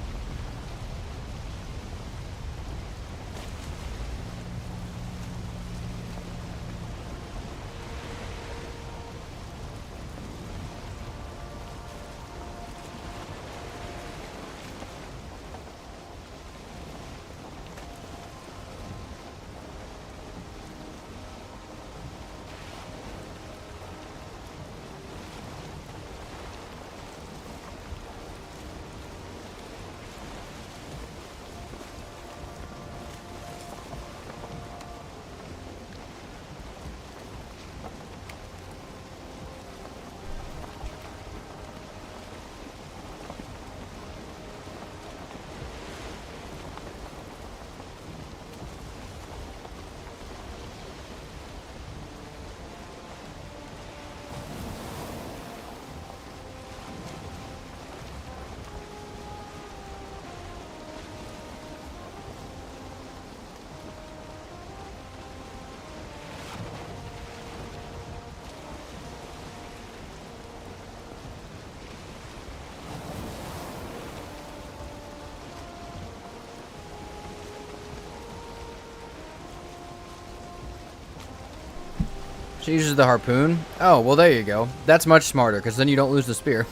She uses the harpoon. Oh, well, there you go. That's much smarter, because then you don't lose the spear.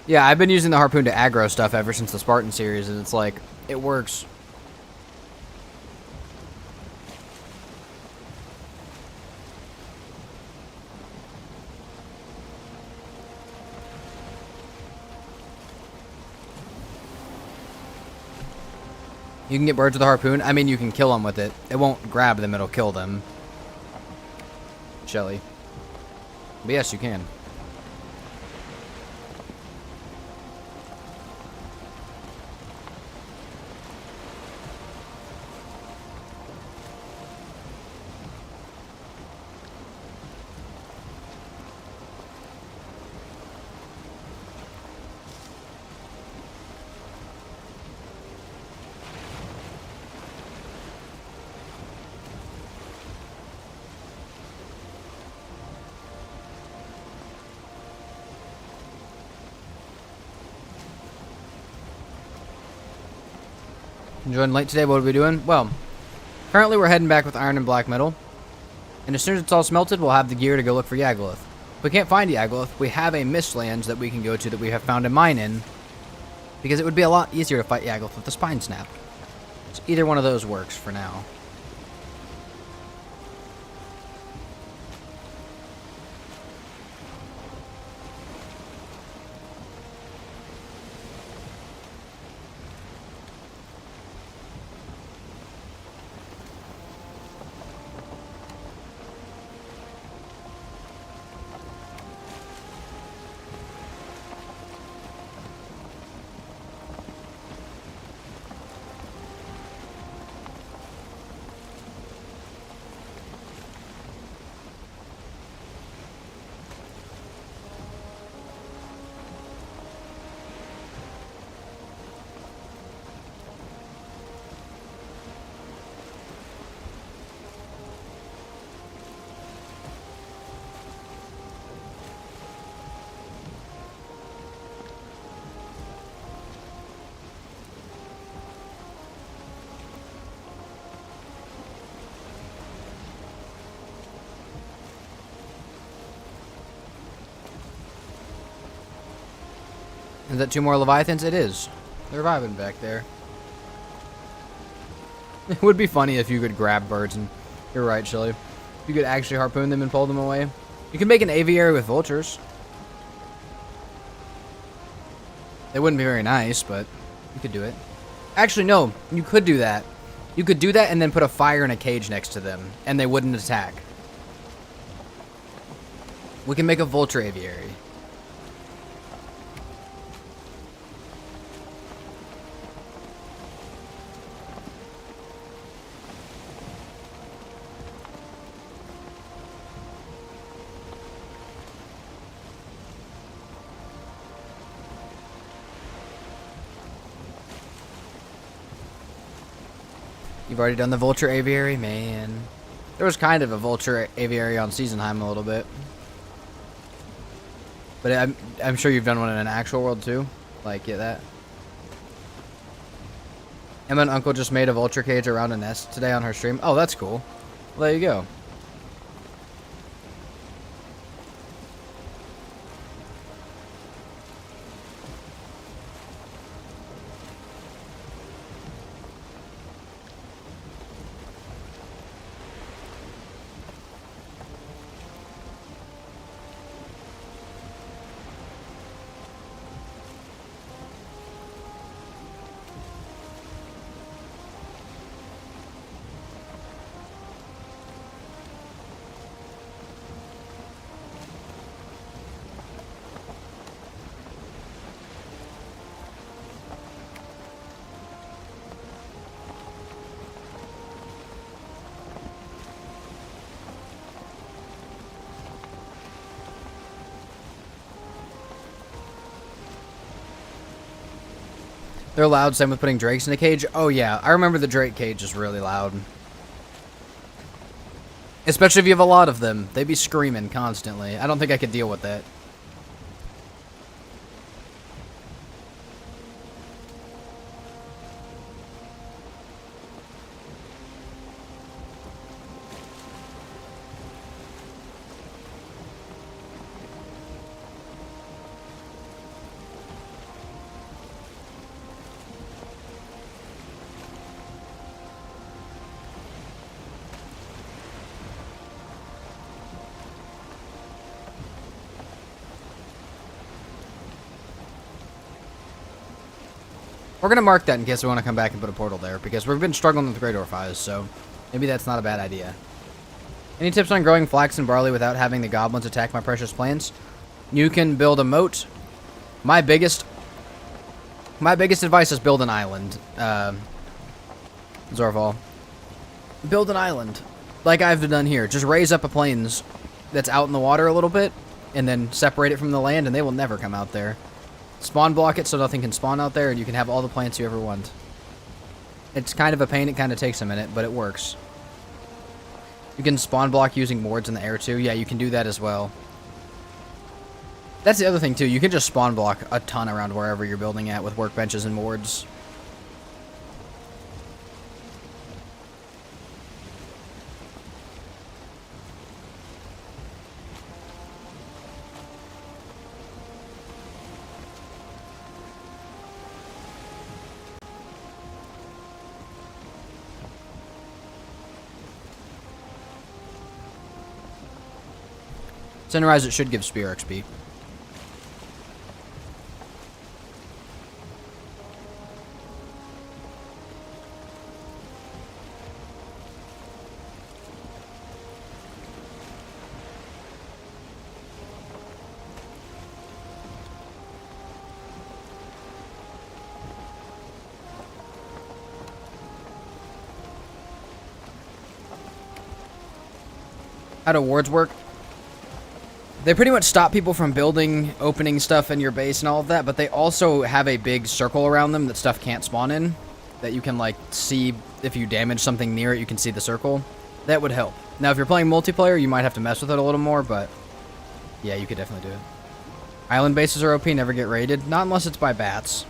Yeah, I've been using the harpoon to aggro stuff ever since the Spartan series, and it's like, it works. You can get birds with a harpoon. I mean, you can kill them with it. It won't grab them, it'll kill them. Shelly. But yes, you can. Joined late today, what are we doing? Well, currently we're heading back with iron and black metal. And as soon as it's all smelted, we'll have the gear to go look for Yagluth. If we can't find Yagluth, we have a Mistlands that we can go to that we have found a mine in. Because it would be a lot easier to fight Yagluth with the Spine Snap. So either one of those works for now. Is that 2 more Leviathans? It is. They're reviving back there. It would be funny if you could grab birds, and you're right, Shelly. If you could actually harpoon them and pull them away. You can make an aviary with vultures. They wouldn't be very nice, but you could do it. Actually, no. You could do that. You could do that and then put a fire in a cage next to them, and they wouldn't attack. We can make a vulture aviary. You've already done the vulture aviary? Man. There was kind of a vulture aviary on Seasonheim a little bit. But I'm sure you've done one in an actual world too. Like, yeah, that. Emma and Uncle just made a vulture cage around a nest today on her stream. Oh, that's cool. Well, there you go. They're loud, same with putting drakes in a cage. Oh yeah, I remember the drake cage is really loud. Especially if you have a lot of them. They'd be screaming constantly. I don't think I could deal with that. We're going to mark that in case we want to come back and put a portal there, because we've been struggling with Great Orphies, so maybe that's not a bad idea. Any tips on growing flax and barley without having the goblins attack my precious plants? You can build a moat. My biggest advice is build an island. Zorval. Build an island. Like I've done here. Just raise up a plains that's out in the water a little bit, and then separate it from the land, and they will never come out there. Spawn block it so nothing can spawn out there, and you can have all the plants you ever want. It's kind of a pain. It kind of takes a minute, but it works. You can spawn block using wards in the air, too. Yeah, you can do that as well. That's the other thing, too. You can just spawn block a ton around wherever you're building at with workbenches and wards. Sunrise, it should give Spear XP. How do wards work? They pretty much stop people from building, opening stuff in your base and all of that, but they also have a big circle around them that stuff can't spawn in, that you can, like, see if you damage something near it, you can see the circle. That would help. Now, if you're playing multiplayer, you might have to mess with it a little more, but yeah, you could definitely do it. Island bases are OP, never get raided. Not unless it's by bats.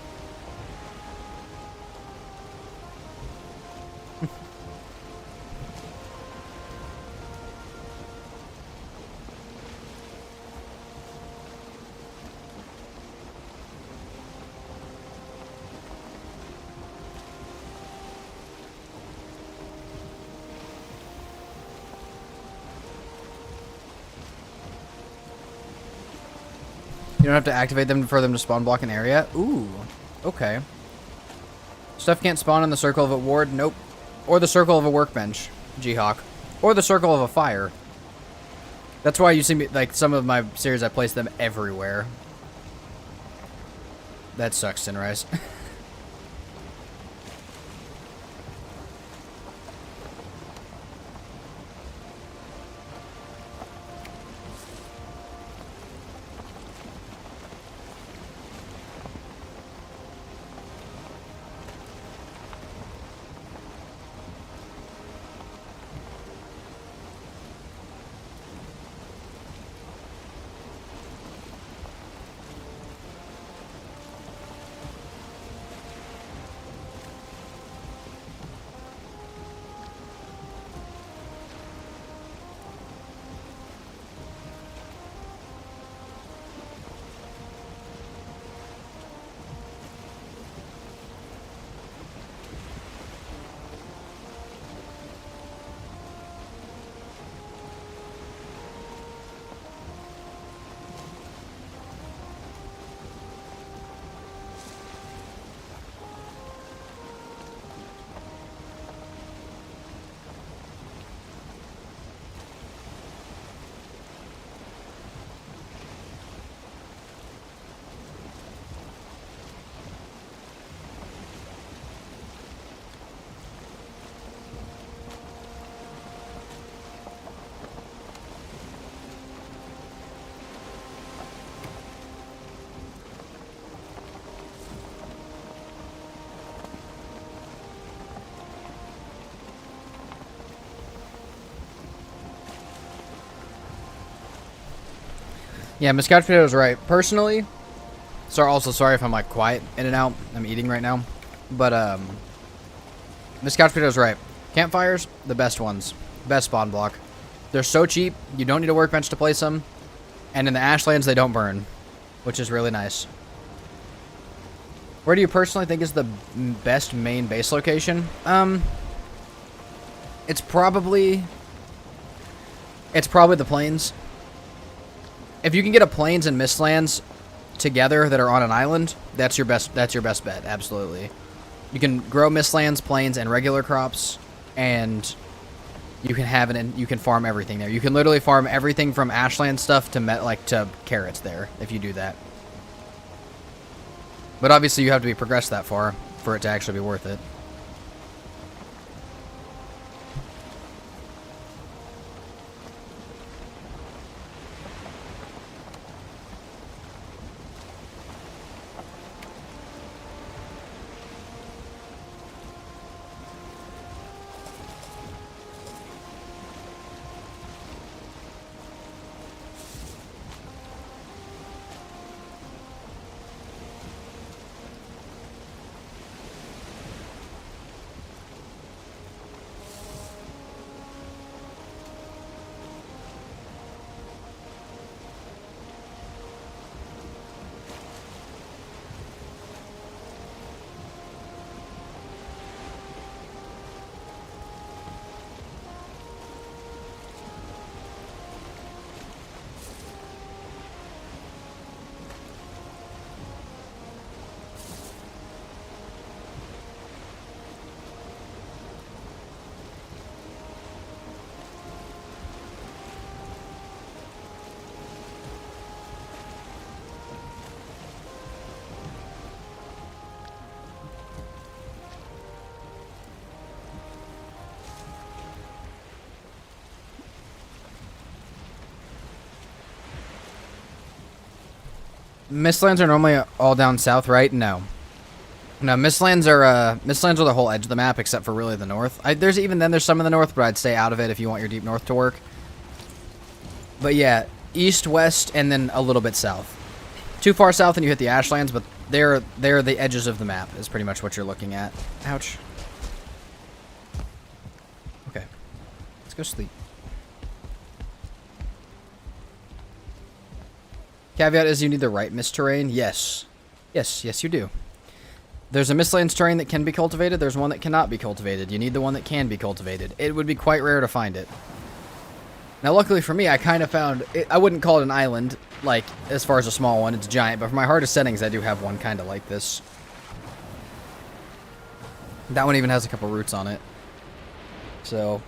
You don't have to activate them for them to spawn block an area? Ooh, okay. Stuff can't spawn in the circle of a ward? Nope. Or the circle of a workbench, G-Hawk. Or the circle of a fire. That's why you see me, like, some of my series, I place them everywhere. That sucks, Sunrise. Yeah, Miss Couch Potato's right. Personally, also sorry if I'm like quiet in and out. I'm eating right now. But Miss Couch Potato's right. Campfires, the best ones. Best spawn block. They're so cheap, you don't need a workbench to place them. And in the Ashlands, they don't burn, which is really nice. Where do you personally think is the best main base location? It's probably the plains. If you can get a plains and mistlands together that are on an island, that's your best bet, absolutely. You can grow mistlands, plains, and regular crops, and you can farm everything there. You can literally farm everything from ashland stuff to carrots there if you do that. But obviously you have to be progressed that far for it to actually be worth it. Mistlands are normally all down south, right? No. No, Mistlands are the whole edge of the map except for really the north. There's some in the north, but I'd stay out of it if you want your deep north to work. But yeah, east, west, and then a little bit south. Too far south and you hit the Ashlands, but they're the edges of the map is pretty much what you're looking at. Ouch. Okay. Let's go sleep. Caveat is you need the right mist terrain. Yes. Yes, you do. There's a mistlands terrain that can be cultivated. There's one that cannot be cultivated. You need the one that can be cultivated. It would be quite rare to find it. Now, luckily for me, I kind of found it. I wouldn't call it an island, like, as far as a small one. It's giant, but for my hardest settings, I do have one kind of like this. That one even has a couple roots on it. So...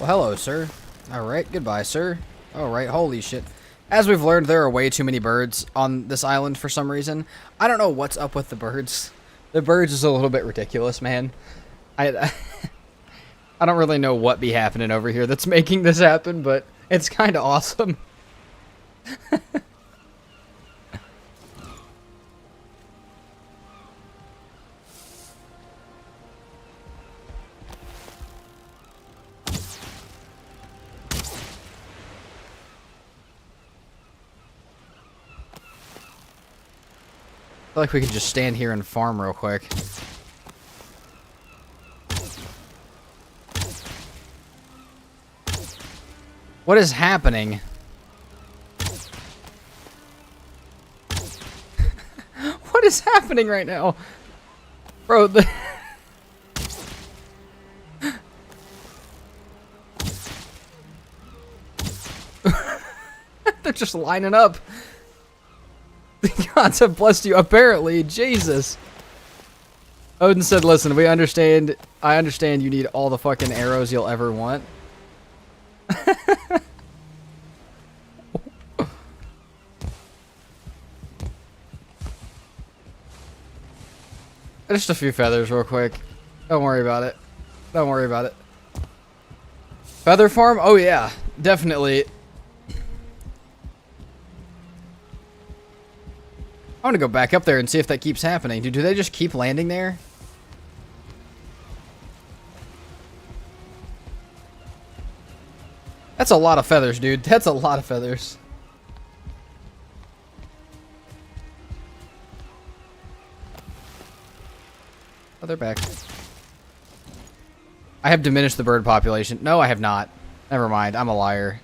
well, hello, sir. Alright, goodbye, sir. Alright, holy shit. As we've learned, there are way too many birds on this island for some reason. I don't know what's up with the birds. The birds is a little bit ridiculous, man. I don't really know what be happening over here that's making this happen, but it's kind of awesome. I feel like we could just stand here and farm real quick. What is happening? What is happening right now? Bro, they're just lining up. The gods have blessed you, apparently. Jesus. Odin said, listen, I understand you need all the fucking arrows you'll ever want. Just a few feathers real quick. Don't worry about it. Don't worry about it. Feather farm? Oh yeah, definitely. I want to go back up there and see if that keeps happening. Do they just keep landing there? That's a lot of feathers, dude. That's a lot of feathers. Oh, they're back. I have diminished the bird population. No, I have not. Never mind. I'm a liar.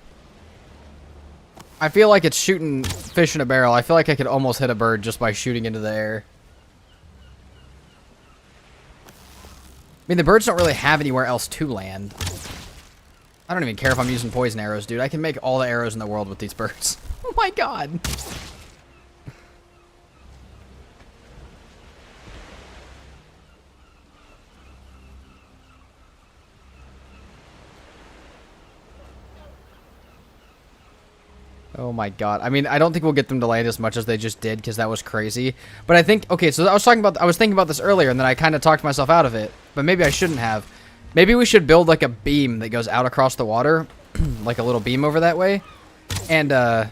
I feel like it's shooting fish in a barrel. I feel like I could almost hit a bird just by shooting into the air. I mean, the birds don't really have anywhere else to land. I don't even care if I'm using poison arrows, dude. I can make all the arrows in the world with these birds. Oh my god. Oh my god. I mean, I don't think we'll get them to land as much as they just did because that was crazy. But I think, okay, so I was thinking about this earlier and then I kind of talked myself out of it. But maybe I shouldn't have. Maybe we should build like a beam that goes out across the water. Like a little beam over that way. And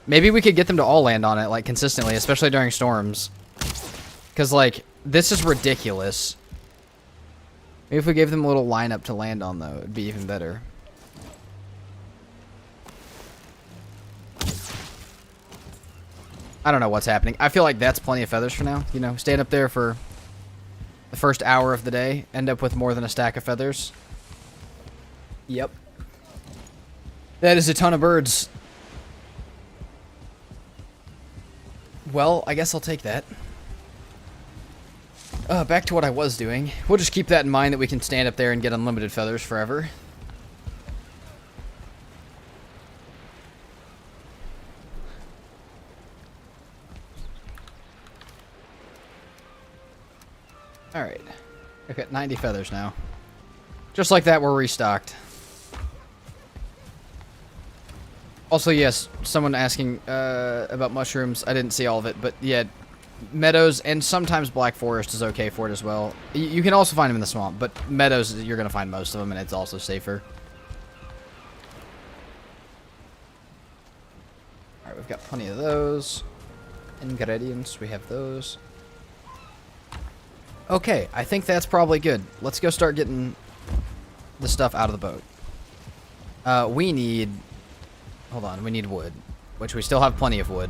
maybe we could get them to all land on it like consistently, especially during storms. Because like, this is ridiculous. Maybe if we gave them a little lineup to land on though, it'd be even better. I don't know what's happening. I feel like that's plenty of feathers for now. You know, stand up there for the first hour of the day, end up with more than a stack of feathers. Yep. That is a ton of birds. Well, I guess I'll take that. Back to what I was doing. We'll just keep that in mind that we can stand up there and get unlimited feathers forever. Alright. I've got 90 feathers now. Just like that, we're restocked. Also, yes, someone asking about mushrooms. I didn't see all of it, but yeah, meadows and sometimes black forest is okay for it as well. You can also find them in the swamp, but meadows, you're going to find most of them, and it's also safer. Alright, we've got plenty of those. Ingredients, we have those. Okay, I think that's probably good. Let's go start getting the stuff out of the boat. We need... Hold on, we need wood. Which we still have plenty of wood.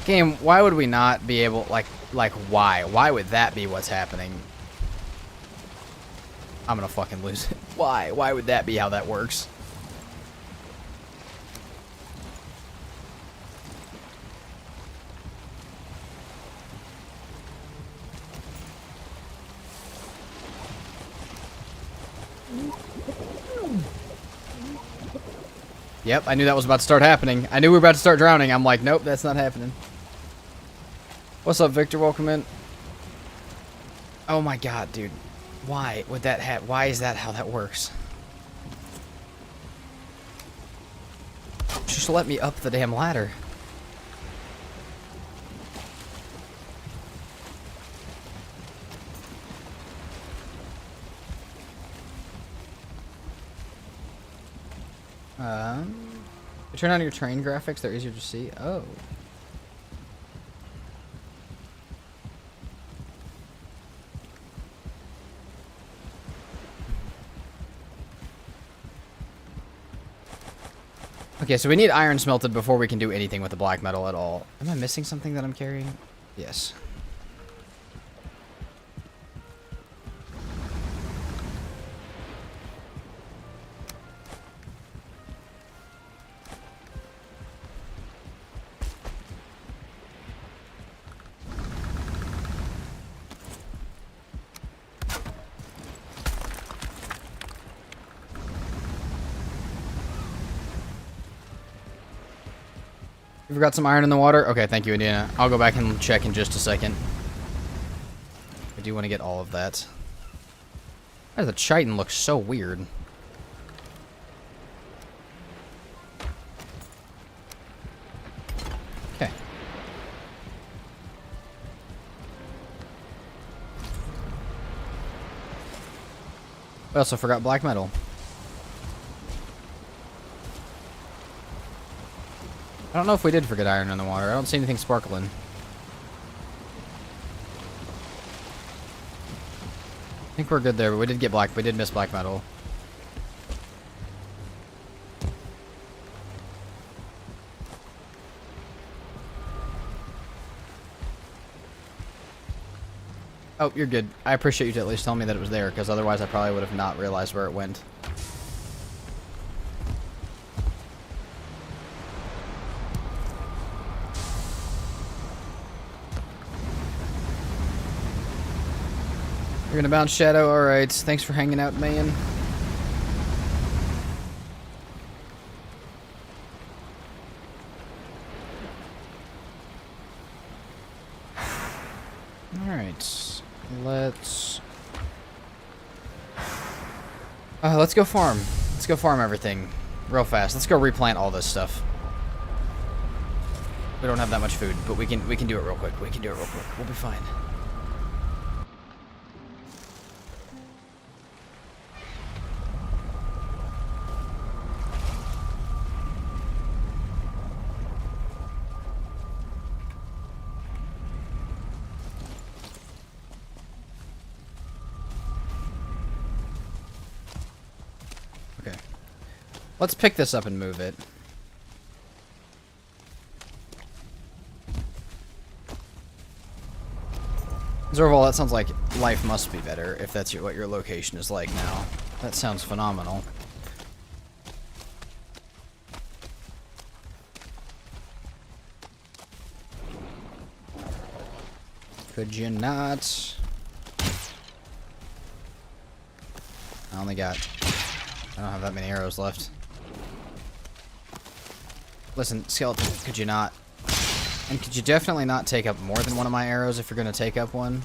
Game, why would we not be able, like why? Why would that be what's happening? I'm gonna fucking lose it. Why? Why would that be how that works? Yep, I knew that was about to start happening. I knew we were about to start drowning. I'm like, nope, that's not happening. What's up, Victor? Welcome in. Oh my god, dude. Why would that happen? Why is that how that works? Just let me up the damn ladder. Turn on your train graphics, they're easier to see. Oh. Okay, so we need iron smelted before we can do anything with the black metal at all. Am I missing something that I'm carrying? Yes. You forgot some iron in the water? Okay, thank you, Indiana. I'll go back and check in just a second. I do want to get all of that. Why does the chitin look so weird? Okay. I also forgot black metal. I don't know if we did forget iron in the water. I don't see anything sparkling. I think we're good there, but we did get black. We did miss black metal. Oh, you're good. I appreciate you at least telling me that it was there, because otherwise I probably would have not realized where it went. You're gonna bounce Shadow? Alright. Thanks for hanging out, man. Alright. Let's go farm. Let's go farm everything real fast. Let's go replant all this stuff. We don't have that much food, but we can do it real quick. We can do it real quick. We'll be fine. Okay. Let's pick this up and move it. Zerval, that sounds like life must be better if that's what your location is like now. That sounds phenomenal. Could you not? I don't have that many arrows left. Listen, skeleton, could you not? And could you definitely not take up more than one of my arrows if you're going to take up one?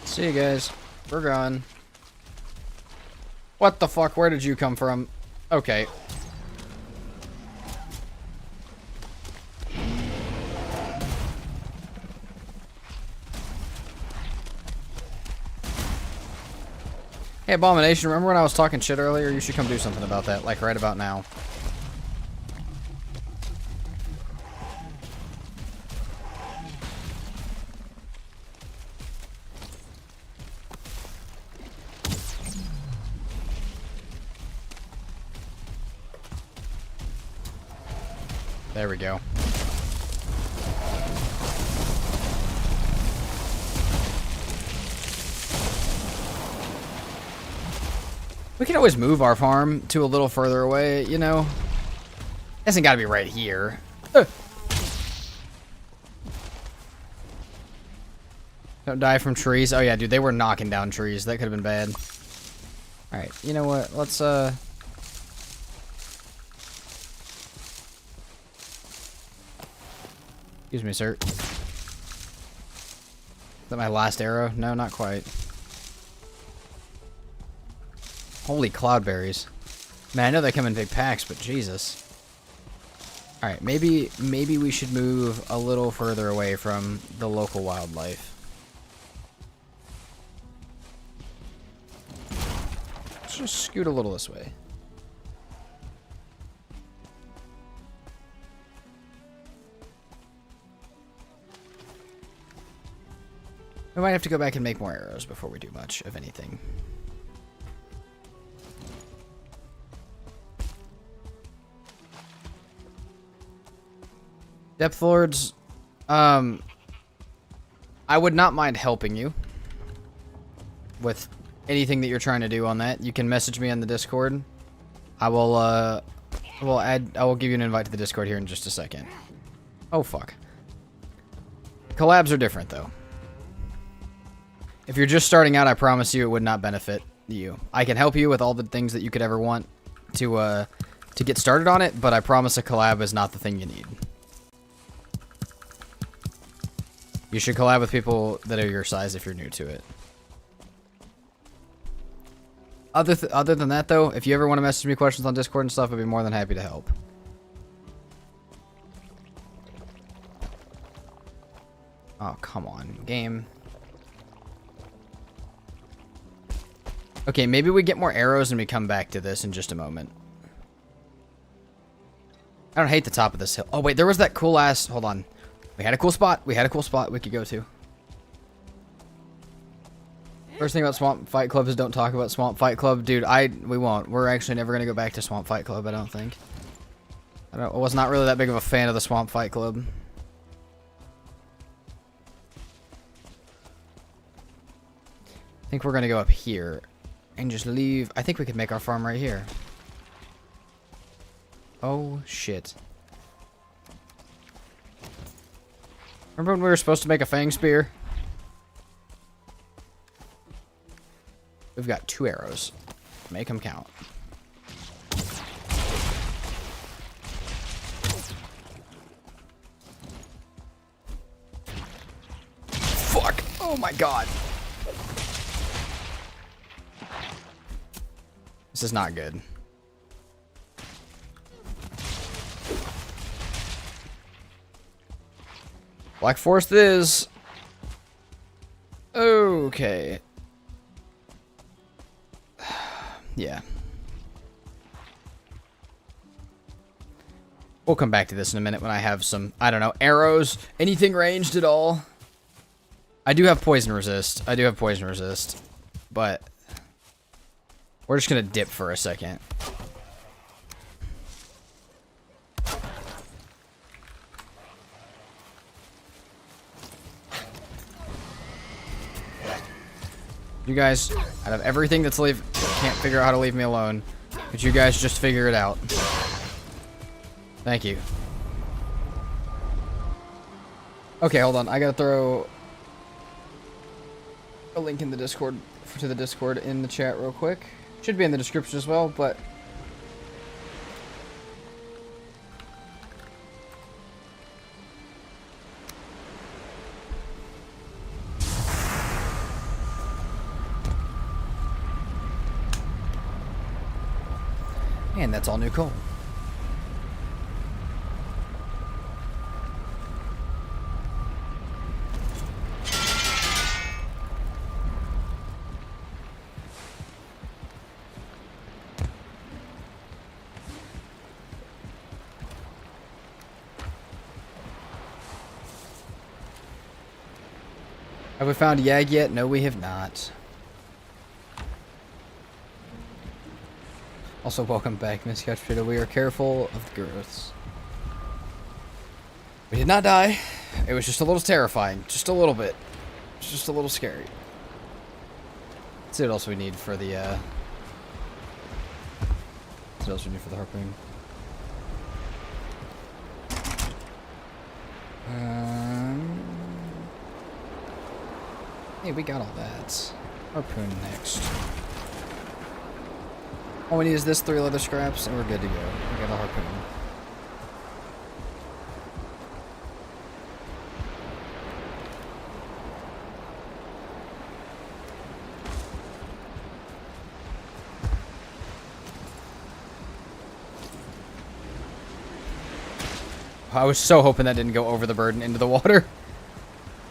See you guys. We're gone. What the fuck? Where did you come from? Okay. Hey, Abomination, remember when I was talking shit earlier? You should come do something about that, like right about now. There we go. We can always move our farm to a little further away, you know? It hasn't got to be right here. Don't die from trees. Oh yeah, dude, they were knocking down trees. That could have been bad. Alright, you know what? Let's, Excuse me, sir. Is that my last arrow? No, not quite. Holy cloudberries. Man, I know they come in big packs, but Jesus. Alright, maybe we should move a little further away from the local wildlife. Let's just scoot a little this way. We might have to go back and make more arrows before we do much of anything. Depth Lords, I would not mind helping you with anything that you're trying to do on that. You can message me on the Discord. I will give you an invite to the Discord here in just a second. Oh, fuck. Collabs are different, though. If you're just starting out, I promise you it would not benefit you. I can help you with all the things that you could ever want to get started on it, but I promise a collab is not the thing you need. You should collab with people that are your size if you're new to it. Other than that, though, if you ever want to message me questions on Discord and stuff, I'd be more than happy to help. Oh, come on, game. Okay, maybe we get more arrows and we come back to this in just a moment. I don't hate the top of this hill. Oh, wait, there was that cool ass... Hold on. We had a cool spot. We had a cool spot we could go to. First thing about Swamp Fight Club is don't talk about Swamp Fight Club. Dude, we won't. We're actually never going to go back to Swamp Fight Club, I don't think. I was not really that big of a fan of the Swamp Fight Club. I think we're going to go up here and just leave. I think we could make our farm right here. Oh, shit. Remember when we were supposed to make a fang spear? We've got 2 arrows. Make them count. Fuck! Oh my god! This is not good. Black Forest it is. Okay. Yeah. We'll come back to this in a minute when I have some, I don't know, arrows. Anything ranged at all. I do have poison resist. But we're just going to dip for a second. You guys, out of everything that's can't figure out how to leave me alone, could you guys just figure it out? Thank you. Okay, hold on. I gotta throw a link in the Discord to the Discord in the chat real quick. Should be in the description as well, but and that's all new coal. Have we found Yag yet? No, we have not. Also, welcome back, Miss Couchpotato. We are careful of the growths. We did not die. It was just a little terrifying. Just a little bit. It's just a little scary. Let's see what else we need for the, what else we need for the harpoon. Hey, we got all that. Harpoon next. All we need is this 3 leather scraps, and we're good to go. We got a harpoon. I was so hoping that didn't go over the bird and into the water.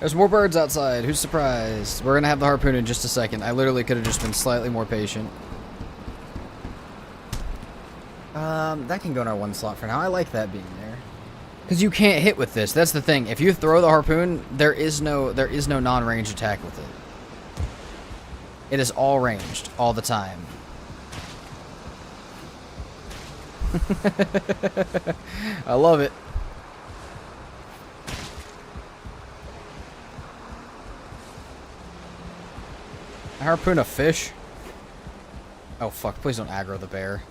There's more birds outside. Who's surprised? We're gonna have the harpoon in just a second. I literally could have just been slightly more patient. That can go in our 1 slot for now. I like that being there. Because you can't hit with this. That's the thing. If you throw the harpoon, there is no non-range attack with it. It is all ranged all the time. I love it. Harpoon a fish? Oh fuck, please don't aggro the bear.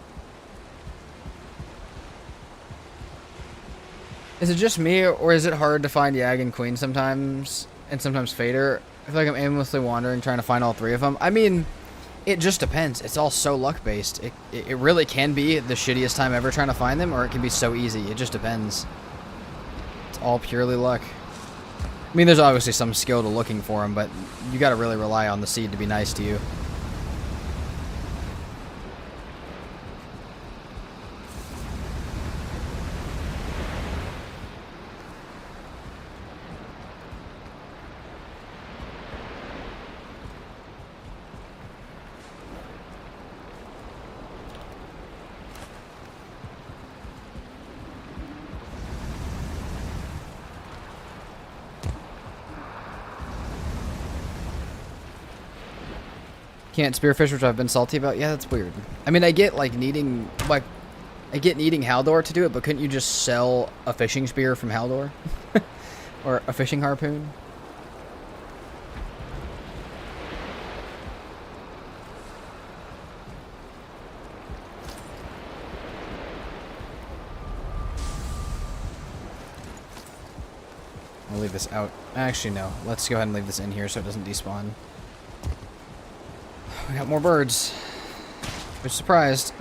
Is it just me, or is it hard to find Yag and Queen sometimes, and sometimes Fader? I feel like I'm aimlessly wandering, trying to find all three of them. I mean, it just depends. It's all so luck-based. It really can be the shittiest time ever trying to find them, or it can be so easy. It just depends. It's all purely luck. I mean, there's obviously some skill to looking for them, but you gotta really rely on the seed to be nice to you. Can't spearfish, which I've been salty about. Yeah, that's weird. I mean, I get needing Haldor to do it, but couldn't you just sell a fishing spear from Haldor? Or a fishing harpoon? I'll leave this out. Actually, no. Let's go ahead and leave this in here so it doesn't despawn. We got more birds. We're surprised.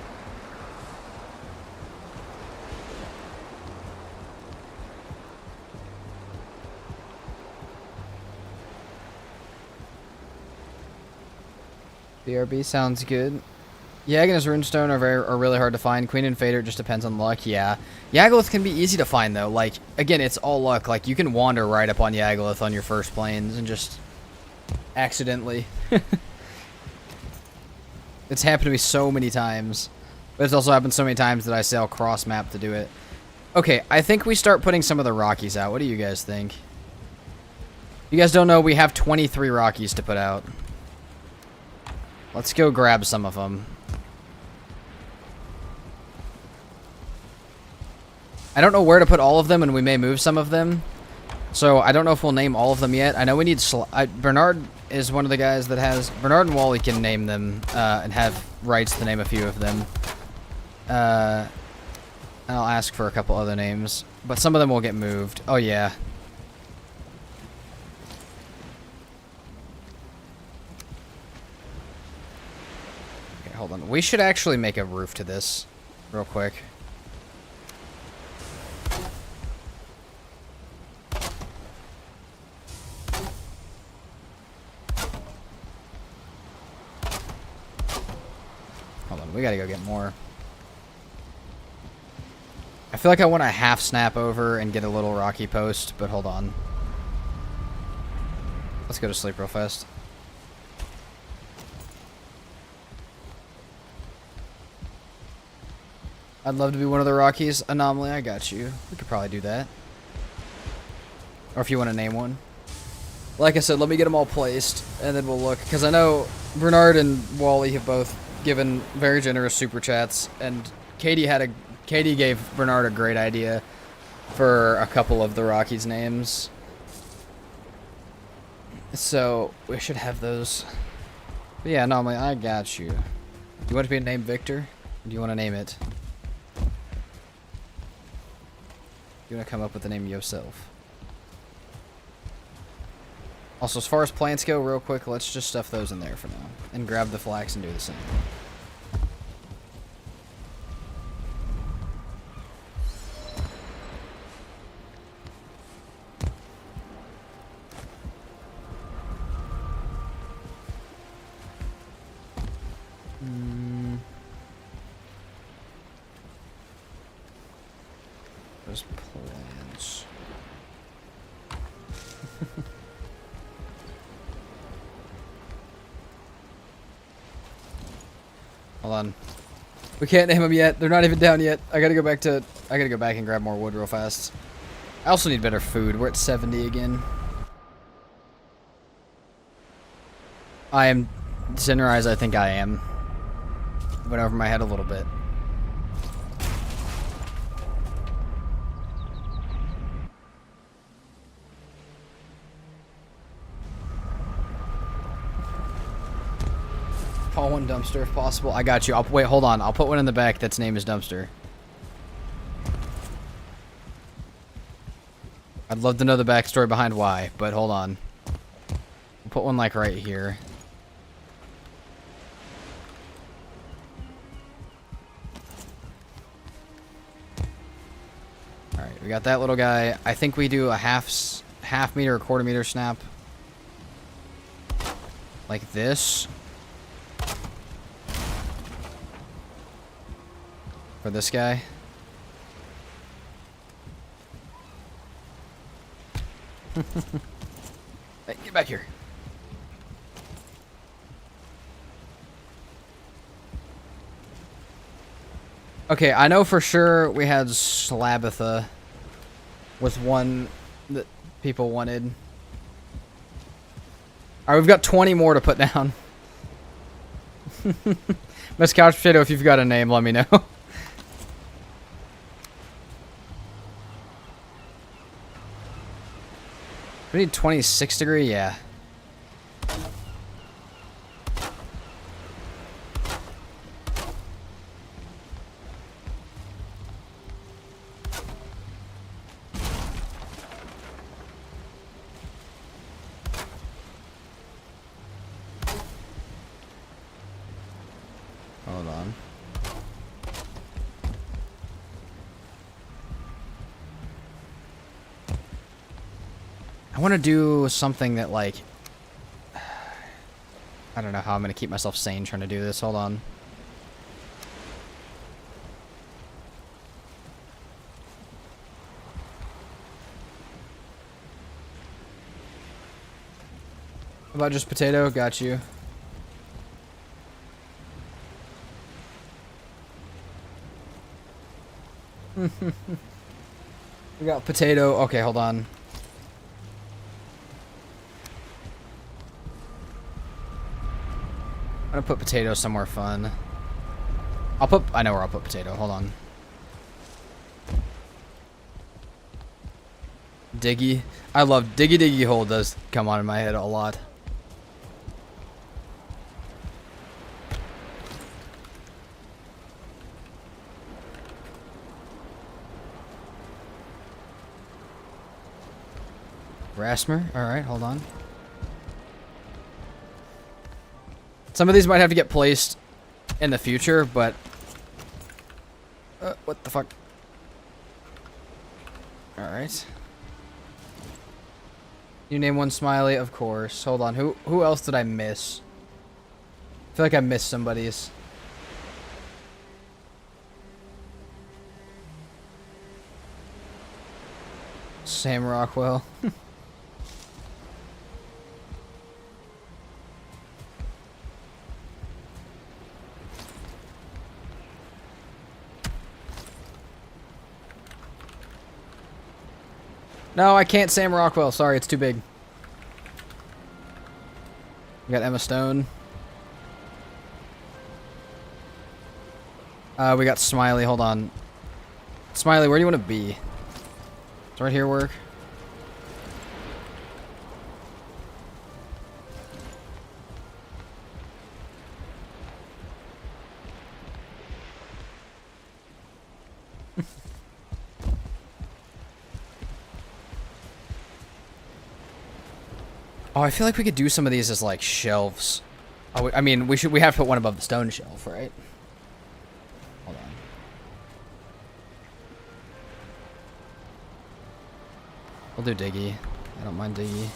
BRB sounds good. Yag and his runestone are really hard to find. Queen and Fader just depends on luck. Yeah, Yagluth can be easy to find though. Like again, it's all luck. Like you can wander right up on Yagluth on your first plains and just accidentally. It's happened to me so many times. But it's also happened so many times that I sail cross map to do it. Okay, I think we start putting some of the Rockies out. What do you guys think? You guys don't know, we have 23 Rockies to put out. Let's go grab some of them. I don't know where to put all of them, and we may move some of them. So I don't know if we'll name all of them yet. I know we need... Bernard is one of the guys that has... Bernard and Wally can name them and have rights to name a few of them. I'll ask for a couple other names. But some of them will get moved. Oh, yeah. Okay, hold on. We should actually make a roof to this real quick. We gotta go get more. I feel like I want to half snap over and get a little rocky post, but hold on. Let's go to sleep real fast. I'd love to be one of the Rockies. Anomaly, I got you. We could probably do that. Or if you want to name one. Like I said, let me get them all placed, and then we'll look. Because I know Bernard and Wally have both given very generous super chats, and Katie gave Bernard a great idea for a couple of the Rockies names. So we should have those. But yeah, Anomaly, I got you. Do you want to be named Victor? Or do you want to name it? You want to come up with the name yourself? Also, as far as plants go, real quick, let's just stuff those in there for now. And grab the flax and do the same. Those plants. Hold on. We can't name them yet. They're not even down yet. I gotta go back and grab more wood real fast. I also need better food. We're at 70 again. I am Cinerize, I think I am. Went over my head a little bit. Call one dumpster if possible. I got you. Wait, hold on. I'll put one in the back that's name is dumpster. I'd love to know the backstory behind why, but hold on. We'll put one like right here. Alright, we got that little guy. I think we do a half meter or quarter meter snap. Like this. For this guy. Hey, get back here. Okay, I know for sure we had Slabitha was one that people wanted. Alright, we've got 20 more to put down. Miss Couch Potato, if you've got a name, let me know. We need 26 degree, yeah. Hold on. I want to do something that, like... I don't know how I'm going to keep myself sane trying to do this. Hold on. How about just potato? Got you. We got potato. Okay, hold on. I'm gonna put potato somewhere fun. I know where I'll put potato. Hold on. Diggy. I love Diggy Diggy Hole does come on in my head a lot. Rasmer. Alright, hold on. Some of these might have to get placed in the future, but... what the fuck? Alright. You name one Smiley? Of course. Hold on. Who else did I miss? I feel like I missed somebody's. Sam Rockwell. No, I can't Sam Rockwell. Sorry, it's too big. We got Emma Stone. We got Smiley. Hold on. Smiley, where do you want to be? Does right here work? Oh, I feel like we could do some of these as like shelves. Oh, I mean, we have to put one above the stone shelf, right? Hold on. We'll do Diggy. I don't mind Diggy.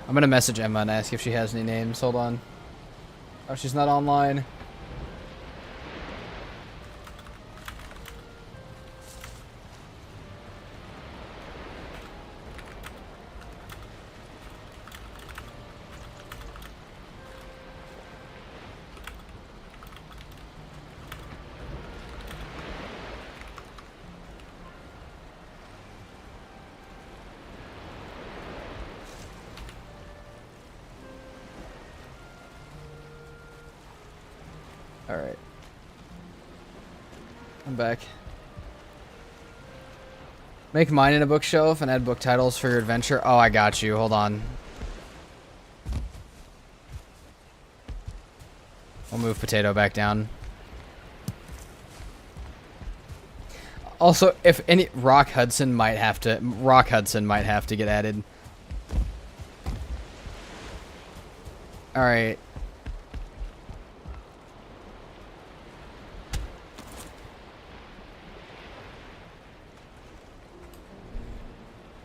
I'm gonna message Emma and ask if she has any names. Hold on. Oh, she's not online. Alright. I'm back. Make mine in a bookshelf and add book titles for your adventure. Oh, I got you. Hold on. We'll move potato back down. Also, if any Rock Hudson might have to get added. All right.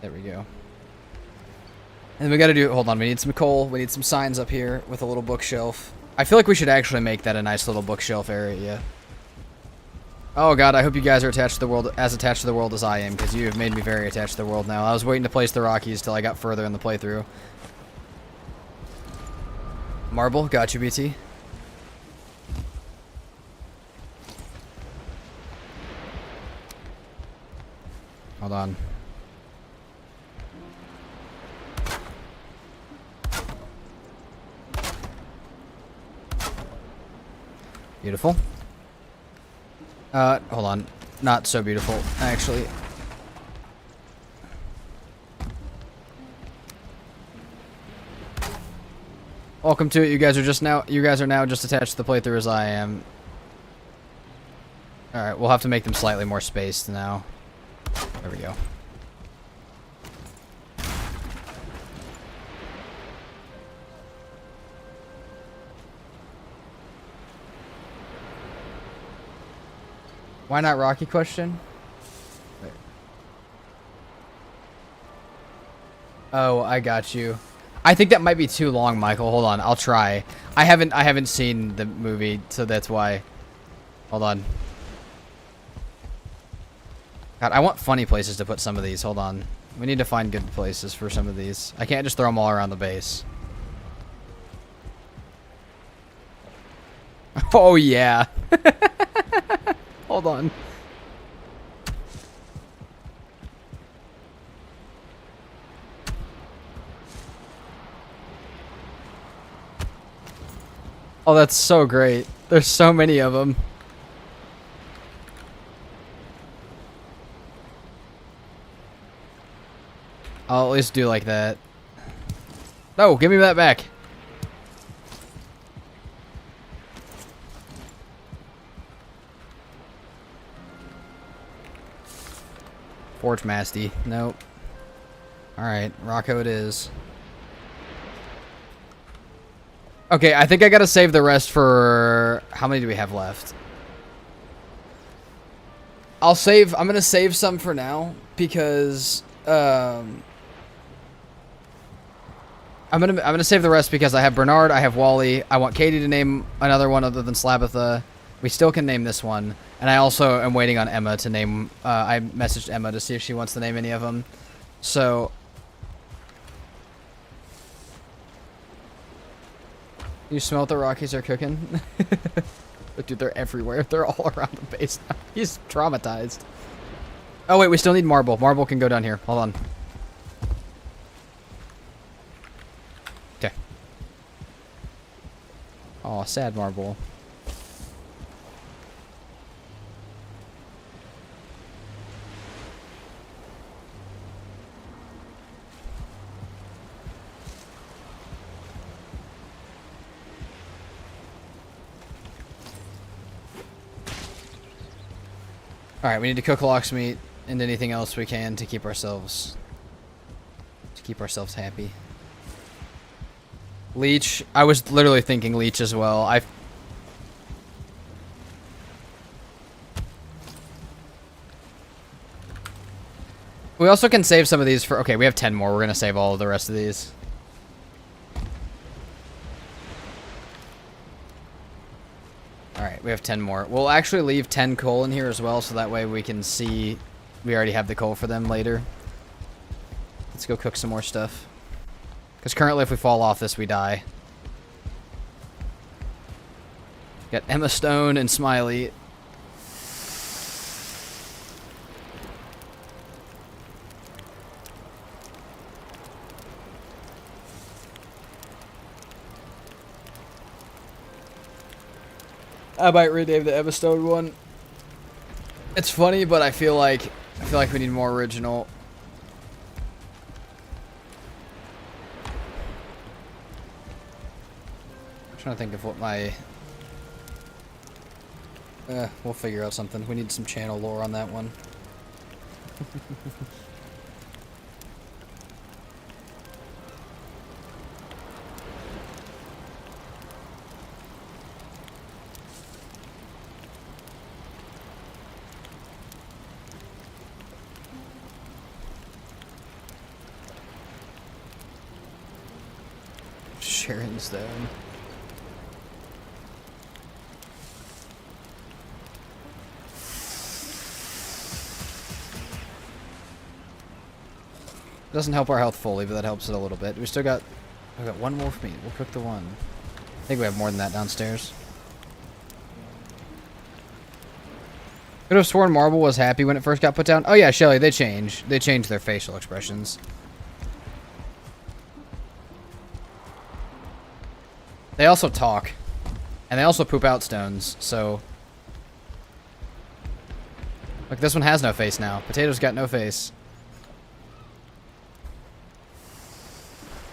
There we go. And we gotta do, hold on, we need some coal, we need some signs up here with a little bookshelf. I feel like we should actually make that a nice little bookshelf area. Oh god, I hope you guys are attached to the world, as attached to the world as I am, because you have made me very attached to the world now. I was waiting to place the Rockies till I got further in the playthrough. Marble, got you, BT. Hold on. Beautiful. Hold on. Not so beautiful, actually. Welcome to it. You guys are now just attached to the playthrough as I am. Alright, we'll have to make them slightly more spaced now. There we go. Why not Rocky question? Wait. Oh, I got you. I think that might be too long, Michael. Hold on, I'll try. I haven't seen the movie, so that's why. Hold on. God, I want funny places to put some of these. Hold on. We need to find good places for some of these. I can't just throw them all around the base. Oh, yeah. Hold on. Oh, that's so great. There's so many of them. I'll at least do like that. No, give me that back. Forge Masty. Nope. Alright, Rocco it is. Okay, I think I gotta save the rest for... How many do we have left? I'm gonna save some for now, because... I'm gonna save the rest because I have Bernard, I have Wally, I want Katie to name another one other than Slabatha. We still can name this one. And I also am waiting on Emma to name... I messaged Emma to see if she wants to name any of them. So... You smell what the Rockies are cooking? But dude, they're everywhere. They're all around the base now. He's traumatized. Oh wait, we still need marble. Marble can go down here. Hold on. Okay. Oh, sad marble. Alright, we need to cook lox meat and anything else we can to keep ourselves happy. Leech. I was literally thinking leech as well. We also can save some of these for... Okay, we have 10 more. We're going to save all of the rest of these. Alright, we have 10 more. We'll actually leave 10 coal in here as well, so that way we can see... We already have the coal for them later. Let's go cook some more stuff. Because currently if we fall off this, we die. Got Emma Stone and Smiley. I might rename the Emma Stone one. It's funny, but I feel like we need more original. I'm trying to think of what my... we'll figure out something. We need some channel lore on that one. Sharon Stone. Doesn't help our health fully, but that helps it a little bit. We got one wolf meat. We'll cook the one. I think we have more than that downstairs. Could have sworn Marble was happy when it first got put down. Oh yeah, Shelly, they change. They change their facial expressions. They also talk. And they also poop out stones, so... Look, this one has no face now. Potato's got no face.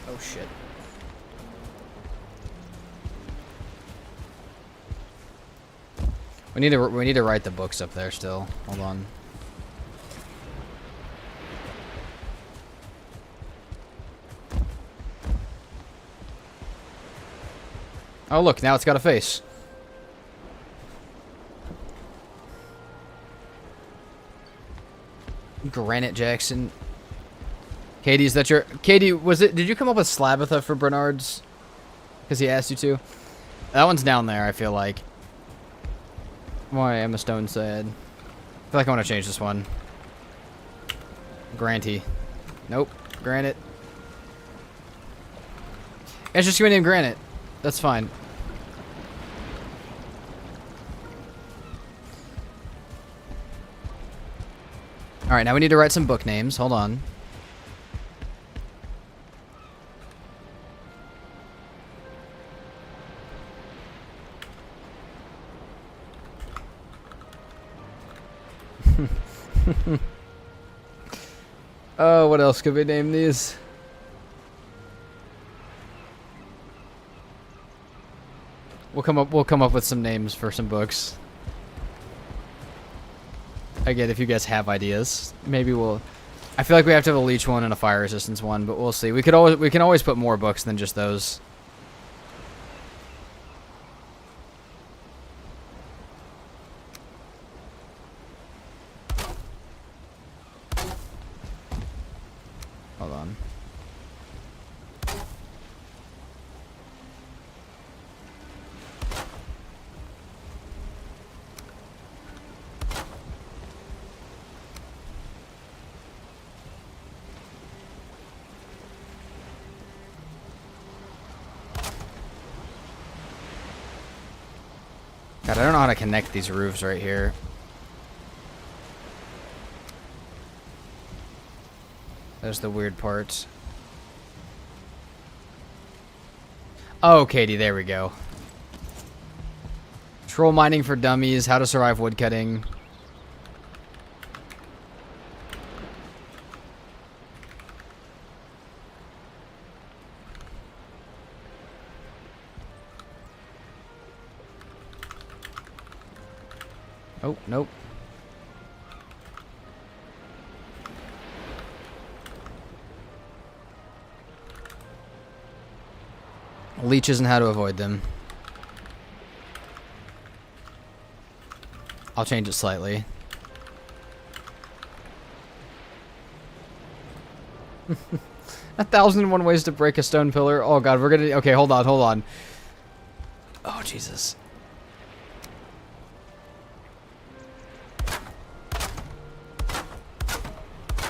Oh shit. We need to write the books up there still. Hold on. Oh look, now it's got a face. Granite Jackson. Katie, is that your... Katie, was it... Did you come up with Slabitha for Bernard's? Because he asked you to? That one's down there, I feel like. Why Emma Stone said. I feel like I want to change this one. Granty. Nope. Granite. It's just gonna name Granite. That's fine. Alright, now we need to write some book names. Hold on. Oh, what else could we name these? We'll come up with some names for some books. Again, if you guys have ideas, maybe we'll... I feel like we have to have a leech one and a fire resistance one, but we'll see. We can always put more books than just those. Hold on. God, I don't know how to connect these roofs right here. There's the weird part. Oh, Katie, there we go. Troll mining for dummies, how to survive woodcutting. Oh, nope. Leeches and how to avoid them. I'll change it slightly. 1,001 ways to break a stone pillar. Oh god, we're gonna... Okay, hold on. Oh, Jesus.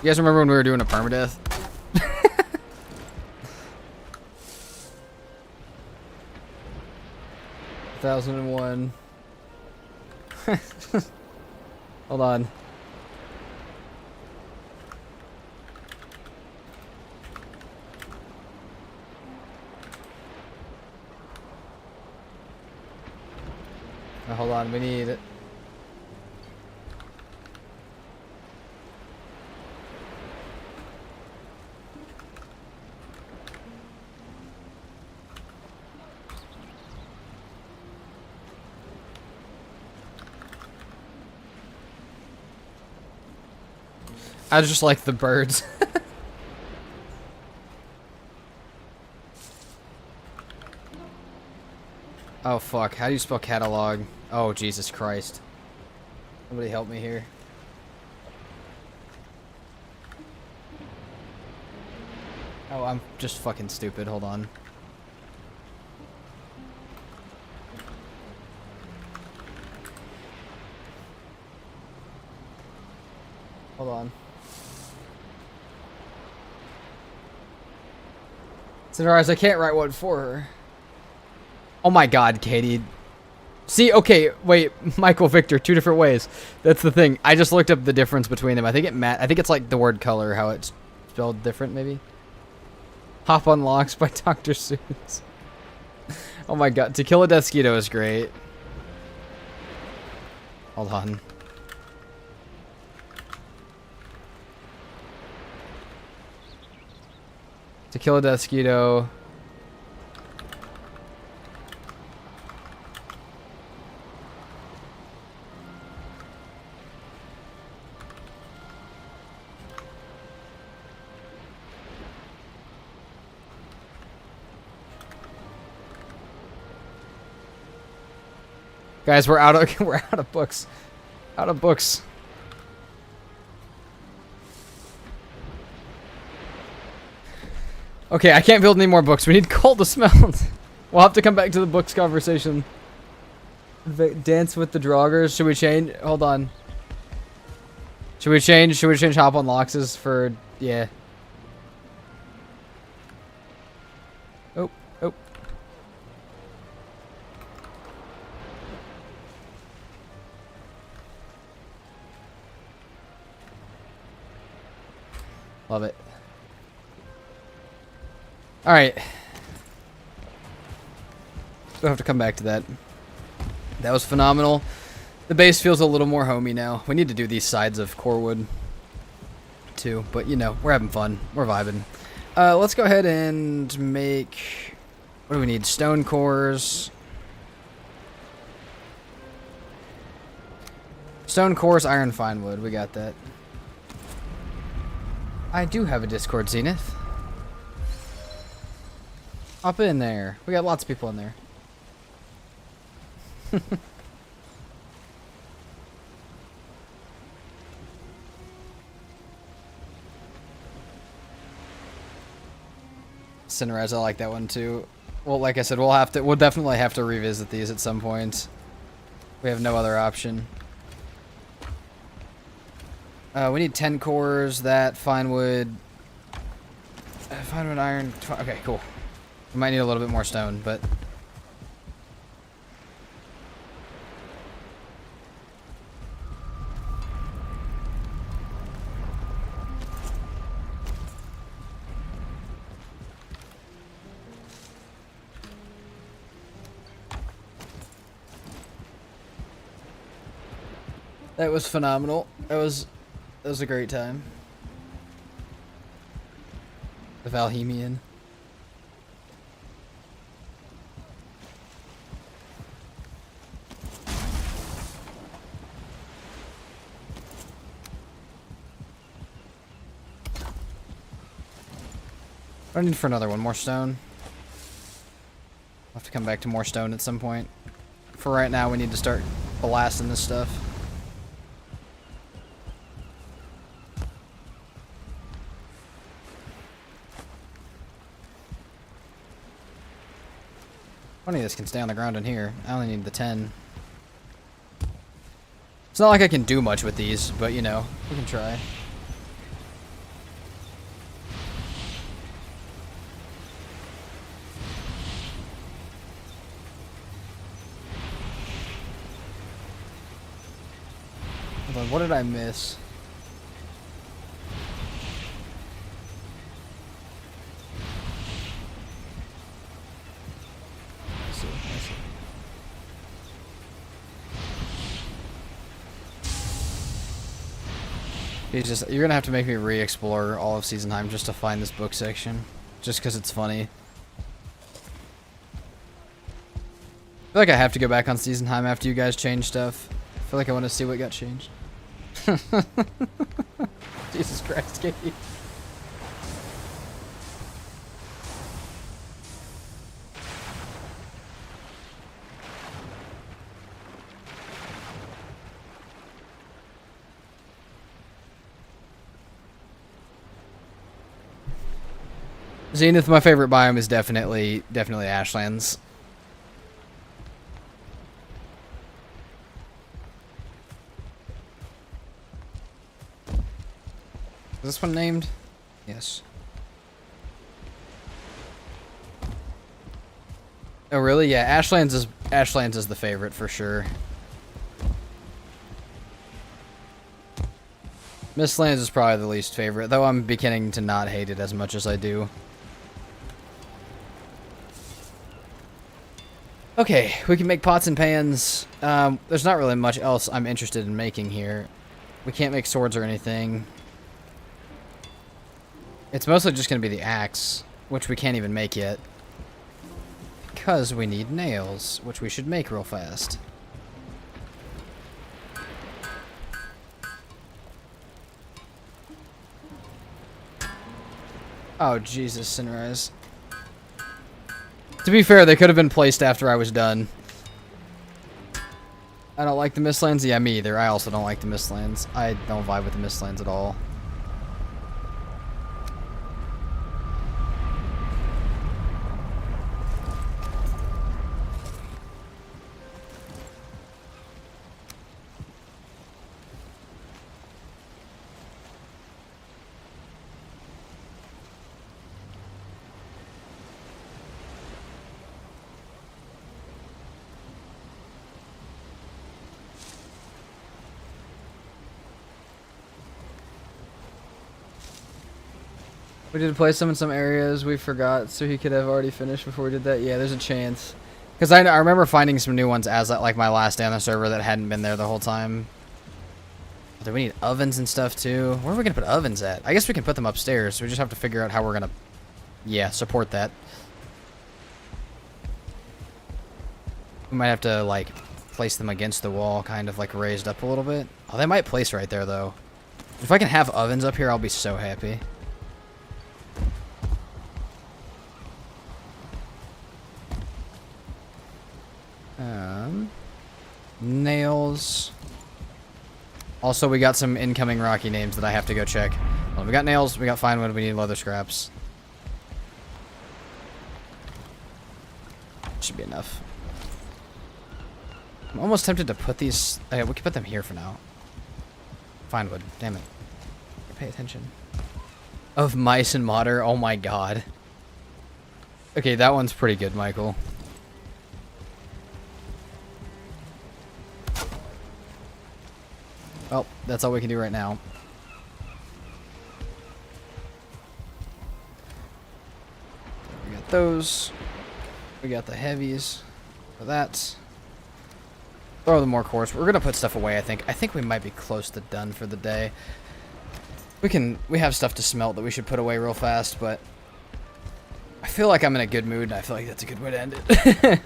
You guys remember when we were doing a PermaDeath? 1,001. Hold on. Hold on, we need it. I just like the birds. Oh fuck, how do you spell catalog? Oh Jesus Christ. Somebody help me here. Oh, I'm just fucking stupid, hold on. Hold on. Sunrise, I can't write one for her. Oh my god, Katie. See, okay, wait, Michael, Victor, two different ways. That's the thing. I just looked up the difference between them. I think it's like the word color, how it's spelled different, maybe. Hop Unlocks by Dr. Seuss. Oh my god, To Kill a Deathsquito is great. Hold on. To Kill a Deathsquito. Guys, we're out of books. Out of books. Okay, I can't build any more books. We need coal to smelt. We'll have to come back to the books conversation. Dance with the Draugrs. Should we change? Hold on. Should we change Hop on Loxes for yeah. Oh, oh. Love it. All right. We'll have to come back to that. That was phenomenal. The base feels a little more homey now. We need to do these sides of Corewood too, but you know, we're having fun. We're vibing. Let's go ahead and make... What do we need? Stone cores. Stone cores, iron fine wood. We got that. I do have a Discord, Zenith. Hop in there. We got lots of people in there. Sunrise, I like that one too. Well, like I said, we'll definitely have to revisit these at some point. We have no other option. We need 10 cores, that, fine wood, iron, okay, cool. We might need a little bit more stone, but... That was phenomenal. That was a great time. The Valheimian. What do I need for another one? More stone? I'll have to come back to more stone at some point. For right now, we need to start blasting this stuff. Funny, this can stay on the ground in here. I only need the 10. It's not like I can do much with these, but you know, we can try. Hold on, what did I miss? Jesus, you're gonna have to make me re-explore all of Seasonheim just to find this book section. Just because it's funny. I feel like I have to go back on Seasonheim after you guys change stuff. I feel like I want to see what got changed. Jesus Christ, Katie. Zenith, my favorite biome is definitely Ashlands. Is this one named? Yes. Oh really? Yeah, Ashlands is the favorite for sure. Mistlands is probably the least favorite, though I'm beginning to not hate it as much as I do. Okay, we can make pots and pans. There's not really much else I'm interested in making here. We can't make swords or anything. It's mostly just going to be the axe, which we can't even make yet. Because we need nails, which we should make real fast. Oh, Jesus, Sunrise. To be fair, they could have been placed after I was done. I don't like the Mistlands. Yeah, me either. I also don't like the Mistlands. I don't vibe with the Mistlands at all. We did place him in some areas we forgot, so he could have already finished before we did that. Yeah, there's a chance. Because I remember finding some new ones as like my last day on the server that hadn't been there the whole time. Do we need ovens and stuff too? Where are we going to put ovens at? I guess we can put them upstairs. We just have to figure out how we're going to, yeah, support that. We might have to like place them against the wall, kind of like raised up a little bit. Oh, they might place right there though. If I can have ovens up here, I'll be so happy. Nails. Also, we got some incoming Rocky names that I have to go check. Well, we got nails, we got fine wood, we need leather scraps. Should be enough. I'm almost tempted to put these... Okay, we can put them here for now. Fine wood, damn it. Pay attention. Of mice and modder, oh my god. Okay, that one's pretty good, Michael. Well, that's all we can do right now. We got those. We got the heavies for that. Throw them more coarse. We're gonna put stuff away, I think. I think we might be close to done for the day. We have stuff to smelt that we should put away real fast, but I feel like I'm in a good mood, and I feel like that's a good way to end it.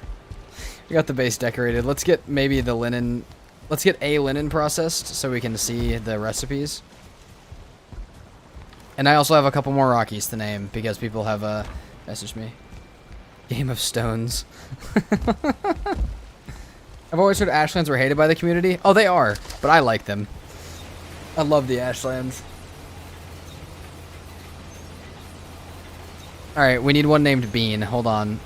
We got the base decorated. Let's get maybe the linen... Let's get a linen processed so we can see the recipes. And I also have a couple more Rockies to name because people have messaged me. Game of Stones. I've always heard Ashlands were hated by the community. Oh, they are, but I like them. I love the Ashlands. Alright, we need one named Bean. Hold on.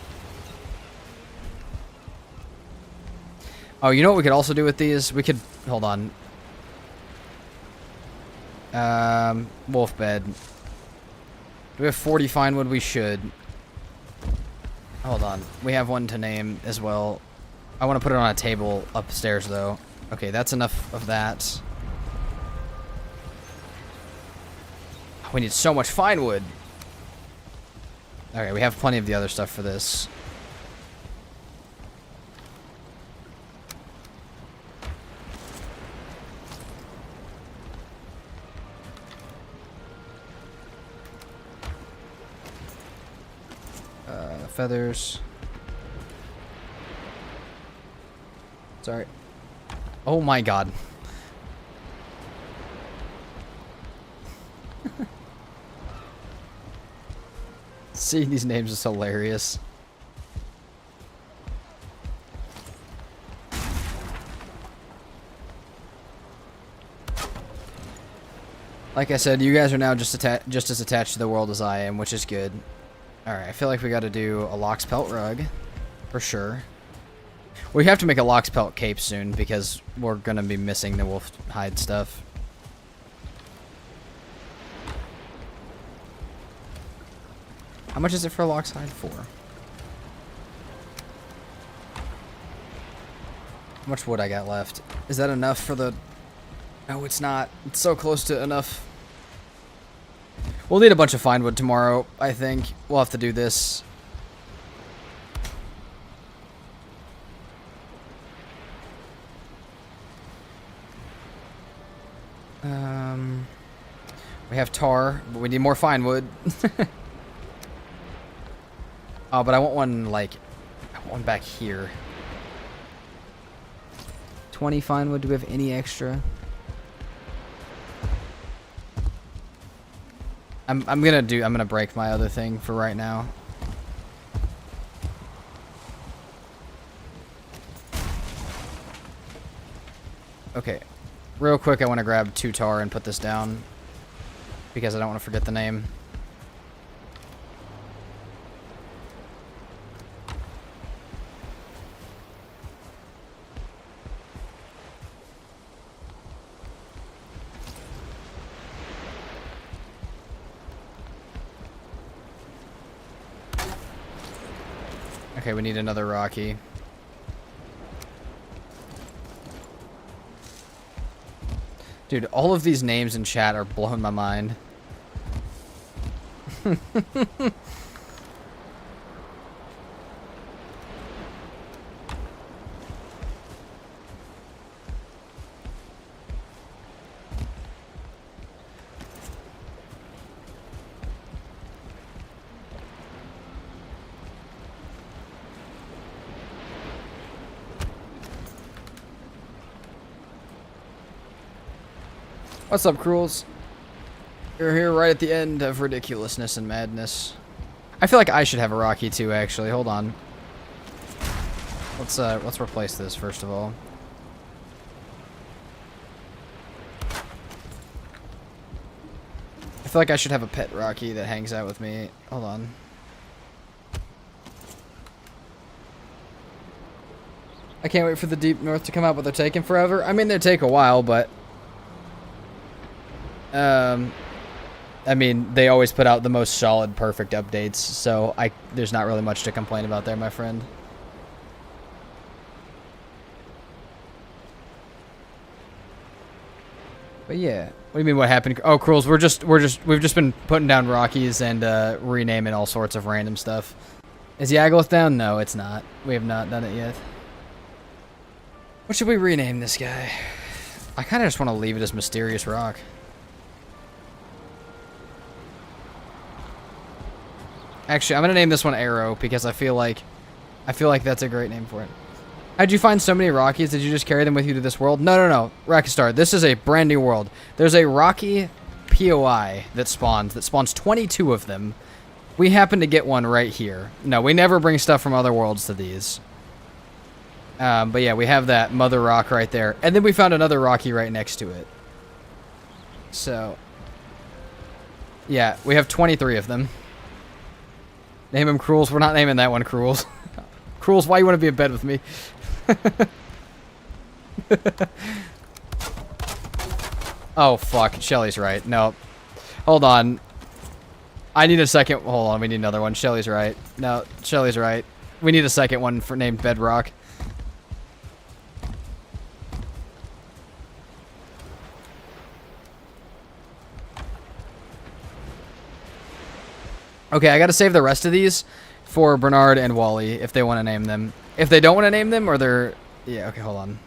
Oh, you know what we could also do with these? We could... Hold on. Wolf bed. Do we have 40 fine wood? We should. Hold on. We have one to name as well. I want to put it on a table upstairs, though. Okay, that's enough of that. We need so much fine wood. Okay, we have plenty of the other stuff for this. Feathers. Sorry. Oh my god. Seeing these names is hilarious. Like I said, you guys are now just as attached to the world as I am, which is good. Alright, I feel like we gotta do a Lox Pelt rug. For sure. We have to make a Lox Pelt cape soon, because we're gonna be missing the wolf hide stuff. How much is it for a Lox hide? 4. How much wood I got left? Is that enough for the... No, it's not. It's so close to enough. We'll need a bunch of fine wood tomorrow, I think. We'll have to do this. We have tar, but we need more fine wood. Oh, but I want one, like... I want one back here. 20 fine wood. Do we have any extra? I'm gonna break my other thing for right now. Okay. Real quick, I want to grab 2 tar and put this down. Because I don't want to forget the name. Okay, we need another Rocky. Dude, all of these names in chat are blowing my mind. What's up, Cruels? You're here right at the end of ridiculousness and madness. I feel like I should have a Rocky too, actually. Hold on. Let's replace this first of all. I feel like I should have a pet Rocky that hangs out with me. Hold on. I can't wait for the Deep North to come out, but they're taking forever. I mean, they take a while, but... I mean, they always put out the most solid, perfect updates, so there's not really much to complain about there, my friend. But yeah, what do you mean what happened? Oh, Cruels, we've just been putting down Rockies and renaming all sorts of random stuff. Is Yagluth down? No, it's not. We have not done it yet. What should we rename this guy? I kind of just want to leave it as Mysterious Rock. Actually, I'm gonna name this one Arrow because I feel like that's a great name for it. How'd you find so many Rockies? Did you just carry them with you to this world? No, Rockistar. This is a brand new world. There's a Rocky POI that spawns 22 of them. We happen to get one right here. No, we never bring stuff from other worlds to these. But yeah, we have that Mother Rock right there, and then we found another Rocky right next to it. So, yeah, we have 23 of them. Name him Cruels. We're not naming that one Cruels. Cruels, why you want to be in bed with me? Oh, fuck. Shelly's right. No. Hold on. I need a second. Hold on. We need another one. Shelly's right. No, Shelly's right. We need a second one for named Bedrock. Okay, I gotta save the rest of these for Bernard and Wally if they want to name them. If they don't want to name them, or they're... Yeah, okay, hold on.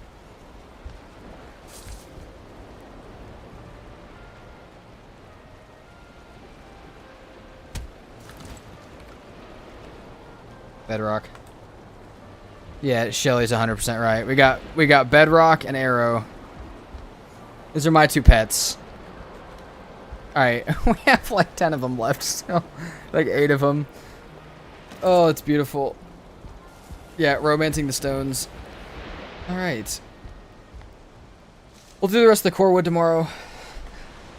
Bedrock. Yeah, Shelly's 100% right. We got Bedrock and Arrow. These are my 2 pets. Alright, we have like 10 of them left still. Like 8 of them. Oh, it's beautiful. Yeah, romancing the stones. Alright. We'll do the rest of the core wood tomorrow.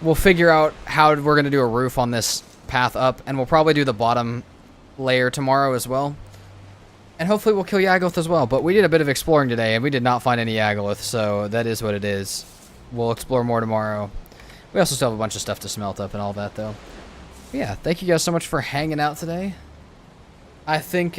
We'll figure out how we're going to do a roof on this path up, and we'll probably do the bottom layer tomorrow as well. And hopefully we'll kill Yaggoth as well. But we did a bit of exploring today, and we did not find any Yaggoth, so that is what it is. We'll explore more tomorrow. We also still have a bunch of stuff to smelt up and all that, though. But yeah, thank you guys so much for hanging out today. I think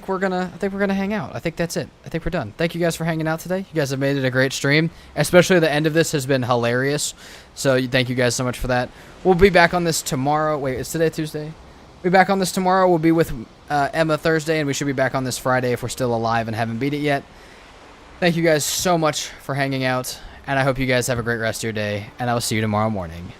we're gonna hang out. I think that's it. I think we're done. Thank you guys for hanging out today. You guys have made it a great stream. Especially the end of this has been hilarious. So thank you guys so much for that. We'll be back on this tomorrow. Wait, is today Tuesday? We'll be back on this tomorrow. We'll be with Emma Thursday, and we should be back on this Friday if we're still alive and haven't beat it yet. Thank you guys so much for hanging out, and I hope you guys have a great rest of your day, and I will see you tomorrow morning.